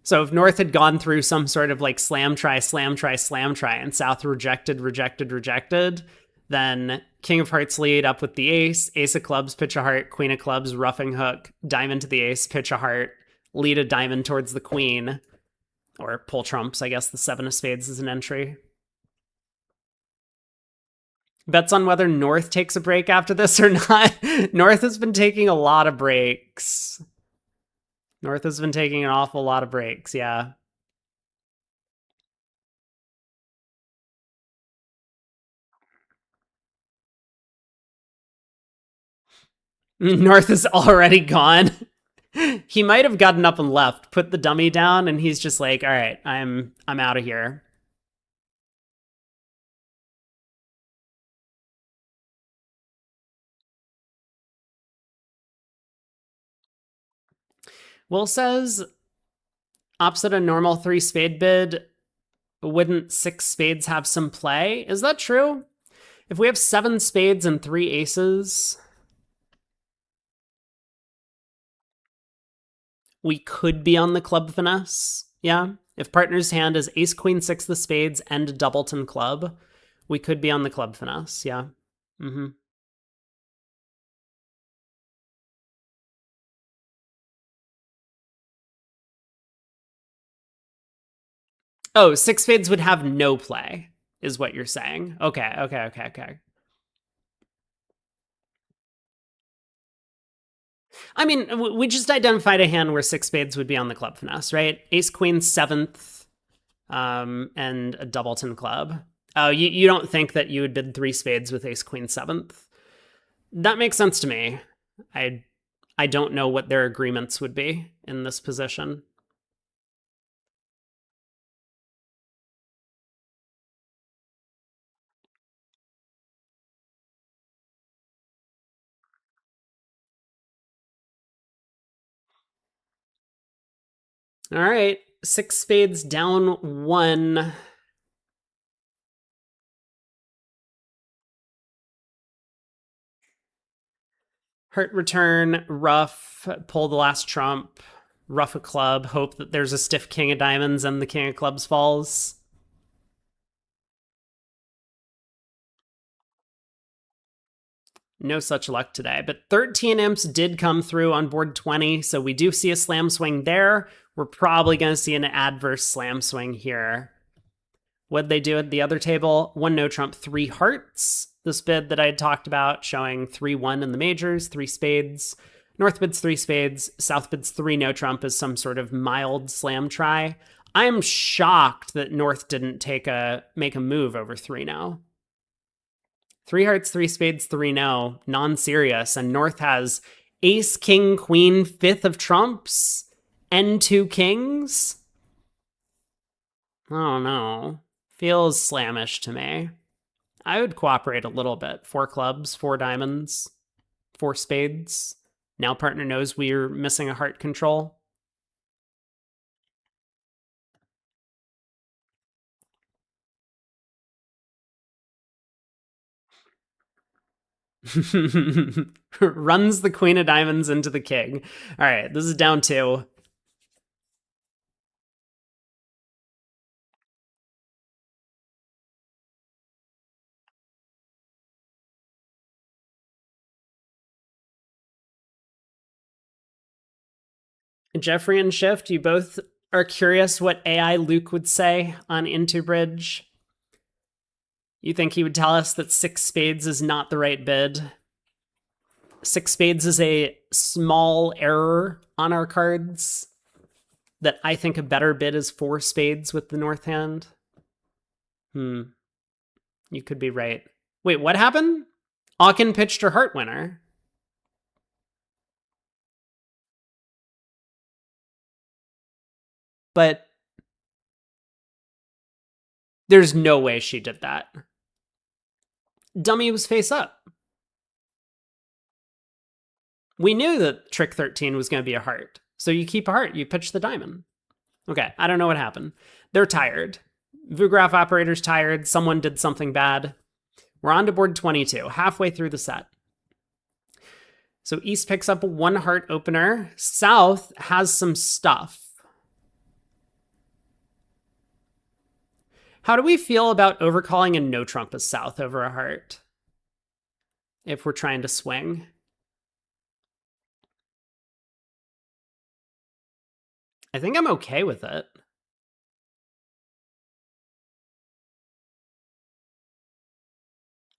So if North had gone through some sort of like slam try, and South rejected, then King of Hearts lead up with the ace, ace of clubs, pitch a heart, queen of clubs, roughing hook, diamond to the ace, pitch a heart, lead a diamond towards the queen, or pull trumps. I guess the 7 of spades is an entry. Bets on whether North takes a break after this or not. North has been taking a lot of breaks. North has been taking an awful lot of breaks, yeah. North is already gone. He might have gotten up and left, put the dummy down, and he's just like, all right, I'm out of here. Will says, opposite a normal 3 spade bid, wouldn't 6 spades have some play? Is that true? If we have 7 spades and 3 aces, we could be on the club finesse. Yeah. If partner's hand is ace, queen, 6 of spades, and a doubleton club, we could be on the club finesse. Yeah. Mm-hmm. Oh, 6 spades would have no play, is what you're saying. Okay. I mean, we just identified a hand where 6 spades would be on the club finesse, right? Ace, queen, 7th, and a doubleton club. Oh, you don't think that you would bid 3 spades with ace, queen, 7th? That makes sense to me. I don't know what their agreements would be in this position. All right, 6 spades down 1. Heart return, ruff, pull the last trump, ruff a club, hope that there's a stiff king of diamonds and the king of clubs falls. No such luck today, but 13 imps did come through on board 20, so we do see a slam swing there. We're probably going to see an adverse slam swing here. What'd they do at the other table? 1 no trump, 3 hearts. This bid that I had talked about showing 3-1 in the majors, 3 spades. North bids 3 spades, South bids 3 no trump as some sort of mild slam try. I'm shocked that North didn't make a move over 3 now. 3 hearts, 3 spades, 3 no, non-serious, and North has ace, king, queen, 5th of trumps, and 2 kings. I don't know. Feels slammish to me. I would cooperate a little bit. 4 clubs, 4 diamonds, 4 spades. Now partner knows we're missing a heart control. Runs the queen of diamonds into the king. All right, this is down 2. Jeffrey and Shift, you both are curious what AI Luke would say on Into Bridge. You think he would tell us that 6 spades is not the right bid? 6 spades is a small error on our cards. That I think a better bid is 4 spades with the north hand. You could be right. Wait, what happened? Aachen pitched her heart winner. But there's no way she did that. Dummy was face up. We knew that trick 13 was going to be a heart. So you keep a heart, you pitch the diamond. Okay, I don't know what happened. They're tired. Vugraph operator's tired. Someone did something bad. We're on to board 22, halfway through the set. So East picks up a 1 heart opener. South has some stuff. How do we feel about overcalling a no trump as South over a heart? If we're trying to swing. I think I'm okay with it.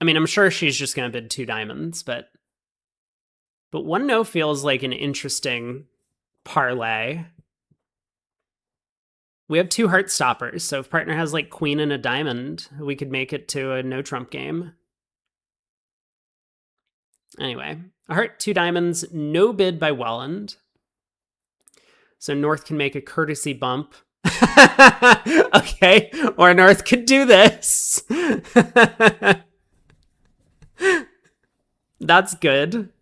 I mean, I'm sure she's just going to bid 2 diamonds, but 1 no feels like an interesting parlay. We have 2 heart stoppers, so if partner has like queen and a diamond, we could make it to a no trump game. Anyway, a heart, 2 diamonds, no bid by Welland. So North can make a courtesy bump. Okay, or North could do this. That's good.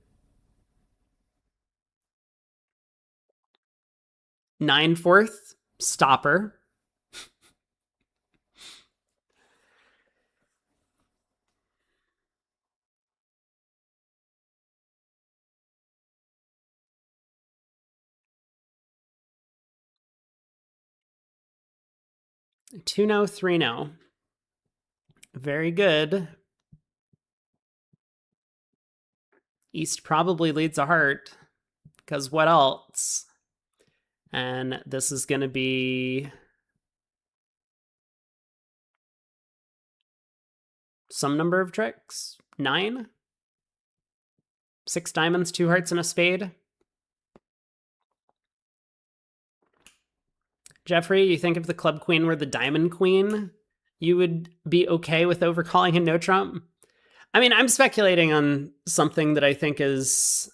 9/4, stopper. Two no, 3 no. Very good. East probably leads a heart, because what else? And this is going to be some number of tricks. 9? 6 diamonds, 2 hearts, and a spade. Jeffrey, you think if the club queen were the diamond queen, you would be okay with overcalling a no trump? I mean, I'm speculating on something that I think is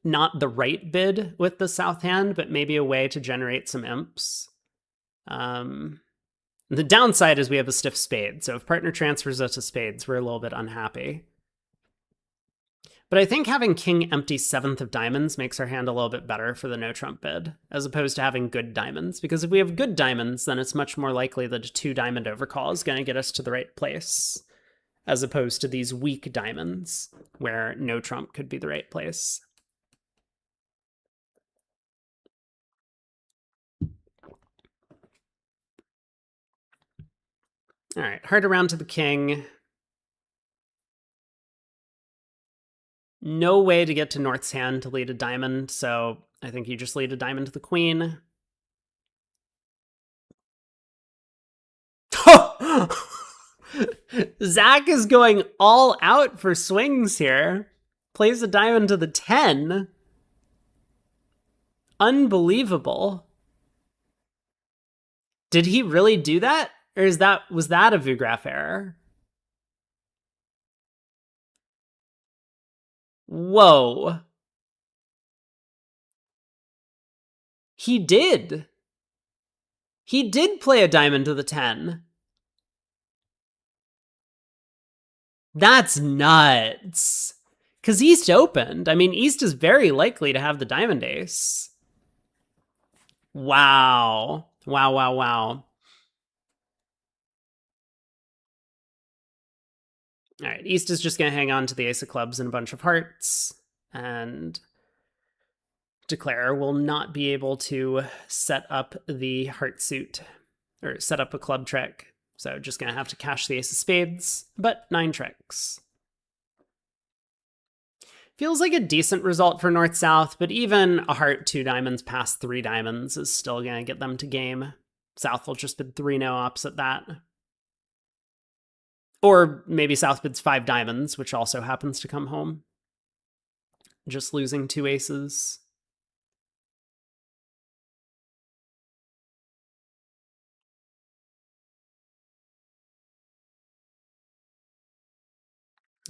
not the right bid with the south hand, but maybe a way to generate some imps. The downside is we have a stiff spade, so if partner transfers us to spades, we're a little bit unhappy. But I think having king empty 7th of diamonds makes our hand a little bit better for the no trump bid, as opposed to having good diamonds. Because if we have good diamonds, then it's much more likely that a 2 diamond overcall is going to get us to the right place, as opposed to these weak diamonds, where no trump could be the right place. All right, heart around to the king. No way to get to North's hand to lead a diamond, so I think you just lead a diamond to the queen. Zach is going all out for swings here. Plays a diamond to the 10. Unbelievable. Did he really do that? Or was that a Vugraph error? Whoa. He did. He did play a diamond to the 10. That's nuts. Because East opened. I mean, East is very likely to have the diamond ace. Wow. Wow, wow, wow. All right, East is just going to hang on to the ace of clubs and a bunch of hearts, and Declare will not be able to set up the heart suit, or set up a club trick. So just going to have to cash the ace of spades, but 9 tricks. Feels like a decent result for North-South, but even a heart 2 diamonds past 3 diamonds is still going to get them to game. South will just bid 3 no opposite that. Or maybe South bids 5 diamonds, which also happens to come home. Just losing 2 aces.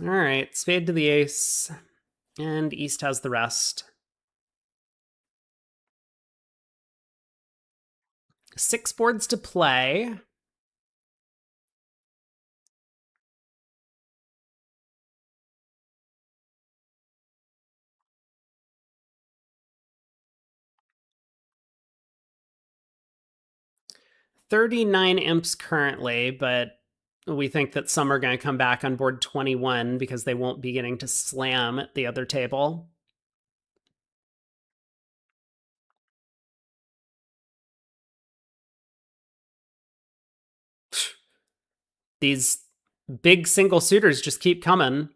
All right, spade to the ace, and East has the rest. 6 boards to play. $39 imps currently, but we think that some are going to come back on board 21 because they won't be getting to slam at the other table. These big single suitors just keep coming.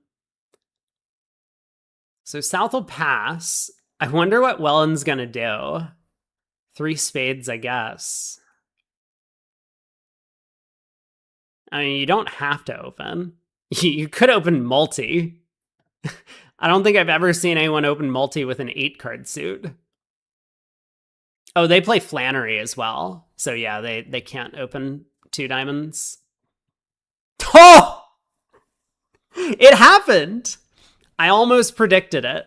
So South will pass. I wonder what Welland's going to do. 3 spades, I guess. I mean, you don't have to open. You could open multi. I don't think I've ever seen anyone open multi with an 8-card suit. Oh, they play Flannery as well. So yeah, they can't open 2 diamonds. Oh! It happened! I almost predicted it.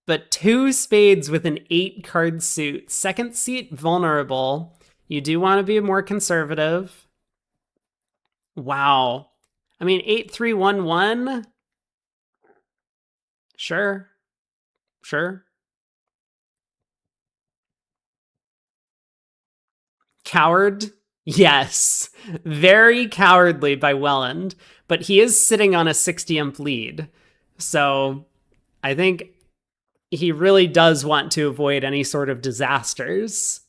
But 2 spades with an 8-card suit. Second seat vulnerable. You do want to be more conservative. Wow. I mean, 8-3-1-1? Sure. Sure. Coward? Yes. Very cowardly by Welland, but he is sitting on a 60 imp lead. So I think he really does want to avoid any sort of disasters.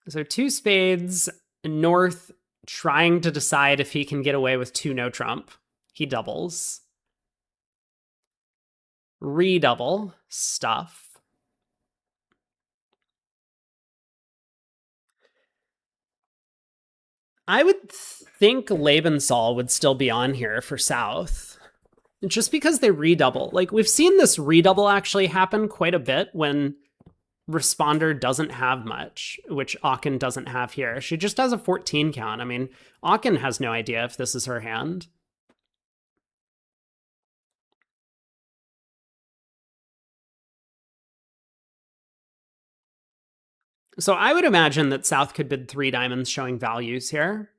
So 2 spades, North trying to decide if he can get away with 2 no trump. He doubles. Redouble, stuff. I would think Lebensal would still be on here for South. Just because they redouble. Like, we've seen this redouble actually happen quite a bit when Responder doesn't have much, which Aachen doesn't have here. She just has a 14 count. I mean, Aachen has no idea if this is her hand. So I would imagine that South could bid 3 diamonds showing values here.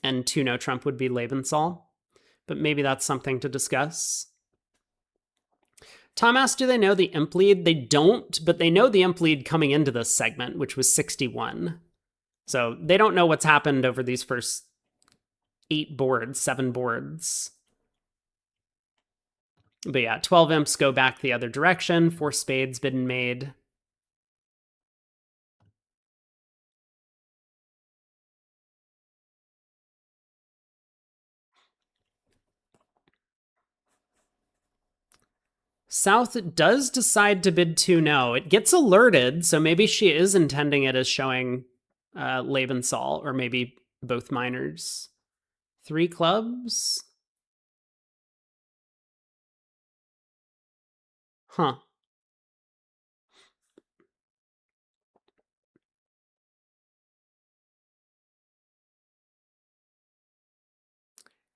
And 2 no trump would be Lebensal. But maybe that's something to discuss. Tom asked, do they know the imp lead? They don't, but they know the imp lead coming into this segment, which was 61. So they don't know what's happened over these first 8 boards, 7 boards. But yeah, 12 imps go back the other direction. 4 spades bid and made. South does decide to bid 2 no. It gets alerted, so maybe she is intending it as showing Lebensal, or maybe both minors. 3 clubs? Huh.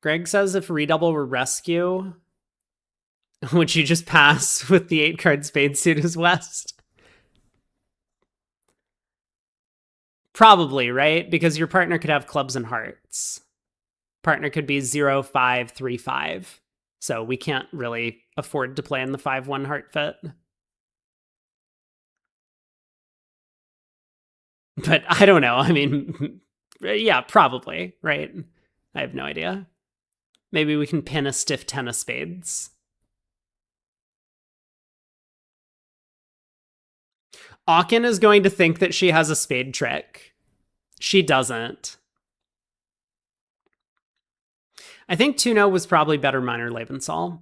Greg says if redouble were rescue, would you just pass with the 8-card spade suit as West? Probably, right? Because your partner could have clubs and hearts. Partner could be 0-5-3-5. So we can't really afford to play in the 5-1 heart fit. But I don't know. I mean, yeah, probably, right? I have no idea. Maybe we can pin a stiff 10 of spades. Aachen is going to think that she has a spade trick. She doesn't. I think 2-0 was probably better minor Lebensal.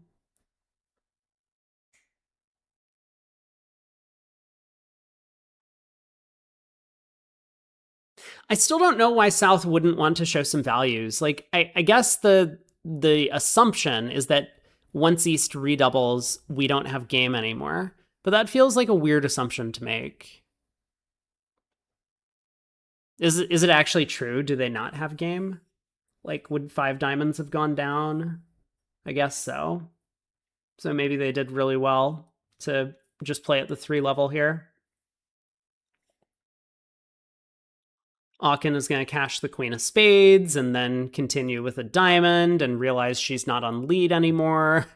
I still don't know why South wouldn't want to show some values. Like, I guess the assumption is that once East redoubles, we don't have game anymore. But that feels like a weird assumption to make. Is it actually true? Do they not have game? Like, would 5 diamonds have gone down? I guess so. So maybe they did really well to just play at the 3 level here. Aachen is going to cash the queen of spades and then continue with a diamond and realize she's not on lead anymore.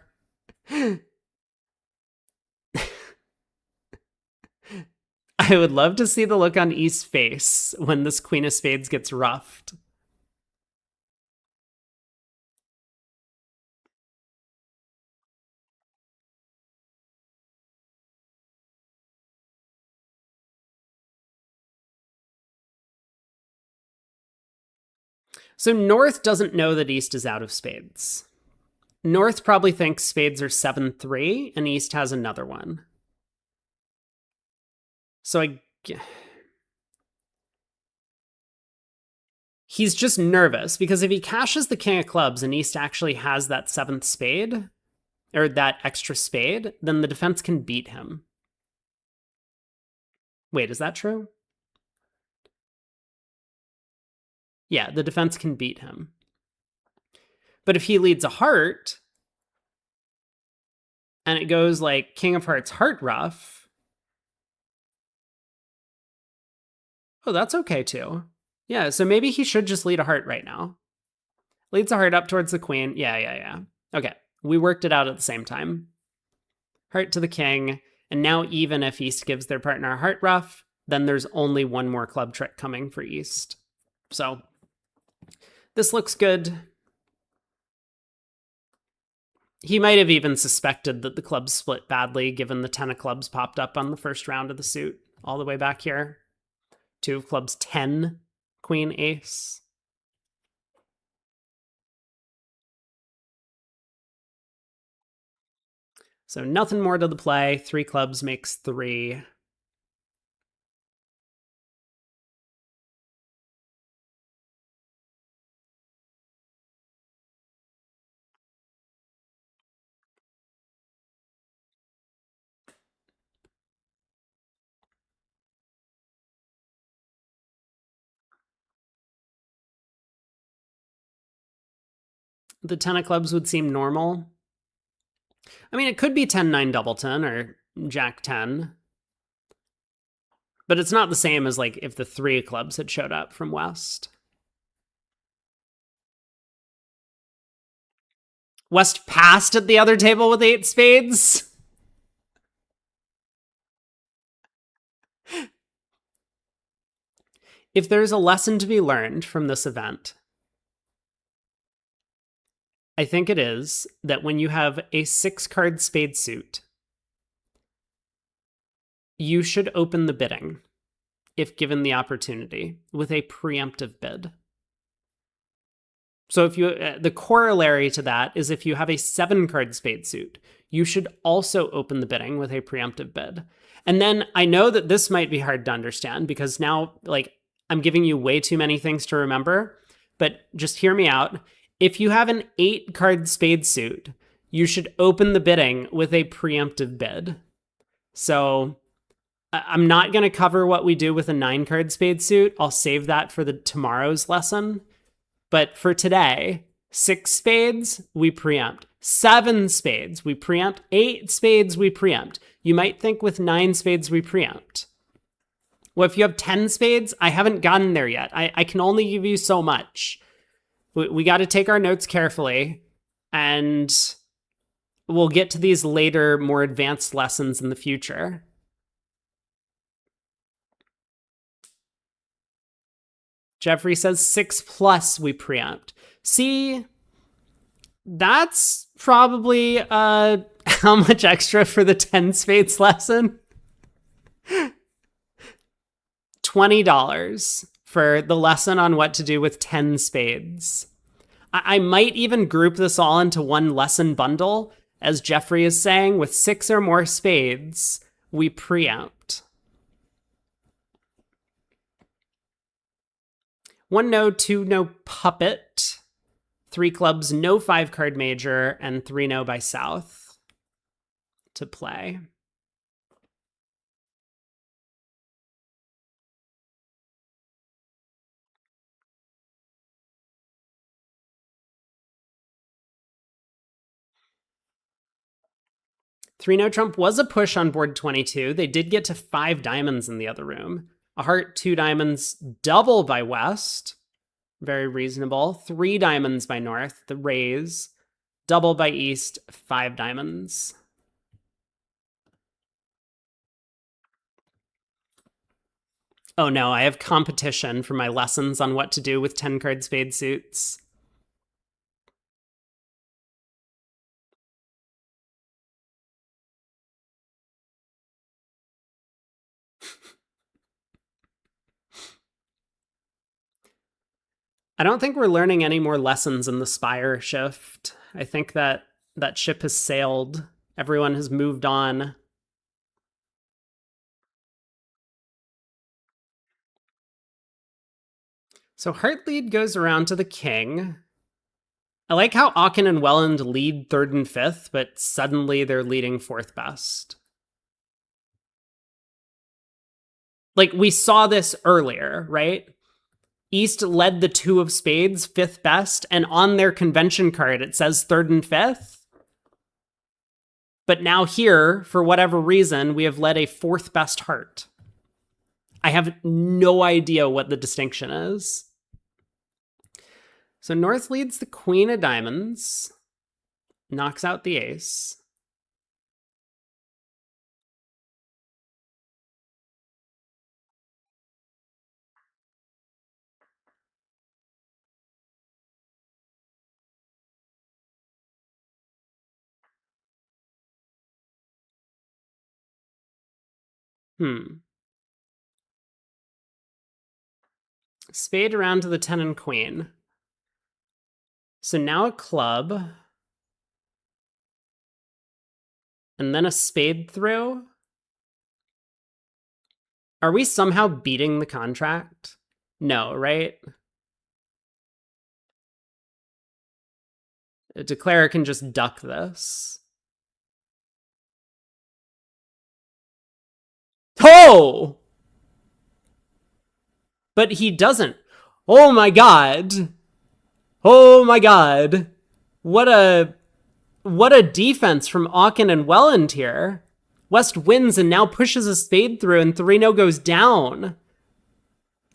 I would love to see the look on East's face when this queen of spades gets ruffed. So North doesn't know that East is out of spades. North probably thinks spades are 7-3 and East has another one. So he's just nervous because if he cashes the king of clubs and East actually has that 7th spade, or that extra spade, then the defense can beat him. Wait, is that true? Yeah, the defense can beat him. But if he leads a heart, and it goes like king of hearts, heart ruff, oh, that's okay too. Yeah, so maybe he should just lead a heart right now. Leads a heart up towards the queen. Yeah. Okay, we worked it out at the same time. Heart to the king, and now even if East gives their partner a heart ruff, then there's only one more club trick coming for East. So this looks good. He might have even suspected that the clubs split badly, given the 10 of clubs popped up on the first round of the suit, all the way back here. 2 of clubs, 10, queen, ace. So nothing more to the play. 3 clubs makes 3. The 10 of clubs would seem normal. I mean, it could be 10-9 doubleton or Jack 10. But it's not the same as like if the 3 of clubs had showed up from West. West passed at the other table with 8 spades. If there's a lesson to be learned from this event, I think it is that when you have a 6-card spade suit, you should open the bidding, if given the opportunity, with a preemptive bid. So if you, the corollary to that is if you have a 7-card spade suit, you should also open the bidding with a preemptive bid. And then I know that this might be hard to understand because now, like, I'm giving you way too many things to remember, but just hear me out. If you have an 8-card spade suit, you should open the bidding with a preemptive bid. So I'm not going to cover what we do with a 9-card spade suit. I'll save that for tomorrow's lesson. But for today, 6 spades, we preempt. 7 spades, we preempt. 8 spades, we preempt. You might think with 9 spades, we preempt. Well, if you have 10 spades, I haven't gotten there yet. I can only give you so much. We got to take our notes carefully, and we'll get to these later, more advanced lessons in the future. Jeffrey says 6+, we preempt. See, that's probably how much extra for the 10 spades lesson? $20 for the lesson on what to do with 10 spades. I might even group this all into one lesson bundle, as Jeffrey is saying, with 6 or more spades, we preempt. 1 no, 2 no puppet, 3 clubs, no 5-card major, and 3 no by south to play. Three no trump was a push on board 22. They did get to 5 diamonds in the other room. A heart, 2 diamonds, double by west. Very reasonable. 3 diamonds by north, the raise. Double by east, 5 diamonds. Oh no, I have competition for my lessons on what to do with 10-card spade suits. I don't think we're learning any more lessons in the Spire shift. I think that ship has sailed. Everyone has moved on. So heart lead goes around to the king. I like how Aachen and Welland lead 3rd and 5th, but suddenly they're leading 4th best. Like, we saw this earlier, right? East led the 2 of spades, 5th best, and on their convention card it says 3rd and 5th. But now here, for whatever reason, we have led a 4th best heart. I have no idea what the distinction is. So North leads the queen of diamonds, knocks out the ace. Spade around to the 10 and queen. So now a club. And then a spade through. Are we somehow beating the contract? No, right? A declarer can just duck this. Oh! But he doesn't. Oh my god. Oh my god. What a defense from Aachen and Welland here. West wins and now pushes a spade through and 3-0 goes down.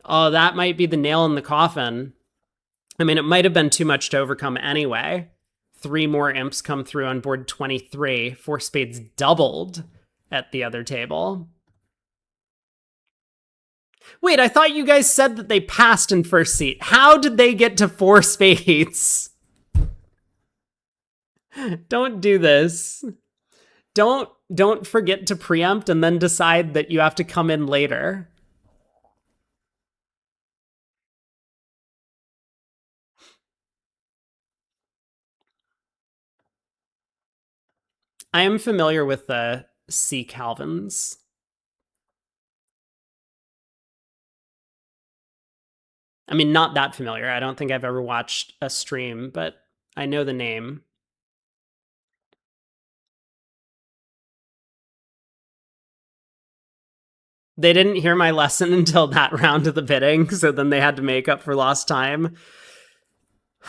Oh, that might be the nail in the coffin. I mean, it might have been too much to overcome anyway. 3 more imps come through on board 23. 4 spades doubled at the other table. Wait, I thought you guys said that they passed in first seat. How did they get to 4 spades? Don't do this. Don't forget to preempt and then decide that you have to come in later. I am familiar with the C. Calvins. I mean, not that familiar. I don't think I've ever watched a stream, but I know the name. They didn't hear my lesson until that round of the bidding, so then they had to make up for lost time.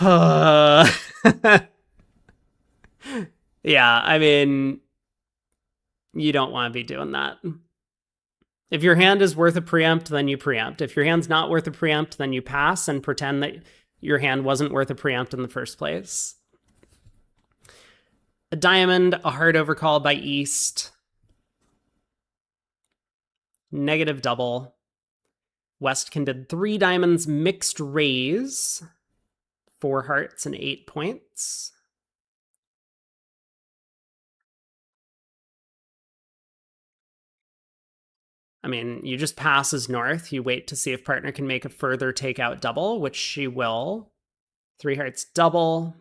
Yeah, I mean, you don't want to be doing that. If your hand is worth a preempt, then you preempt. If your hand's not worth a preempt, then you pass and pretend that your hand wasn't worth a preempt in the first place. A diamond, a hard overcall by East. Negative double. West can bid 3 diamonds, mixed raise, 4 hearts and 8 points. I mean, you just pass as North. You wait to see if partner can make a further takeout double, which she will. 3 hearts double.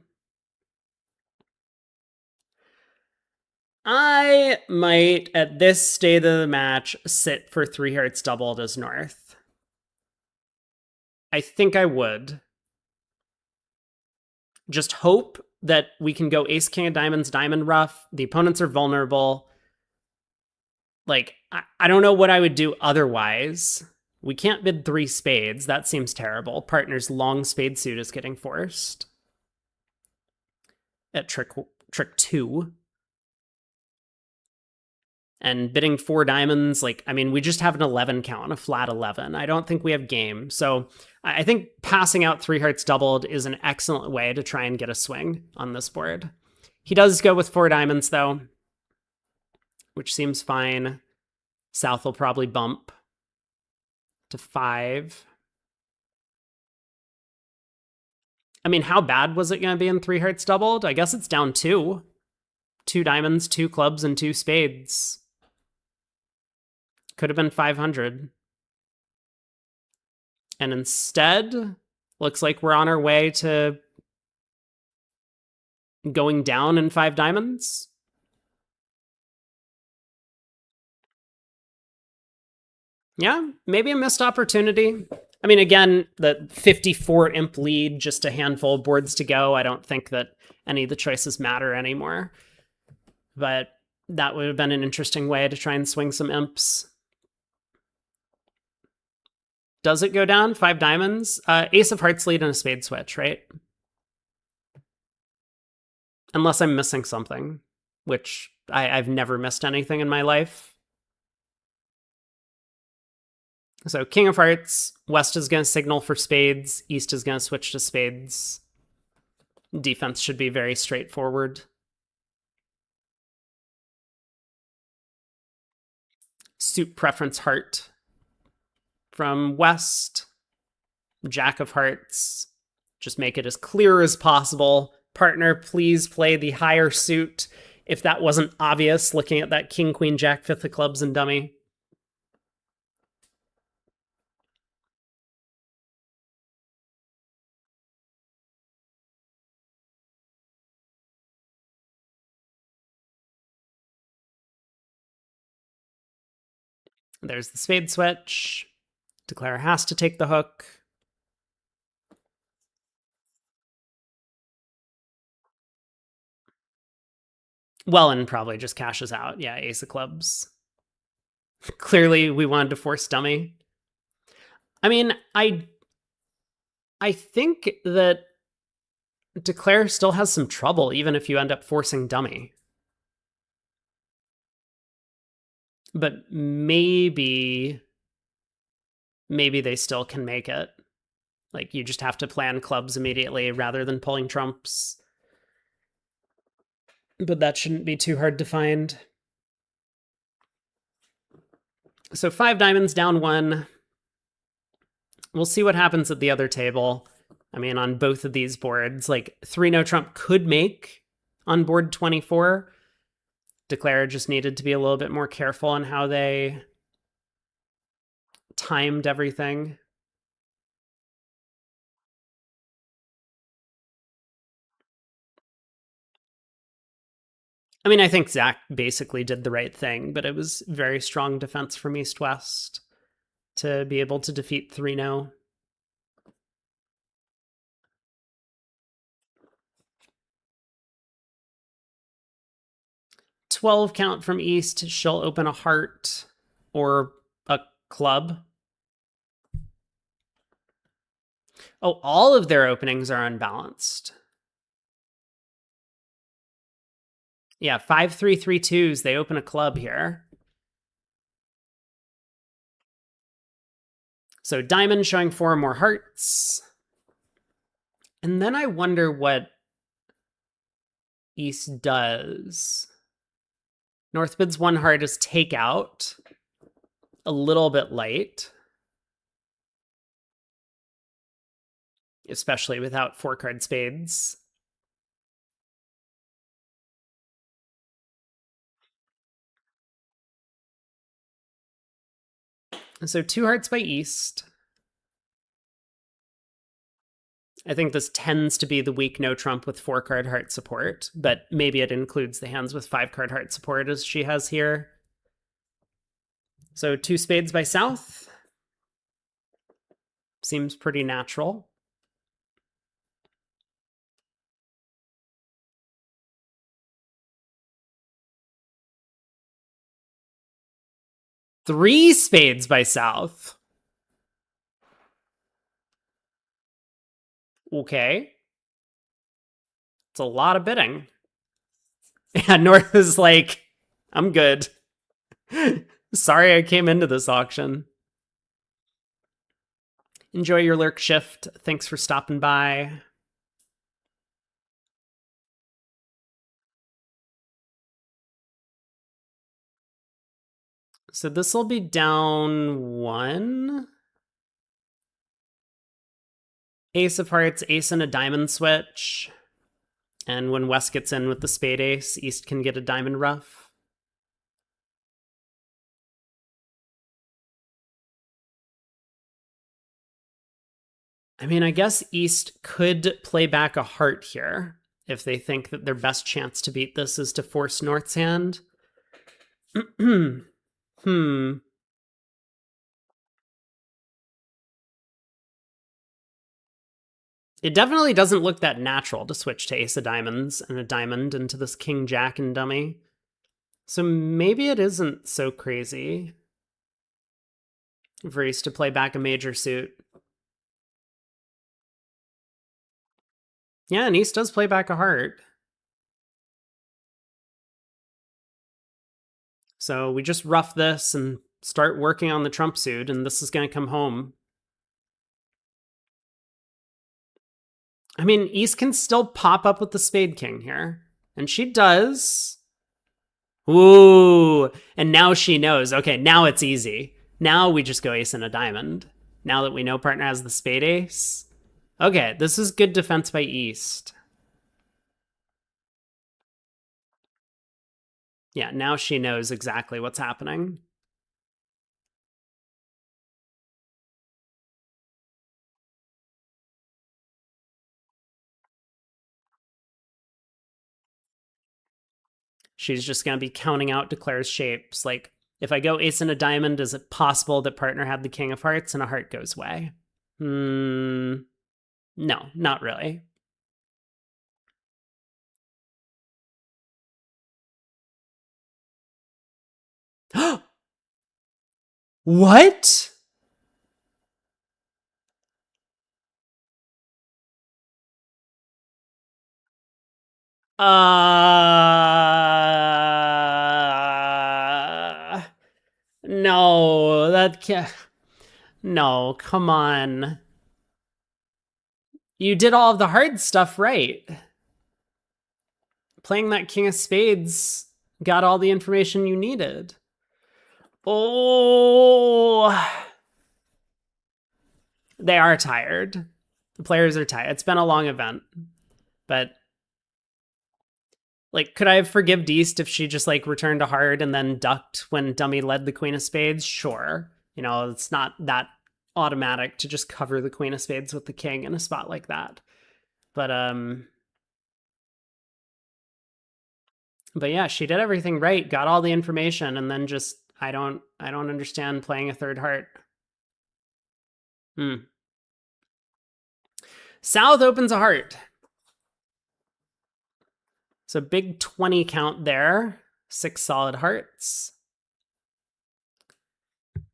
I might, at this state of the match, sit for 3 hearts doubled as North. I think I would. Just hope that we can go ace, king of diamonds, diamond ruff. The opponents are vulnerable. Like, I don't know what I would do otherwise. We can't bid 3 spades. That seems terrible. Partner's long spade suit is getting forced. At trick 2. And bidding 4 diamonds, like, I mean, we just have an 11 count, a flat 11. I don't think we have game. So I think passing out 3 hearts doubled is an excellent way to try and get a swing on this board. He does go with 4 diamonds, though, which seems fine. South will probably bump to 5. I mean, how bad was it going to be in 3 hearts doubled? I guess it's down 2. 2 diamonds, 2 clubs, and 2 spades. Could have been 500. And instead, looks like we're on our way to going down in 5 diamonds. Yeah, maybe a missed opportunity. I mean, again, the 54 imp lead, just a handful of boards to go. I don't think that any of the choices matter anymore. But that would have been an interesting way to try and swing some imps. Does it go down? 5 diamonds? Ace of hearts lead and a spade switch, right? Unless I'm missing something, which I've never missed anything in my life. So king of hearts, West is going to signal for spades, East is going to switch to spades. Defense should be very straightforward. Suit preference heart from West. Jack of hearts. Just make it as clear as possible. Partner, please play the higher suit. If that wasn't obvious, looking at that king, queen, jack, 5th of clubs, and dummy. There's the spade switch. Declare has to take the hook. Well, and probably just cashes out. Yeah, ace of clubs. Clearly, we wanted to force dummy. I mean, I think that Declare still has some trouble, even if you end up forcing dummy. But maybe they still can make it. Like, you just have to plan clubs immediately rather than pulling trumps. But that shouldn't be too hard to find. So 5 diamonds down 1. We'll see what happens at the other table. I mean, on both of these boards, like 3 no trump could make on board 24. Declare just needed to be a little bit more careful on how they timed everything. I mean, I think Zach basically did the right thing, but it was very strong defense from East West to be able to defeat 3-0. $12 count from East. She'll open a heart or a club. Oh, all of their openings are unbalanced. Yeah, 5-3-3-2s. They open a club here. So diamond showing 4 more hearts. And then I wonder what East does. North bids 1 heart as takeout. A little bit light. especially without 4-card spades. So 2 hearts by East. I think this tends to be the weak no trump with 4-card heart support, but maybe it includes the hands with 5-card heart support as she has here. So 2 spades by South. Seems pretty natural. Three spades by South. Okay. It's a lot of bidding. Yeah, North is like, I'm good. Sorry I came into this auction. Enjoy your lurk shift. Thanks for stopping by. So this will be down 1. Ace of hearts, ace and a diamond switch. And when West gets in with the spade ace, East can get a diamond ruff. I mean, I guess East could play back a heart here if they think that their best chance to beat this is to force North's hand. It definitely doesn't look that natural to switch to ace of diamonds and a diamond into this king jack and dummy. So maybe it isn't so crazy for East to play back a major suit. Yeah, and East does play back a heart. So we just rough this and start working on the trump suit, and this is going to come home. I mean, East can still pop up with the spade king here. And she does. Ooh. And now she knows. Okay, now it's easy. Now we just go ace and a diamond. Now that we know partner has the spade ace. Okay, this is good defense by East. Yeah, now she knows exactly what's happening. She's just going to be counting out Declare's shapes. Like, if I go ace and a diamond, is it possible that partner had the king of hearts and a heart goes away? No, not really. What? No, that can't. No, come on. You did all of the hard stuff right. Playing that king of spades got all the information you needed. Oh. They are tired. The players are tired. It's been a long event. But like, could I have forgived East if she just like returned a heart and then ducked when dummy led the queen of spades? Sure. You know, it's not that automatic to just cover the queen of spades with the king in a spot like that. But yeah, she did everything right, got all the information, and then just I don't understand playing a third heart. South opens a heart. So big 20 count there. 6 solid hearts.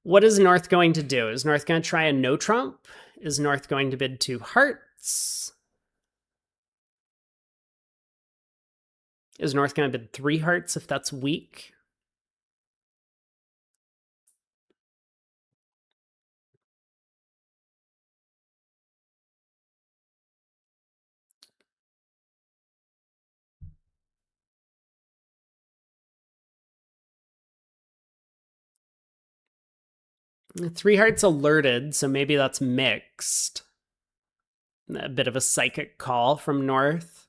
What is North going to do? Is North going to try a no trump? Is North going to bid 2 hearts? Is North going to bid 3 hearts if that's weak? The 3 hearts alerted, so maybe that's mixed. A bit of a psychic call from North.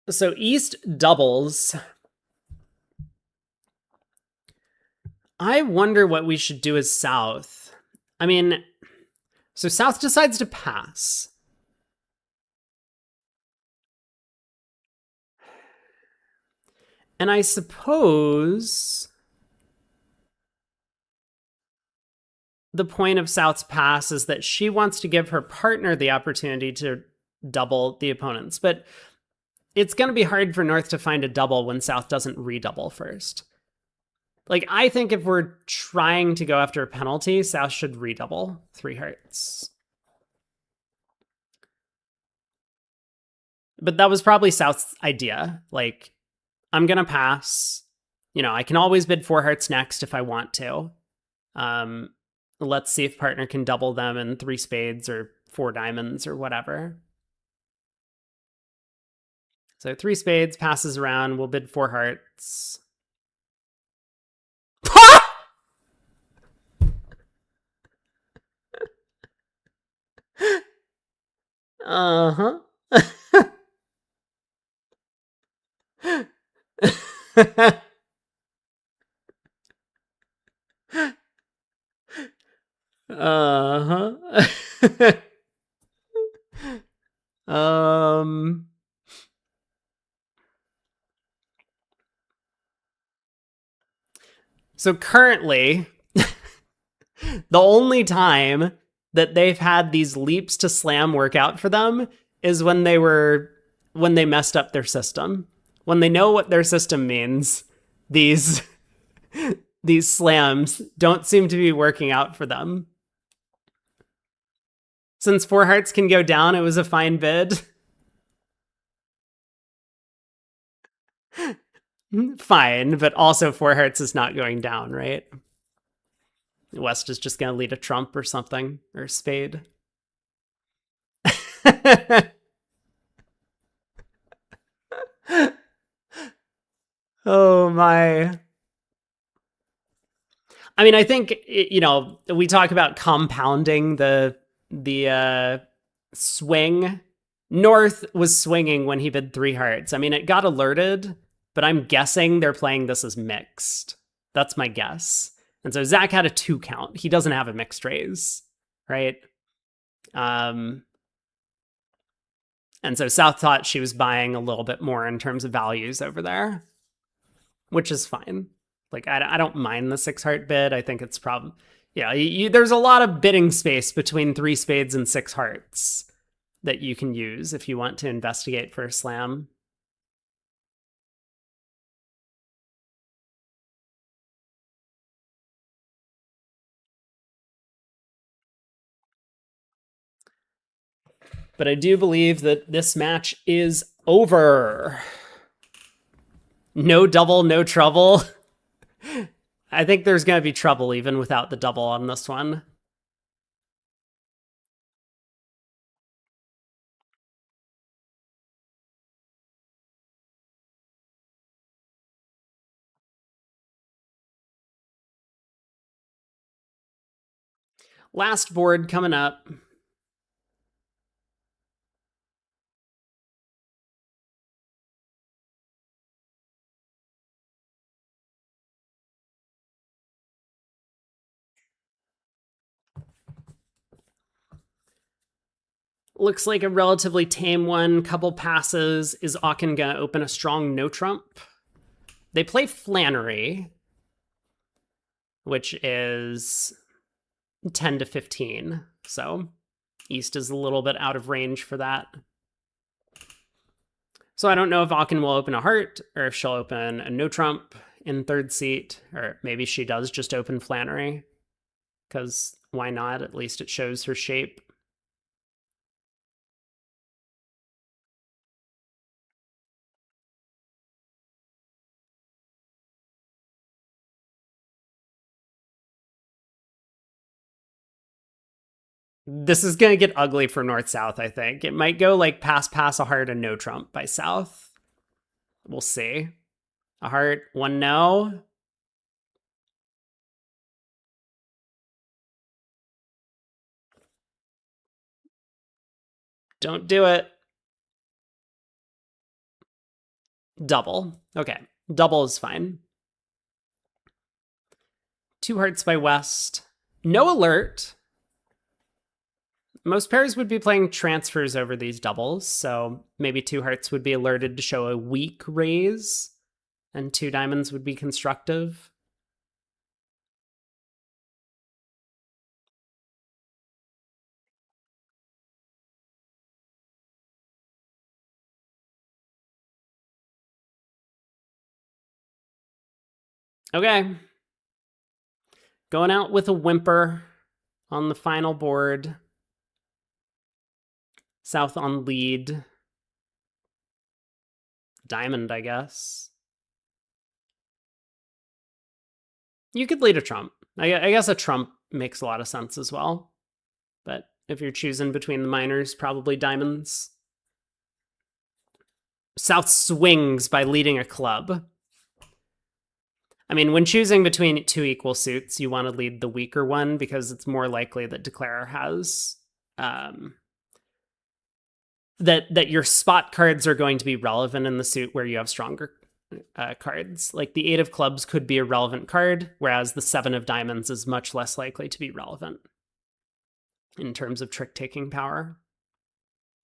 So East doubles. I wonder what we should do as South. I mean, so South decides to pass. And I suppose the point of South's pass is that she wants to give her partner the opportunity to double the opponents. But it's going to be hard for North to find a double when South doesn't redouble first. Like, I think if we're trying to go after a penalty, South should redouble 3 hearts. But that was probably South's idea. Like, I'm going to pass. You know, I can always bid 4 hearts next if I want to. Let's see if partner can double them in 3 spades or 4 diamonds or whatever. So 3 spades passes around. We'll bid 4 hearts. Uh-huh. Uh-huh. So currently, the only time that they've had these leaps to slam work out for them is when they messed up their system. When they know what their system means, these slams don't seem to be working out for them. Since 4 hearts can go down, it was a fine bid. Fine, but also 4 hearts is not going down, right? West is just going to lead a trump or something, or a spade. Oh my. I mean, I think, you know, we talk about compounding the swing. North was swinging when he bid 3 hearts. I mean, it got alerted, but I'm guessing they're playing this as mixed. That's my guess. And so Zach had a 2 count. He doesn't have a mixed raise, right? And so South thought she was buying a little bit more in terms of values over there, which is fine. Like, I don't mind the 6 heart bid. I think it's probably, yeah, there's a lot of bidding space between 3 spades and 6 hearts that you can use if you want to investigate for a slam. But I do believe that this match is over. No double, no trouble. I think there's going to be trouble even without the double on this one. Last board coming up. Looks like a relatively tame one. Couple passes. Is Aachen going to open a strong no trump? They play Flannery, which is 10 to 15. So East is a little bit out of range for that. So I don't know if Aachen will open a heart or if she'll open a no trump in 3rd seat, or maybe she does just open Flannery, because why not? At least it shows her shape. This is going to get ugly for North-South, I think. It might go like pass, a heart, and no trump by South. We'll see. A heart, 1 no. Don't do it. Double. Okay. Double is fine. 2 hearts by West. No alert. Most pairs would be playing transfers over these doubles, so maybe 2 hearts would be alerted to show a weak raise, and 2 diamonds would be constructive. Okay. Going out with a whimper on the final board. South on lead. Diamond, I guess. You could lead a trump. I guess a trump makes a lot of sense as well. But if you're choosing between the minors, probably diamonds. South swings by leading a club. I mean, when choosing between 2 equal suits, you want to lead the weaker one because it's more likely that Declarer has that your spot cards are going to be relevant in the suit where you have stronger cards. Like the 8 of clubs could be a relevant card, whereas the 7 of diamonds is much less likely to be relevant in terms of trick-taking power.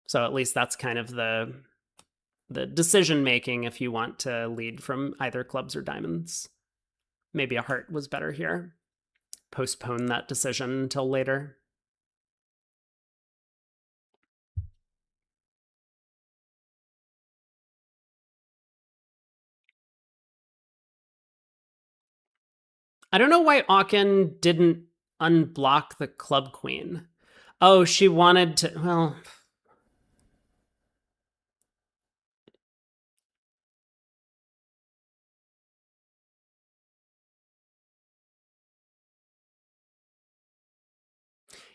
So at least that's kind of the decision-making if you want to lead from either clubs or diamonds. Maybe a heart was better here. Postpone that decision until later. I don't know why Aachen didn't unblock the club queen. Oh, she wanted to, well...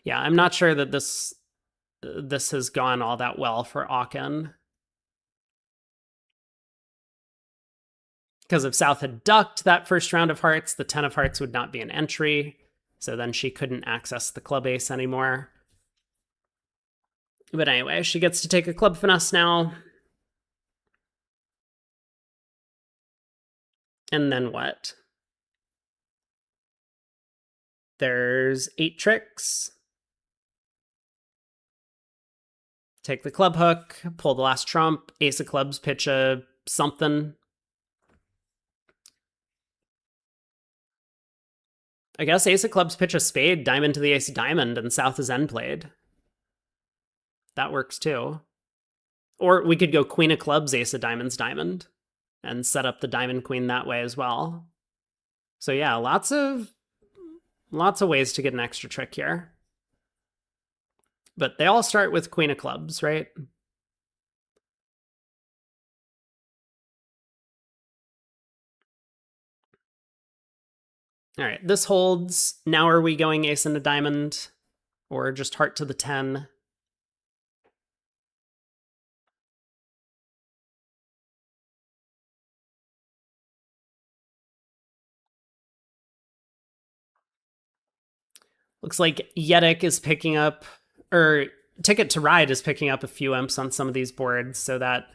Yeah, I'm not sure that this has gone all that well for Aachen. Because if South had ducked that first round of hearts, the 10 of hearts would not be an entry. So then she couldn't access the club ace anymore. But anyway, she gets to take a club finesse now. And then what? There's 8 tricks. Take the club hook, pull the last trump, ace of clubs, pitch a something. I guess ace of clubs, pitch a spade, diamond to the ace of diamond, and South is end played. That works too. Or we could go queen of clubs, ace of diamonds, diamond, and set up the diamond queen that way as well. So yeah, lots of ways to get an extra trick here. But they all start with queen of clubs, right? All right, this holds. Now are we going ace and a diamond? Or just heart to the 10? Looks like Yedick is picking up, or Ticket to Ride is picking up a few imps on some of these boards, so that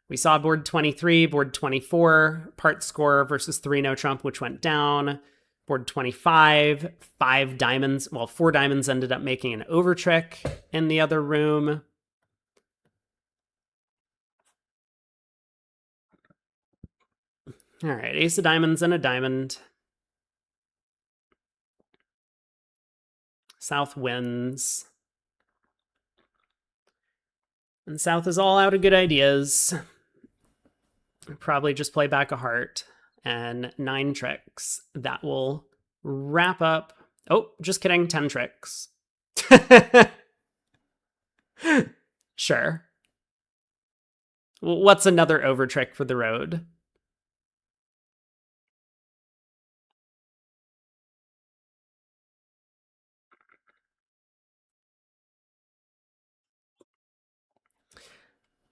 we saw board 23, board 24, part score versus 3 no trump, which went down. Board 25, 5 diamonds. Well, 4 diamonds ended up making an over trick in the other room. All right, ace of diamonds and a diamond. South wins. And South is all out of good ideas. Probably just play back a heart and 9 tricks. That will wrap up. Oh, just kidding, 10 tricks. Sure. What's another over trick for the road?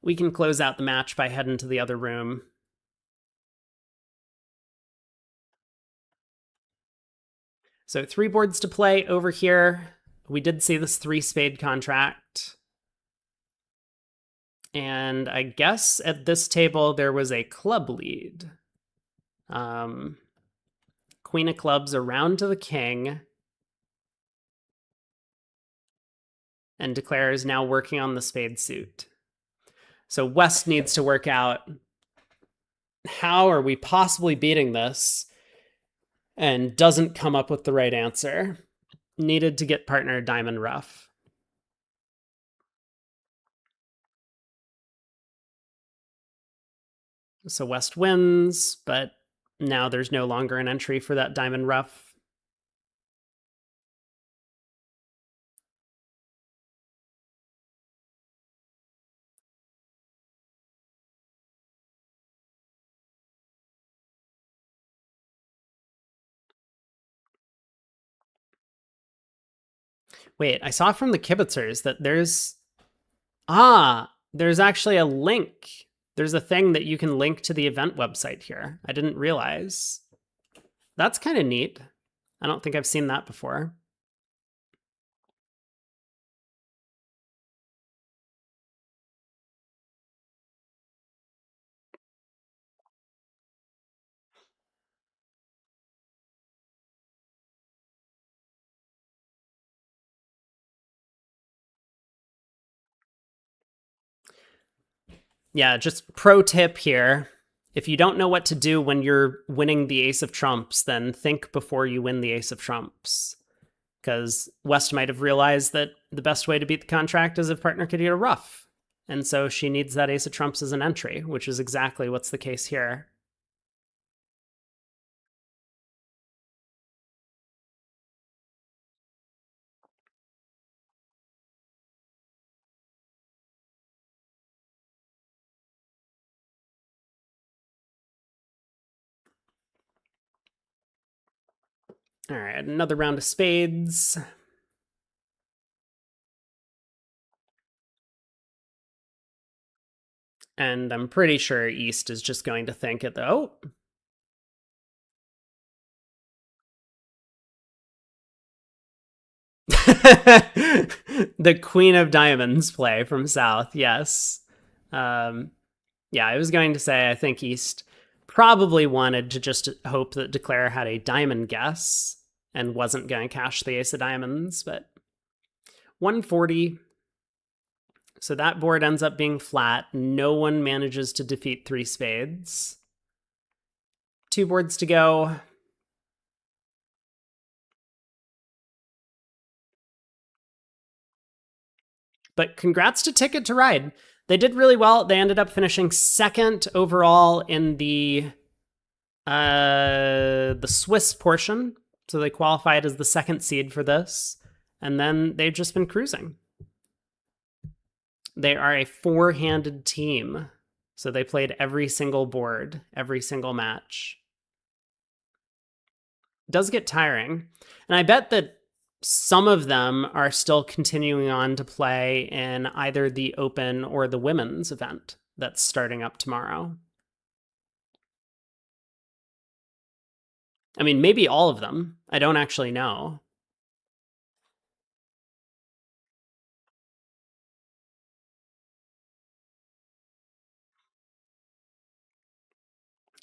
We can close out the match by heading to the other room. So 3 boards to play over here. We did see this 3 spade contract. And I guess at this table there was a club lead. Queen of clubs around to the king. And Declare is now working on the spade suit. So West needs to work out, how are we possibly beating this? And doesn't come up with the right answer. Needed to get partner diamond ruff. So West wins, but now there's no longer an entry for that diamond ruff. Wait, I saw from the kibitzers that there's actually a link. There's a thing that you can link to the event website here. I didn't realize. That's kind of neat. I don't think I've seen that before. Yeah, just pro tip here. If you don't know what to do when you're winning the ace of trumps, then think before you win the ace of trumps. Because West might have realized that the best way to beat the contract is if partner could get a ruff. And so she needs that ace of trumps as an entry, which is exactly what's the case here. All right, another round of spades. And I'm pretty sure East is just going to think it, though. The Queen of Diamonds play from South, yes. Yeah, I was going to say, I think East probably wanted to just hope that Declare had a diamond guess and wasn't going to cash the ace of diamonds, but 140. So that board ends up being flat. No one manages to defeat 3 spades. 2 boards to go. But congrats to Ticket to Ride. They did really well. They ended up finishing 2nd overall in the Swiss portion. So they qualified as the 2nd seed for this. And then they've just been cruising. They are a 4-handed team. So they played every single board, every single match. It does get tiring. And I bet that some of them are still continuing on to play in either the Open or the women's event that's starting up tomorrow. I mean, maybe all of them. I don't actually know.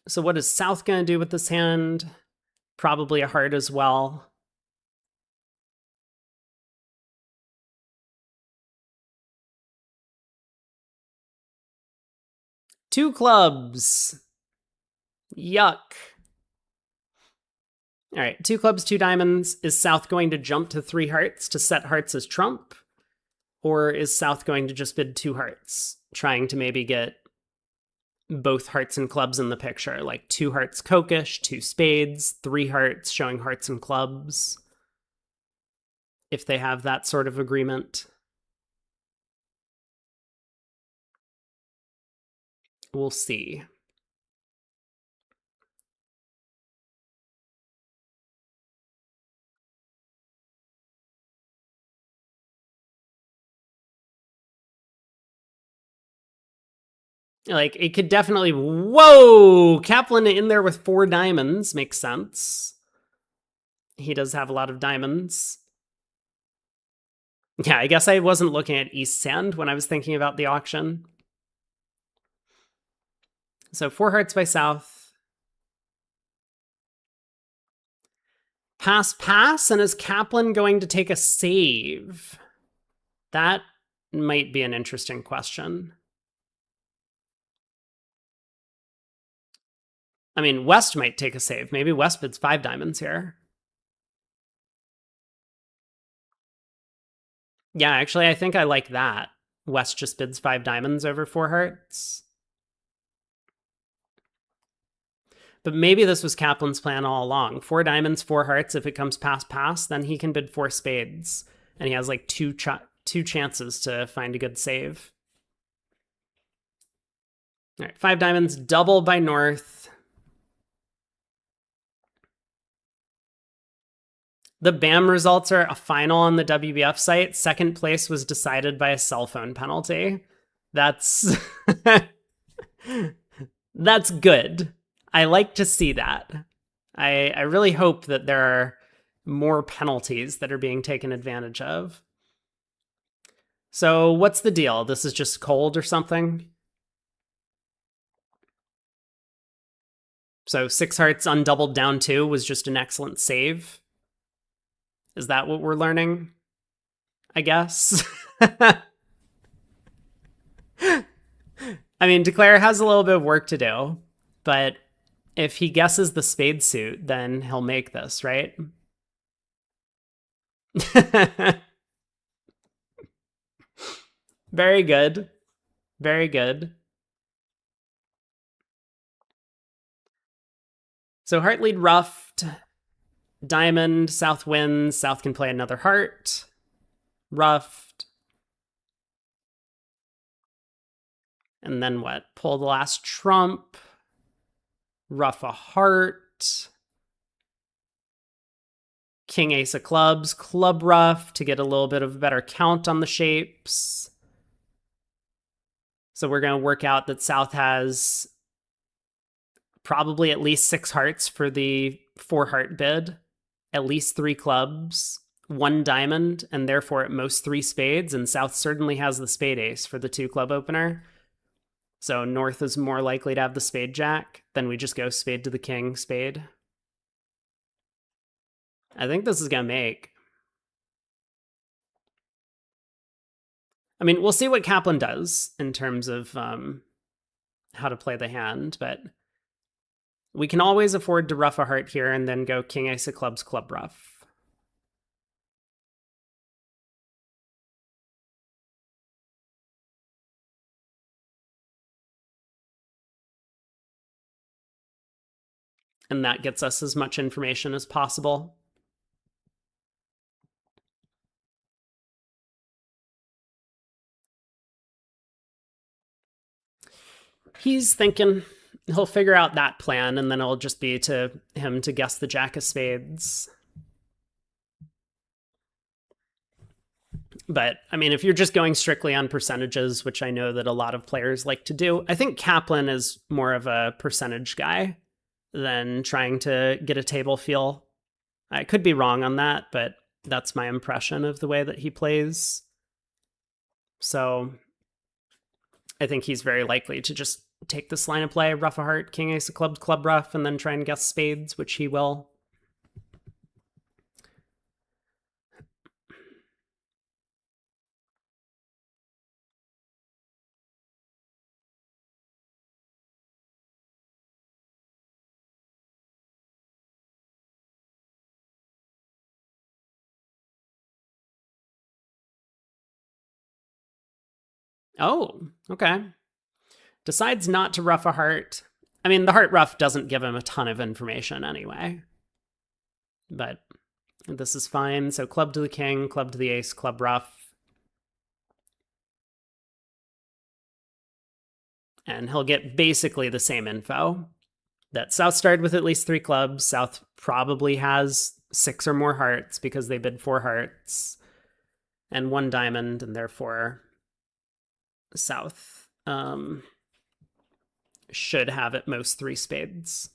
So what is South going to do with this hand? Probably a heart as well. Two clubs. Yuck. All right, 2 clubs, 2 diamonds. Is South going to jump to 3 hearts to set hearts as trump? Or is South going to just bid 2 hearts, trying to maybe get both hearts and clubs in the picture, like 2 hearts coquish, 2 spades, 3 hearts showing hearts and clubs, if they have that sort of agreement? We'll see. Like, it could definitely... Whoa! Kaplan in there with 4 diamonds makes sense. He does have a lot of diamonds. Yeah, I guess I wasn't looking at East Sand when I was thinking about the auction. So 4 hearts by South. Pass, pass, and is Kaplan going to take a save? That might be an interesting question. I mean, West might take a save. Maybe West bids 5 diamonds here. Yeah, actually, I think I like that. West just bids 5 diamonds over 4 hearts. But maybe this was Kaplan's plan all along. 4 diamonds, 4 hearts. If it comes past pass, then he can bid 4 spades. And he has like two chances to find a good save. All right, 5 diamonds, double by North. The BAM results are a final on the WBF site. Second place was decided by a cell phone penalty. That's that's good. I like to see that. I really hope that there are more penalties that are being taken advantage of. So what's the deal? This is just cold or something? So 6 hearts undoubled down 2 was just an excellent save. Is that what we're learning? I guess. I mean, Declare has a little bit of work to do, but if he guesses the spade suit, then he'll make this, right? Very good. Very good. So heart lead ruffed. Diamond, South wins. South can play another heart. Ruffed. And then what? Pull the last trump. Ruff a heart. King, ace of clubs. Club ruff to get a little bit of a better count on the shapes. So we're going to work out that South has probably at least 6 hearts for the 4 heart bid. At least 3 clubs, 1 diamond, and therefore at most 3 spades, and South certainly has the spade ace for the 2 club opener. So North is more likely to have the spade jack. Then we just go spade to the king, spade. I think this is going to make. I mean, we'll see what Kaplan does in terms of how to play the hand, but we can always afford to ruff a heart here and then go king, ace of clubs, club ruff. And that gets us as much information as possible. He's thinking he'll figure out that plan, and then it'll just be to him to guess the jack of spades. But, I mean, if you're just going strictly on percentages, which I know that a lot of players like to do, I think Kaplan is more of a percentage guy than trying to get a table feel. I could be wrong on that, but that's my impression of the way that he plays. So I think he's very likely to just take this line of play, ruff a heart, king, ace of clubs, club ruff, and then try and guess spades, which he will. Oh, okay. Decides not to ruff a heart. I mean, the heart ruff doesn't give him a ton of information anyway. But this is fine. So club to the king, club to the ace, club ruff. And he'll get basically the same info. That South started with at least 3 clubs. South probably has 6 or more hearts because they bid 4 hearts and 1 diamond, and therefore South should have at most 3 spades.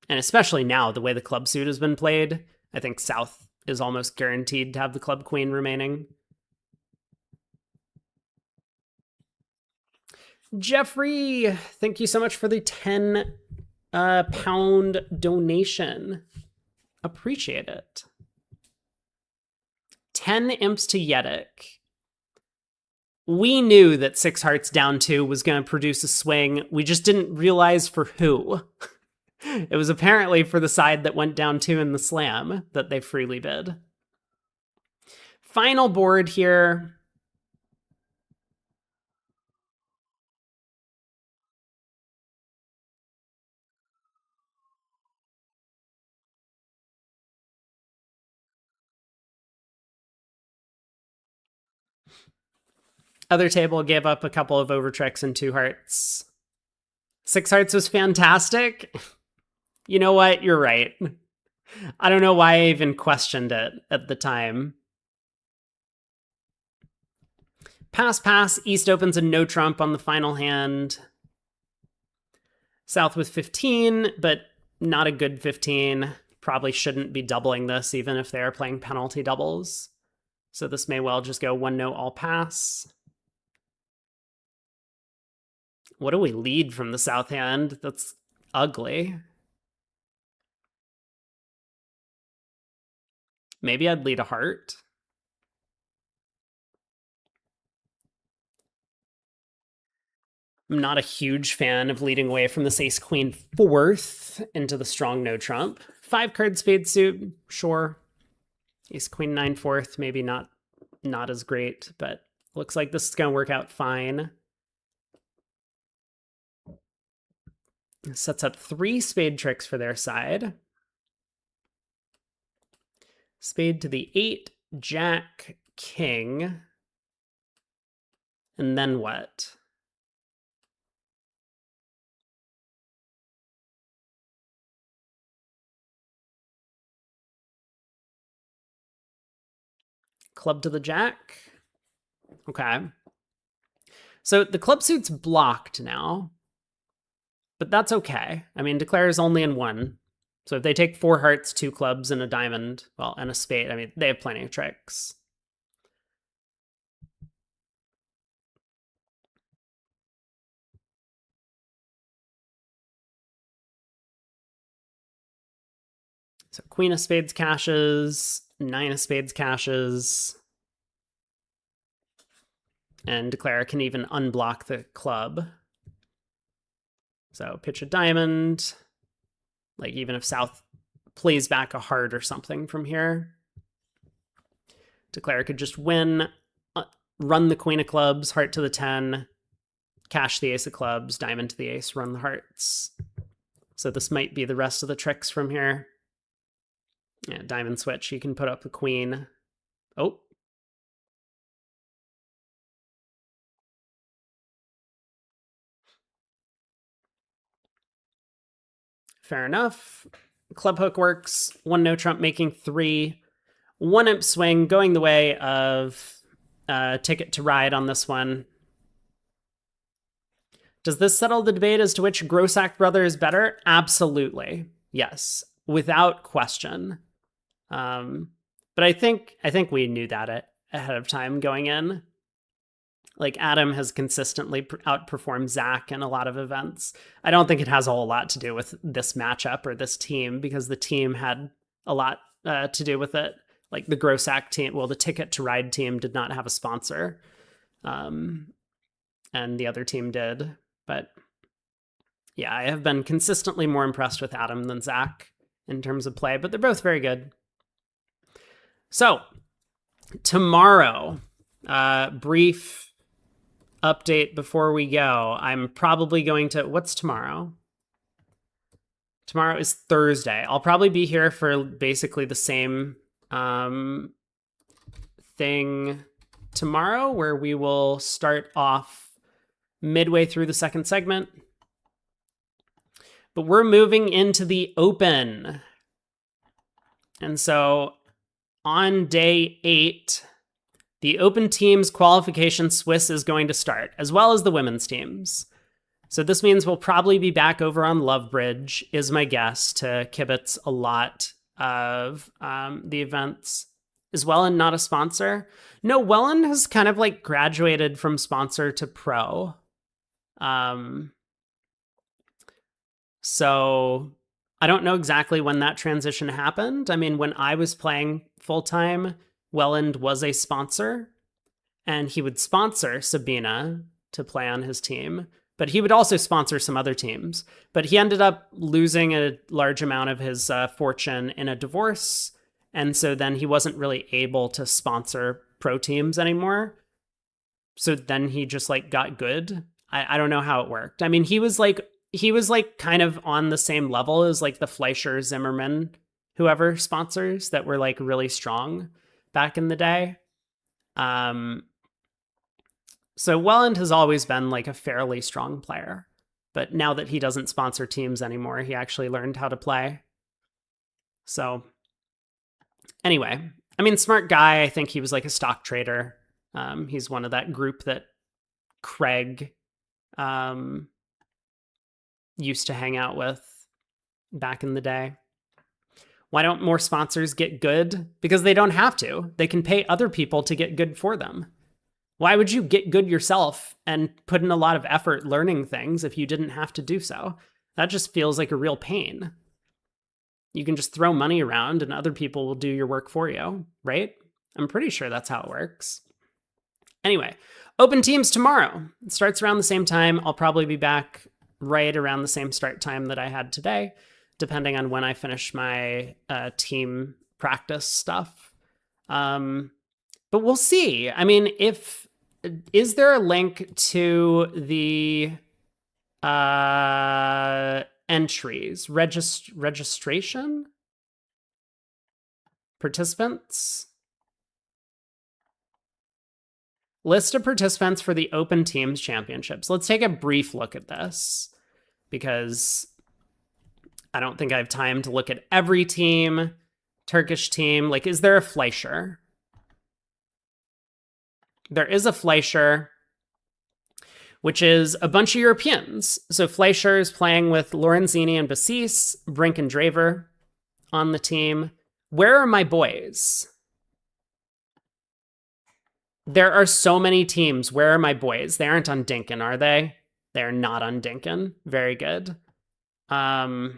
And especially now, the way the club suit has been played, I think South is almost guaranteed to have the club queen remaining. Jeffrey, thank you so much for the 10 pound donation. Appreciate it. 10 imps to Yedic. We knew that 6 hearts down 2 was going to produce a swing. We just didn't realize for who. It was apparently for the side that went down 2 in the slam that they freely bid. Final board here. Other table gave up a couple of overtricks and 2 hearts. 6 hearts was fantastic. You know what? You're right. I don't know why I even questioned it at the time. Pass, pass. East opens a no trump on the final hand. South with 15, but not a good 15. Probably shouldn't be doubling this, even if they are playing penalty doubles. So this may well just go 1-0 all pass. What do we lead from the south hand? That's ugly. Maybe I'd lead a heart. I'm not a huge fan of leading away from this ace queen 4th into the strong no trump. 5 card spade suit, sure. Ace queen 9 4th, maybe not as great, but looks like this is going to work out fine. Sets up 3 spade tricks for their side. Spade to the 8, jack, king. And then what? Club to the jack. Okay. So the club suit's blocked now. But that's okay. I mean, declare is only in 1. So if they take 4 hearts, 2 clubs, and a diamond, well, and a spade, I mean, they have plenty of tricks. So queen of spades cashes, 9 of spades cashes, and declare can even unblock the club. So pitch a diamond, like even if South plays back a heart or something from here, declare could just win, run the queen of clubs, heart to the 10, cash the ace of clubs, diamond to the ace, run the hearts. So this might be the rest of the tricks from here. Yeah, diamond switch, you can put up the queen. Oh. Fair enough. Club hook works. 1 no trump making 3. 1 imp swing going the way of Ticket to Ride on this one. Does this settle the debate as to which Grossack brother is better? Absolutely. Yes. Without question. But I think we knew that ahead of time going in. Like, Adam has consistently outperformed Zach in a lot of events. I don't think it has a whole lot to do with this matchup or this team, because the team had a lot to do with it. Like, the Grossack team, well, the Ticket to Ride team did not have a sponsor. And the other team did. But yeah, I have been consistently more impressed with Adam than Zach in terms of play, but they're both very good. So, tomorrow, brief update before we go. I'm probably going to... What's tomorrow? Tomorrow is Thursday. I'll probably be here for basically the same thing tomorrow, where we will start off midway through the second segment. But we're moving into the Open. And so on day 8, the Open team's qualification Swiss is going to start, as well as the women's teams. So this means we'll probably be back over on Lovebridge, is my guess, to kibitz a lot of the events. Is Wellen not a sponsor? No, Wellen has kind of like graduated from sponsor to pro. So I don't know exactly when that transition happened. I mean, when I was playing full-time, Welland was a sponsor, and he would sponsor Sabina to play on his team, but he would also sponsor some other teams. But he ended up losing a large amount of his fortune in a divorce, and so then he wasn't really able to sponsor pro teams anymore. So then he just like got good. I don't know how it worked. I mean, he was like kind of on the same level as like the Fleischer, Zimmerman, whoever sponsors that were like really strong back in the day. So Welland has always been like a fairly strong player, but now that he doesn't sponsor teams anymore, he actually learned how to play. So anyway, I mean, smart guy. I think he was like a stock trader. He's one of that group that Craig used to hang out with back in the day. Why don't more sponsors get good? Because they don't have to. They can pay other people to get good for them. Why would you get good yourself and put in a lot of effort learning things if you didn't have to do so? That just feels like a real pain. You can just throw money around and other people will do your work for you, right? I'm pretty sure that's how it works. Anyway, open teams tomorrow. It starts around the same time. I'll probably be back right around the same start time that I had today, depending on when I finish my team practice stuff. But we'll see. I mean, is there a link to the entries, registration, participants? List of participants for the Open Teams Championships. Let's take a brief look at this because I don't think I have time to look at every team. Turkish team, like, is there a Fleischer? There is a Fleischer, which is a bunch of Europeans. So Fleischer is playing with Lorenzini and Bassis, Brink and Draver on the team. Where are my boys? There are so many teams. Where are my boys? They aren't on Dinkin, are they? They're not on Dinkin. Very good. Go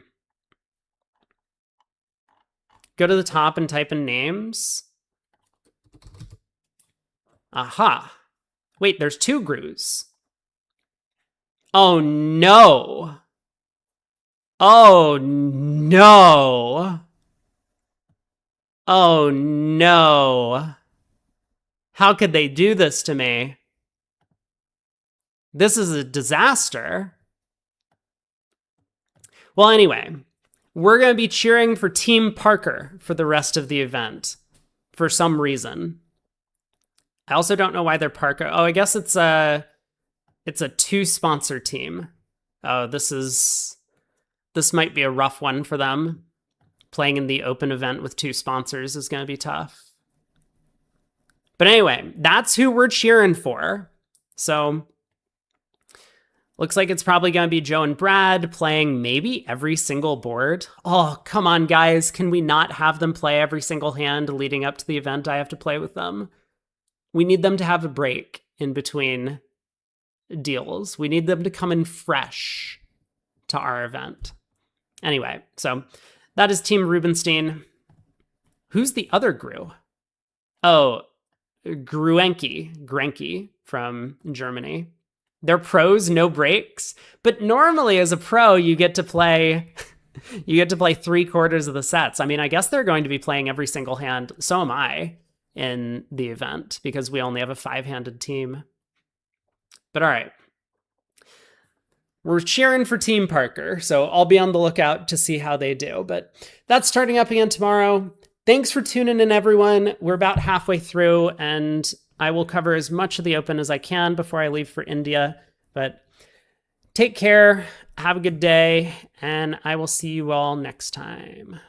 to the top and type in names. Aha. Wait, there's 2 Grus. Oh, no. Oh, no. Oh, no. How could they do this to me? This is a disaster. Well, anyway, we're going to be cheering for Team Parker for the rest of the event for some reason. I also don't know why they're Parker. Oh, I guess it's a 2-sponsor team. Oh, this might be a rough one for them. Playing in the open event with 2 sponsors is going to be tough. But anyway, that's who we're cheering for. So looks like it's probably going to be Joe and Brad playing maybe every single board. Oh, come on, guys. Can we not have them play every single hand leading up to the event I have to play with them? We need them to have a break in between deals. We need them to come in fresh to our event. Anyway, so that is Team Rubenstein. Who's the other Gru? Oh, Grenke from Germany. They're pros, no breaks. But normally as a pro, you get to play 3/4 of the sets. I mean, I guess they're going to be playing every single hand. So am I in the event because we only have a 5-handed team. But all right. We're cheering for Team Parker, so I'll be on the lookout to see how they do. But that's starting up again tomorrow. Thanks for tuning in, everyone. We're about halfway through, and I will cover as much of the Open as I can before I leave for India. But take care, have a good day, and I will see you all next time.